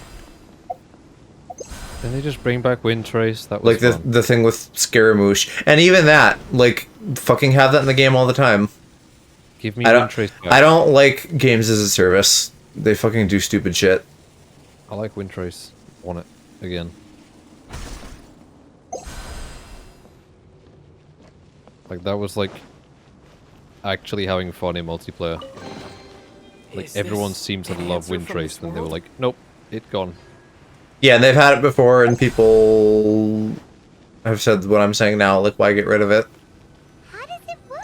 Speaker 2: Didn't they just bring back Wind Trace? That was
Speaker 1: Like
Speaker 2: fun.
Speaker 1: the thing with Scaramouche, and even that, like, fucking have that in the game all the time.
Speaker 2: Give me Wind Trace back.
Speaker 1: I don't like games as a service. They fucking do stupid shit.
Speaker 2: I like Wind Trace. Want it again. Like, that was, like, actually having fun in multiplayer. Like, everyone seemed to love Wind Trace, and they were like, nope, it's gone.
Speaker 1: Yeah, and they've had it before, and people have said what I'm saying now, like, why get rid of it?
Speaker 3: How does it work?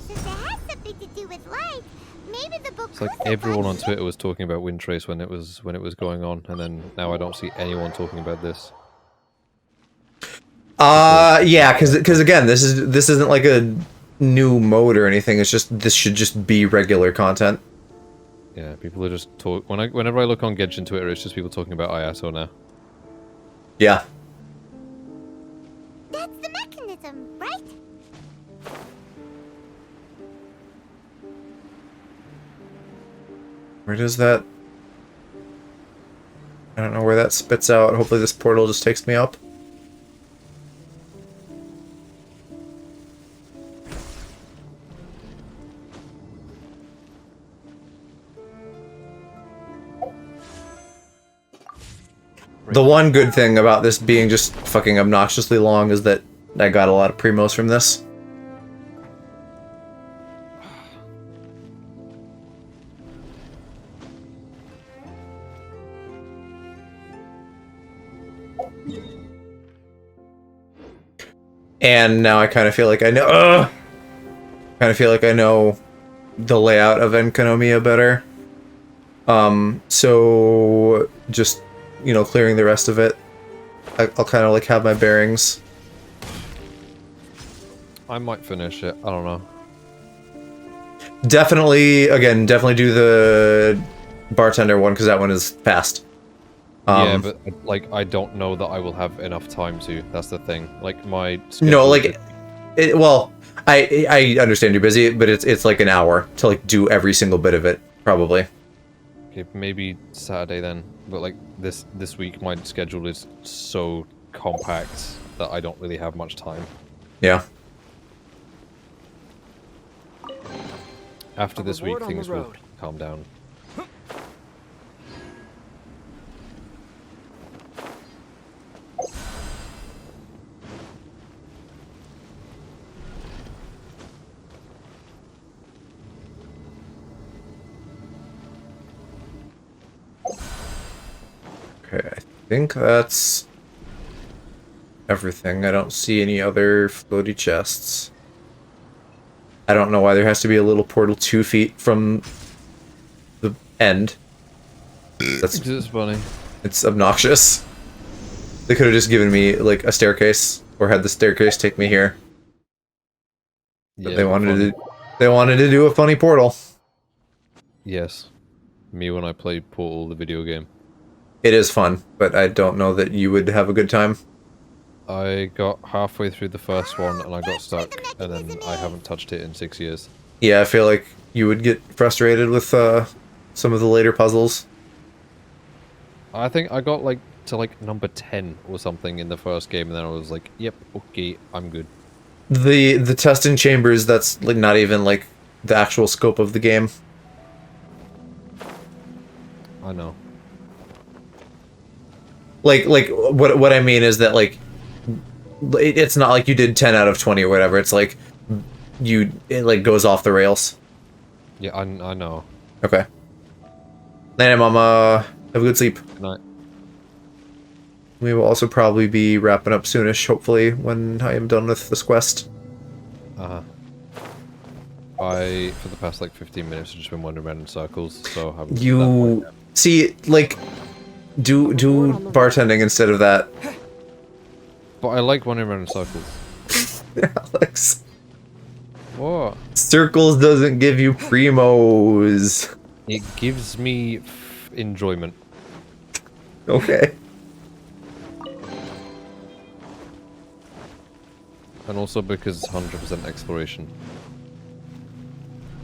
Speaker 3: Since it has something to do with light, maybe the book.
Speaker 2: It's like everyone on Twitter was talking about Wind Trace when it was going on, and then now I don't see anyone talking about this.
Speaker 1: Yeah, because again, this isn't like a new mode or anything. It's just this should just be regular content.
Speaker 2: Yeah, people are just whenever I look on Genshin Twitter, it's just people talking about ISO now.
Speaker 1: Yeah.
Speaker 3: That's the mechanism, right?
Speaker 1: Where does that? I don't know where that spits out. Hopefully this portal just takes me up. The one good thing about this being just fucking obnoxiously long is that I got a lot of primos from this. And now I kind of feel like I know. Kind of feel like I know the layout of Enkanomiya better. So just, you know, clearing the rest of it, I'll kind of like have my bearings.
Speaker 2: I might finish it. I don't know.
Speaker 1: Definitely do the bartender one because that one is fast.
Speaker 2: Yeah, but like I don't know that I will have enough time to. That's the thing. Like my
Speaker 1: no, like well, I understand you're busy, but it's like an hour to like do every single bit of it, probably.
Speaker 2: Okay, maybe Saturday then. But like this week, my schedule is so compact that I don't really have much time.
Speaker 1: Yeah.
Speaker 2: After this week, things will calm down.
Speaker 1: Okay, I think that's everything. I don't see any other floaty chests. I don't know why there has to be a little portal 2 feet from the end. That's
Speaker 2: just funny.
Speaker 1: It's obnoxious. They could have just given me like a staircase, or had the staircase take me here. But
Speaker 2: Yeah,
Speaker 1: they wanted to do a funny portal.
Speaker 2: Yes, me when I played Portal, the video game.
Speaker 1: It is fun, but I don't know that you would have a good time.
Speaker 2: I got halfway through the first one and I got stuck, and then I haven't touched it in 6 years.
Speaker 1: Yeah, I feel like you would get frustrated with some of the later puzzles.
Speaker 2: I think I got like to like number 10 or something in the first game, and then I was like, yep, okay, I'm good.
Speaker 1: The testing chambers, that's like not even like the actual scope of the game.
Speaker 2: I know.
Speaker 1: Like what I mean is that like it's not like you did 10 out of 20 or whatever. It's like it like goes off the rails.
Speaker 2: Yeah, I know.
Speaker 1: Okay. Night, Mama. Have a good sleep.
Speaker 2: Good night.
Speaker 1: We will also probably be wrapping up soonish, hopefully, when I am done with this quest.
Speaker 2: For the past like 15 minutes, I've just been wandering around in circles, so I haven't.
Speaker 1: You see, like, do bartending instead of that.
Speaker 2: But I like wandering around in circles.
Speaker 1: Alex.
Speaker 2: What?
Speaker 1: Circles doesn't give you primos.
Speaker 2: It gives me enjoyment.
Speaker 1: Okay.
Speaker 2: And also because it's 100% exploration.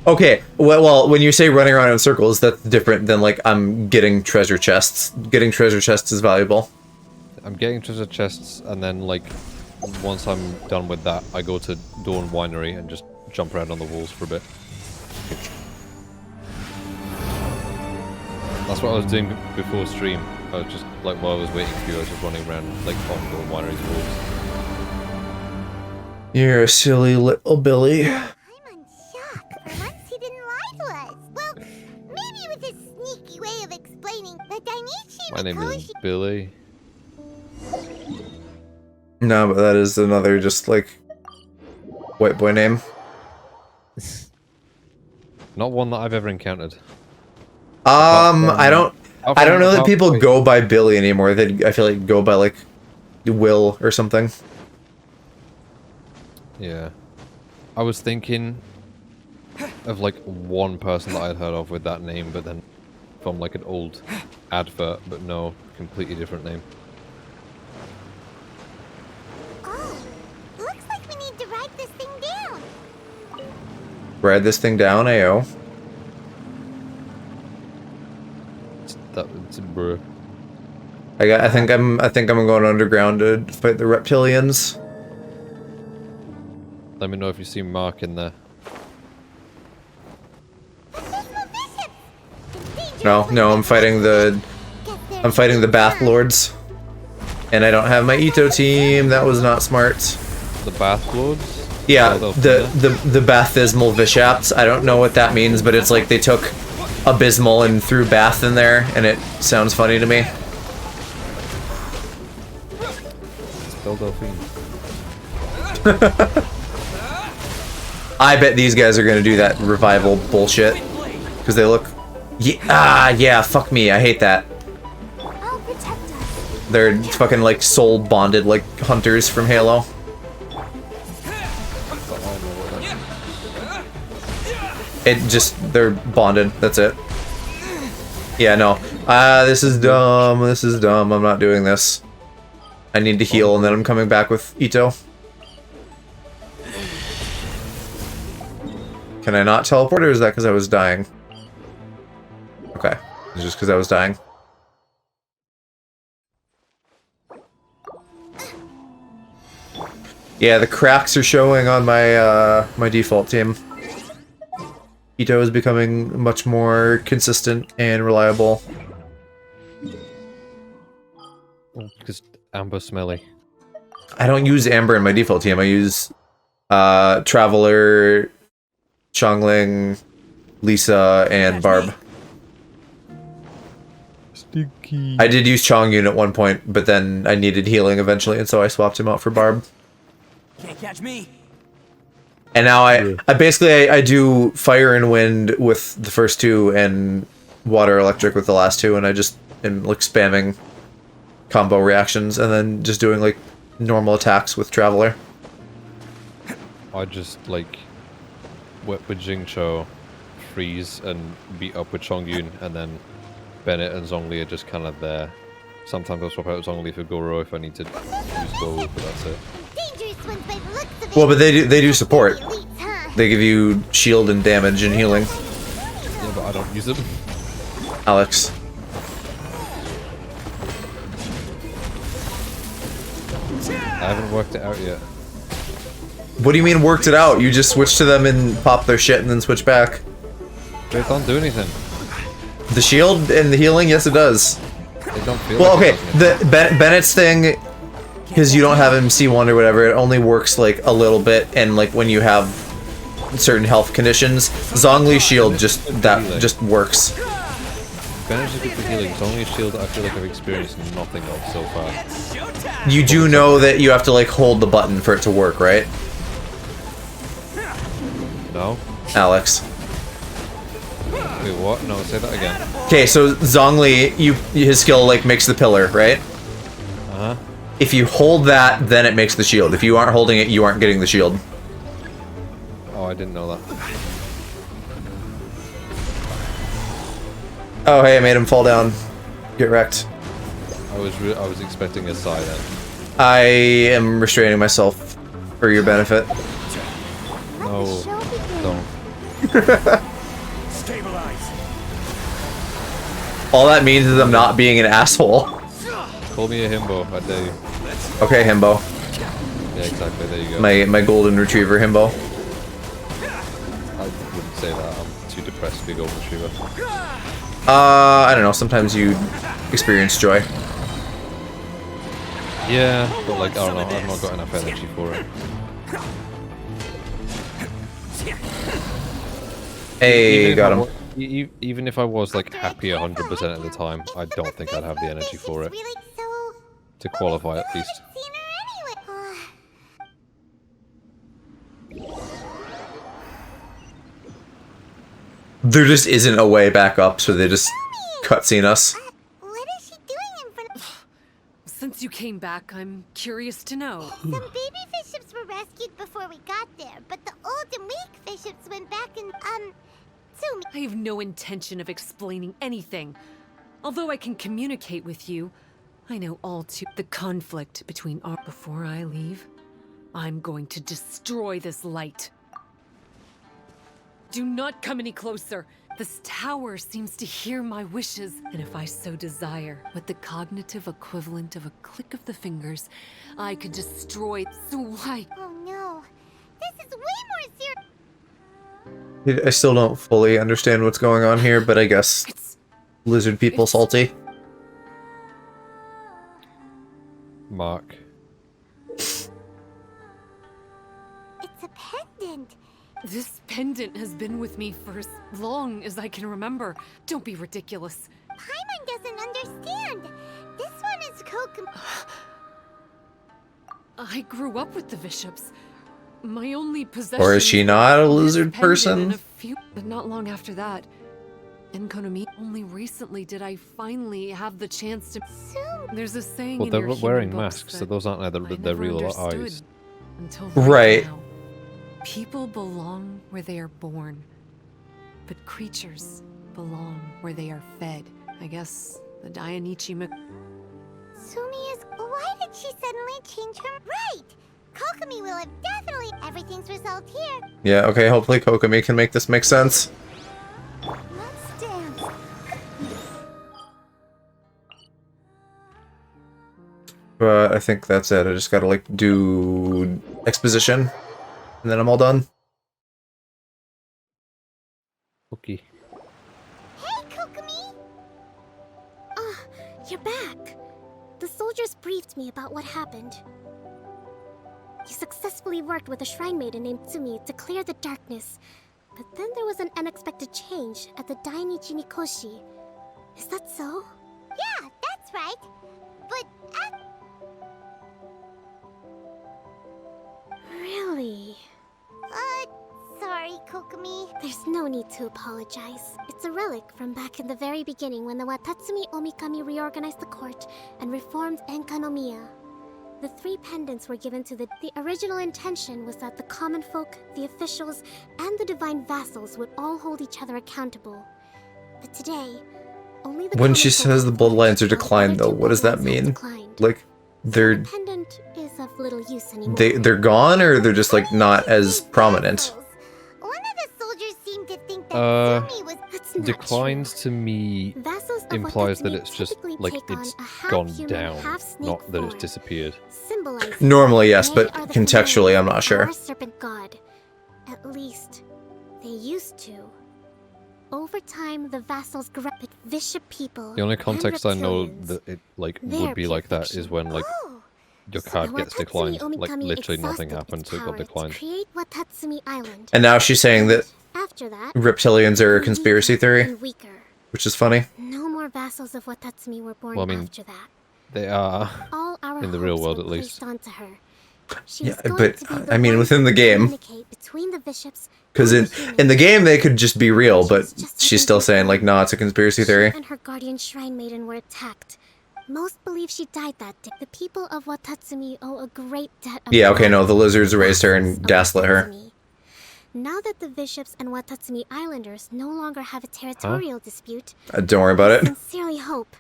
Speaker 1: Okay, well, when you say running around in circles, that's different than, like, I'm getting treasure chests. Getting treasure chests is valuable.
Speaker 2: I'm getting treasure chests, and then, like, once I'm done with that, I go to Dawn Winery and just jump around on the walls for a bit. That's what I was doing before stream. I was just, like, while I was waiting for you, I was just running around, like, on Dawn Winery's walls.
Speaker 1: You're a silly little Billy.
Speaker 3: I'm on shock. For once he didn't lie to us. Well, maybe with his sneaky way of explaining that Dainichi
Speaker 2: My name is Billy.
Speaker 1: No, but that is another just, like, white boy name.
Speaker 2: Not one that I've ever encountered.
Speaker 1: I don't know that people go by Billy anymore. I feel like go by, like, Will or something.
Speaker 2: Yeah. I was thinking of, like, one person that I'd heard of with that name, but then from, like, an old advert, but no, completely different name.
Speaker 3: Oh, looks like we need to write this thing down.
Speaker 1: Write this thing down, AO.
Speaker 2: It's bruh.
Speaker 1: I think I'm going underground to fight the reptilians.
Speaker 2: Let me know if you see Mark in there.
Speaker 1: No, I'm fighting the Bath Lords. And I don't have my Ito team. That was not smart.
Speaker 2: The bath lords?
Speaker 1: Yeah,
Speaker 2: Oh,
Speaker 1: the Bathismal Vishaps. I don't know what that means, but it's like they took Abysmal and threw Bath in there, and it sounds funny to me.
Speaker 2: Spell Delphine.
Speaker 1: I bet these guys are gonna do that revival bullshit. Because they look... yeah, fuck me, I hate that.
Speaker 3: I'll protect us.
Speaker 1: They're fucking like soul bonded like hunters from Halo. They're bonded, that's it. Yeah, no. This is dumb, I'm not doing this. I need to heal and then I'm coming back with Ito. Can I not teleport or is that because I was dying? Okay, it's just because I was dying. Yeah, the cracks are showing on my my default team. Ito is becoming much more consistent and reliable.
Speaker 2: Because Amber smelly.
Speaker 1: I don't use Amber in my default team. I use Traveler, Chongling, Lisa, and Barb.
Speaker 2: Sticky.
Speaker 1: I did use Chongyun at one point, but then I needed healing eventually, and so I swapped him out for Barb.
Speaker 5: Can't catch me.
Speaker 1: And now I basically I do fire and wind with the first two and water electric with the last two, and I just am like spamming combo reactions and then just doing like normal attacks with Traveler.
Speaker 2: I just like whip with Jingcho, freeze and beat up with Chongyun, and then Bennett and Zhongli are just kind of there. Sometimes I'll swap out Zhongli for Goro if I need to use Goro, but that's it.
Speaker 3: Dangerous ones by the looks of it.
Speaker 1: Well, but they do support.
Speaker 3: Elites, huh?
Speaker 1: They give you shield and damage and healing.
Speaker 2: Yeah, but I don't use them.
Speaker 1: Alex.
Speaker 2: I haven't worked it out yet.
Speaker 1: What do you mean worked it out? You just switch to them and pop their shit and then switch back.
Speaker 2: They don't do anything.
Speaker 1: The shield and the healing, yes it does.
Speaker 2: They don't feel
Speaker 1: Well,
Speaker 2: like
Speaker 1: okay, the Bennett's thing, because you don't have MC1 or whatever, it only works like a little bit, and like when you have certain health conditions, Zhongli's shield just works.
Speaker 2: Bennett's is good for healing. It's only a shield that I feel like I've experienced nothing of so far.
Speaker 1: You do know that you have to like hold the button for it to work, right?
Speaker 2: No?
Speaker 1: Alex.
Speaker 2: Wait, what? No, say that again.
Speaker 1: Okay, so Zhongli, his skill like makes the pillar, right?
Speaker 2: Uh-huh.
Speaker 1: If you hold that, then it makes the shield. If you aren't holding it, you aren't getting the shield.
Speaker 2: Oh, I didn't know that.
Speaker 1: Oh, hey, I made him fall down. Get wrecked.
Speaker 2: I was expecting a sigh then.
Speaker 1: I am restraining myself for your benefit.
Speaker 2: No, don't.
Speaker 5: Stabilize.
Speaker 1: All that means is I'm not being an asshole.
Speaker 2: Call me a himbo, I dare you.
Speaker 1: Okay, himbo.
Speaker 2: Yeah, exactly, there you go.
Speaker 1: My golden retriever himbo.
Speaker 2: I wouldn't say that, I'm too depressed to be a golden retriever.
Speaker 1: I don't know, sometimes you experience joy.
Speaker 2: Yeah, but like, I don't know, I've not got enough energy for it.
Speaker 1: Hey, got him.
Speaker 2: Even if I was like happy 100% of the time, I don't think I'd have the energy for it.
Speaker 3: Really so
Speaker 2: To qualify at least.
Speaker 3: seen her anyway.
Speaker 1: There just isn't a way back up, so they just cutscene us.
Speaker 3: What is she doing in front of?
Speaker 8: Since you came back, I'm curious to know.
Speaker 3: Some baby fish ships were rescued before we got there, but the old and weak fish ships went back and, to me.
Speaker 8: I have no intention of explaining anything. Although I can communicate with you, I know all too the conflict between our... Before I leave, I'm going to destroy this light. Do not come any closer. This tower seems to hear my wishes, and if I so desire, with the cognitive equivalent of a click of the fingers, I could destroy... So why?
Speaker 3: Oh no, this is way more serious.
Speaker 1: I still don't fully understand what's going on here, but I guess lizard people salty.
Speaker 2: mark.
Speaker 3: It's a pendant.
Speaker 8: This pendant has been with me for as long as I can remember. Don't be ridiculous.
Speaker 3: Paimon doesn't understand. This one is Kokomi.
Speaker 8: I grew up with the Bishops. My only possession.
Speaker 1: Or is she not a
Speaker 8: this
Speaker 1: lizard
Speaker 8: pendant
Speaker 1: person?
Speaker 8: and a few, but not long after that. In Konomi, only recently did I finally have the chance to. There's a saying
Speaker 2: Well,
Speaker 8: in
Speaker 2: they're
Speaker 8: your
Speaker 2: wearing
Speaker 8: human books
Speaker 2: masks, so
Speaker 8: that
Speaker 2: those aren't
Speaker 8: I
Speaker 2: their
Speaker 8: never
Speaker 2: real
Speaker 8: understood
Speaker 2: eyes.
Speaker 8: Until
Speaker 1: Right.
Speaker 8: now. People belong where they are born, but creatures belong where they are fed. I guess the Dainichi
Speaker 3: Sumi is. Why did she suddenly change her? Right! Kokomi will have definitely. Everything's resolved here.
Speaker 1: Yeah, okay, hopefully Kokomi can make this make sense.
Speaker 3: Let's dance.
Speaker 1: But I think that's it. I just gotta, like, do exposition, and then I'm all done.
Speaker 2: Okay.
Speaker 3: Hey, Kokomi! You're back. The soldiers briefed me about what happened. You successfully worked with a shrine maiden named Tsumi to clear the darkness. But then there was an unexpected change at the Dainichi Mikoshi. Is that so? Yeah, that's right. But really? Sorry, Kokomi. There's no need to apologize. It's a relic from back in the very beginning when the Watatsumi Omikami reorganized the court and reformed Enkanomiya. The 3 pendants were given to the original intention was that the common folk, the officials, and the divine vassals would all hold each other accountable. But today, only the
Speaker 1: When
Speaker 3: common
Speaker 1: she
Speaker 3: folk
Speaker 1: says the
Speaker 3: have pledged,
Speaker 1: bloodlines are
Speaker 3: while the
Speaker 1: declined,
Speaker 3: other
Speaker 1: though,
Speaker 3: 2
Speaker 1: what does that
Speaker 3: bloodlines have
Speaker 1: mean?
Speaker 3: declined.
Speaker 1: Like,
Speaker 3: The pendant is of little use anymore.
Speaker 1: they're gone, or they're just, like, not as prominent?
Speaker 3: One of the soldiers seemed to think that Sumi was. That's not
Speaker 2: Declines to me
Speaker 3: true. Vassals of
Speaker 2: implies that
Speaker 3: Watatsumi
Speaker 2: it's just,
Speaker 3: typically
Speaker 2: like,
Speaker 3: take on
Speaker 2: it's
Speaker 3: a half
Speaker 2: gone
Speaker 3: human,
Speaker 2: down,
Speaker 3: half snake
Speaker 2: not that it's
Speaker 3: form,
Speaker 2: disappeared.
Speaker 3: symbolizing
Speaker 1: Normally, yes,
Speaker 3: they
Speaker 1: but
Speaker 3: are the
Speaker 1: contextually,
Speaker 3: familiars
Speaker 1: I'm not
Speaker 3: of
Speaker 1: sure.
Speaker 3: our serpent god. At least, they used to. Over time, the vassals grabbed bishop people.
Speaker 2: The only
Speaker 3: and
Speaker 2: context I know
Speaker 3: reptilians.
Speaker 2: that it, like,
Speaker 3: Their
Speaker 2: would be like that is when, like,
Speaker 3: Oh,
Speaker 2: your
Speaker 3: so
Speaker 2: card
Speaker 3: the
Speaker 2: gets
Speaker 3: Watatsumi
Speaker 2: declined. Like,
Speaker 3: Omikami
Speaker 2: literally nothing
Speaker 3: exhausted
Speaker 2: happened,
Speaker 3: its
Speaker 2: so it got
Speaker 3: power to
Speaker 2: declined.
Speaker 3: create Watatsumi Island.
Speaker 1: And now she's saying that
Speaker 3: After that,
Speaker 1: reptilians are a
Speaker 3: grew
Speaker 1: conspiracy
Speaker 3: weaker
Speaker 1: theory,
Speaker 3: and weaker.
Speaker 1: which is funny.
Speaker 3: No more vassals of Watatsumi were born
Speaker 2: Well, I mean,
Speaker 3: after that.
Speaker 2: They are.
Speaker 3: All our
Speaker 2: In the real
Speaker 3: hopes
Speaker 2: world,
Speaker 3: were
Speaker 2: at least.
Speaker 3: placed onto her. She
Speaker 1: Yeah,
Speaker 3: was going
Speaker 1: but,
Speaker 3: to be the
Speaker 1: I mean,
Speaker 3: one
Speaker 1: within the
Speaker 3: to
Speaker 1: game.
Speaker 3: communicate between the bishops
Speaker 1: Because
Speaker 3: and
Speaker 1: in
Speaker 3: the humans.
Speaker 1: in the game, they could just be real, but
Speaker 3: Just
Speaker 1: she's still saying, like, no, it's a conspiracy theory.
Speaker 3: She and her guardian shrine maiden were attacked. Most believe she died that day. The people of Watatsumi owe a great debt of
Speaker 1: Yeah, okay, no, the
Speaker 3: gratitude
Speaker 1: lizards
Speaker 3: to
Speaker 1: raised her
Speaker 3: vassals
Speaker 1: and
Speaker 3: of
Speaker 1: gaslit her.
Speaker 3: Watatsumi. Now that the bishops and Watatsumi Islanders no longer have a territorial dispute,
Speaker 1: Don't worry about
Speaker 3: I
Speaker 1: it.
Speaker 3: sincerely hope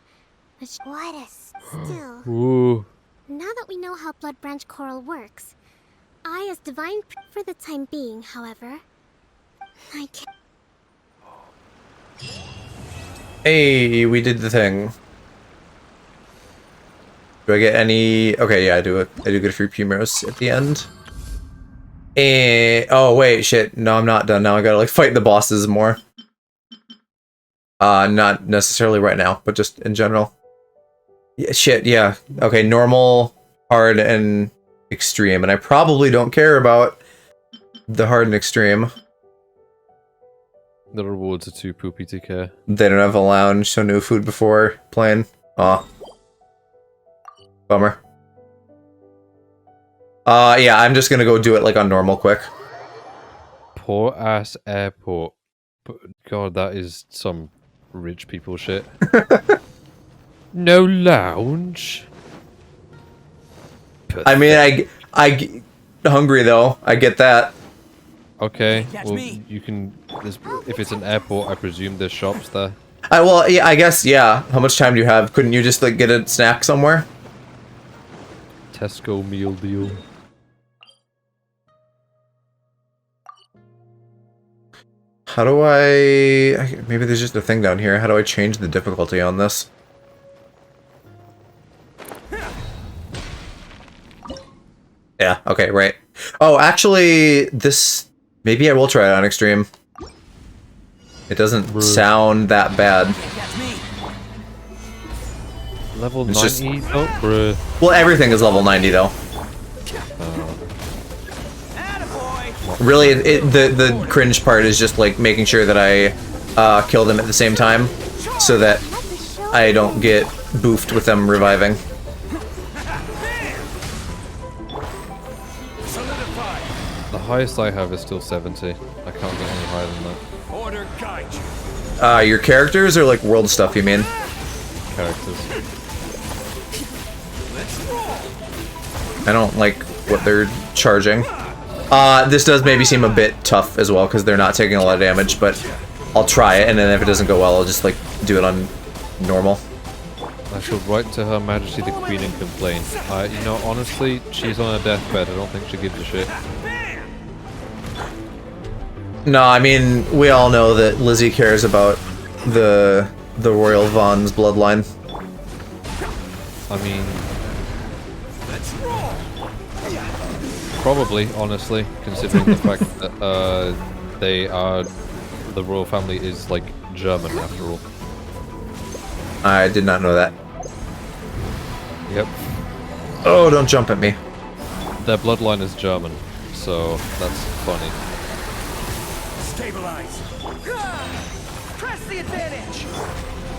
Speaker 3: that what a still.
Speaker 2: Ooh.
Speaker 3: Now that we know how Blood Branch Coral works, I, as divine for the time being, however, I can.
Speaker 1: Hey, we did the thing. Do I get any? Okay, yeah, I do. I do get a few Pumeros at the end. And oh wait, shit. No, I'm not done. Now I gotta like fight the bosses more. Not necessarily right now, but just in general. Yeah, shit. Yeah. Okay, normal, hard, and extreme, and I probably don't care about the hard and extreme.
Speaker 2: The rewards are too poopy to care.
Speaker 1: They don't have a lounge, so no food before playing. Aw. Bummer. Yeah, I'm just gonna go do it like on normal quick.
Speaker 2: Poor ass airport. But God, that is some rich people shit. No lounge.
Speaker 1: I mean, I hungry though. I get that.
Speaker 2: Okay,
Speaker 5: Catch
Speaker 2: well,
Speaker 5: me.
Speaker 2: you can. If it's an airport, I presume there's shops there.
Speaker 1: Well, yeah, I guess, yeah. How much time do you have? Couldn't you just like get a snack somewhere?
Speaker 2: Tesco meal deal.
Speaker 1: How do I... Maybe there's just a thing down here. How do I change the difficulty on this? Yeah, okay, right. Oh, actually, this... Maybe I will try it on extreme. It doesn't sound that bad.
Speaker 5: Catch me.
Speaker 2: Level
Speaker 1: It's just-
Speaker 2: 90? Oh, bruh.
Speaker 1: Well, everything is level 90 though. Really, the cringe part is just like making sure that I kill them at the same time, so that I don't get boofed with them reviving.
Speaker 2: The highest I have is still 70. I can't get any higher than that.
Speaker 5: Order guide you.
Speaker 1: Your characters or like world stuff, you mean?
Speaker 2: Characters.
Speaker 1: I don't like what they're charging. This does maybe seem a bit tough as well, because they're not taking a lot of damage, but I'll try it, and then if it doesn't go well, I'll just like do it on normal.
Speaker 2: I shall write to Her Majesty the Queen and complain. You know, honestly, she's on a deathbed. I don't think she gives a shit.
Speaker 1: No, I mean, we all know that Lizzie cares about the Royal Vaughn's bloodline.
Speaker 2: I mean... Probably, honestly, considering the fact that the royal family is, like, German, after all.
Speaker 1: I did not know that.
Speaker 2: Yep.
Speaker 1: Oh, don't jump at me.
Speaker 2: Their bloodline is German, so that's funny.
Speaker 4: Stabilize. Press the advantage.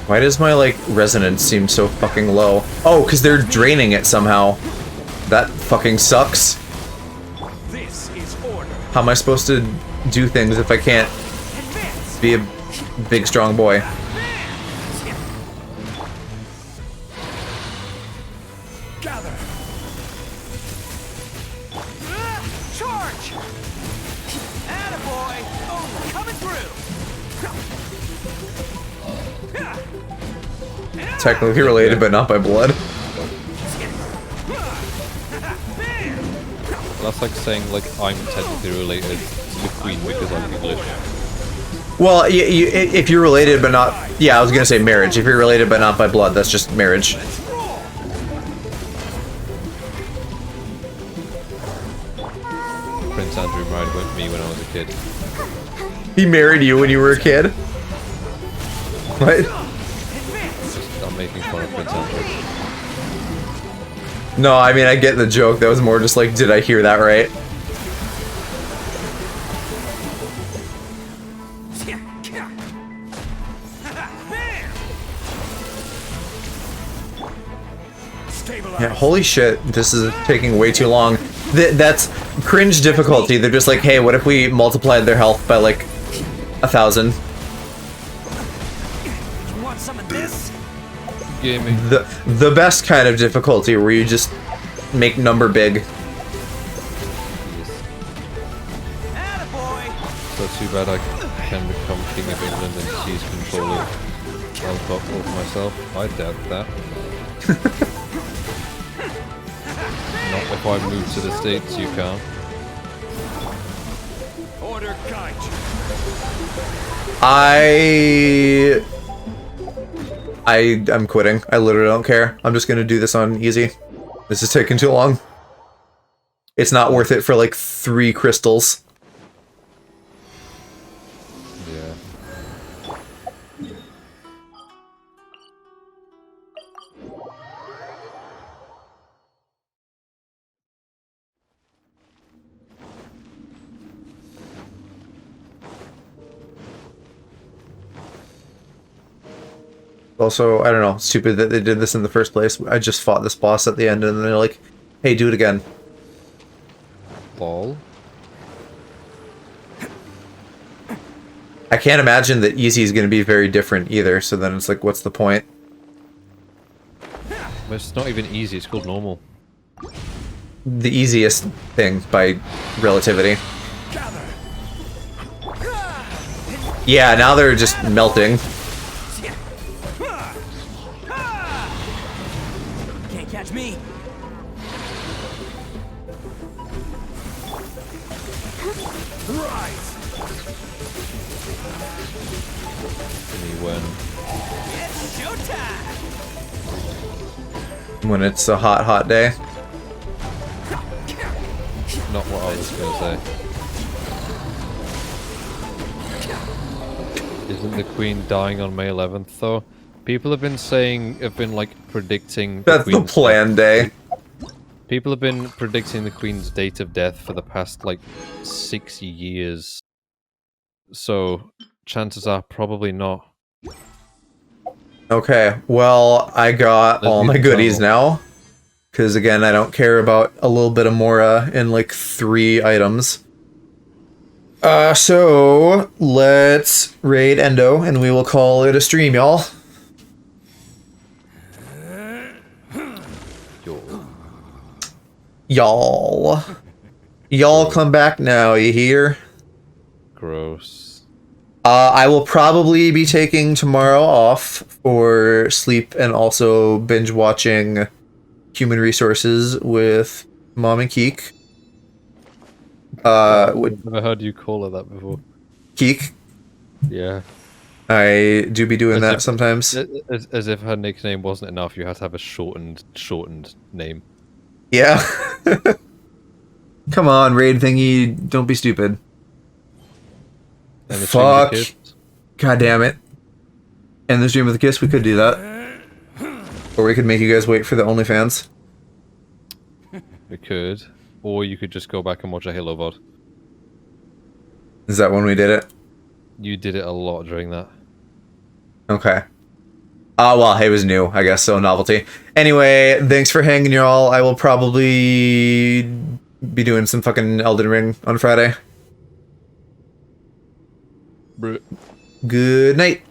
Speaker 1: Why does my, like, resonance seem so fucking low? Oh, because they're draining it somehow. That fucking sucks.
Speaker 4: This is order.
Speaker 1: How am I supposed to do things if I can't be a big, strong boy?
Speaker 4: Gather. Charge. Attaboy. Oh, coming through.
Speaker 1: Technically related, but not by blood.
Speaker 2: That's like saying, like, I'm technically related to the Queen because I'm English.
Speaker 1: Well, if you're related but not... Yeah, I was gonna say marriage. If you're related but not by blood, that's just marriage.
Speaker 2: Prince Andrew married me when I was a kid.
Speaker 1: He married you when you were a kid? What?
Speaker 2: I'm making fun of Prince Andrew.
Speaker 1: No, I mean, I get the joke. That was more just like, did I hear that right? Yeah, holy shit, this is taking way too long. That's cringe difficulty. They're just like, hey, what if we multiplied their health by like 1,000?
Speaker 4: You want some of this?
Speaker 2: Gaming.
Speaker 1: The best kind of difficulty where you just make number big.
Speaker 2: So too bad I can become King of England and seize control of over myself. I doubt that. Not if I move to the States, you can't.
Speaker 4: Order guide you.
Speaker 1: I'm quitting. I literally don't care. I'm just gonna do this on easy. This is taking too long. It's not worth it for like 3 crystals.
Speaker 2: Yeah.
Speaker 1: Also, I don't know, stupid that they did this in the first place. I just fought this boss at the end and they're like, hey, do it again.
Speaker 2: Ball.
Speaker 1: I can't imagine that easy is going to be very different either, so then it's like, what's the point?
Speaker 2: But it's not even easy, it's called normal.
Speaker 1: The easiest thing by relativity. Yeah, now they're just melting.
Speaker 4: Can't catch me. Rise. It's showtime.
Speaker 1: When it's a hot, hot day.
Speaker 2: Not what I was gonna say. Isn't the Queen dying on May 11th though? People have been like predicting.
Speaker 1: That's the
Speaker 2: Queen's
Speaker 1: plan day.
Speaker 2: People have been predicting the Queen's date of death for the past like 6 years. So chances are probably not.
Speaker 1: Okay, well, I got all my goodies now. Because again, I don't care about a little bit of Mora in like 3 items. So let's raid Endo and we will call it a stream, y'all. Y'all come back now, you hear?
Speaker 2: Gross.
Speaker 1: I will probably be taking tomorrow off for sleep and also binge watching Human Resources with Mom and Keek.
Speaker 2: I've never heard you call it that before.
Speaker 1: Keek?
Speaker 2: Yeah.
Speaker 1: I do be doing that sometimes.
Speaker 2: As if her nickname wasn't enough, you had to have a shortened name.
Speaker 1: Yeah. Come on, raid thingy, don't be stupid.
Speaker 2: And the
Speaker 1: Fuck.
Speaker 2: Stream with the Kids?
Speaker 1: God damn it. And the stream with a kiss, we could do that. Or we could make you guys wait for the OnlyFans.
Speaker 2: We could. Or you could just go back and watch a Halo VOD.
Speaker 1: Is that when we did it?
Speaker 2: You did it a lot during that.
Speaker 1: Okay. Well, it was new, I guess, so novelty. Anyway, thanks for hanging, y'all. I will probably be doing some fucking Elden Ring on Friday.
Speaker 2: Bruh.
Speaker 1: Good night.